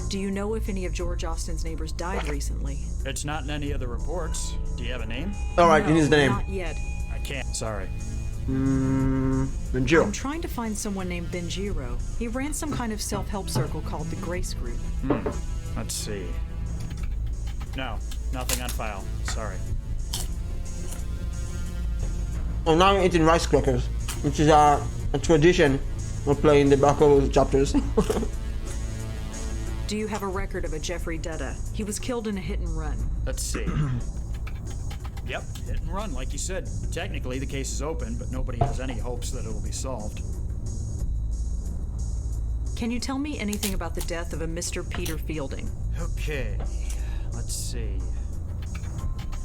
Speaker 5: Do you know if any of George Austin's neighbors died recently?
Speaker 13: It's not in any of the reports. Do you have a name?
Speaker 1: Alright,
Speaker 5: No,
Speaker 1: it is the name.
Speaker 5: Not yet.
Speaker 13: I can't. Sorry.
Speaker 1: Benjiro.
Speaker 5: I'm trying to find someone named Benjiro. He ran some kind of self-help circle called the Grace Group.
Speaker 13: Let's see. No, nothing on file. Sorry.
Speaker 1: Oh, now I'm eating rice crackers, which is a tradition of playing the Blackwell chapters.
Speaker 5: Do you have a record of a Jeffrey Dutta? He was killed in a hit and run.
Speaker 13: Let's see. Yep, hit and run, like you said. Technically, the case is open, but nobody has any hopes that it'll be solved.
Speaker 5: Can you tell me anything about the death of a Mr. Peter Fielding?
Speaker 13: Okay, let's see.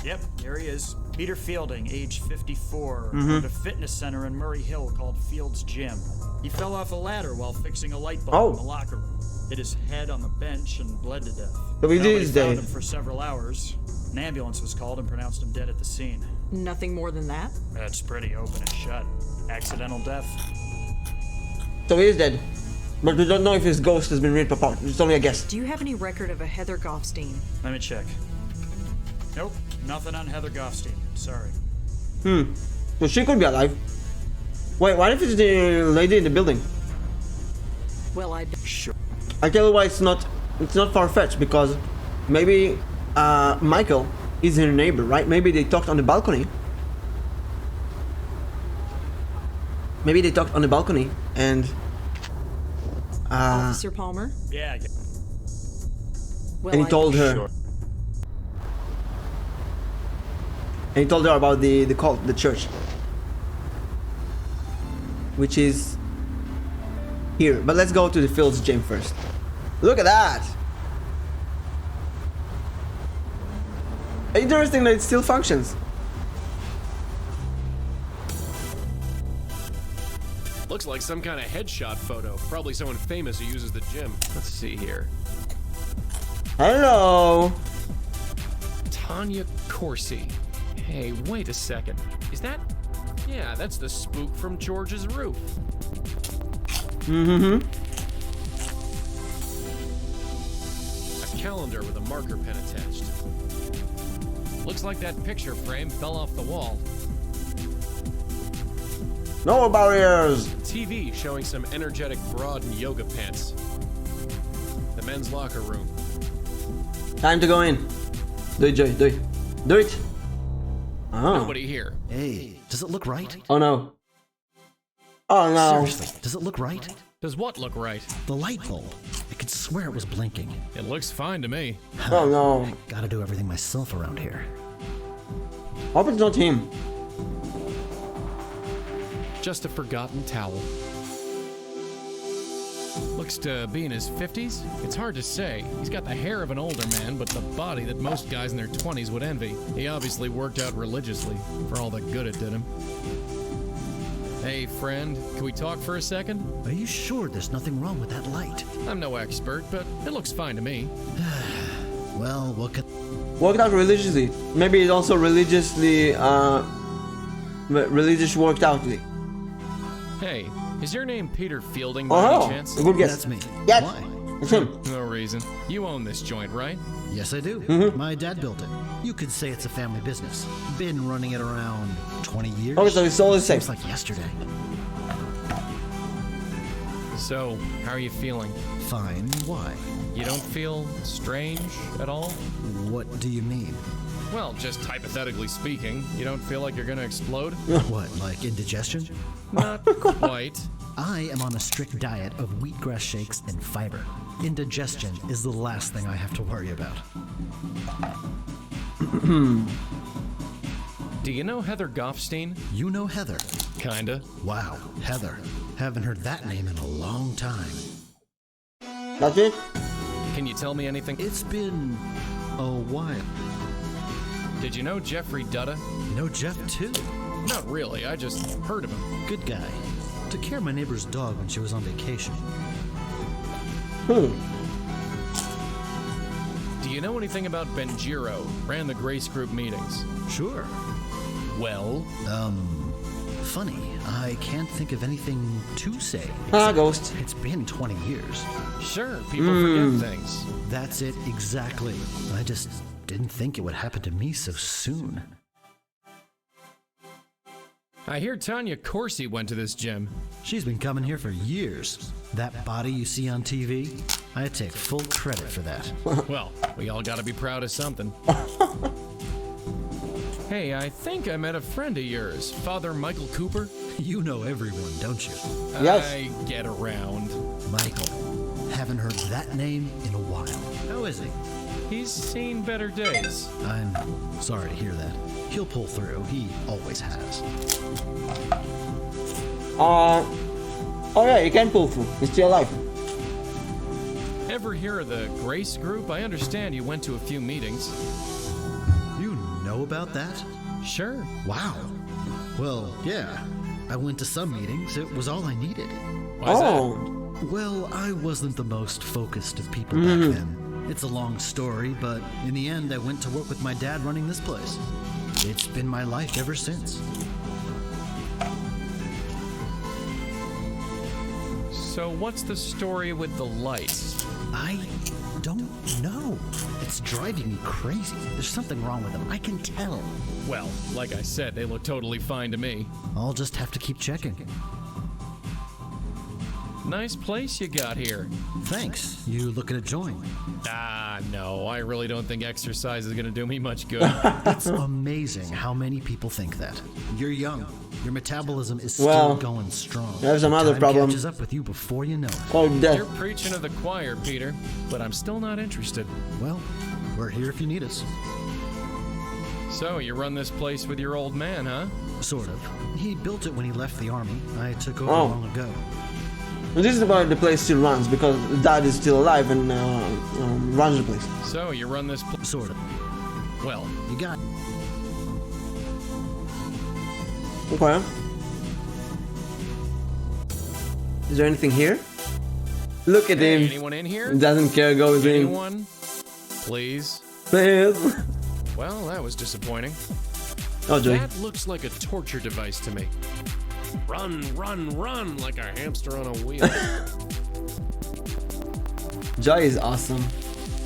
Speaker 13: Yep, here he is. Peter Fielding, age 54,
Speaker 1: Mhm.
Speaker 13: at a fitness center in Murray Hill called Field's Gym. He fell off a ladder while fixing a light bulb in the locker room. Hit his head on the bench and bled to death.
Speaker 1: So he
Speaker 13: Nobody
Speaker 1: is
Speaker 13: found
Speaker 1: dead.
Speaker 13: him for several hours. An ambulance was called and pronounced him dead at the scene.
Speaker 5: Nothing more than that?
Speaker 13: That's pretty open and shut. Accidental death.
Speaker 1: So he is dead. But we don't know if his ghost has been ripped apart. It's only a guess.
Speaker 5: Do you have any record of a Heather Goffstein?
Speaker 13: Let me check. Nope, nothing on Heather Goffstein. Sorry.
Speaker 1: So she could be alive. Wait, what if it's the lady in the building?
Speaker 5: Well,
Speaker 13: Sure.
Speaker 1: I tell you why it's not far-fetched, because maybe Michael is her neighbor, right? Maybe they talked on the balcony. Maybe they talked on the balcony and
Speaker 5: Officer Palmer?
Speaker 13: Yeah.
Speaker 5: Well,
Speaker 1: and he told her.
Speaker 13: Sure.
Speaker 1: And he told her about the cult, the church, which is here. But let's go to the Fields Gym first. Look at that! Interesting that it still functions.
Speaker 4: Looks like some kind of headshot photo. Probably someone famous who uses the gym. Let's see here.
Speaker 1: Hello!
Speaker 4: Tanya Corsi. Hey, wait a second. Is that... Yeah, that's the spook from George's roof.
Speaker 1: Mm-hmm.
Speaker 4: A calendar with a marker pen attached. Looks like that picture frame fell off the wall.
Speaker 1: No barriers!
Speaker 4: TV showing some energetic broad in yoga pants. The men's locker room.
Speaker 1: Time to go in. Do it, Joey. Do it. Do it. Oh.
Speaker 4: Nobody here.
Speaker 19: Hey, does it look right?
Speaker 1: Oh no. Oh no.
Speaker 19: Seriously, does it look right?
Speaker 4: Does what look right?
Speaker 19: The light bulb. I could swear it was blinking.
Speaker 4: It looks fine to me.
Speaker 1: Oh no.
Speaker 19: Gotta do everything myself around here.
Speaker 1: Hope it's not him.
Speaker 4: Just a forgotten towel. Looks to be in his 50s. It's hard to say. He's got the hair of an older man, but the body that most guys in their 20s would envy. He obviously worked out religiously, for all the good it did him. Hey, friend, can we talk for a second?
Speaker 19: Are you sure there's nothing wrong with that light?
Speaker 4: I'm no expert, but it looks fine to me.
Speaker 19: Well, what could...
Speaker 1: Worked out religiously. Maybe it's also religiously, religious worked outly.
Speaker 4: Hey, is your name Peter Fielding by any chance?
Speaker 1: Good guess.
Speaker 19: That's me.
Speaker 1: Yes.
Speaker 19: Why?
Speaker 1: It's him.
Speaker 4: No reason. You own this joint, right?
Speaker 19: Yes, I do.
Speaker 1: Mm-hmm.
Speaker 19: My dad built it. You could say it's a family business. Been running it around 20 years.
Speaker 1: Okay, so it's all the same.
Speaker 19: Seems like yesterday.
Speaker 4: So, how are you feeling?
Speaker 19: Fine. Why?
Speaker 4: You don't feel strange at all?
Speaker 19: What do you mean?
Speaker 4: Well, just hypothetically speaking, you don't feel like you're gonna explode?
Speaker 19: What, like indigestion?
Speaker 4: Not quite.
Speaker 19: I am on a strict diet of wheatgrass shakes and fiber. Indigestion is the last thing I have to worry about.
Speaker 4: Do you know Heather Goffstein?
Speaker 19: You know Heather?
Speaker 4: Kinda.
Speaker 19: Wow, Heather. Haven't heard that name in a long time.
Speaker 1: That's it?
Speaker 4: Can you tell me anything?
Speaker 19: It's been a while.
Speaker 4: Did you know Jeffrey Dutta?
Speaker 19: Know Jeff too?
Speaker 4: Not really, I just heard of him.
Speaker 19: Good guy. Took care of my neighbor's dog when she was on vacation.
Speaker 1: Hmm.
Speaker 4: Do you know anything about Benjiro? Ran the Grace Group meetings.
Speaker 19: Sure.
Speaker 4: Well?
Speaker 19: Funny. I can't think of anything to say.
Speaker 1: Ghost.
Speaker 19: It's been 20 years.
Speaker 4: Sure, people forget things.
Speaker 19: That's it exactly. I just didn't think it would happen to me so soon.
Speaker 4: I hear Tanya Corsi went to this gym.
Speaker 19: She's been coming here for years. That body you see on TV, I take full credit for that.
Speaker 4: Well, we all gotta be proud of something. Hey, I think I met a friend of yours, Father Michael Cooper.
Speaker 19: You know everyone, don't you?
Speaker 1: Yes.
Speaker 4: I get around.
Speaker 19: Michael. Haven't heard that name in a while. How is he?
Speaker 4: He's seen better days.
Speaker 19: I'm sorry to hear that. He'll pull through. He always has.
Speaker 1: Oh yeah, he can pull through. He's still alive.
Speaker 4: Ever hear of the Grace Group? I understand you went to a few meetings.
Speaker 19: You know know about that?
Speaker 4: Sure.
Speaker 19: Wow. Well, yeah. I went to some meetings. It was all I needed.
Speaker 4: Why's
Speaker 19: Well, I wasn't the most focused of people back then. It's a long story, but in the end, I went to work with my dad running this place. It's been my life ever since.
Speaker 4: So what's the story with the lights?
Speaker 19: I don't know. It's driving me crazy. There's something wrong with them. I can tell.
Speaker 4: Well, like I said, they look totally fine to me.
Speaker 19: I'll just have to keep checking.
Speaker 4: Nice place you got here.
Speaker 19: Thanks. You looking to join?
Speaker 4: Ah, no. I really don't think exercise is going to do me much good.
Speaker 19: It's amazing how many people think that. You're young. Your metabolism is still going strong.
Speaker 1: There's another
Speaker 19: Time
Speaker 1: problem.
Speaker 19: catches up with you before you know it.
Speaker 1: Called death.
Speaker 4: You're preaching to the choir, Peter, but I'm still not interested.
Speaker 19: Well, we're here if you need us.
Speaker 4: So, you run this place with your old man, huh?
Speaker 19: Sort of. He built it when he left the army. I took over
Speaker 1: Oh.
Speaker 19: long ago.
Speaker 1: This is why the place still runs, because Dad is still alive and runs the place.
Speaker 4: So, you run this place?
Speaker 19: Sort of.
Speaker 4: Well,
Speaker 19: you got...
Speaker 1: Okay. Is there anything here? Look at him.
Speaker 4: Anyone in here?
Speaker 1: Doesn't care, goes in.
Speaker 4: Anyone? Please?
Speaker 1: Please.
Speaker 4: Well, that was disappointing.
Speaker 1: Oh, Joy.
Speaker 4: That looks like a torture device to me. Run, run, run like a hamster on a wheel.
Speaker 1: Joy is awesome.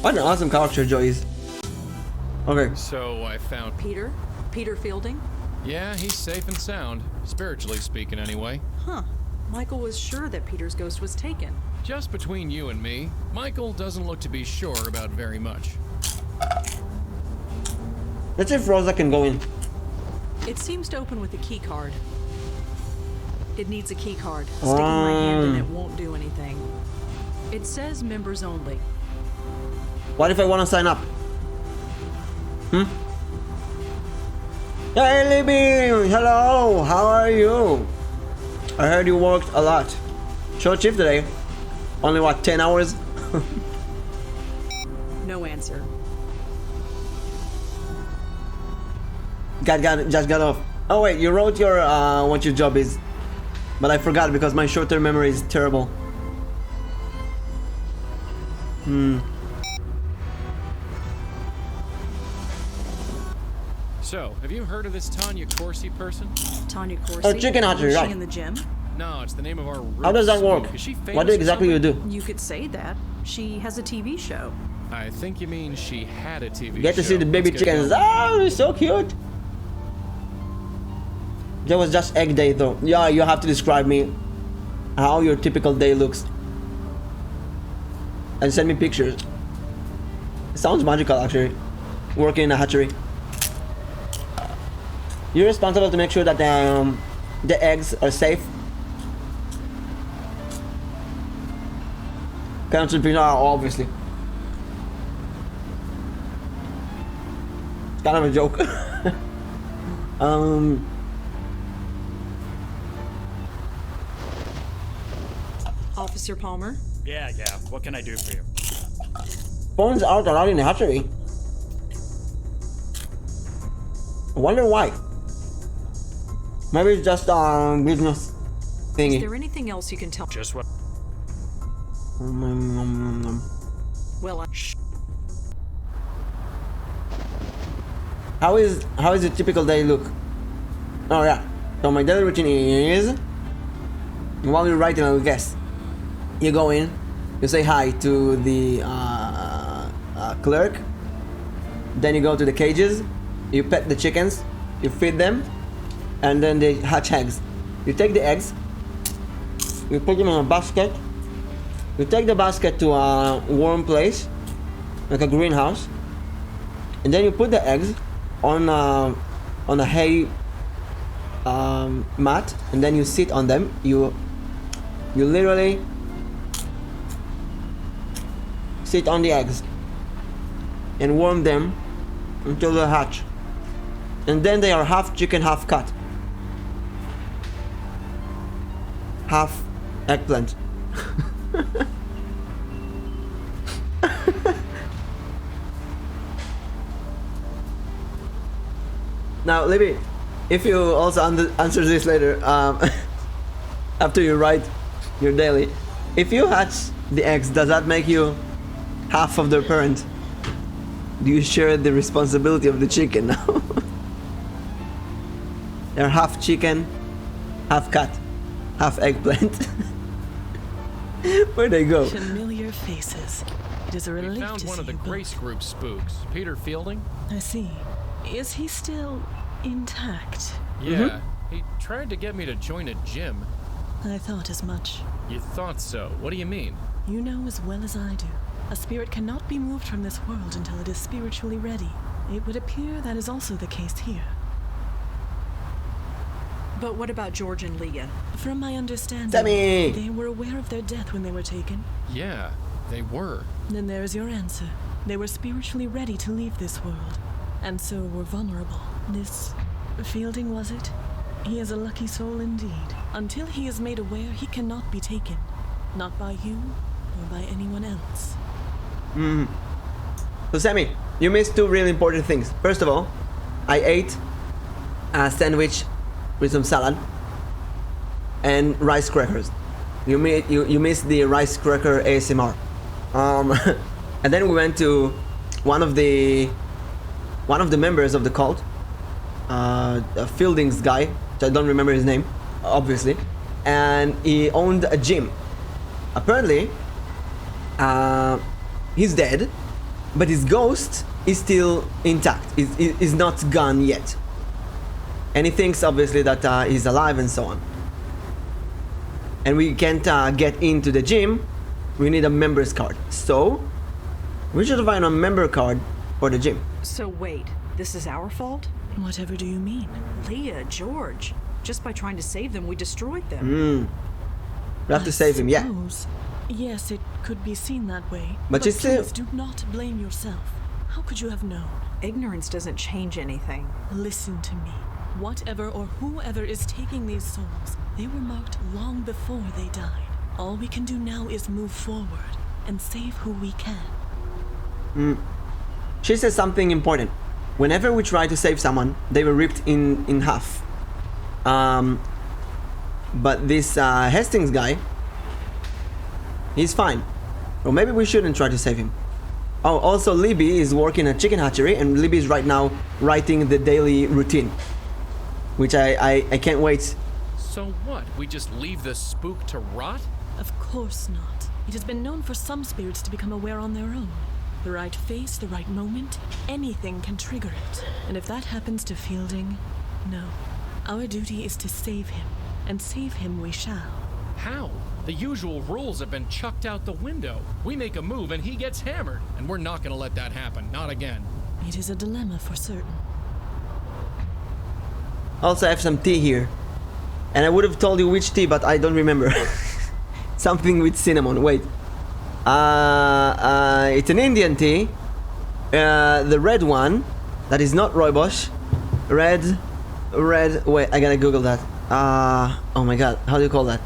Speaker 1: What an awesome character Joy is. Okay.
Speaker 4: So I found
Speaker 5: Peter? Peter Fielding?
Speaker 4: Yeah, he's safe and sound, spiritually speaking anyway.
Speaker 5: Huh. Michael was sure that Peter's ghost was taken.
Speaker 4: Just between you and me, Michael doesn't look to be sure about very much.
Speaker 1: Let's see if Rosa can go in.
Speaker 5: It seems to open with a key card. It needs a key card. Sticking my hand in it won't do anything. It says members only.
Speaker 1: What if I want to sign up? Hey Libby! Hello! How are you? I heard you worked a lot. Short shift today. Only what, 10 hours?
Speaker 5: No answer.
Speaker 1: Just got off. Oh wait, you wrote your what your job is. But I forgot because my short-term memory is terrible.
Speaker 4: So, have you heard of this Tanya Corsi person?
Speaker 5: Tanya Corsi?
Speaker 1: Chicken hatchery,
Speaker 5: Was
Speaker 1: right.
Speaker 5: she in the gym?
Speaker 4: No, it's the name of our root.
Speaker 1: How does that work?
Speaker 4: Is she famous
Speaker 1: What do
Speaker 4: or
Speaker 1: exactly you
Speaker 4: something?
Speaker 1: do?
Speaker 5: You could say that. She has a TV show.
Speaker 4: I think you mean she had a TV
Speaker 1: Get to see
Speaker 4: show.
Speaker 1: the baby
Speaker 4: Let's get
Speaker 1: chickens.
Speaker 4: going.
Speaker 1: Oh, they're so cute. That was just egg day though. Yeah, you have to describe me how your typical day looks. And send me pictures. It sounds magical actually. Working in a hatchery. You're responsible to make sure that the eggs are safe. Council Pino, obviously. It's kind of a joke.
Speaker 5: Officer Palmer?
Speaker 13: Yeah. What can I do for you?
Speaker 1: Phones out a lot in the hatchery. I wonder why. Maybe it's just business thingy.
Speaker 5: Is there anything else you can tell?
Speaker 13: Just what?
Speaker 5: Well,
Speaker 1: How is a typical day look? Oh yeah. So my daily routine is, while you're writing, I will guess. You go in, you say hi to the clerk, then you go to the cages, you pet the chickens, you feed them, and then they hatch eggs. You take the eggs, you put them in a basket, you take the basket to a warm place, like a greenhouse, and then you put the eggs on a hay mat, and then you sit on them. You literally sit on the eggs and warm them until they hatch, and then they are half chicken, half cut, half eggplant. Now, Libby, if you also answer this later, after you write your daily, if you hatch the eggs, does that make you half of their parent? Do you share the responsibility of the chicken now? They're half chicken, half cat, half eggplant. Where'd they go?
Speaker 18: Familiar faces. It is a relief
Speaker 4: We found
Speaker 18: to
Speaker 4: one
Speaker 18: see
Speaker 4: of the
Speaker 18: you
Speaker 4: Grace
Speaker 18: both.
Speaker 4: Group spooks, Peter Fielding.
Speaker 18: I see. Is he still intact?
Speaker 4: Yeah, he tried to get me to join a gym.
Speaker 18: I thought as much.
Speaker 4: You thought so? What do you mean?
Speaker 18: You know as well as I do. A spirit cannot be moved from this world until it is spiritually ready. It would appear that is also the case here.
Speaker 5: But what about George and Leah?
Speaker 18: From my understanding,
Speaker 1: Sammy!
Speaker 18: they were aware of their death when they were taken.
Speaker 4: Yeah, they were.
Speaker 18: Then there is your answer. They were spiritually ready to leave this world, and so were vulnerable. This Fielding, was it? He is a lucky soul indeed. Until he is made aware, he cannot be taken. Not by you, or by anyone else.
Speaker 1: So Sammy, you missed two really important things. First of all, I ate a sandwich with some salad and rice crackers. You missed the rice cracker ASMR. And then we went to one of the members of the cult, a Fielding's guy, which I don't remember his name, obviously, and he owned a gym. Apparently, he's dead, but his ghost is still intact. Is not gone yet. And he thinks, obviously, that he's alive and so on. And we can't get into the gym. We need a member's card. So, we should find a member card for the gym.
Speaker 5: So wait, this is our fault?
Speaker 18: Whatever do you mean?
Speaker 5: Leah, George. Just by trying to save them, we destroyed them.
Speaker 1: We have to save him, yeah.
Speaker 18: Suppose. Yes, it could be seen that way.
Speaker 1: But you still-
Speaker 18: please do not blame yourself. How could you have known?
Speaker 5: Ignorance doesn't change anything.
Speaker 18: Listen to me. Whatever or whoever is taking these souls, they were marked long before they died. All we can do now is move forward and save who we can.
Speaker 1: She says something important. Whenever we try to save someone, they were ripped in half. But this Hastings guy, he's fine. Or maybe we shouldn't try to save him. Oh, also Libby is working at Chicken Hatchery, and Libby is right now writing the daily routine, which I can't wait.
Speaker 4: So what? We just leave the spook to rot?
Speaker 18: Of course not. It has been known for some spirits to become aware on their own. The right face, the right moment, anything can trigger it. And if that happens to Fielding, no. Our duty is to save him, and save him we shall.
Speaker 4: How? The usual rules have been chucked out the window. We make a move and he gets hammered, and we're not gonna let that happen, not again.
Speaker 18: It is a dilemma for certain.
Speaker 1: Also, I have some tea here. And I would have told you which tea, but I don't remember. Something with cinnamon, wait. It's an Indian tea. The red one, that is not rooibos. Red, wait, I gotta Google that. Oh my god, how do you call that?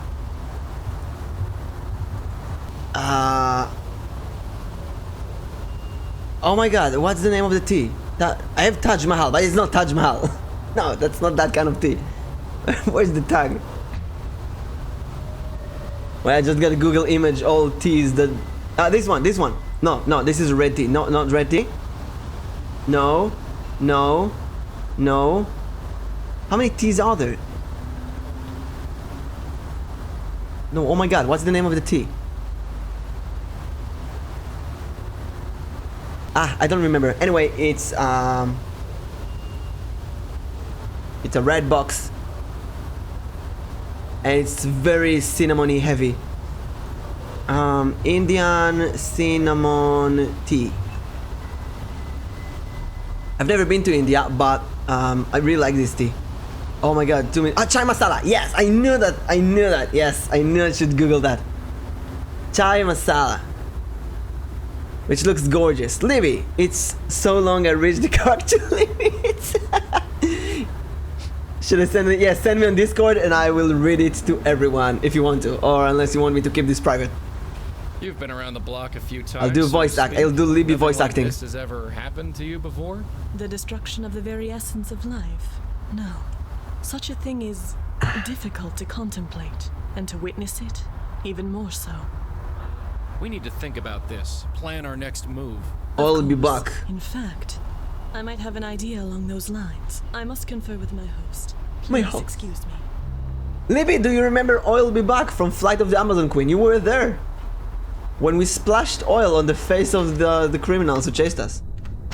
Speaker 1: Oh my god, what's the name of the tea? I have Taj Mahal, but it's not Taj Mahal. No, that's not that kind of tea. Where's the tag? Well, I just gotta Google image all teas that... this one. No, this is red tea. No, not red tea. No. How many teas are there? No, oh my god, what's the name of the tea? I don't remember. Anyway, it's a red box. And it's very cinnamony heavy. Indian cinnamon tea. I've never been to India, but I really like this tea. Oh my god, 2 minutes. Chai masala. Yes, I knew that. Yes, I knew I should Google that. Chai masala. Which looks gorgeous. Libby, it's so long I reached the card to Libby. Should I send it? Yes, send me on Discord and I will read it to everyone if you want to. Or unless you want me to keep this private.
Speaker 4: You've been around the block a few times.
Speaker 1: I'll do voice act. I'll do Libby voice acting.
Speaker 4: This has ever happened to you before?
Speaker 18: The destruction of the very essence of life? No. Such a thing is difficult to contemplate, and to witness it, even more so.
Speaker 4: We need to think about this. Plan our next move.
Speaker 1: I'll be back.
Speaker 18: In fact, I might have an idea along those lines. I must confer with my host.
Speaker 1: My
Speaker 18: Please
Speaker 1: host.
Speaker 18: excuse me.
Speaker 1: Libby, do you remember I'll be back from Flight of the Amazon Queen? You were there. When we splashed oil on the face of the criminals who chased us.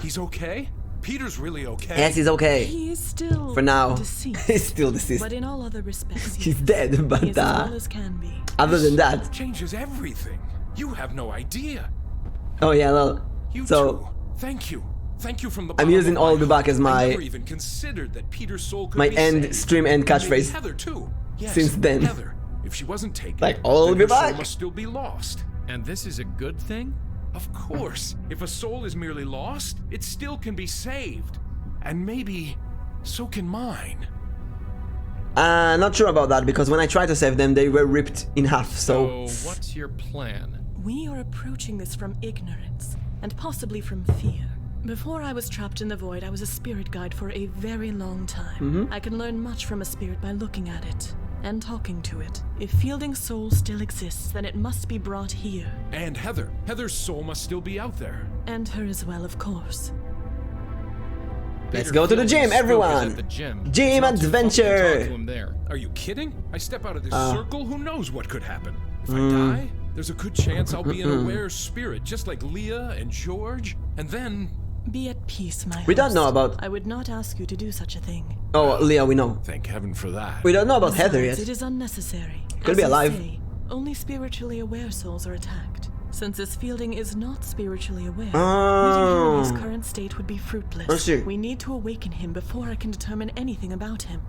Speaker 17: He's okay? Peter's really okay?
Speaker 1: Yes, he's okay.
Speaker 18: He is still
Speaker 1: For now.
Speaker 18: deceased.
Speaker 1: He's still deceased.
Speaker 18: But in all other respects,
Speaker 1: He's dead, but
Speaker 18: he is as well as can be.
Speaker 1: other than that.
Speaker 17: Changes everything. You have no idea.
Speaker 1: Oh yeah, well.
Speaker 17: You
Speaker 1: so
Speaker 17: too. Thank you. Thank you from the
Speaker 1: I'm
Speaker 17: bottom
Speaker 1: using
Speaker 17: of my
Speaker 1: I'll be back
Speaker 17: heart.
Speaker 1: as my
Speaker 17: I never even considered that Peter's soul could
Speaker 1: my
Speaker 17: be
Speaker 1: end
Speaker 17: saved.
Speaker 1: stream end
Speaker 17: And maybe
Speaker 1: catchphrase.
Speaker 17: Heather too. Yes,
Speaker 1: Since then.
Speaker 17: Heather. If she wasn't taken,
Speaker 1: Like, I'll
Speaker 17: then
Speaker 1: be
Speaker 17: her soul
Speaker 1: back.
Speaker 17: must still be lost.
Speaker 4: And this is a good thing?
Speaker 17: Of course. If a soul is merely lost, it still can be saved. And maybe so can mine.
Speaker 1: Not sure about that because when I tried to save them, they were ripped in half. So
Speaker 4: what's your plan?
Speaker 18: We are approaching this from ignorance, and possibly from fear. Before I was trapped in the void, I was a spirit guide for a very long time. I can learn much from a spirit by looking at it and talking to it. If Fielding's soul still exists, then it must be brought here.
Speaker 17: And Heather. Heather's soul must still be out there.
Speaker 18: And her as well, of course.
Speaker 1: let's go to the gym, everyone. Gym adventure.
Speaker 4: To him there.
Speaker 17: Are you kidding? I step out of this
Speaker 1: Uh.
Speaker 17: circle, who knows what could happen? If I die, there's a good chance I'll be an aware spirit, just like Leah and George. And then...
Speaker 18: Be at peace, my
Speaker 1: We don't
Speaker 18: host.
Speaker 1: know about-
Speaker 18: I would not ask you to do such a thing.
Speaker 1: Oh, Leah, we know.
Speaker 17: Thank heaven for that.
Speaker 1: We don't know about Heather
Speaker 18: Besides,
Speaker 1: yet.
Speaker 18: it is unnecessary.
Speaker 1: Could
Speaker 18: As
Speaker 1: be
Speaker 18: you
Speaker 1: alive.
Speaker 18: say, only spiritually aware souls are attacked. Since this Fielding is not spiritually aware,
Speaker 1: Oh.
Speaker 18: meeting him in his current state would be fruitless.
Speaker 1: I see.
Speaker 18: We need to awaken him before I can determine anything about him.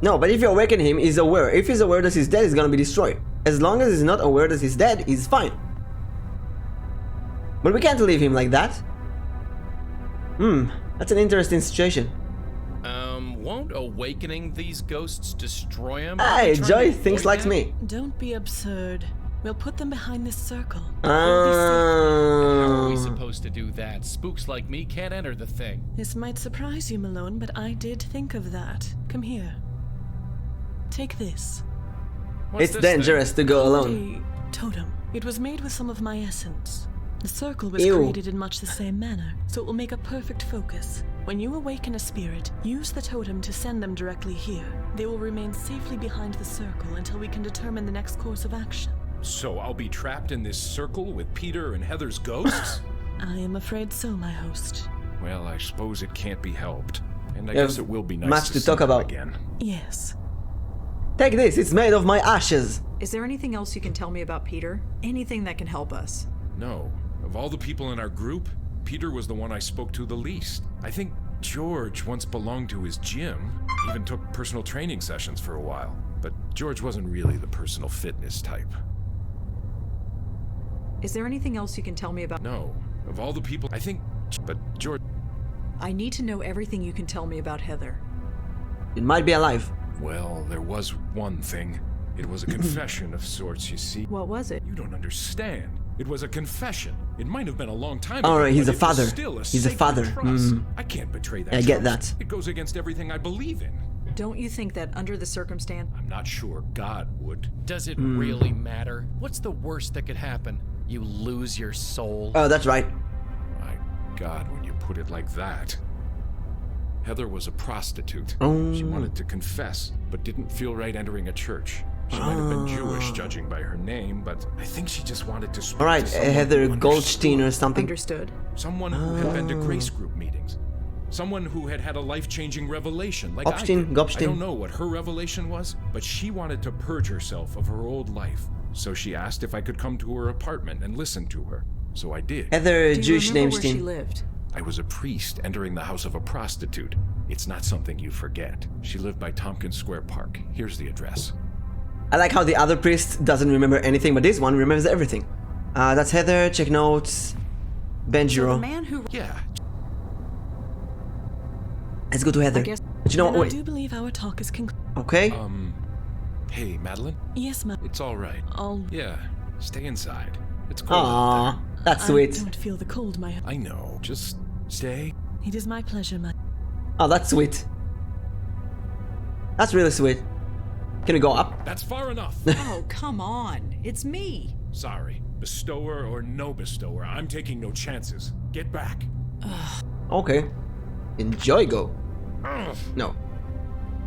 Speaker 1: No, but if you awaken him, he's aware. If he's aware that he's dead, he's gonna be destroyed. As long as he's not aware that he's dead, he's fine. But we can't leave him like that. That's an interesting situation.
Speaker 4: Won't awakening these ghosts destroy him?
Speaker 1: Hey, Joy thinks like me.
Speaker 18: Don't be absurd. We'll put them behind this circle.
Speaker 4: How are we supposed to do that? Spooks like me can't enter the thing.
Speaker 18: This might surprise you, Malone, but I did think of that. Come here. Take this.
Speaker 1: It's dangerous to go alone.
Speaker 18: A totem. It was made with some of my essence. The circle was
Speaker 1: Ew.
Speaker 18: created in much the same manner, so it will make a perfect focus. When you awaken a spirit, use the totem to send them directly here. They will remain safely behind the circle until we can determine the next course of action.
Speaker 17: So I'll be trapped in this circle with Peter and Heather's ghosts?
Speaker 18: I am afraid so, my host.
Speaker 17: Well, I suppose it can't be helped. And I
Speaker 1: You
Speaker 17: guess
Speaker 1: have
Speaker 17: it will be nice
Speaker 1: much
Speaker 17: to
Speaker 1: to
Speaker 17: see
Speaker 1: talk
Speaker 17: them
Speaker 1: about.
Speaker 17: again.
Speaker 18: Yes.
Speaker 1: Take this, it's made of my ashes.
Speaker 5: Is there anything else you can tell me about Peter? Anything that can help us?
Speaker 17: No. Of all the people in our group, Peter was the one I spoke to the least. I think George once belonged to his gym, even took personal training sessions for a while. But George wasn't really the personal fitness type.
Speaker 5: Is there anything else you can tell me about?
Speaker 17: No. Of all the people, I think... But George...
Speaker 5: I need to know everything you can tell me about Heather.
Speaker 1: It might be alive.
Speaker 17: Well, there was one thing. It was a confession of sorts, you see.
Speaker 5: What was it?
Speaker 17: You don't understand. It was a confession. It might have been a long time ago.
Speaker 1: Alright, he's
Speaker 17: but
Speaker 1: a
Speaker 17: it was
Speaker 1: father.
Speaker 17: still
Speaker 1: He's a
Speaker 17: sacred
Speaker 1: father.
Speaker 17: trust. I can't betray that.
Speaker 1: I get
Speaker 17: trust.
Speaker 1: that.
Speaker 17: It goes against everything I believe in.
Speaker 5: Don't you think that under the circumstance...
Speaker 17: I'm not sure God would.
Speaker 4: Does it really matter? What's the worst that could happen? You lose your soul?
Speaker 1: Oh, that's right.
Speaker 17: My God, when you put it like that. Heather was a prostitute.
Speaker 1: Oh.
Speaker 17: She wanted to confess, but didn't feel right entering a church. She might have been Jewish, judging by her name, but I think she just wanted to speak
Speaker 1: Alright,
Speaker 17: to someone
Speaker 1: Heather
Speaker 17: who
Speaker 1: Goldstein or
Speaker 17: understood.
Speaker 1: something.
Speaker 5: Understood.
Speaker 17: Someone who had been to Grace Group meetings. Someone who had had a life-changing revelation, like I
Speaker 1: Gopstein,
Speaker 17: did.
Speaker 1: Gopstein.
Speaker 17: I don't know what her revelation was, but she wanted to purge herself of her old life. So she asked if I could come to her apartment and listen to her. So I did.
Speaker 1: Heather
Speaker 5: Do you
Speaker 1: Jewish
Speaker 5: remember
Speaker 1: name
Speaker 5: where she
Speaker 1: Stein.
Speaker 5: lived?
Speaker 17: I was a priest entering the house of a prostitute. It's not something you forget. She lived by Tompkins Square Park. Here's the address.
Speaker 1: I like how the other priest doesn't remember anything, but this one remembers everything. That's Heather, check notes. Benjiro.
Speaker 5: The man who...
Speaker 17: Yeah.
Speaker 1: Let's go to Heather.
Speaker 5: guess-
Speaker 1: But you know
Speaker 18: Then
Speaker 1: what?
Speaker 18: I do believe our talk is concluded.
Speaker 1: Okay.
Speaker 17: Hey, Madeline?
Speaker 18: Yes, ma'am.
Speaker 17: It's all right.
Speaker 18: All
Speaker 17: Yeah, Stay inside. It's cold.
Speaker 1: Aww, that's sweet.
Speaker 18: I don't feel the cold, my.
Speaker 17: I know. Just stay.
Speaker 18: It is my pleasure, my.
Speaker 1: Oh, that's sweet. That's really sweet. Can we go up?
Speaker 17: That's far enough.
Speaker 5: Oh, come on. It's me.
Speaker 17: Sorry. Bestower or no bestower, I'm taking no chances. Get back.
Speaker 1: Okay. Enjoy go. No.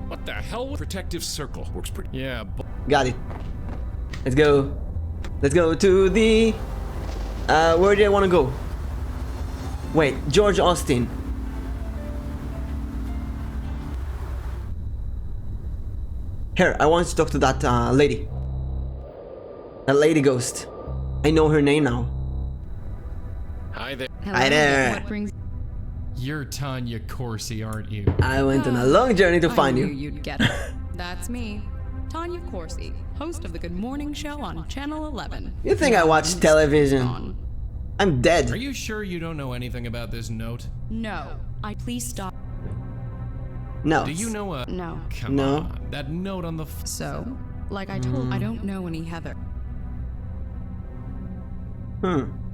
Speaker 17: What the hell? Protective circle. Works pretty.
Speaker 3: Yeah.
Speaker 1: Got it. Let's go. Let's go to the... where do I want to go? Wait, George Austin. Here, I want to talk to that lady. That lady ghost. I know her name now.
Speaker 17: Hi there.
Speaker 1: Hi there.
Speaker 16: What brings?
Speaker 4: You're Tanya Corsi, aren't you?
Speaker 1: I went on a long journey to find
Speaker 16: I
Speaker 1: you.
Speaker 16: knew you'd get it. That's me, Tanya Corsi, host of the Good Morning Show on Channel 11.
Speaker 1: You think I watch television? I'm dead.
Speaker 4: Are you sure you don't know anything about this note?
Speaker 16: No, please stop.
Speaker 1: No.
Speaker 4: Do you know a...
Speaker 16: No.
Speaker 4: Come
Speaker 1: No.
Speaker 4: on. That note on the...
Speaker 16: So, like I told, I don't know any Heather.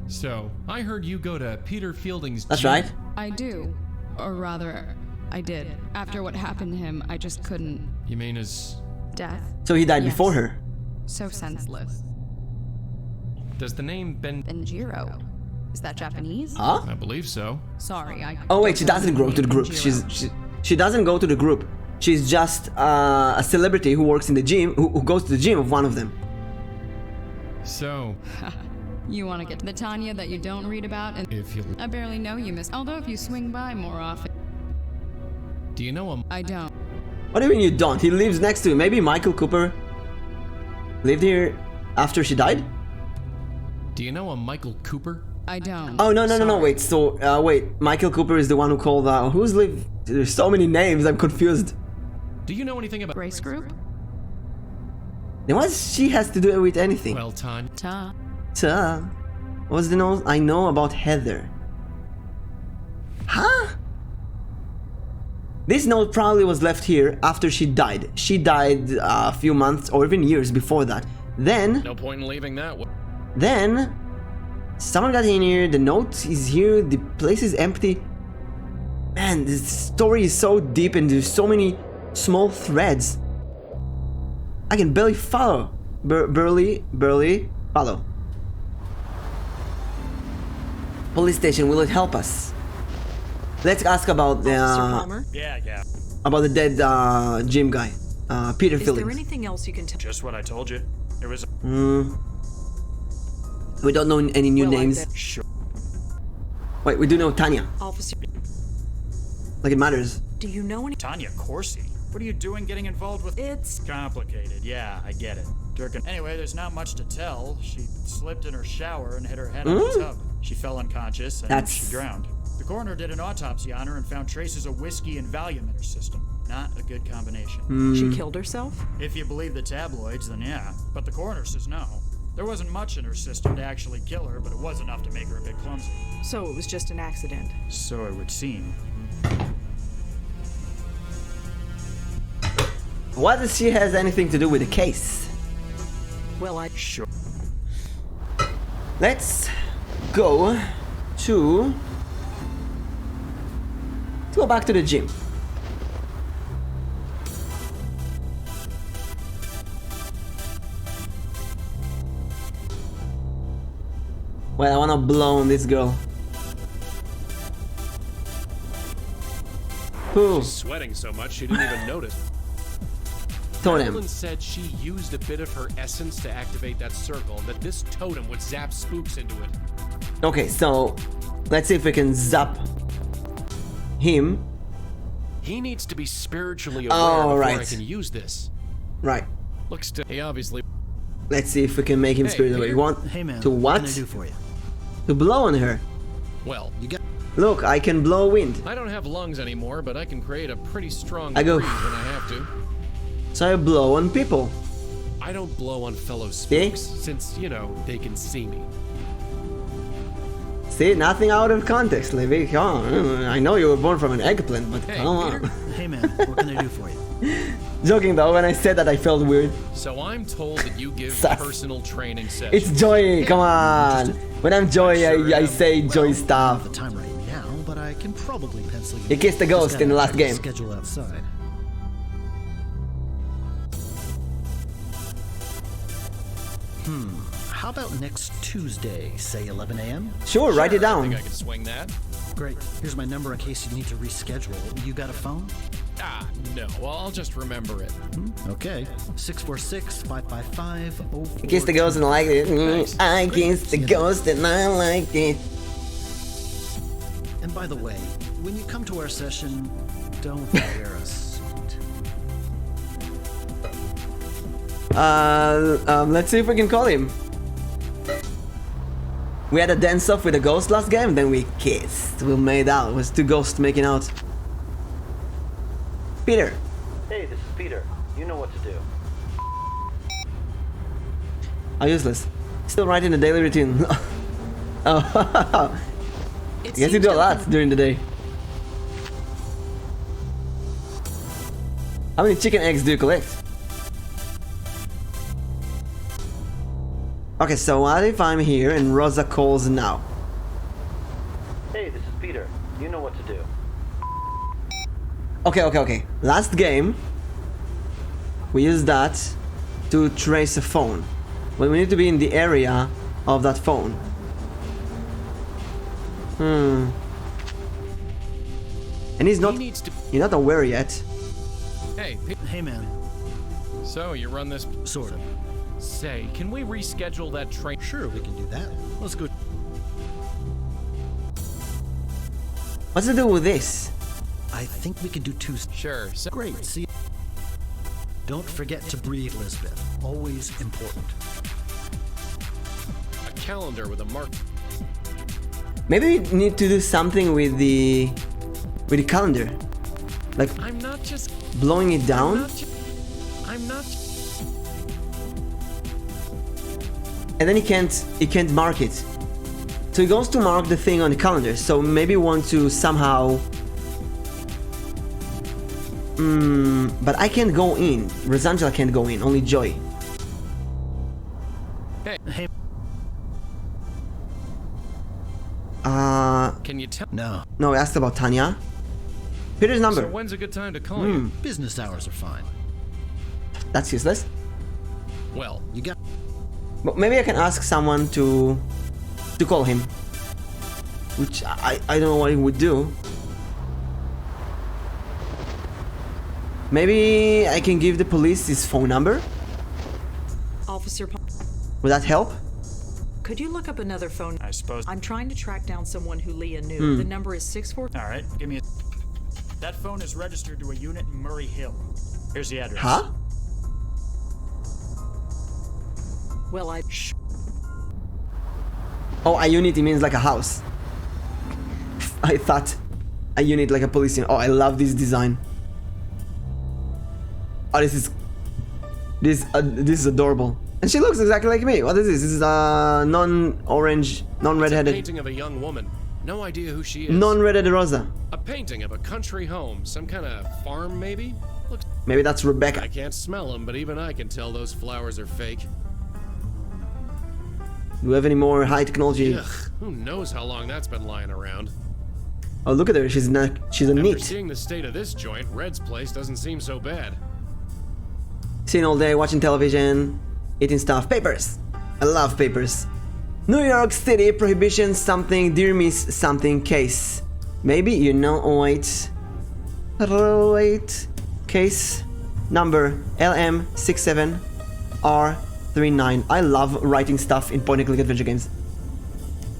Speaker 4: So, I heard you go to Peter Fielding's
Speaker 1: That's
Speaker 4: gym.
Speaker 1: right.
Speaker 16: I do. Or rather, I did. After what happened to him, I just couldn't.
Speaker 4: You mean his...
Speaker 16: Death.
Speaker 1: So he died
Speaker 16: Yes.
Speaker 1: before her.
Speaker 16: So senseless.
Speaker 4: Does the name
Speaker 16: Benjiro. Is that Japanese?
Speaker 1: Huh?
Speaker 4: I believe so.
Speaker 16: Sorry, I.
Speaker 1: Oh wait, she doesn't go to the group. She doesn't go to the group. She's just a celebrity who works in the gym, who goes to the gym of one of them.
Speaker 4: So...
Speaker 16: You want to get to the Tanya that you don't read about, and
Speaker 4: if you...
Speaker 16: I barely know you, miss. Although if you swing by more often.
Speaker 4: Do you know him?
Speaker 16: I don't.
Speaker 1: What do you mean you don't? He lives next to you. Maybe Michael Cooper lived here after she died?
Speaker 4: Do you know a Michael Cooper?
Speaker 16: I don't.
Speaker 1: Oh, no, wait. So, wait. Michael Cooper is the one who called, who's live... There's so many names, I'm confused.
Speaker 4: Do you know anything about...
Speaker 16: Race group?
Speaker 1: Then what she has to do with anything?
Speaker 4: Well, Tanya...
Speaker 1: What's the nose? I know about Heather. Huh? This note probably was left here after she died. She died a few months or even years before that. Then...
Speaker 17: No point in leaving that one.
Speaker 1: Then... Someone got in here, the note is here, the place is empty. Man, this story is so deep and there's so many small threads. I can barely follow. Barely follow. Police station, will it help us? Let's ask about the about the dead gym guy, Peter
Speaker 5: Is
Speaker 1: Fielding.
Speaker 5: there anything else you can tell?
Speaker 13: Just what I told you. It was.
Speaker 1: We don't know any new names.
Speaker 13: Sure.
Speaker 1: Wait, we do know Tanya.
Speaker 5: Officer.
Speaker 1: Like it matters.
Speaker 5: Do you know any?
Speaker 13: Tanya Corsi? What are you doing getting involved with?
Speaker 5: It's
Speaker 13: complicated. Yeah, I get it. Durkin. Anyway, there's not much to tell. She slipped in her shower and hit her head on the tub. She fell unconscious and she drowned. The coroner did an autopsy on her and found traces of whiskey and Valium in her system. Not a good combination.
Speaker 5: She killed herself?
Speaker 13: If you believe the tabloids, then yeah. But the coroner says no. There wasn't much in her system to actually kill her, but it was enough to make her a bit clumsy.
Speaker 5: So it was just an accident.
Speaker 13: So it would seem.
Speaker 1: What does she has anything to do with the case?
Speaker 5: Well,
Speaker 13: Sure.
Speaker 1: Let's go to... Let's go back to the gym. Well, I wanna blow on this girl. Who?
Speaker 17: She's sweating so much she didn't even notice.
Speaker 1: Totem.
Speaker 17: Madeline said she used a bit of her essence to activate that circle, and that this totem would zap spooks into it.
Speaker 1: Okay, so let's see if we can zap him.
Speaker 17: He needs to be spiritually aware before I
Speaker 1: right.
Speaker 17: can use this.
Speaker 1: Right.
Speaker 17: Looks to he obviously.
Speaker 1: Let's see if we can make him
Speaker 17: Hey,
Speaker 1: spiritual. You want
Speaker 19: Hey man,
Speaker 1: to what?
Speaker 19: can I do for you?
Speaker 1: To blow on her.
Speaker 17: Well,
Speaker 19: You got
Speaker 1: Look, I can blow wind.
Speaker 17: I don't have lungs anymore, but I can create a pretty strong
Speaker 1: I go-
Speaker 17: breeze when I have to.
Speaker 1: So I blow on people.
Speaker 17: I don't blow on fellow
Speaker 1: See?
Speaker 17: spooks, since, you know, they can see me.
Speaker 1: See, nothing out of context, Livy. Come on. I know you were born from an eggplant, but
Speaker 17: Hey,
Speaker 1: come on.
Speaker 19: Hey man, what can I do for you?
Speaker 1: Joking though, when I said that I felt weird.
Speaker 4: So I'm told that you give
Speaker 1: Sus.
Speaker 4: personal training sessions.
Speaker 1: It's Joey, come on. When I'm Joey, I say Joey stuff.
Speaker 19: The time right now, but I can probably pencil you.
Speaker 1: He kissed the ghost in the last game.
Speaker 19: Schedule outside. How about next Tuesday, say 11 a.m.?
Speaker 1: Sure, write it down.
Speaker 4: I think I could swing that.
Speaker 19: Great. Here's my number in case you need to reschedule. You got a phone?
Speaker 4: Ah, no. Well, I'll just remember it.
Speaker 19: Okay. 646-555-04.
Speaker 1: I kissed the ghost and I like it. I kissed the ghost and I like it.
Speaker 19: And by the way, when you come to our session, don't wear a suit.
Speaker 1: Let's see if we can call him. We had a dance-off with a ghost last game, then we kissed. We made out. It was two ghosts making out. Peter.
Speaker 20: Hey, this is Peter. You know what to do.
Speaker 1: Oh, useless. Still writing the daily routine. Oh, I guess you do a lot during the day. How many chicken eggs do you collect? Okay, so what if I'm here and Rosa calls now?
Speaker 20: Hey, this is Peter. You know what to do.
Speaker 1: Okay. Last game, we used that to trace a phone. But we need to be in the area of that phone. And he's not aware yet.
Speaker 4: Hey,
Speaker 19: man.
Speaker 4: So, you run this...
Speaker 19: Sort of.
Speaker 4: Say, can we reschedule that train?
Speaker 19: Sure, we can do that. Let's go.
Speaker 1: What's to do with this?
Speaker 19: I think we can do Tuesday.
Speaker 4: Sure. So
Speaker 19: great. See. Don't forget to breathe, Lisbeth. Always important.
Speaker 4: A calendar with a mark.
Speaker 1: Maybe we need to do something with the calendar, like
Speaker 4: I'm not just
Speaker 1: blowing it down.
Speaker 4: I'm not.
Speaker 1: And then he can't mark it. So he goes to mark the thing on the calendar. So maybe we want to somehow. But I can't go in. Rosangela can't go in. Only Joy.
Speaker 4: Hey. Can you tell?
Speaker 19: No.
Speaker 1: No, I asked about Tanya. Peter's number.
Speaker 4: So when's a good time to call you?
Speaker 19: Business hours are fine.
Speaker 1: That's useless.
Speaker 4: Well,
Speaker 19: you got.
Speaker 1: But maybe I can ask someone to call him. Which I don't know what he would do. Maybe I can give the police his phone number.
Speaker 5: Officer,
Speaker 1: Would that help?
Speaker 5: could you look up another phone?
Speaker 13: I suppose.
Speaker 5: I'm trying to track down someone who Leah knew. The number is 64.
Speaker 13: All right, give me a... That phone is registered to a unit in Murray Hill. Here's the address.
Speaker 1: Huh?
Speaker 5: Well,
Speaker 1: Oh, a unit means like a house. I thought a unit like a police unit. Oh, I love this design. Oh, this is adorable. And she looks exactly like me. What is this? This is a non-orange, non-redheaded.
Speaker 4: Painting of a young woman. No idea who she is.
Speaker 1: Non-redheaded Rosa.
Speaker 4: A painting of a country home, some kind of farm, maybe. Looks.
Speaker 1: Maybe that's Rebecca.
Speaker 4: I can't smell them, but even I can tell those flowers are fake.
Speaker 1: Do we have any more high technology?
Speaker 4: Ugh, who knows how long that's been lying around.
Speaker 1: Oh, look at her. She's a
Speaker 4: After
Speaker 1: neat.
Speaker 4: seeing the state of this joint, Red's place doesn't seem so bad.
Speaker 1: Sitting all day, watching television, eating stuff. Papers. I love papers. New York City prohibition something, dear miss something case. Maybe you know. Wait. Case number LM67R39. I love writing stuff in point-and-click adventure games.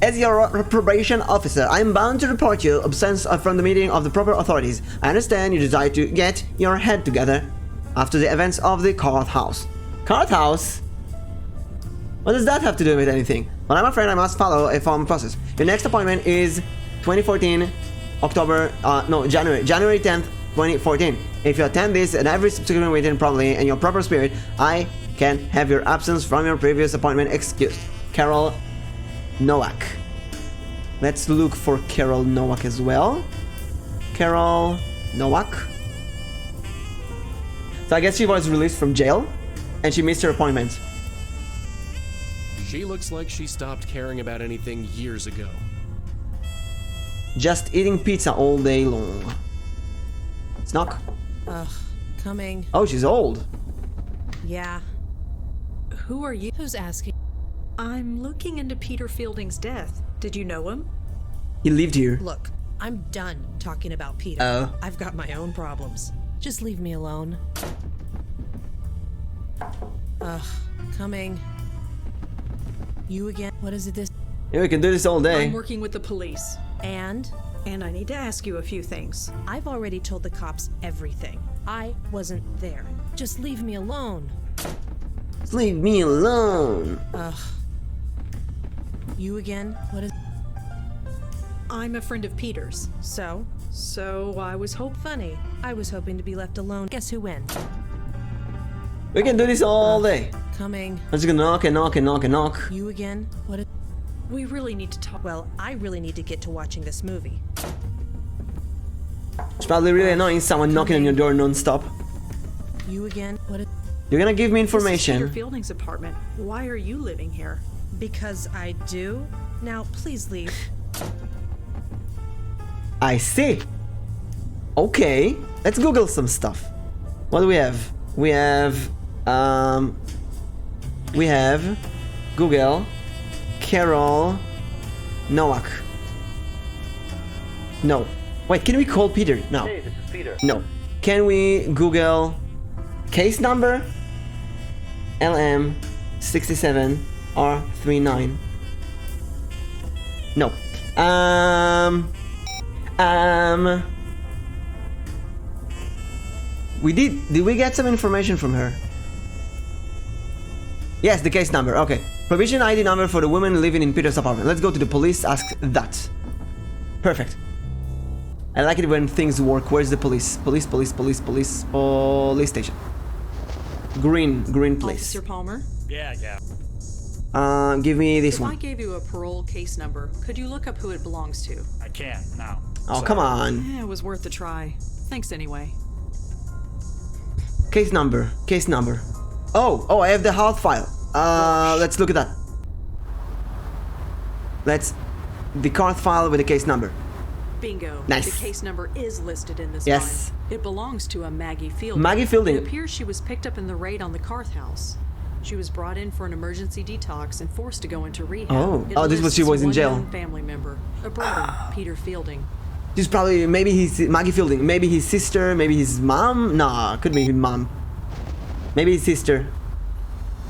Speaker 1: As your probation officer, I am bound to report you absence from the meeting of the proper authorities. I understand you desire to get your head together after the events of the courthouse. Courthouse? What does that have to do with anything? But I'm afraid I must follow a formal process. Your next appointment is 2014, January 10th, 2014. If you attend this and every subsequent meeting properly in your proper spirit, I can have your absence from your previous appointment excused. Carol Nowak. Let's look for Carol Nowak as well. Carol Nowak. So I guess she was released from jail, and she missed her appointment.
Speaker 21: She looks like she stopped caring about anything years ago.
Speaker 1: Just eating pizza all day long. Knock.
Speaker 9: Ugh, coming.
Speaker 1: Oh, she's old.
Speaker 9: Yeah.
Speaker 5: Who are you?
Speaker 9: Who's asking?
Speaker 5: I'm looking into Peter Fielding's death. Did you know him?
Speaker 1: He lived here.
Speaker 9: Look, I'm done talking about Peter.
Speaker 1: Oh.
Speaker 9: I've got my own problems. Just leave me alone. Ugh, coming. You again? What is it this?
Speaker 1: Yeah, we can do this all day.
Speaker 5: I'm working with the police.
Speaker 9: And
Speaker 5: I need to ask you a few things.
Speaker 9: I've already told the cops everything. I wasn't there. Just leave me alone.
Speaker 1: Just leave me alone.
Speaker 9: Ugh. You again? What is...
Speaker 5: I'm a friend of Peter's.
Speaker 9: So?
Speaker 5: So I was
Speaker 9: funny. I was hoping to be left alone. Guess who wins?
Speaker 1: We can do this all day.
Speaker 9: Coming.
Speaker 1: I'm just gonna knock and knock and knock and knock.
Speaker 9: You again? What is...
Speaker 5: We really need to talk.
Speaker 9: Well, I really need to get to watching this movie.
Speaker 1: It's probably really annoying someone knocking on your door non-stop.
Speaker 9: You again? What is...
Speaker 1: You're gonna give me
Speaker 5: This is
Speaker 1: information.
Speaker 5: Peter Fielding's apartment. Why are you living here?
Speaker 9: Because I do. Now, please leave.
Speaker 1: I see. Okay, let's Google some stuff. What do we have? We have Google Carol Nowak. No. Wait, can we call Peter? No.
Speaker 20: Hey, this is Peter.
Speaker 1: No. Can we Google case number LM67R39? No. Did we get some information from her? Yes, the case number. Okay. Provision ID number for the woman living in Peter's apartment. Let's go to the police, ask that. Perfect. I like it when things work. Where's the police? Police station. Green place.
Speaker 5: Officer Palmer?
Speaker 13: Yeah.
Speaker 1: Give me this
Speaker 5: If
Speaker 1: one.
Speaker 5: I gave you a parole case number, could you look up who it belongs to?
Speaker 13: I can't, no.
Speaker 1: Oh, come on.
Speaker 5: It was worth a try. Thanks anyway.
Speaker 1: Case number. Oh, I have the health file. Let's look at that. The card file with the case number.
Speaker 5: Bingo.
Speaker 1: Nice.
Speaker 5: The case number is listed in this
Speaker 1: Yes.
Speaker 5: file. It belongs to a Maggie Fielding.
Speaker 1: Maggie Fielding.
Speaker 5: It appears she was picked up in the raid on the Carth house. She was brought in for an emergency detox and forced to go into rehab.
Speaker 1: Oh.
Speaker 5: It
Speaker 1: Oh, this was
Speaker 5: lists
Speaker 1: she was in
Speaker 5: one
Speaker 1: jail.
Speaker 5: known family member, a brother, Peter Fielding.
Speaker 1: She's probably, maybe he's Maggie Fielding. Maybe his sister, maybe his mom. Nah, could be his mom. Maybe his sister.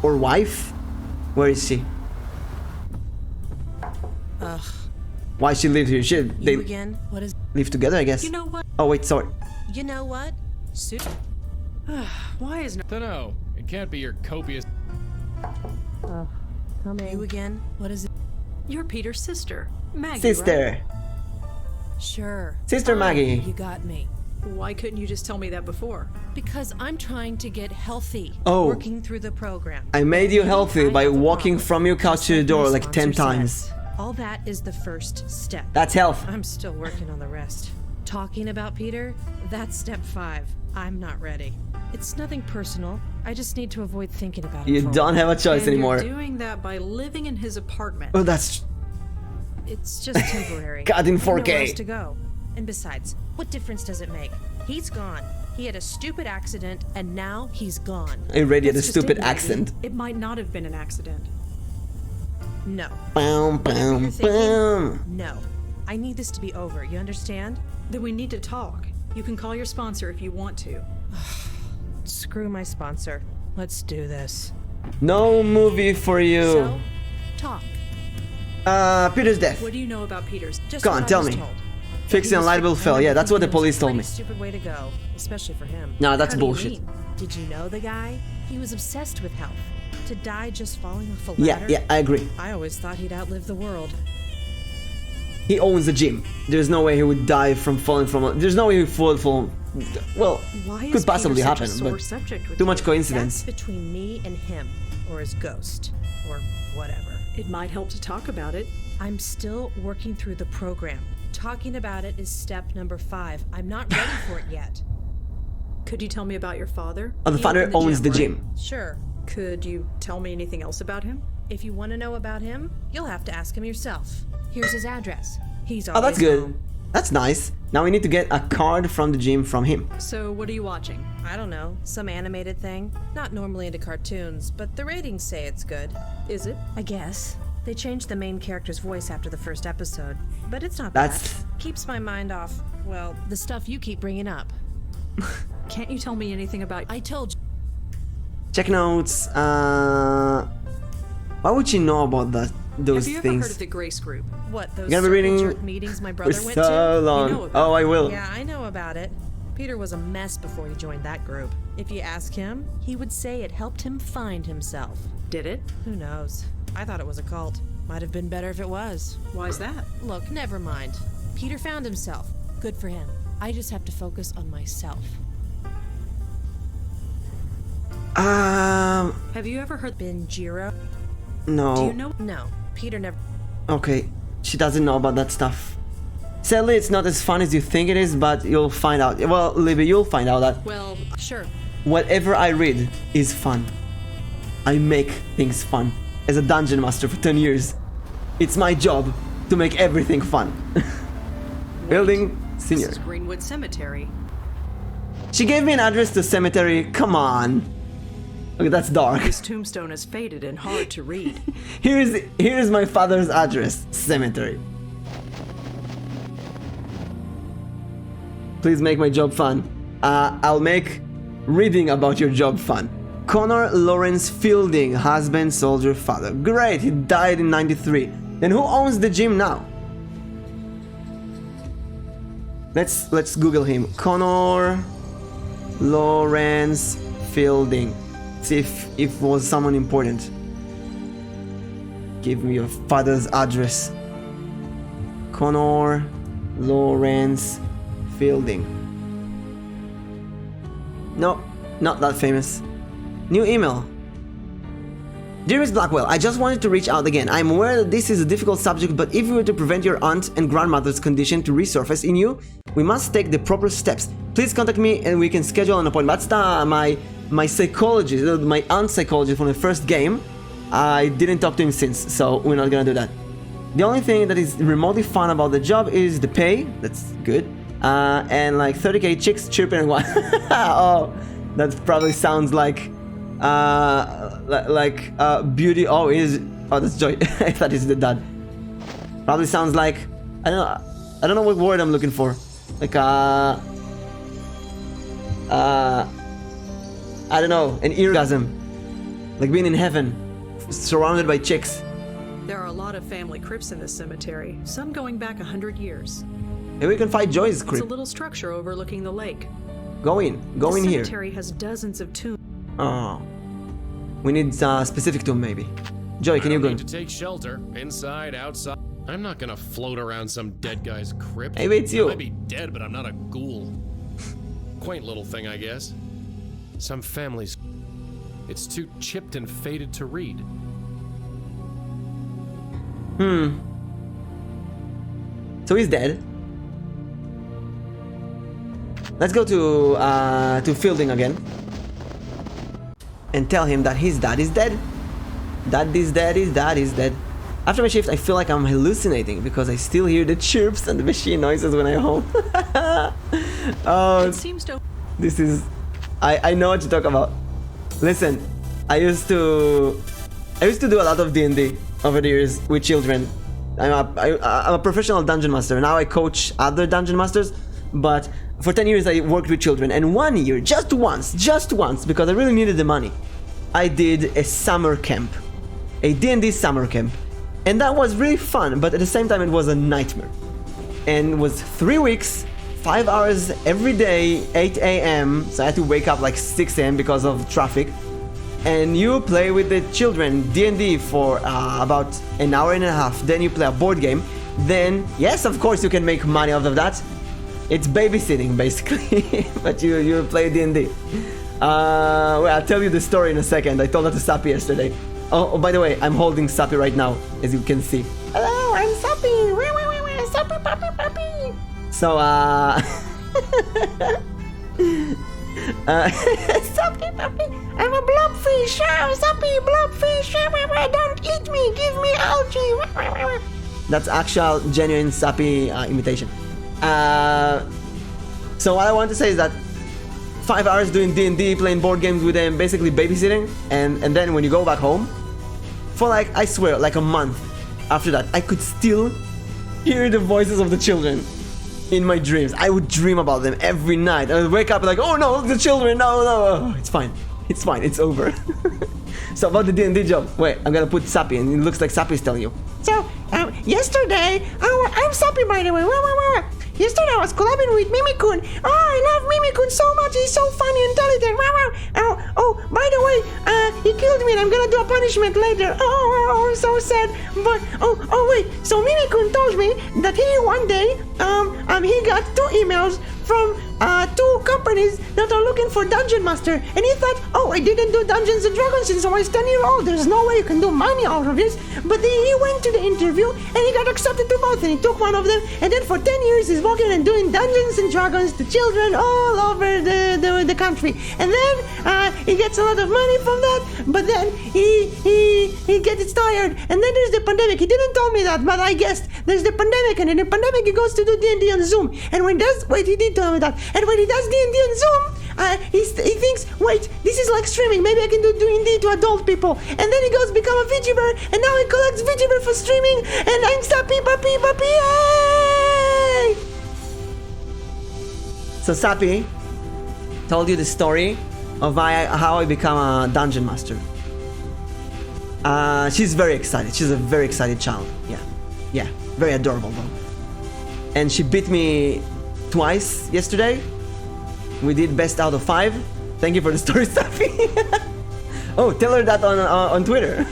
Speaker 1: Or wife. Where is she?
Speaker 9: Ugh.
Speaker 1: Why she lives here? They
Speaker 9: You again? What is...
Speaker 1: live together, I guess.
Speaker 9: You know what?
Speaker 1: Oh, wait, sorry.
Speaker 9: You know what?
Speaker 5: Why is no...
Speaker 4: Dunno. It can't be your copious...
Speaker 9: Coming. You again? What is it?
Speaker 5: You're Peter's sister, Maggie,
Speaker 1: Sister.
Speaker 5: right?
Speaker 9: Sure.
Speaker 1: Sister
Speaker 9: Fine,
Speaker 1: Maggie.
Speaker 9: You got me.
Speaker 5: Why couldn't you just tell me that before?
Speaker 9: Because I'm trying to get healthy.
Speaker 1: Oh.
Speaker 9: Working through the program.
Speaker 1: I made you healthy by walking from your couch to the door like 10
Speaker 9: Sponsor
Speaker 1: times.
Speaker 9: says. All that is the first step.
Speaker 1: That's health.
Speaker 9: I'm still working on the rest. Talking about Peter, that's step 5. I'm not ready. It's nothing personal. I just need to avoid thinking about it.
Speaker 1: You don't have a choice
Speaker 5: And
Speaker 1: anymore.
Speaker 5: You're doing that by living in his apartment.
Speaker 1: Oh, that's...
Speaker 9: It's just temporary.
Speaker 1: God, in 4K.
Speaker 9: Nowhere else to go. And besides, what difference does it make? He's gone. He had a stupid accident, and now he's gone.
Speaker 1: I already had a
Speaker 5: That's just
Speaker 1: stupid
Speaker 5: it, Maggie.
Speaker 1: accent.
Speaker 5: It might not have been an accident.
Speaker 9: No.
Speaker 1: Bam,
Speaker 9: Whatever you're
Speaker 1: bam,
Speaker 9: thinking,
Speaker 1: bam.
Speaker 9: no. I need this to be over. You understand?
Speaker 5: Then we need to talk. You can call your sponsor if you want to.
Speaker 9: Screw my sponsor. Let's do this.
Speaker 1: No movie for you.
Speaker 9: So, talk.
Speaker 1: Peter's death.
Speaker 5: What do you know about Peter's?
Speaker 9: Just
Speaker 1: Go
Speaker 9: what
Speaker 1: on,
Speaker 9: I
Speaker 1: tell
Speaker 9: was
Speaker 1: me.
Speaker 9: told.
Speaker 1: Fixing a light bulb fell. Yeah, that's what the police told me.
Speaker 9: Stupid way to go, especially for him.
Speaker 1: No, that's
Speaker 9: How do you
Speaker 1: bullshit.
Speaker 9: mean? Did you know the guy? He was obsessed with health. To die just falling off a
Speaker 1: Yeah,
Speaker 9: ladder?
Speaker 1: yeah, I agree.
Speaker 9: I always thought he'd outlive the world.
Speaker 1: He owns a gym. There's no way he would die from falling from. There's no way he would fall from. Well,
Speaker 5: Why is
Speaker 1: could possibly
Speaker 5: Peter such
Speaker 1: happen,
Speaker 5: a sore
Speaker 1: but
Speaker 5: subject with
Speaker 1: too much
Speaker 5: you?
Speaker 1: coincidence.
Speaker 9: That's between me and him, or his ghost, or whatever.
Speaker 5: It might help to talk about it.
Speaker 9: I'm still working through the program. Talking about it is step number 5. I'm not ready for it yet.
Speaker 5: Could you tell me about your father?
Speaker 1: Oh, the father owns the gym.
Speaker 6: Sure.
Speaker 5: Could you tell me anything else about him?
Speaker 6: If you want to know about him, you'll have to ask him yourself. Here's his address. He's
Speaker 1: Oh,
Speaker 6: always
Speaker 1: that's good.
Speaker 6: home.
Speaker 1: That's nice. Now we need to get a card from the gym from him.
Speaker 5: So, what are you watching?
Speaker 6: I don't know, some animated thing. Not normally into cartoons, but the ratings say it's good.
Speaker 5: Is it?
Speaker 6: I guess. They changed the main character's voice after the first episode, but it's not
Speaker 1: That's-
Speaker 6: bad. Keeps my mind off, well, the stuff you keep bringing up.
Speaker 5: Can't you tell me anything about...
Speaker 6: I told you.
Speaker 1: Check notes. Why would you know about those
Speaker 5: Have you ever
Speaker 1: things?
Speaker 5: heard of the Grace Group?
Speaker 6: What, those
Speaker 1: You're gonna be
Speaker 6: circle
Speaker 1: reading
Speaker 6: jerk meetings my brother
Speaker 1: for
Speaker 6: went
Speaker 1: so
Speaker 6: to?
Speaker 1: long.
Speaker 6: You know about
Speaker 1: Oh, I will.
Speaker 6: Yeah, I know about it. Peter was a mess before he joined that group. If you ask him, he would say it helped him find himself.
Speaker 5: Did it?
Speaker 6: Who knows? I thought it was a cult. Might have been better if it was.
Speaker 5: Why's that?
Speaker 6: Look, never mind. Peter found himself. Good for him. I just have to focus on myself.
Speaker 5: Have you ever heard
Speaker 6: Benjiro?
Speaker 1: No.
Speaker 5: Do you know?
Speaker 6: No, Peter never.
Speaker 1: Okay, she doesn't know about that stuff. Sadly, it's not as fun as you think it is, but you'll find out. Well, Libby, you'll find out that
Speaker 5: Well, sure.
Speaker 1: whatever I read is fun. I make things fun. As a dungeon master for 10 years, it's my job to make everything fun. Building senior.
Speaker 5: This is Greenwood Cemetery.
Speaker 1: She gave me an address to cemetery. Come on. Okay, that's dark.
Speaker 5: This tombstone is faded and hard to read.
Speaker 1: Here's my father's address. Cemetery. Please make my job fun. I'll make reading about your job fun. Connor Lawrence Fielding, husband, soldier, father. Great, he died in 93. Then who owns the gym now? Let's Google him. Connor Lawrence Fielding. See if it was someone important. Give me your father's address. Connor Lawrence Fielding. No, not that famous. New email. Dear Miss Blackwell, I just wanted to reach out again. I'm aware that this is a difficult subject, but if we were to prevent your aunt and grandmother's condition to resurface in you, we must take the proper steps. Please contact me and we can schedule an appointment. That's my psychologist, my aunt's psychologist from the first game. I didn't talk to him since, so we're not gonna do that. The only thing that is remotely fun about the job is the pay. That's good. And like 30k chicks chirping and what? Oh, that probably sounds like beauty. Oh, that's Joy. I thought it's the dad. Probably sounds like I don't know what word I'm looking for. Like I don't know, an orgasm. Like being in heaven, surrounded by chicks.
Speaker 5: There are a lot of family crypts in this cemetery, some going back 100 years.
Speaker 1: Maybe we can find Joy's
Speaker 5: It's a
Speaker 1: crypt.
Speaker 5: little structure overlooking the lake.
Speaker 1: Go in
Speaker 5: The
Speaker 1: here.
Speaker 5: cemetery has dozens of tombs.
Speaker 1: Oh, we need a specific tomb maybe. Joy, can you go?
Speaker 21: Need to take shelter, inside, outside. I'm not gonna float around some dead guy's crypt.
Speaker 1: Maybe it's you.
Speaker 21: I might be dead, but I'm not a ghoul. Quaint little thing, I guess. Some families. It's too chipped and faded to read.
Speaker 1: So he's dead. Let's go to Fielding again and tell him that his dad is dead. Dad is dead. His dad is dead. After my shift, I feel like I'm hallucinating because I still hear the chirps and the machine noises when I'm home. Oh,
Speaker 5: It seems to.
Speaker 1: this is. I know what you talk about. Listen, I used to do a lot of D&D over the years with children. I'm a professional dungeon master. Now I coach other dungeon masters, but for 10 years I worked with children. And 1 year, just once, because I really needed the money, I did a summer camp, a D&D summer camp. And that was really fun, but at the same time it was a nightmare. And it was 3 weeks, 5 hours every day, 8 a.m. So I had to wake up like 6 a.m. because of traffic. And you play with the children D&D for about an hour and a half. Then you play a board game. Then, yes, of course you can make money out of that. It's babysitting basically, but you play D&D. Well, I'll tell you the story in a second. I told that to Sappi yesterday. Oh, by the way, I'm holding Sappi right now, as you can see. Hello, I'm Sappi. Sappi-pappi. So, Sappi-pappi, I'm a blobfish. Sappi, blobfish. Don't eat me. Give me algae. That's actual, genuine Sappi imitation. So what I want to say is that 5 hours doing D&D, playing board games with them, basically babysitting, and then when you go back home, for like, I swear, like a month after that, I could still hear the voices of the children in my dreams. I would dream about them every night. I would wake up like, oh no, the children, no. Oh, it's fine, it's over. So about the D&D job, wait, I'm gonna put Sappi, and it looks like Sappi's telling you. So, yesterday, I'm Sappi, by the way. Yesterday I was collabing with Mimikun. Oh, I love Mimikun so much. He's so funny and intelligent. Oh, by the way, he killed me and I'm gonna do a punishment later. Oh, so sad. But, wait. So Mimikun told me that one day, he got 2 emails from 2 companies that are looking for Dungeon Master. And he thought, I didn't do Dungeons and Dragons since I was 10 years old. There's no way you can do money out of this. But then he went to the interview and he got accepted to both. And he took one of them. And then for 10 years he's walking and doing Dungeons and Dragons to children all over the country. And then he gets a lot of money from that. But then he gets tired. And then there's the pandemic. He didn't tell me that, but I guessed. There's the pandemic. And in the pandemic he goes to do D&D on Zoom. And when he did tell me that. And when he does D&D on Zoom, he thinks, wait, this is like streaming. Maybe I can do D&D to adult people. And then he goes become a vtuber, and now he collects vtuber for streaming. And I'm Sappi-pappi. Yay! So Sappi told you the story of how I become a dungeon master. She's very excited. She's a very excited child. Yeah, very adorable though. And she beat me twice yesterday. We did best out of 5. Thank you for the story, Sappi. Oh, tell her that on Twitter.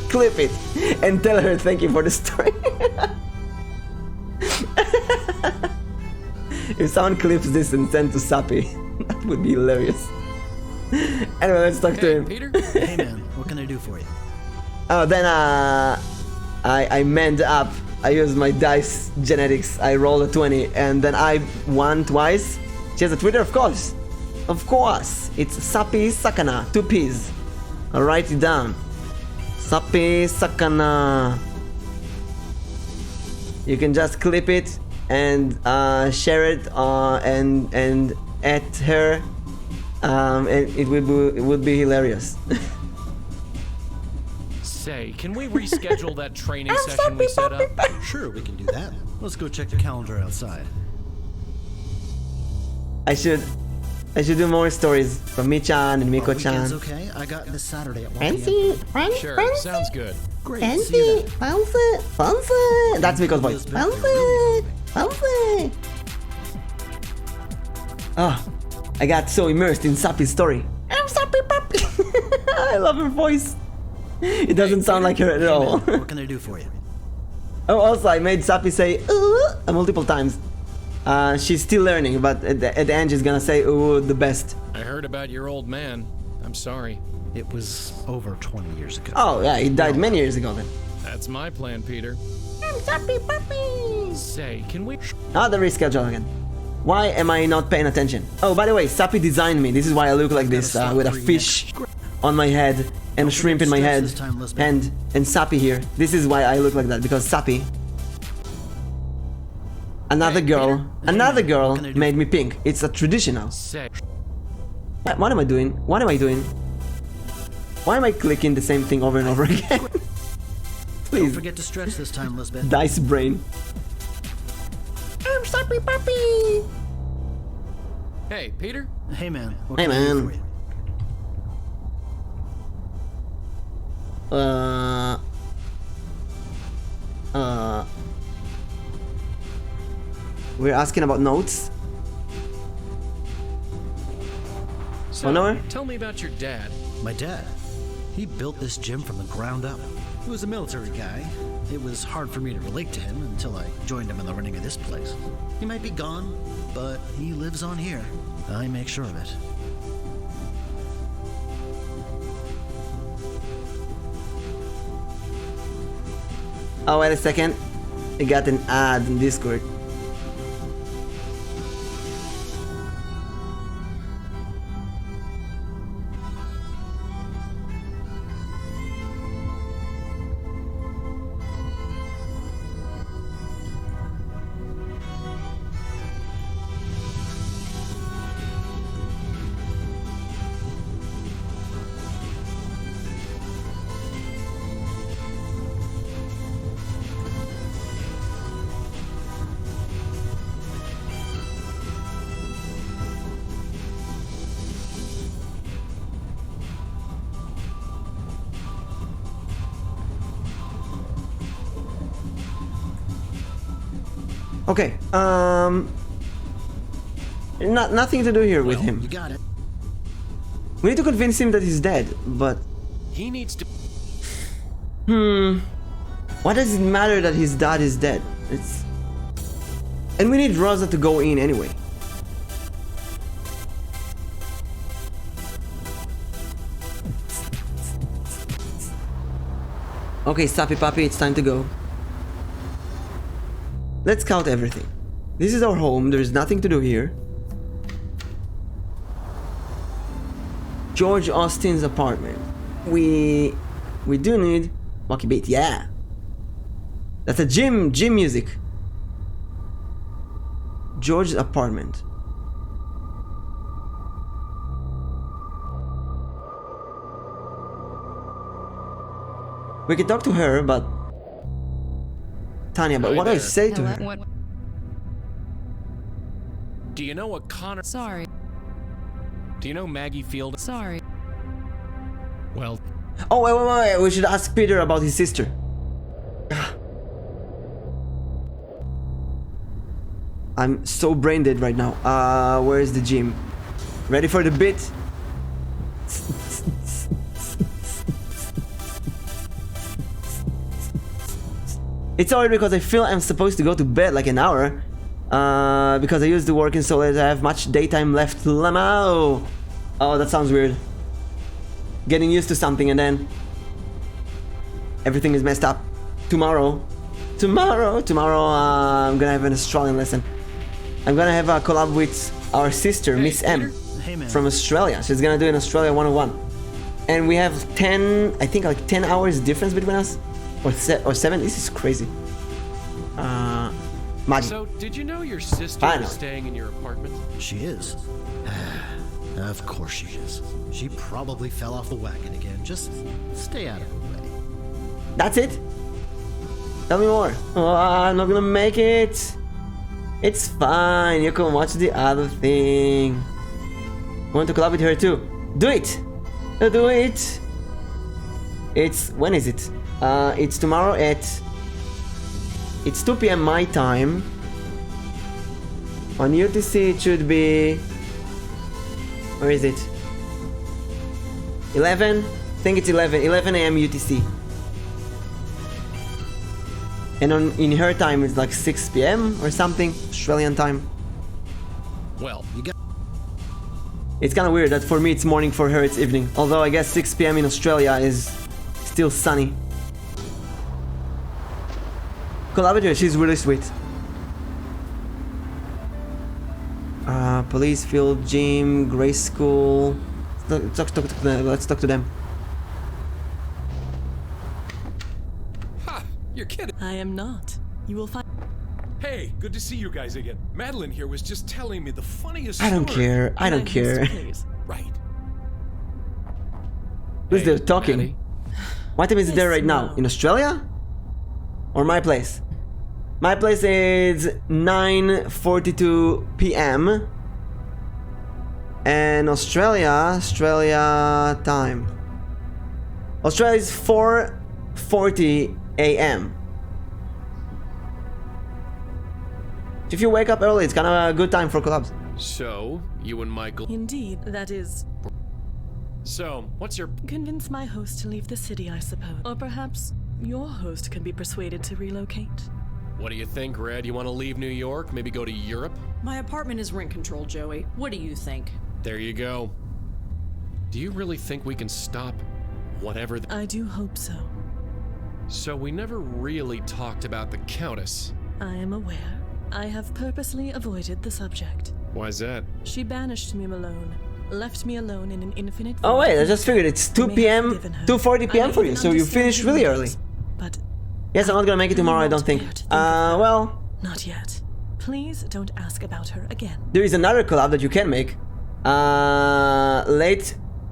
Speaker 1: Clip it and tell her thank you for the story. If someone clips this and sends to Sappi, that would be hilarious. Anyway, let's talk to him.
Speaker 19: Peter? Hey man, what can I do for you?
Speaker 1: Then I manned up. I used my dice genetics. I rolled a 20 and then I won twice. She has a Twitter, of course. Of course. It's Sappi Sakana, 2 P's. I'll write it down. Sappi Sakana. You can just clip it and share it and at her. And it would be hilarious.
Speaker 21: Say, can we reschedule that training session we set up?
Speaker 19: Sure, we can do that. Let's go check the calendar outside.
Speaker 1: I should do more stories from Michan and Miko-chan.
Speaker 19: Weekend's okay. I got this Saturday at 1
Speaker 1: Fancy,
Speaker 19: p.m.
Speaker 21: Sure, sounds good.
Speaker 19: Great.
Speaker 1: Fancy, fancy. That's Miko's voice. Fancy. Oh, I got so immersed in Sappi's story. I'm Sappi-pappi. I love her voice. It doesn't sound like her at all.
Speaker 19: What can I do for you?
Speaker 1: Oh, also I made Sappi say ooh multiple times. She's still learning, but at the end she's gonna say ooh the best.
Speaker 21: I heard about your old man. I'm sorry.
Speaker 19: It was over 20 years ago.
Speaker 1: Oh yeah, he died many years ago then.
Speaker 21: That's my plan, Peter.
Speaker 1: I'm Sappi-pappi.
Speaker 21: Say, can we...
Speaker 1: The reschedule again. Why am I not paying attention? Oh, by the way, Sappi designed me. This is why I look like this, with a fish on my head and a shrimp in my head, and Sappi here. This is why I look like that, because Sappi, another girl made me pink. It's a traditional. What am I doing? What am I doing? Why am I clicking the same thing over and over again? Please.
Speaker 19: Don't forget to stretch this time, Lisbeth.
Speaker 1: Dice brain. I'm Sappi-pappi.
Speaker 21: Hey, Peter?
Speaker 19: Hey, man. What
Speaker 1: Hey,
Speaker 19: can I do
Speaker 1: man.
Speaker 19: for you?
Speaker 1: We're asking about notes.
Speaker 21: So, tell me about your dad.
Speaker 19: My dad? He built this gym from the ground up. He was a military guy. It was hard for me to relate to him until I joined him in the running of this place. He might be gone, but he lives on here. I make sure of it.
Speaker 1: Oh, wait a second. I got an ad in Discord. Okay, nothing to do here with him.
Speaker 19: You got it.
Speaker 1: We need to convince him that he's dead, but...
Speaker 21: He needs to...
Speaker 1: Why does it matter that his dad is dead? It's... And we need Rosa to go in anyway. Okay, Sappi-pappi, it's time to go. Let's count everything. This is our home, there's nothing to do here. George Austin's apartment. We do need Walkie Beat, yeah. That's a gym music. George's apartment. We can talk to her, but Tanya, but what do I say to her?
Speaker 16: What?
Speaker 21: Do you know what Connor...
Speaker 16: Sorry.
Speaker 21: Do you know Maggie Field?
Speaker 16: Sorry.
Speaker 21: Well...
Speaker 1: Oh, wait, we should ask Peter about his sister. I'm so brain dead right now. Where is the gym? Ready for the bit? It's alright because I feel I'm supposed to go to bed like an hour. Because I used to work in so late, I have much daytime left. Lamau! Oh, that sounds weird. Getting used to something and then everything is messed up. Tomorrow, I'm gonna have an Australian lesson. I'm gonna have a collab with our sister, Miss M, from Australia. She's gonna do an Australia 101. And we have 10, I think like 10 hours difference between us. Or 7, this is crazy. Magic.
Speaker 21: So, did you know your sister is staying in your apartment?
Speaker 19: She is. Of course she is. She probably fell off the wagon again. Just stay out of her way.
Speaker 1: That's it? Tell me more. Oh, I'm not gonna make it. It's fine. You can watch the other thing. Want to collab with her too? Do it. Do it. It's... When is it? It's tomorrow at... It's 2 PM my time. On UTC it should be... Where is it? 11? I think it's 11 AM UTC. And in her time it's like 6 PM or something, Australian time.
Speaker 21: Well, you got...
Speaker 1: It's kind of weird that for me it's morning, for her it's evening. Although I guess 6 PM in Australia is still sunny. Collaborator, she's really sweet. Police, field, gym, Grace School. Let's talk to them.
Speaker 21: Ha! You're kidding.
Speaker 18: I am not. You will find...
Speaker 17: Hey, good to see you guys again. Madeline here was just telling me the funniest
Speaker 1: I don't
Speaker 17: story.
Speaker 1: care. I don't care.
Speaker 17: Right.
Speaker 1: Who's there talking?
Speaker 21: Maddie.
Speaker 1: What time is it there right now? In Australia? Or my place? My place is 9:42 PM. And Australia time. Australia is 4:40 AM. If you wake up early, it's kind of a good time for collabs.
Speaker 21: So, you and Michael...
Speaker 18: Indeed, that is...
Speaker 21: So, what's your...
Speaker 18: Convince my host to leave the city, I suppose. Or perhaps your host can be persuaded to relocate.
Speaker 21: What do you think, Red? You want to leave New York? Maybe go to Europe?
Speaker 5: My apartment is rent controlled, Joey. What do you think?
Speaker 21: There you go. Do you really think we can stop whatever
Speaker 18: I do hope so.
Speaker 21: So we never really talked about the Countess.
Speaker 18: I am aware. I have purposely avoided the subject.
Speaker 21: Why's that?
Speaker 18: She banished me alone. Left me alone in an infinite...
Speaker 1: Oh wait, I just figured it's 2 PM, 2:40 PM for you, so you finished really early.
Speaker 18: But
Speaker 1: yes, I'm not gonna make it tomorrow, I don't think. Well...
Speaker 18: Not yet. Please don't ask about her again.
Speaker 1: There is another collab that you can make.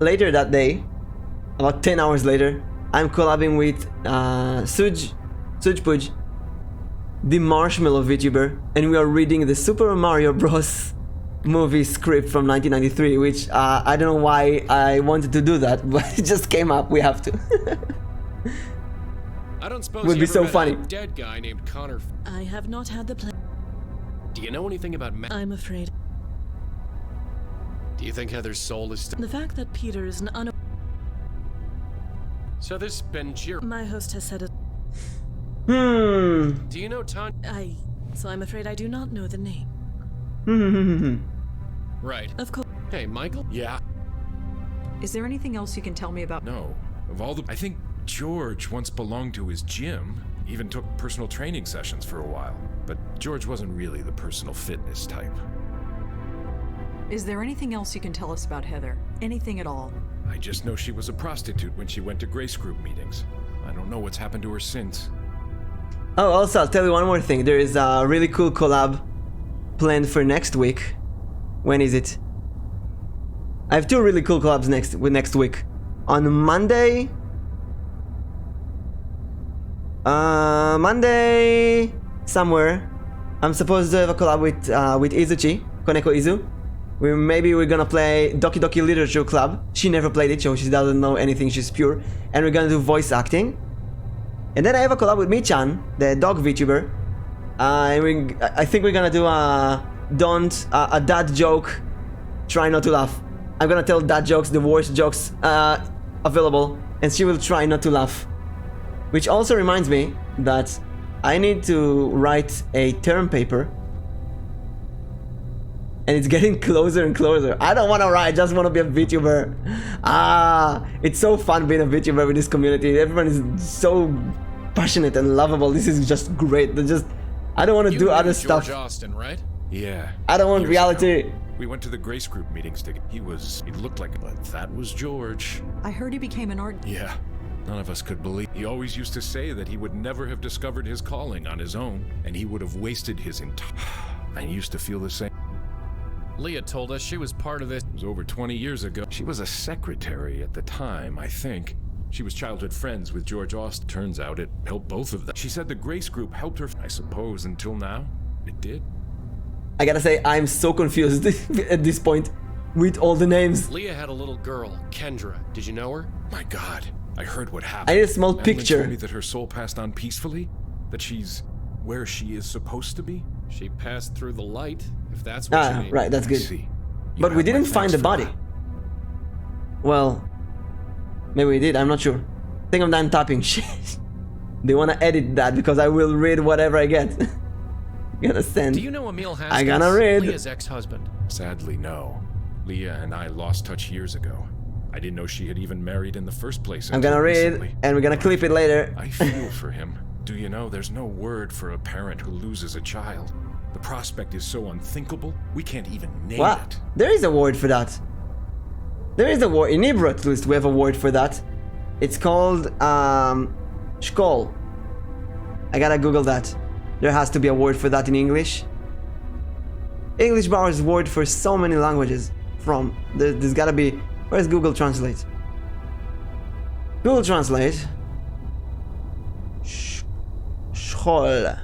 Speaker 1: Later that day, about 10 hours later, I'm collabing with Suj Puj, the Marshmallow VTuber, and we are reading the Super Mario Bros. Movie script from 1993, which I don't know why I wanted to do that, but it just came up. We have to.
Speaker 21: I don't suppose
Speaker 1: Would
Speaker 21: you
Speaker 1: be
Speaker 21: ever
Speaker 1: so
Speaker 21: met
Speaker 1: funny.
Speaker 21: a dead guy named Connor.
Speaker 18: I have not had the pleasure.
Speaker 21: Do you know anything about
Speaker 18: I'm afraid.
Speaker 21: Do you think Heather's soul is still...
Speaker 18: The fact that Peter is an
Speaker 21: So this Benjir...
Speaker 18: My host has said it.
Speaker 21: Do you know Tanya?
Speaker 18: So I'm afraid I do not know the name.
Speaker 21: Right.
Speaker 18: Of course.
Speaker 21: Hey, Michael?
Speaker 17: Yeah.
Speaker 5: Is there anything else you can tell me about?
Speaker 17: No. Of all the... I think George once belonged to his gym. Even took personal training sessions for a while. But George wasn't really the personal fitness type.
Speaker 5: Is there anything else you can tell us about Heather? Anything at all?
Speaker 17: I just know she was a prostitute when she went to Grace Group meetings. I don't know what's happened to her since.
Speaker 1: Oh, also, I'll tell you one more thing. There is a really cool collab planned for next week. When is it? I have two really cool collabs next week. On Monday... Monday... somewhere. I'm supposed to have a collab with Izuchi, Koneko Izu. Maybe we're gonna play Doki Doki Literature Club. She never played it, so she doesn't know anything, she's pure. And we're gonna do voice acting. And then I have a collab with Michan, the dog VTuber. And I think we're gonna do a dad joke. Try not to laugh. I'm gonna tell dad jokes, the worst jokes available. And she will try not to laugh. Which also reminds me that I need to write a term paper. And it's getting closer and closer. I don't want to write, I just want to be a VTuber. It's so fun being a VTuber with this community. Everyone is so passionate and lovable. This is just great. I don't want to do other stuff.
Speaker 21: George Austin, right?
Speaker 17: Yeah.
Speaker 1: I don't want reality.
Speaker 17: Ago, we went to the Grace Group meetings together. He looked like, but that was George.
Speaker 5: I heard he became an art.
Speaker 17: Yeah. None of us could believe. He always used to say that he would never have discovered his calling on his own, and he would have wasted his entire... I used to feel the same.
Speaker 21: Leah told us she was part of this.
Speaker 17: It was over 20 years ago. She was a secretary at the time, I think. She was childhood friends with George Austin. Turns out it helped both of them. She said the Grace Group helped her, I suppose, until now. It did.
Speaker 1: I gotta say, I'm so confused at this point with all the names.
Speaker 21: Leah had a little girl, Kendra. Did you know her?
Speaker 17: My God, I heard what happened.
Speaker 1: I need a small
Speaker 17: Madeline
Speaker 1: picture.
Speaker 17: Told me that her soul passed on peacefully, that she's where she is supposed to be.
Speaker 21: She passed through the light, if that's what you mean.
Speaker 1: Right, that's good.
Speaker 17: See.
Speaker 1: But we didn't find the body. Well, maybe we did, I'm not sure. I think I'm done typing shit. They wanna edit that because I will read whatever I get. Gonna send.
Speaker 21: Do you know Emil Haskins?
Speaker 1: I gonna read.
Speaker 21: Leah's ex-husband.
Speaker 17: Sadly, no. Leah and I lost touch years ago. I didn't know she had even married in the first place.
Speaker 1: I'm gonna read,
Speaker 17: recently.
Speaker 1: and we're gonna clip it later.
Speaker 17: I feel for him. Do you know, there's no word for a parent who loses a child. The prospect is so unthinkable, we can't even name it.
Speaker 1: There is a word for that. There is a word. In Hebrew, at least, we have a word for that. It's called, shkol. I gotta Google that. There has to be a word for that in English. English borrows word for so many languages. There's gotta be... Where's Google Translate? Google Translate. Shkol.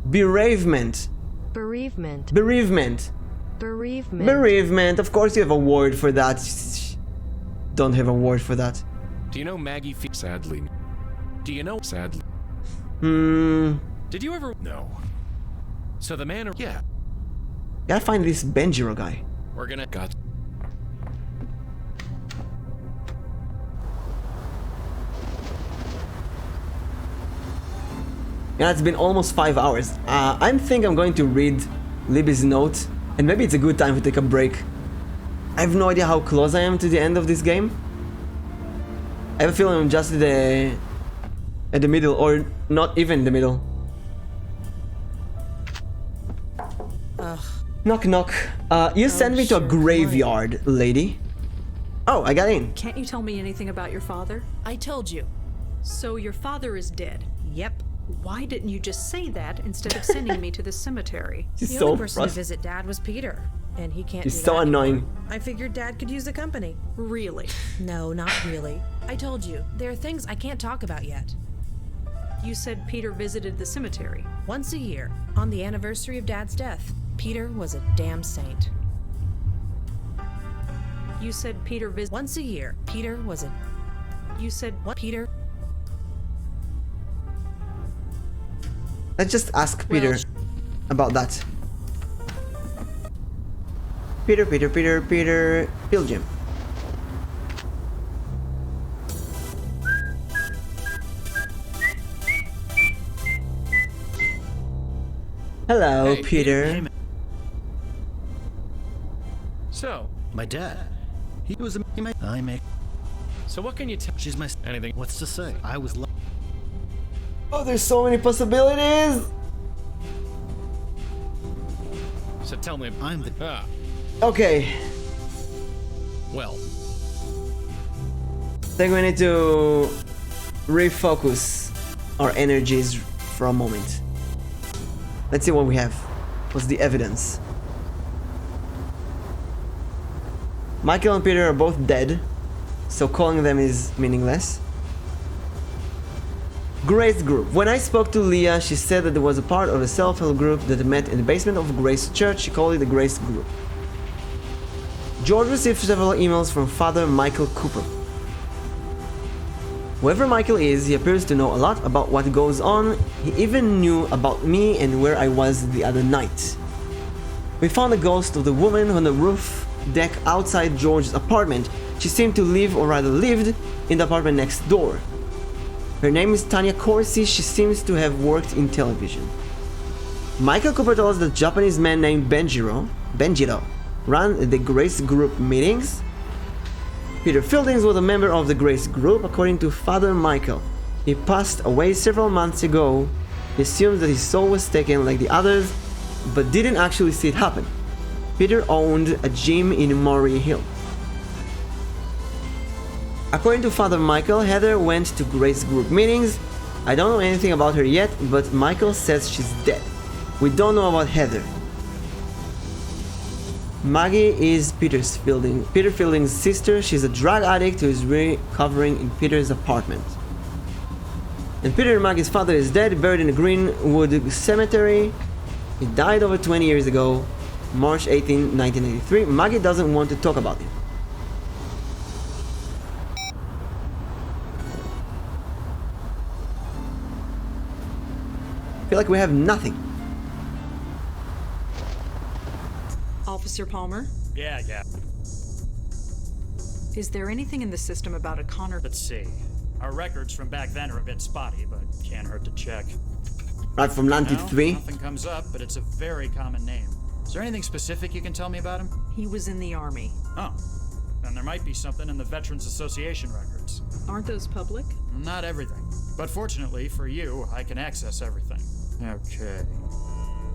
Speaker 1: Bereavement.
Speaker 9: Bereavement.
Speaker 1: Bereavement.
Speaker 9: Bereavement.
Speaker 1: Bereavement. Of course you have a word for that. Don't have a word for that.
Speaker 21: Do you know Maggie
Speaker 17: Sadly.
Speaker 21: Do you know?
Speaker 17: Sadly.
Speaker 21: Did you ever?
Speaker 17: No.
Speaker 21: So the man...
Speaker 17: Yeah.
Speaker 1: Gotta find this Benjiro guy.
Speaker 21: We're gonna...
Speaker 17: Got...
Speaker 1: Yeah, it's been almost 5 hours. I think I'm going to read Libby's note, and maybe it's a good time to take a break. I have no idea how close I am to the end of this game. I have a feeling I'm just at the middle, or not even the middle.
Speaker 6: Ugh.
Speaker 1: Knock knock. You sent me to a graveyard, lady. Oh, I got in.
Speaker 5: Can't you tell me anything about your father?
Speaker 6: I told you.
Speaker 5: So your father is dead?
Speaker 6: Yep.
Speaker 5: Why didn't you just say that instead of sending me to the cemetery?
Speaker 1: She's
Speaker 6: The
Speaker 1: so
Speaker 6: only person to
Speaker 1: frustrated.
Speaker 6: visit Dad was Peter, and he can't
Speaker 1: She's
Speaker 6: do
Speaker 1: so
Speaker 6: that
Speaker 1: annoying.
Speaker 6: anymore. I figured Dad could use the company.
Speaker 5: Really?
Speaker 6: No, not really. I told you, there are things I can't talk about yet.
Speaker 5: You said Peter visited the cemetery.
Speaker 6: Once a year, on the anniversary of Dad's death. Peter was a damn saint.
Speaker 5: You said Peter visited...
Speaker 6: Once a year, Peter was a...
Speaker 5: You said...
Speaker 6: What? Peter...
Speaker 1: Let's just ask Peter. about that. Peter, Pilgrim. Hello,
Speaker 19: Hey,
Speaker 1: Peter.
Speaker 21: So,
Speaker 19: My dad. He was a. I make.
Speaker 21: so what can you tell?
Speaker 19: She's my.
Speaker 21: Anything?
Speaker 19: What's to say? I was.
Speaker 1: Oh, there's so many possibilities.
Speaker 21: So tell me.
Speaker 19: I'm the.
Speaker 21: Ah,
Speaker 1: Okay,
Speaker 21: well,
Speaker 1: I think we need to refocus our energies for a moment. Let's see what we have. What's the evidence? Michael and Peter are both dead, so calling them is meaningless. Grace Group. When I spoke to Leah, she said that there was a part of a self-help group that met in the basement of Grace Church. She called it the Grace Group. George received several emails from Father Michael Cooper. Whoever Michael is, he appears to know a lot about what goes on. He even knew about me and where I was the other night. We found the ghost of the woman on the roof deck outside George's apartment. She seemed to live, or rather lived, in the apartment next door. Her name is Tanya Corsi. She seems to have worked in television. Michael Cooper told us that a Japanese man named Benjiro ran the Grace Group meetings. Peter Fieldings was a member of the Grace Group, according to Father Michael. He passed away several months ago. He assumes that his soul was taken like the others, but didn't actually see it happen. Peter owned a gym in Maury Hill. According to Father Michael, Heather went to Grace Group meetings. I don't know anything about her yet, but Michael says she's dead. We don't know about Heather. Maggie is Peter Fielding's sister. She's a drug addict who is recovering in Peter's apartment. And Peter and Maggie's father is dead, buried in a Greenwood cemetery. He died over 20 years ago, March 18, 1983. Maggie doesn't want to talk about it. I feel like we have nothing.
Speaker 5: Officer Palmer,
Speaker 13: Yeah.
Speaker 5: is there anything in the system about a Connor?
Speaker 13: Let's see. Our records from back then are a bit spotty, but can't hurt to check.
Speaker 1: Right, from 93.
Speaker 13: Nothing comes up, but it's a very common name. Is there anything specific you can tell me about him?
Speaker 5: He was in the Army.
Speaker 13: Oh. Then there might be something in the Veterans Association records.
Speaker 5: Aren't those public?
Speaker 13: Not everything. But fortunately for you, I can access everything. Okay.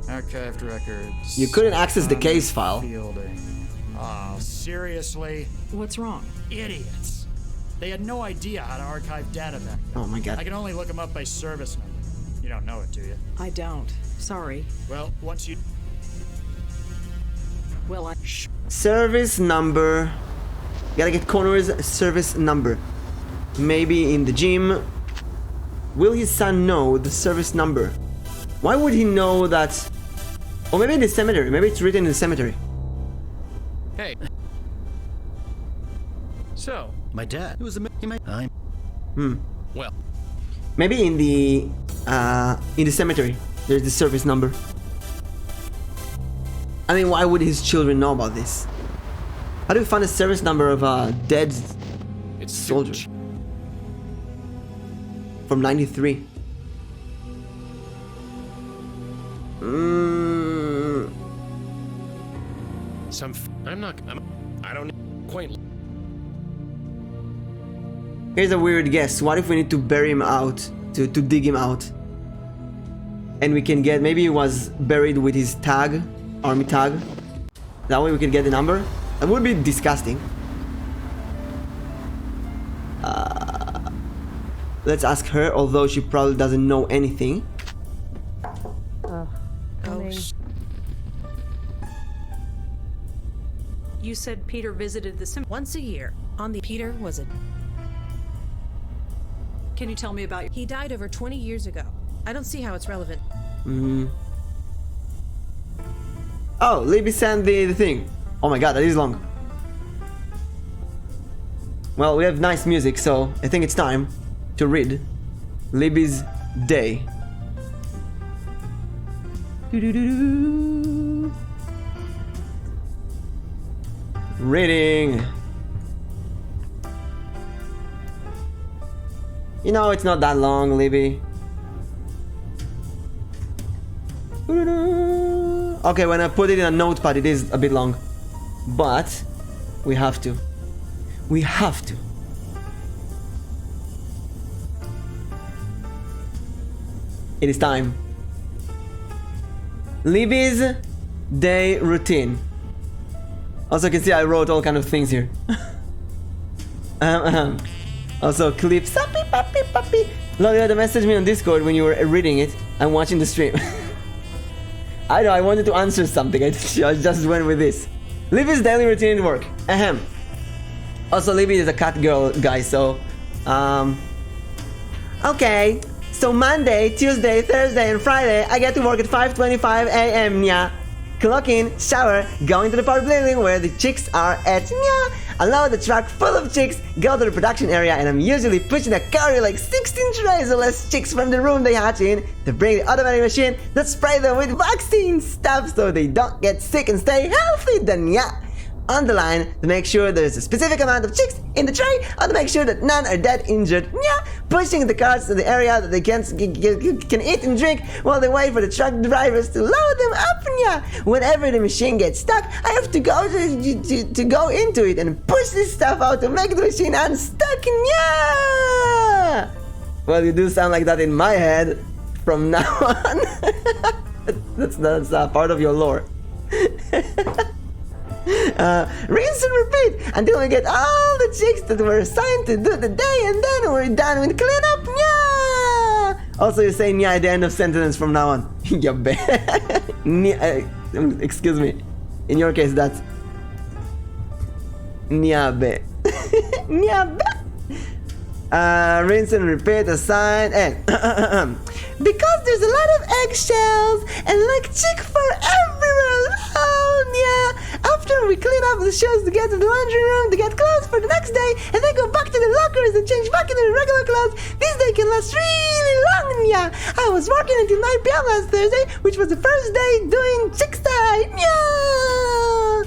Speaker 13: Archived records.
Speaker 1: You couldn't access the case file.
Speaker 13: Fielding. Oh, seriously?
Speaker 5: What's wrong?
Speaker 13: Idiots. They had no idea how to archive data back then.
Speaker 1: Oh my god.
Speaker 13: I can only look them up by service number. You don't know it, do you?
Speaker 5: I don't. Sorry.
Speaker 13: Well, once you...
Speaker 5: Well, I...
Speaker 1: Service number. Gotta get Connor's service number. Maybe in the gym. Will his son know the service number? Why would he know that? Or maybe in the cemetery. Maybe it's written in the cemetery.
Speaker 21: hey. So,
Speaker 19: My dad. He was a. I'm.
Speaker 21: well,
Speaker 1: Maybe in the cemetery. There's the service number. I mean, why would his children know about this? How do you find a service number of a dead
Speaker 21: it's
Speaker 1: soldier? From 93.
Speaker 21: I don't quite.
Speaker 1: Here's a weird guess. What if we need to bury him out, to dig him out? And we can get, maybe he was buried with his tag, army tag. That way we can get the number. That would be disgusting. Let's ask her, although she probably doesn't know anything.
Speaker 5: You said Peter visited the cemetery.
Speaker 6: Once a year, on the Peter was a.
Speaker 5: Can you tell me about...
Speaker 6: He died over 20 years ago. I don't see how it's relevant.
Speaker 1: Oh, Libby sent the thing. Oh my god, that is long. Well, we have nice music, so I think it's time to read Libby's day. Reading. You know, it's not that long, Libby. Okay, when I put it in a notepad, it is a bit long. But we have to. We have to. It is time. Libby's day routine. Also, you can see I wrote all kind of things here. Also, clip Sappi-pappi. Lol, you had to message me on Discord when you were reading it. I'm watching the stream. I know, I wanted to answer something. I just went with this. Libby's daily routine at work. Ahem. Also, Libby is a cat girl, guys, so... Okay. So Monday, Tuesday, Thursday, and Friday, I get to work at 5:25 a.m. Nya. Clock in, shower, go into the part building where the chicks are at. Nya. Unload the truck full of chicks, go to the production area, and I'm usually pushing a carry like 16 trays or less chicks from the room they hatch in to bring the automatic machine that spray them with vaccine stuff so they don't get sick and stay healthy. Then yeah. On the line to make sure there's a specific amount of chicks in the tray, or to make sure that none are dead, injured. Yeah, pushing the carts to the area that they can eat and drink while they wait for the truck drivers to load them up. Yeah, whenever the machine gets stuck, I have to go to go into it and push this stuff out to make the machine unstuck. Yeah. Well, you do sound like that in my head from now on. that's part of your lore. Rinse and repeat until we get all the chicks that were assigned to do the day, and then we're done with cleanup. Nya! Also, you say nya at the end of sentence from now on. Excuse me. In your case, that's nyabe. Nyabe. Rinse and repeat, assign, and because there's a lot of eggshells and like chick fur everywhere. Oh yeah. After we clean up the shoes to get to the laundry room to get clothes for the next day, and then go back to the lockers and change back into the regular clothes. This day can last really long. Yeah. I was working until 9 p.m. last Thursday, which was the first day doing chick style. Yeah.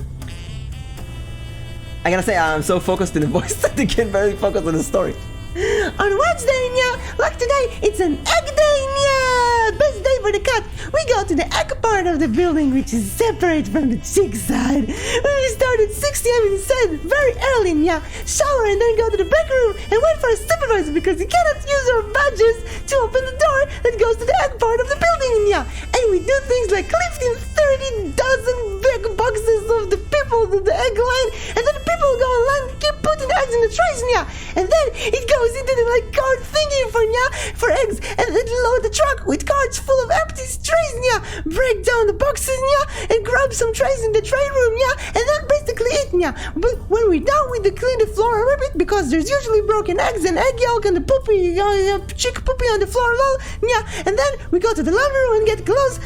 Speaker 1: I gotta say, I'm so focused in the voice that I can barely focus on the story. On Wednesday, Nya, like today, it's an egg day, Nya! Best day for the cat. We go to the egg part of the building, which is separate from the chick side. We start at 6 a.m. instead, very early, Nya. Shower and then go to the break room and wait for a supervisor because you cannot use our badges to open the door that goes to the egg part of the building, Nya. And we do things like lifting 30,000 big boxes of the people to the egg line, and then the people go online and keep putting eggs in the trays, Nya. And then it goes into the like cart thingy for eggs, and then load the truck with carts full of empty trays, Nya. Break down the boxes, Nya, and grab some trays in the tray room, Nya, and then basically eat, Nya. But when we're done with the clean the floor a bit, because there's usually broken eggs and egg yolk and the poopy, chick poopy on the floor, lol, Nya. And then we go to the laundry room and get clothes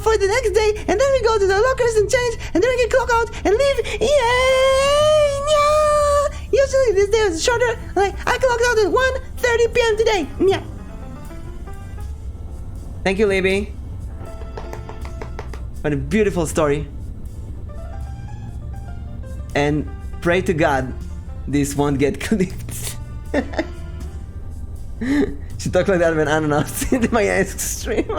Speaker 1: for the next day, and then we go to the lockers and change, and then we get clock out and leave. Yay, Nya. Usually this day is shorter, like I clocked out at 1:30 p.m. today. Yeah. Thank you, Libby. What a beautiful story. And pray to God this won't get clipped. She talked like that when Ananas into my stream.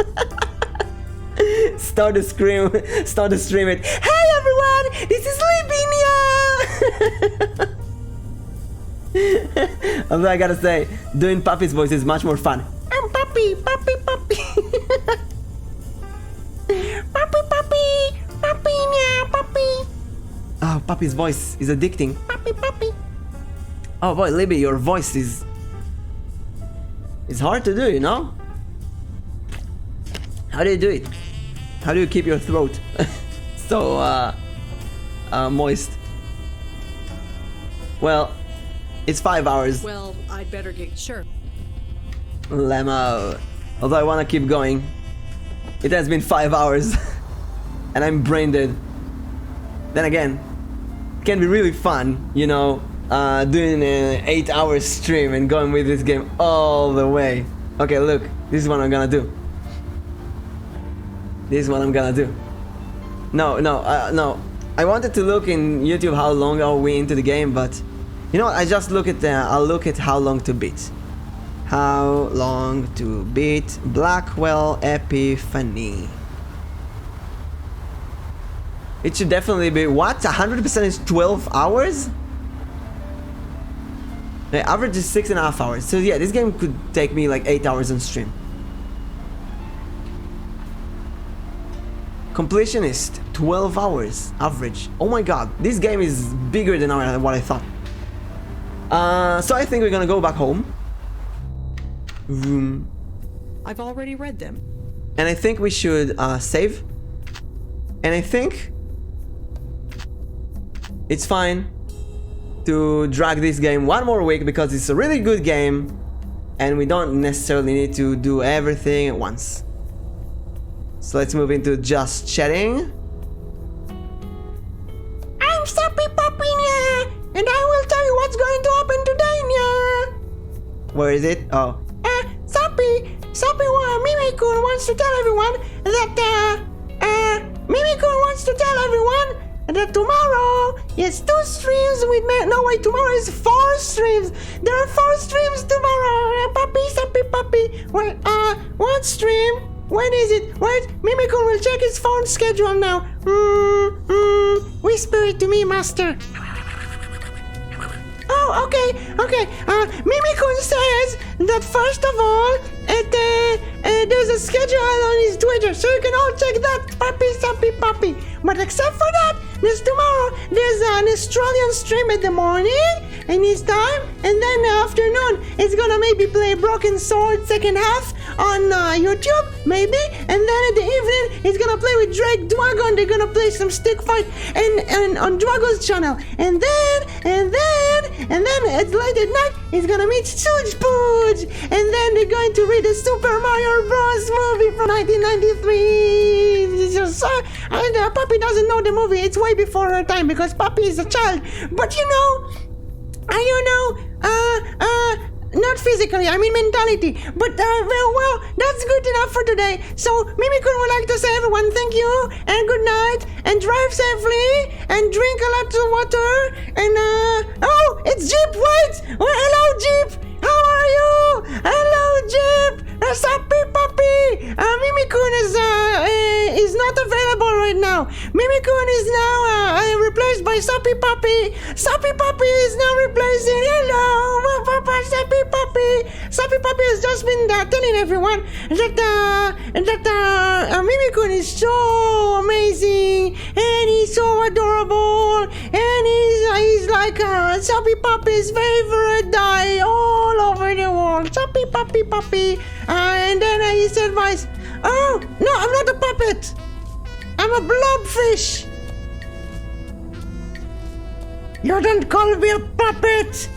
Speaker 1: Start the stream it. Hey everyone, this is Libby. Although I gotta say, doing Puppy's voice is much more fun. I'm Puppy, Puppy, Puppy. Puppy, Puppy, Puppy, meow, Puppy. Oh, Puppy's voice is addicting. Puppy, Puppy. Oh boy, Libby, your voice is hard to do, you know? How do you do it? How do you keep your throat so moist? Well, it's 5 hours.
Speaker 5: Well, I'd better get sure.
Speaker 1: Lemma. Although I want to keep going. It has been 5 hours. And I'm brain dead. Then again, it can be really fun, you know, doing an 8-hour stream and going with this game all the way. Okay, look, this is what I'm gonna do. This is what I'm gonna do. No. I wanted to look in YouTube how long are we into the game, but you know what? I just look at I'll look at how long to beat. How long to beat Blackwell Epiphany. It should definitely be what? 100% is 12 hours? The average is 6.5 hours. So yeah, this game could take me like 8 hours on stream. Completionist, 12 hours average. Oh my god, this game is bigger than what I thought. So I think we're gonna go back home.
Speaker 5: I've already read them.
Speaker 1: And I think we should save. And I think it's fine to drag this game one more week because it's a really good game and we don't necessarily need to do everything at once. So let's move into just chatting. I'm Sappi-pappi, and I will tell you what's going to happen today, nya. Where is it? Oh. Mimic-kun wants to tell everyone that, Mimic-kun wants to tell everyone that tomorrow is 2 streams with me. No, wait, tomorrow is 4 streams. There are 4 streams tomorrow. Sappi-pappi. Wait, what stream? When is it? Wait, Mimic-kun will check his phone schedule now. Whisper it to me, master. Oh, okay. Mimic-kun says that first of all, there's a schedule on his Twitter, so you can all check that. Sappi-pappi. But except for that, there's an Australian stream in the morning in his time, and then afternoon it's gonna maybe play Broken Sword second half on YouTube, maybe, and then in the evening he's gonna play with Drake Dragon. They're gonna play some stick fight and on Dragon's channel, and then at late at night he's gonna meet Suge Pooge, and then they're going to read a Super Mario Bros. Movie from 1993. And Papi doesn't know the movie. It's way before her time because Papi is a child. But not physically, I mean mentality. But well, that's good enough for today. So Mimic-kun would like to say everyone thank you and good night and drive safely and drink a lot of water and oh, it's Jeep, wait! Well, hello Jeep! How are you? Hello Jeep! Sappi-pappi! Mimic-kun is not available right now. Mimic-kun is now replaced by Sappi-pappi. Sappi-pappi is now replacing. Hello, Papa Sappi-pappi. Sappi-pappi has just been telling everyone that Mimic-kun is so amazing and he's so adorable and he's like Sappi-pappi's favorite guy all over the world. Sappi-pappi. And then his advice, oh, no, I'm not a puppet. I'm a blobfish. You don't call me a puppet.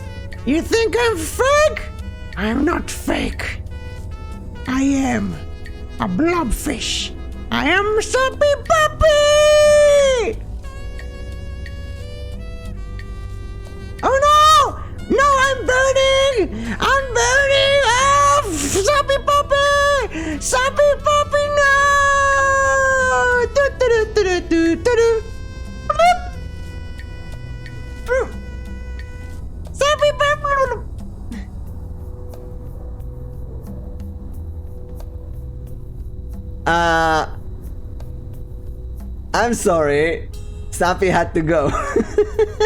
Speaker 1: You think I'm fake? I'm not fake. I am a blobfish. I am Sappi-pappi. Oh no! No, I'm burning! Ah, Sappi-pappi! Sappi-pappi, no! Sappi-pappi! I'm sorry. Sappi had to go.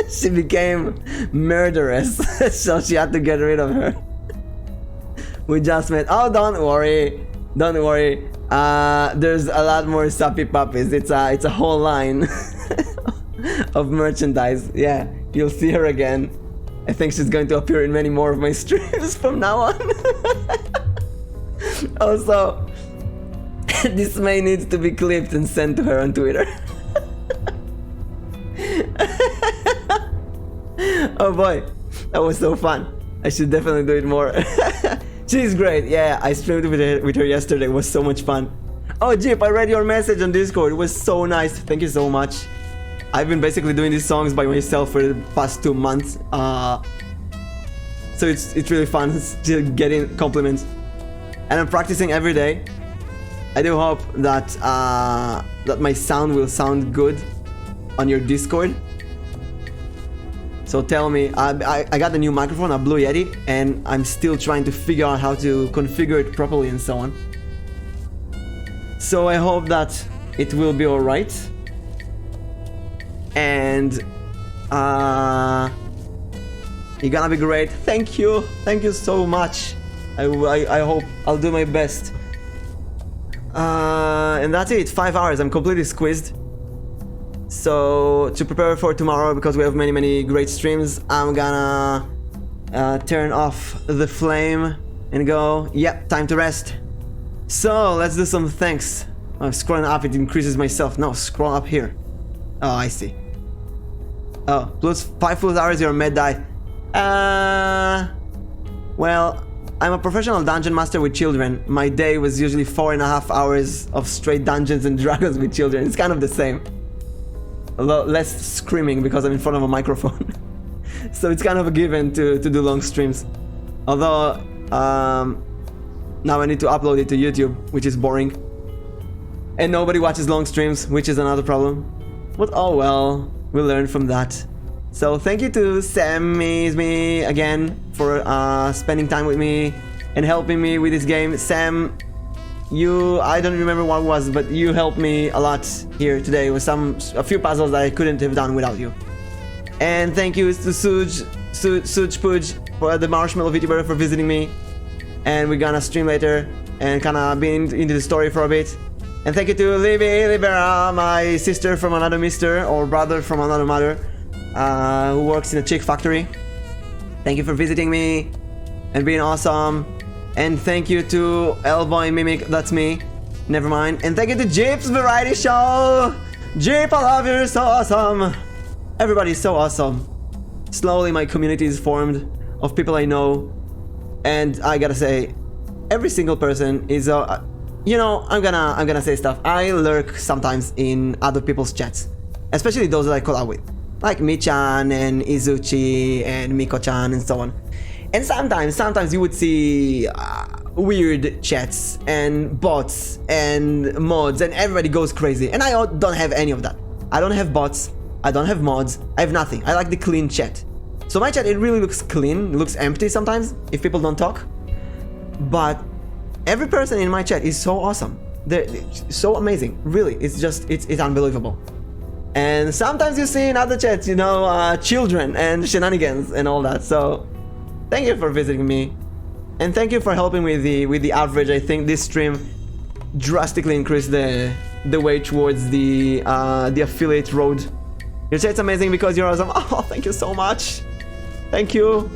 Speaker 1: She became murderous, so she had to get rid of her. We just met. Oh, don't worry. There's a lot more Sappi-pappis. It's a whole line of merchandise. Yeah, you'll see her again. I think she's going to appear in many more of my streams from now on. Also, this may need to be clipped and sent to her on Twitter. Oh boy, that was so fun. I should definitely do it more. She's great. Yeah, I streamed with her yesterday. It was so much fun. Oh Jeep, I read your message on Discord. It was so nice. Thank you so much. I've been basically doing these songs by myself for the past 2 months. So it's really fun still getting compliments. And I'm practicing every day. I do hope that that my sound will sound good on your Discord. So tell me, I got the new microphone, a Blue Yeti, and I'm still trying to figure out how to configure it properly and so on. So I hope that it will be alright. And you're gonna be great. Thank you so much. I hope I'll do my best. And that's it, 5 hours, I'm completely squeezed. So to prepare for tomorrow, because we have many great streams, I'm gonna turn off the flame and go, yep, time to rest. So let's do some thanks. I'm scrolling up, it increases myself. No, scroll up here. Oh, I see. Oh, plus 5 full hours, you're med die. Well, I'm a professional dungeon master with children. My day was usually 4.5 hours of straight Dungeons and Dragons with children. It's kind of the same. A lot less screaming because I'm in front of a microphone. So it's kind of a given to do long streams. Although, now I need to upload it to YouTube, which is boring. And nobody watches long streams, which is another problem. But oh well, we'll learn from that. So thank you to Sammy again for spending time with me and helping me with this game. Sam, I don't remember what it was, but you helped me a lot here today with a few puzzles that I couldn't have done without you. And thank you to Suj Pooj for the Marshmallow VTuber for visiting me. And we're gonna stream later and kinda be into the story for a bit. And thank you to Libera, my sister from another mister, or brother from another mother, who works in a chick factory. Thank you for visiting me and being awesome. And thank you to Elboim Mimic, that's me. Never mind. And thank you to Jeep's Variety Show! Jeep, I love you, you're so awesome! Everybody's so awesome. Slowly my community is formed of people I know. And I gotta say, every single person is you know, I'm gonna say stuff. I lurk sometimes in other people's chats, especially those that I collab with, like Michan and Izuchi and Miko-chan and so on. And sometimes you would see weird chats and bots and mods, and everybody goes crazy. And I don't have any of that. I don't have bots. I don't have mods. I have nothing. I like the clean chat. So my chat, it really looks clean. It looks empty sometimes if people don't talk. But every person in my chat is so awesome. They're so amazing. Really, it's unbelievable. And sometimes you see in other chats, you know, children and shenanigans and all that. So thank you for visiting me. And thank you for helping with the average. I think this stream drastically increased the way towards the affiliate road. Your chat's amazing because you're awesome. Oh, thank you so much. Thank you.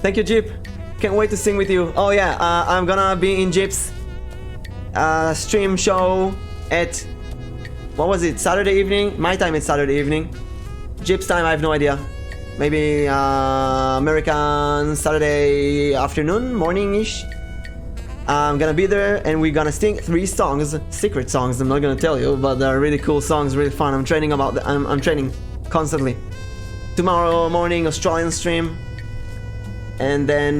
Speaker 1: Thank you, Jeep. Can't wait to sing with you. Oh yeah, I'm gonna be in Jeep's stream show at, what was it, Saturday evening? My time it's Saturday evening. Jeep's time, I have no idea. Maybe American Saturday afternoon, morning-ish. I'm gonna be there and we're gonna sing 3 songs, secret songs, I'm not gonna tell you, but they're really cool songs, really fun. I'm training I'm training constantly. Tomorrow morning, Australian stream. And then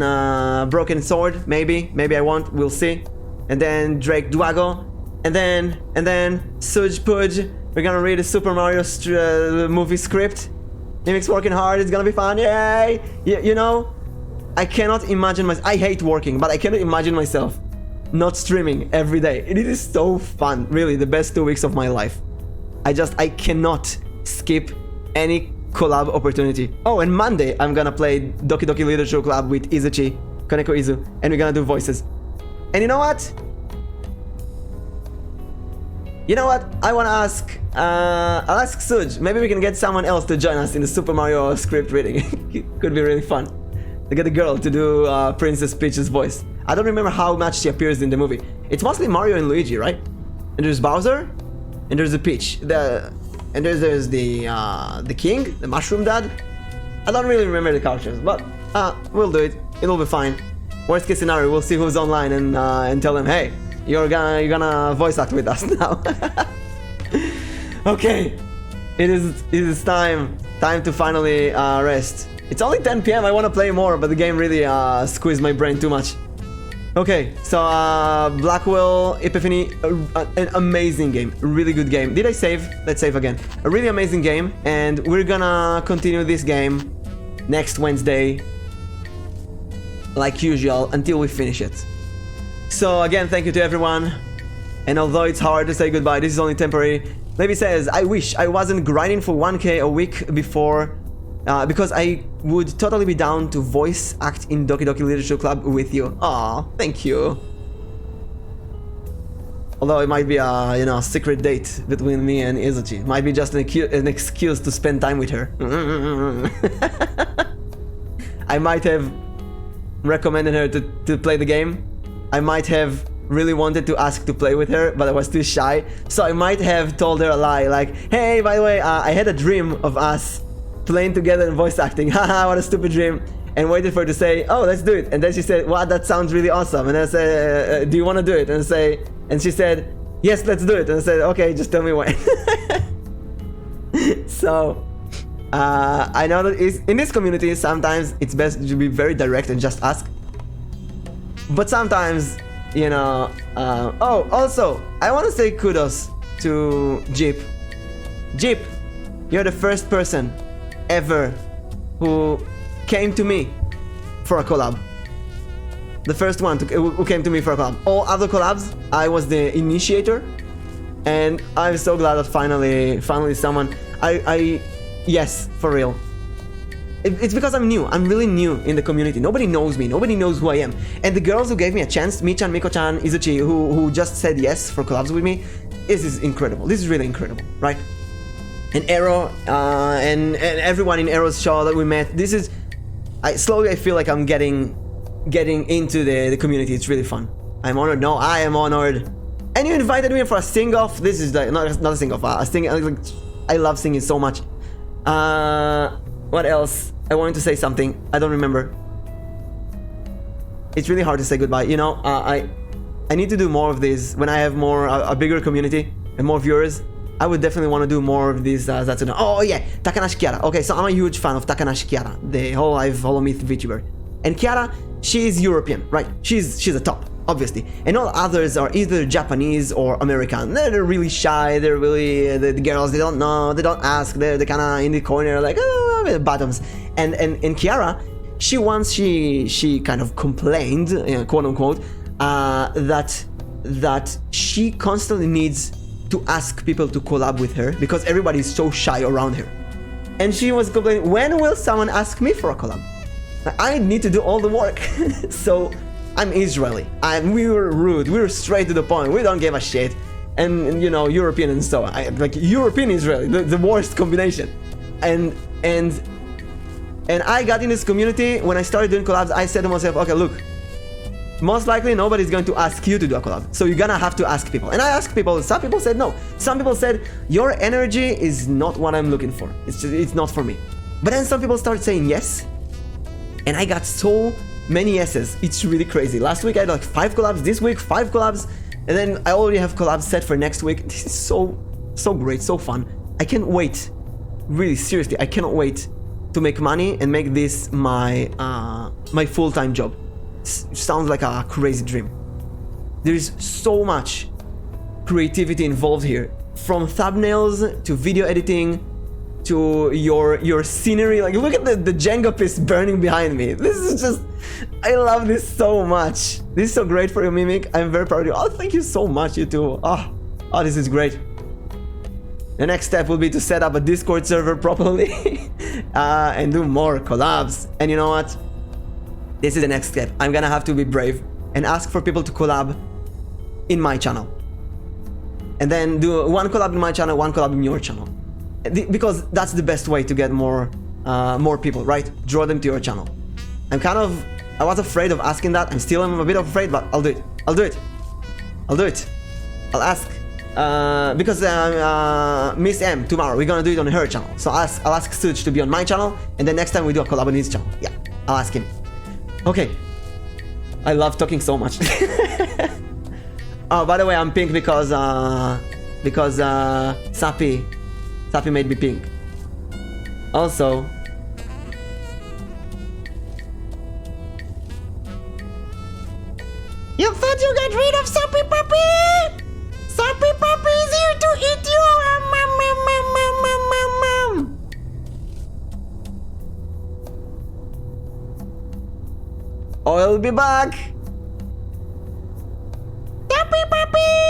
Speaker 1: Broken Sword, maybe I won't, we'll see. And then Drake Dwago. And then Suj Pooj. We're gonna read a Super Mario movie script. Mimic's working hard, it's gonna be fun, yay! You know, I cannot imagine I hate working, but I cannot imagine myself not streaming every day. It is so fun, really, the best 2 weeks of my life. I cannot skip any collab opportunity. Oh, and Monday I'm gonna play Doki Doki Literature Club with Izuchi, Koneko Izu, and we're gonna do voices. And you know what? I wanna ask, I'll ask Suj, maybe we can get someone else to join us in the Super Mario script reading. It could be really fun. To get a girl to do Princess Peach's voice. I don't remember how much she appears in the movie. It's mostly Mario and Luigi, right? And there's Bowser, and there's the Peach. And there's the King, the Mushroom Dad. I don't really remember the characters, but we'll do it. It'll be fine. Worst case scenario, we'll see who's online and tell them, hey, you're gonna voice act with us now. Okay, it is time to finally rest. It's only 10 PM. I want to play more, but the game really squeezed my brain too much. Okay, so Blackwell Epiphany, an amazing game, really good game. Did I save? Let's save again. A really amazing game, and we're gonna continue this game next Wednesday, like usual, until we finish it. So again, thank you to everyone. And although it's hard to say goodbye, this is only temporary. Maybe says, I wish I wasn't grinding for 1k a week before, because I would totally be down to voice act in Doki Doki Literature Club with you. Aw, thank you. Although it might be a, you know, secret date between me and Izuchi. Might be just an excuse to spend time with her. I might have recommended her to play the game. I might have really wanted to ask to play with her, but I was too shy. So I might have told her a lie, like, hey, by the way, I had a dream of us playing together and voice acting. Haha, what a stupid dream. And waited for her to say, oh, let's do it. And then she said, wow, that sounds really awesome. And I said, do you want to do it? And she said, yes, let's do it. And I said, okay, just tell me when. So, I know that in this community, sometimes it's best to be very direct and just ask. But sometimes, you know, oh, also, I want to say kudos to Jeep. Jeep, you're the first person ever who came to me for a collab. The first one who came to me for a collab. All other collabs, I was the initiator, and I'm so glad that finally someone. Yes, for real. It's because I'm new. I'm really new in the community. Nobody knows me. Nobody knows who I am. And the girls who gave me a chance, Michan, Miko-chan, Izuchi, who just said yes for collabs with me, this is incredible. This is really incredible, right? And Arrow, and everyone in Arrow's show that we met. This is, I feel like I'm getting into the community. It's really fun. I'm honored. No, I am honored. And you invited me for a sing-off. This is like not a sing-off. A sing. I love singing so much. What else? I wanted to say something. I don't remember. It's really hard to say goodbye. You know, I need to do more of these when I have a bigger community and more viewers. I would definitely want to do more of these. Oh yeah, Takanashi Kiara. Okay, so I'm a huge fan of Takanashi Kiara, the whole live Holomyth VTuber. And Kiara, she is European, right? She's a top, obviously. And all others are either Japanese or American. They're really shy. They're really the girls. They don't know. They don't ask. They're kind of in the corner, like bottoms. And Kiara, she kind of complained, quote unquote, that she constantly needs to ask people to collab with her because everybody is so shy around her. And she was complaining, when will someone ask me for a collab? I need to do all the work. So I'm Israeli. We were rude. We were straight to the point. We don't give a shit. And you know, European and so on. Like European Israeli, the worst combination. And I got in this community. When I started doing collabs, I said to myself, okay, look, most likely nobody's going to ask you to do a collab. So you're gonna have to ask people. And I asked people. Some people said no. Some people said, your energy is not what I'm looking for. It's not for me. But then some people started saying yes. And I got so many yeses. It's really crazy. Last week I had like 5 collabs. This week 5 collabs. And then I already have collabs set for next week. This is so great, so fun. I can't wait. Really, seriously, I cannot wait to make money and make this my full-time job. Sounds like a crazy dream. There's so much creativity involved here, from thumbnails to video editing to your scenery. Like, look at the Jenga piece burning behind me. This is just, I love this so much. This is so great for you, Mimic. I'm very proud of you. Oh, thank you so much, you two. Oh, this is great. The next step will be to set up a Discord server properly and do more collabs. And you know what? This is the next step. I'm gonna have to be brave and ask for people to collab in my channel. And then do one collab in my channel, one collab in your channel. Because that's the best way to get more people, right? Draw them to your channel. I was afraid of asking that. I'm still a bit afraid, but I'll do it. I'll ask. Because Miss M, tomorrow, we're gonna do it on her channel. So I'll ask Such to be on my channel, and then next time we do a collab on his channel. Yeah, I'll ask him. Okay. I love talking so much. Oh, by the way, I'm pink because Sappi made me pink. Also, You thought you got rid of Sappi-pappi? Sappi-pappi is here to eat you! I'll be back! Sappi-pappi!